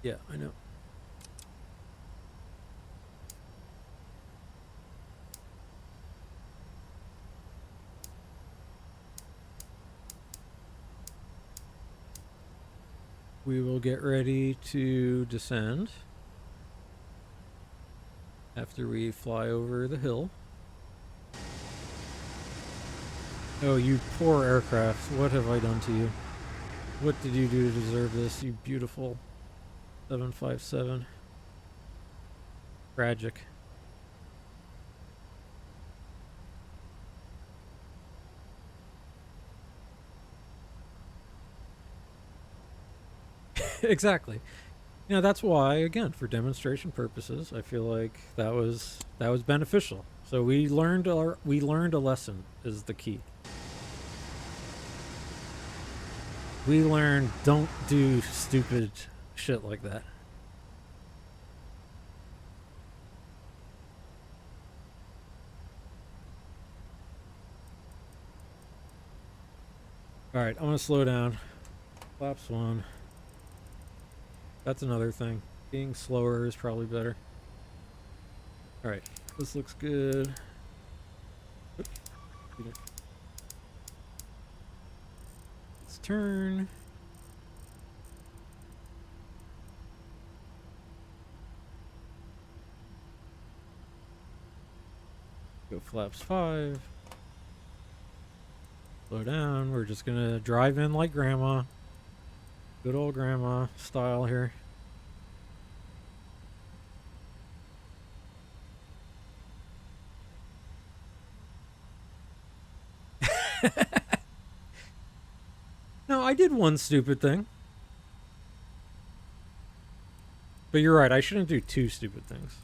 Yeah, I know. We will get ready to descend after we fly over the hill. Oh, you poor aircraft. What have I done to you? What did you do to deserve this, you beautiful 757? Tragic. Exactly. That's why, again, for demonstration purposes, I feel like that was beneficial. So we learned a lesson is the key. We learned don't do stupid shit like that. Alright, I'm gonna slow down. Flaps 1. That's another thing. Being slower is probably better. Alright, this looks good. Let's turn. flaps 5. Slow down. We're just gonna drive in like grandma. Good old grandma style here. No, I did one stupid thing. But you're right, I shouldn't do 2 stupid things.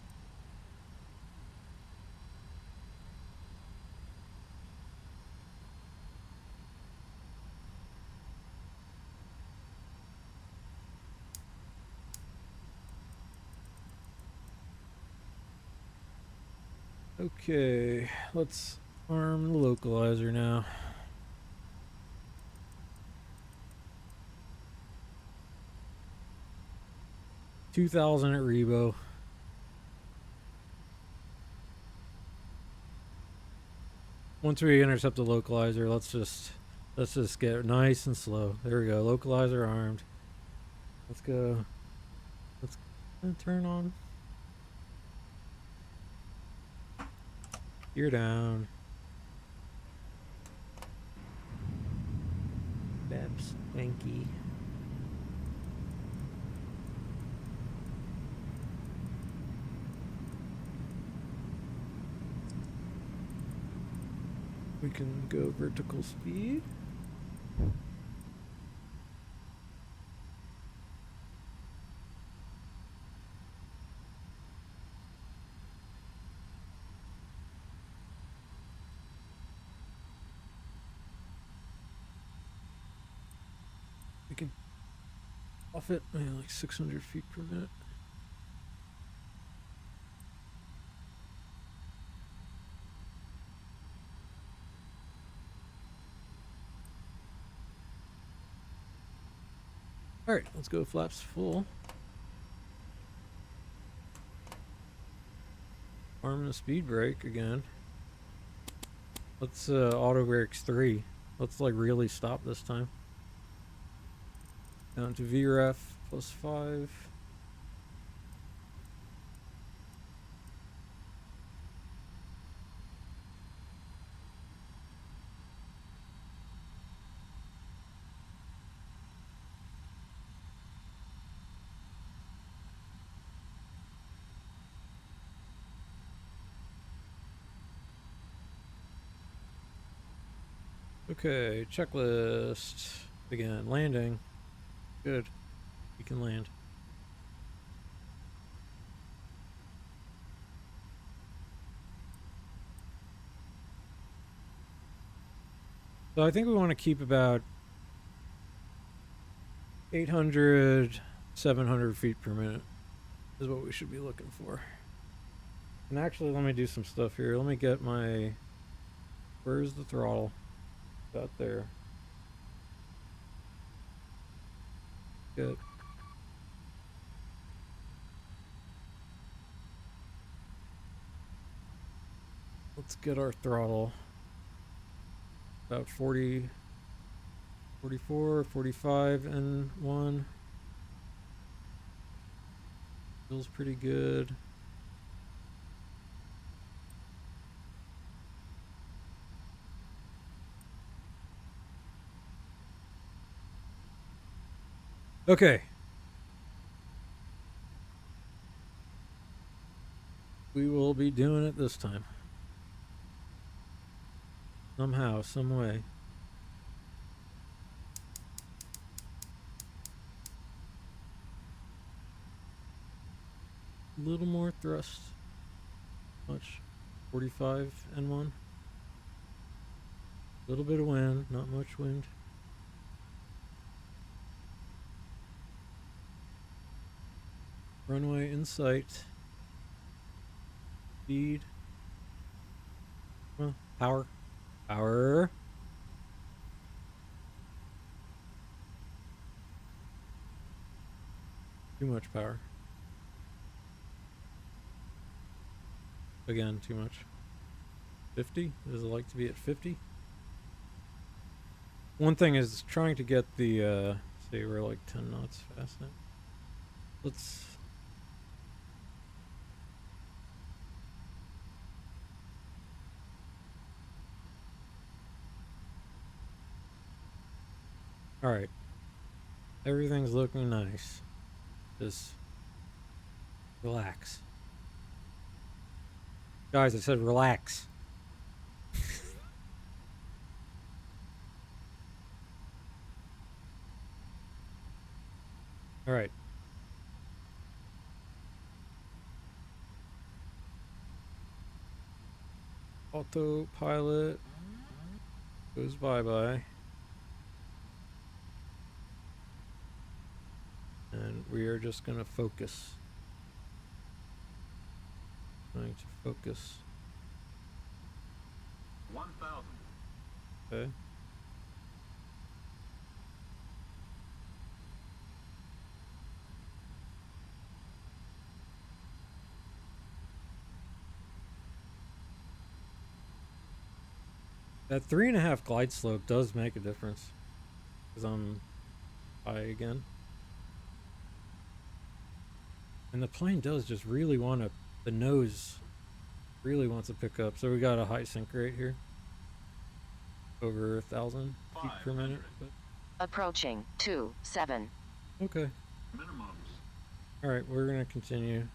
Okay, let's arm the localizer now. $2,000 at Rebo. Once we intercept the localizer, let's just get nice and slow. There we go. Localizer armed. Let's go. Let's turn on. Gear down. Babs, wanky. We can go vertical speed. We can off it like 600 feet per minute. All right, let's go flaps full. Arm the speed brake again. Let's auto brakes 3. Let's like really stop this time. Down to VREF plus 5. Okay, checklist. Again, landing. Good. We can land. So I think we want to keep about 800, 700 feet per minute is what we should be looking for. And actually, let me do some stuff here. Let me get my... Where's the throttle? Out there. Good. Let's get our throttle about 40, 44, 45 and 1. Feels pretty good. Okay. We will be doing it this time. Somehow, some way. A little more thrust. Much. 45 and 1. A little bit of wind, not much wind. Runway in sight. Speed. Well, power. Power. Too much power. Again, too much. 50? Does it like to be at 50? One thing is trying to get the, say we're like 10 knots fast now. Let's... Alright. Everything's looking nice. Just relax. Guys, I said relax. Alright. Autopilot goes bye-bye. And we are just gonna focus. Going to focus. 1,000. Okay. That 3.5 glide slope does make a difference. Because I'm high again. And the plane does just really want to, the nose really wants to pick up. So we got a high sink rate here. Over 1,000 feet per minute. But Approaching 27. okay. Minimums. Alright, we're going to continue.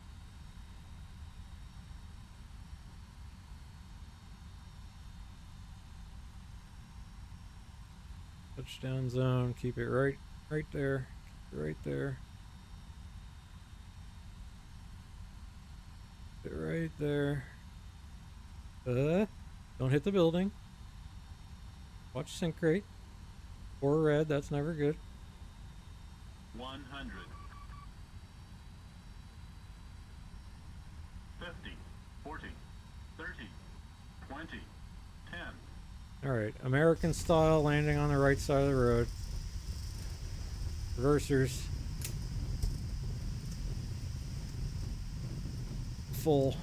Touchdown zone, keep it right there. Keep it right there. Keep it right there. Don't hit the building. Watch sink rate. Or red, that's never good. 100. 50. 40. 30. 20. 10. Alright, American style landing on the right side of the road. Reversers. Full.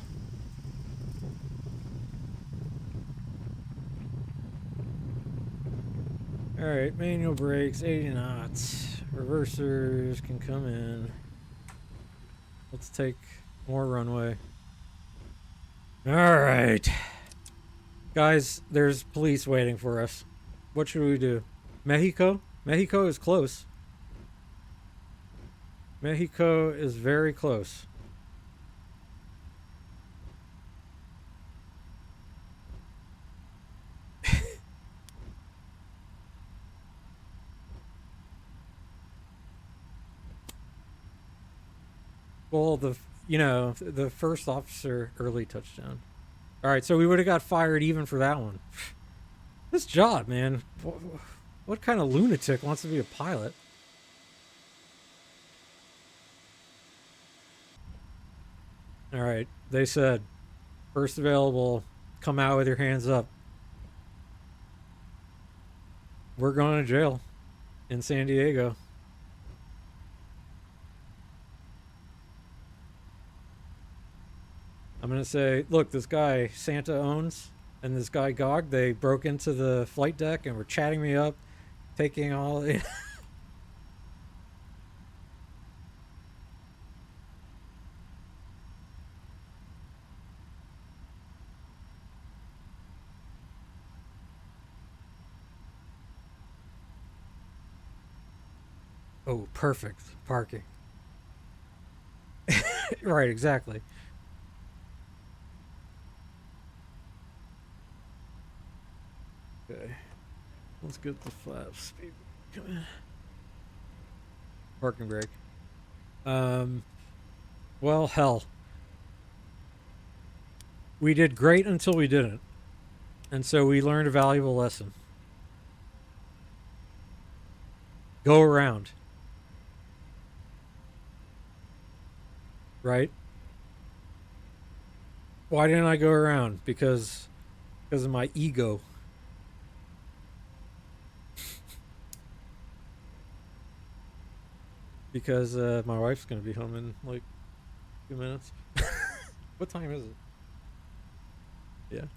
Alright, manual brakes, 80 knots. Reversers can come in. Let's take more runway. Alright. Guys, there's police waiting for us. What should we do? Mexico? Mexico is close. Mexico is very close. Well, the first officer early touchdown. All right, so we would have got fired even for that one. This job, man. What kind of lunatic wants to be a pilot? All right, they said, first available, come out with your hands up. We're going to jail in San Diego. I'm going to say, look, this guy Santa owns and this guy Gog, they broke into the flight deck and were chatting me up, taking all... Oh, perfect. Parking. Right, exactly. Okay. Let's get the flap speed. Come in. Parking brake. Well, hell. We did great until we didn't. And so we learned a valuable lesson. Go around. Right? Why didn't I go around? Because of my ego. Because my wife's gonna be home in like 2 minutes. What time is it?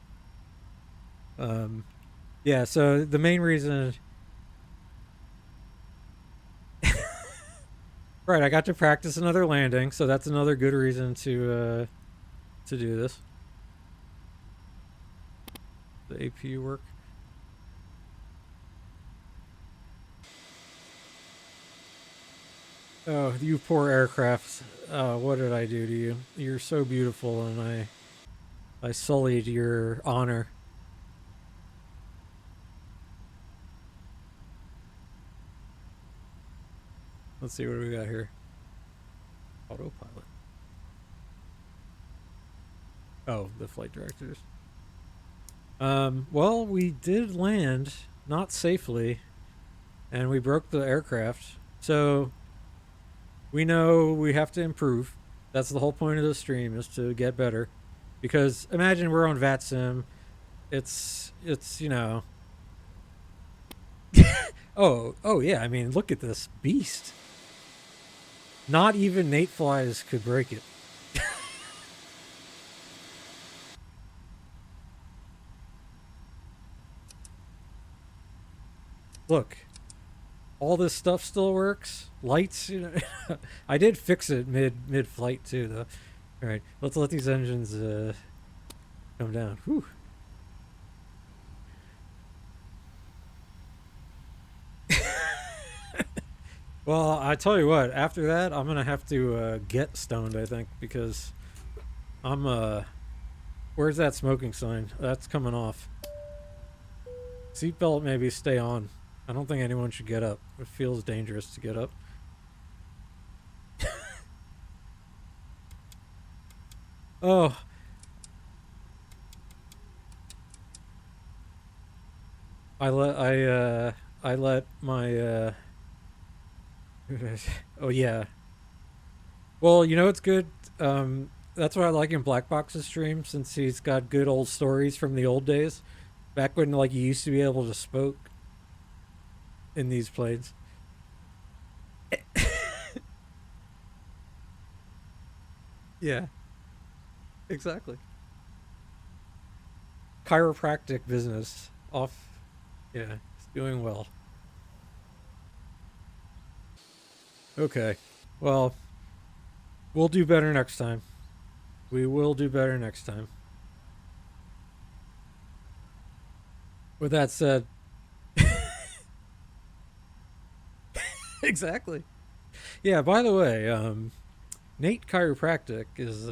Yeah. Yeah, so the main reason... Right, I got to practice another landing, so that's another good reason to do this. The APU work. Oh, you poor aircraft. What did I do to you? You're so beautiful, and I sullied your honor. Let's see what we got here. Autopilot. Oh, the flight directors. Well, we did land, not safely, and we broke the aircraft. So, we know we have to improve. That's the whole point of the stream, is to get better. Because, imagine we're on VATSIM. It's, you know... oh yeah, I mean, look at this beast. Not even Nate Flies could break it. Look, all this stuff still works. Lights, you know. I did fix it mid flight too, though. All right, let's let these engines come down. Whew. Well, I tell you what. After that, I'm gonna have to get stoned, I think, because I'm Where's that smoking sign? That's coming off. Seatbelt maybe stay on. I don't think anyone should get up. It feels dangerous to get up. Oh. I let my oh yeah. Well, you know what's good? That's what I like in Black Box's stream, since he's got good old stories from the old days. Back when, like, you used to be able to smoke in these planes. Yeah. Exactly. Chiropractic business. Off. Yeah, it's doing well. Okay. Well, we'll do better next time. We will do better next time. With that said... Exactly. Yeah, by the way, Nate Chiropractic is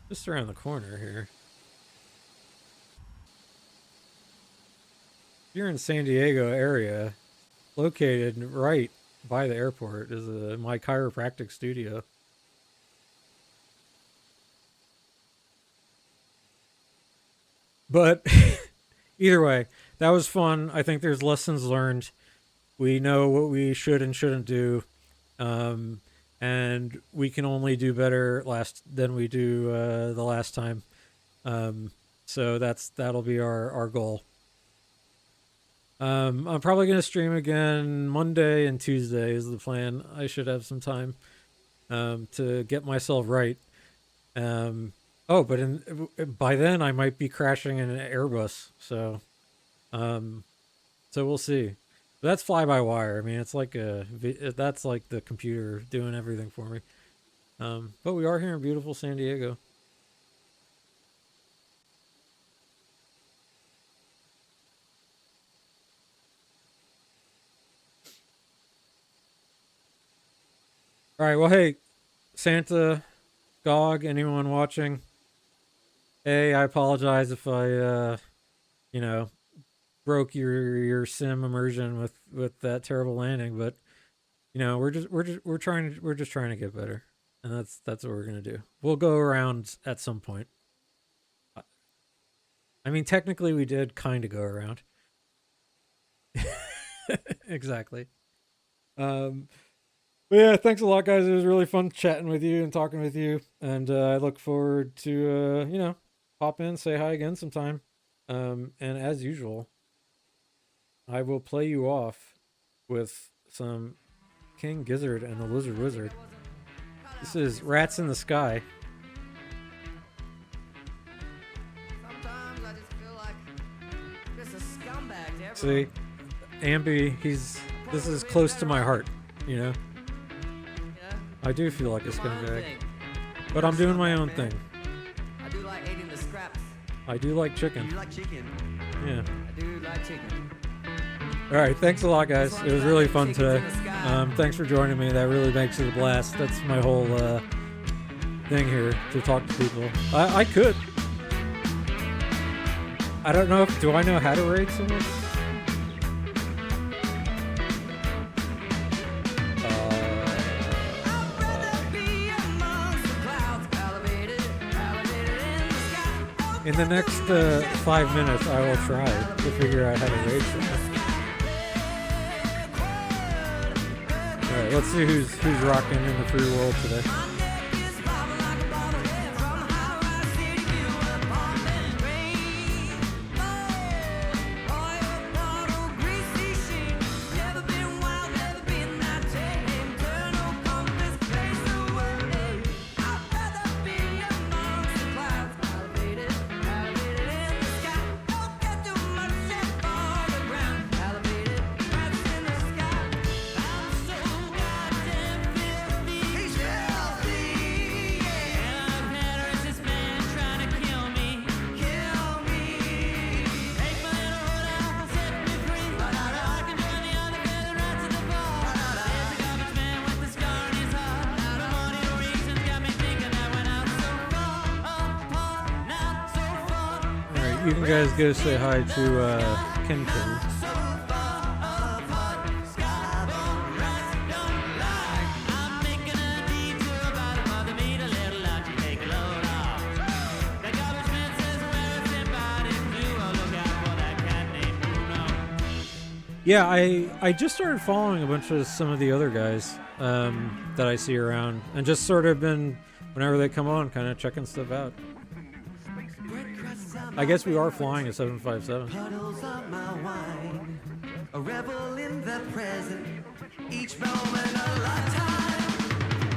just around the corner here. If you're in San Diego area, located right by the airport is my chiropractic studio. But either way, that was fun. I think there's lessons learned. We know what we should and shouldn't do. And we can only do better than we do the last time. So that'll be our goal. I'm probably going to stream again Monday and Tuesday is the plan. I should have some time to get myself right. Oh, but by then I might be crashing in an Airbus. So we'll see. That's fly-by-wire. I mean, it's like that's like the computer doing everything for me. But we are here in beautiful San Diego. All right. Well, hey, Santa, Gog, anyone watching? Hey, I apologize if I, you know, broke your sim immersion with that terrible landing, but you know, we're just trying to get better, and that's what we're gonna do. We'll go around at some point. I mean, technically, we did kind of go around. Exactly. But yeah, thanks a lot, guys. It was really fun chatting with you and talking with you, and I look forward to you know, pop in, say hi again sometime. And as usual, I will play you off with some King Gizzard and the Lizard Wizard. This is Rats in the Sky. Sometimes I just feel like just a scumbag to See, Ambi, this is close to my heart, you know? I do feel like a scumbag, but I'm doing my own thing. I do like eating the scraps. I do like chicken. You like chicken? Yeah. I do like chicken. All right, thanks a lot, guys. It was really fun today. Thanks for joining me. That really makes it a blast. That's my whole thing here, to talk to people. I could. I don't know if, do I know how to rate someone? In the next 5 minutes, I will try to figure out how to rate someone. All right, let's see who's rocking in the free world today. You can guys go say hi to Ken Ken. Yeah, I just started following a bunch of some of the other guys that I see around, and just sort of been, whenever they come on, kind of checking stuff out. I guess we are flying a 757. Puddles of my wine, a rebel in the present, each moment a lifetime.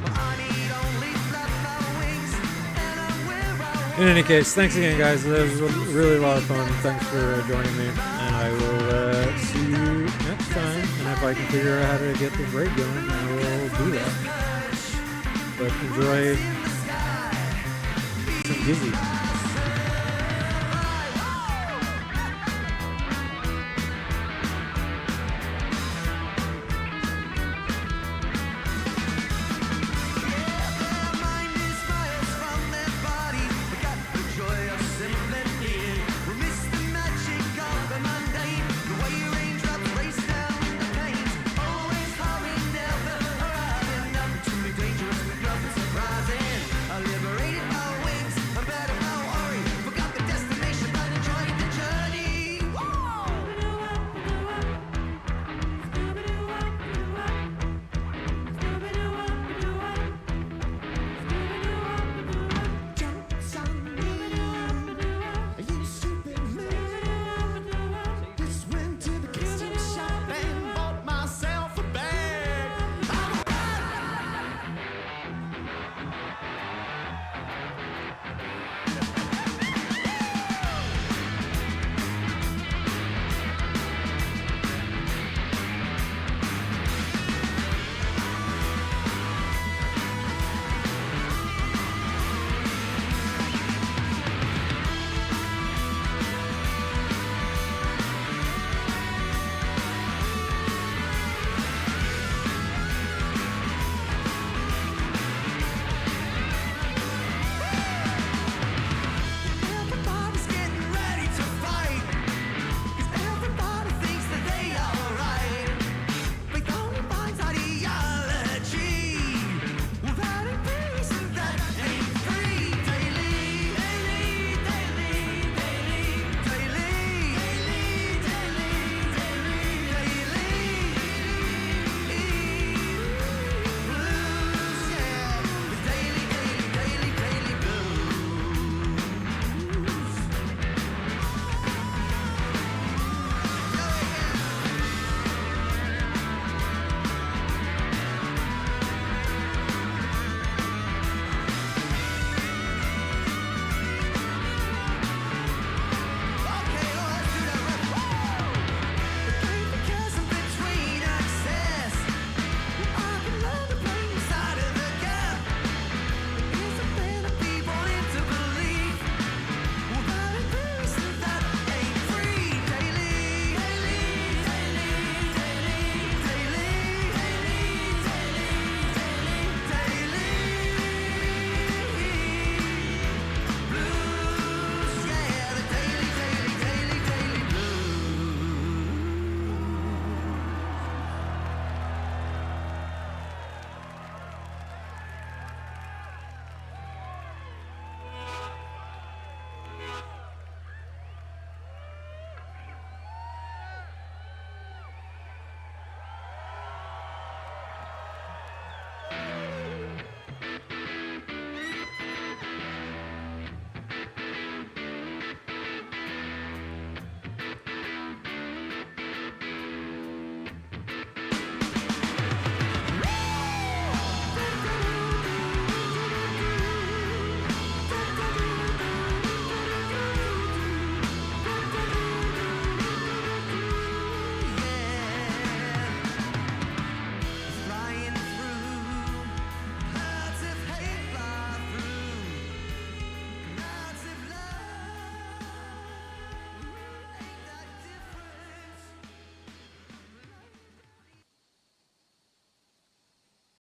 I need only flap my wings, and I'm where I In any case, thanks again, guys. That was really a lot of fun. Thanks for joining me, and I will see you next time. And if I can figure out how to get the break going, I will do that. But enjoy some GIZZ.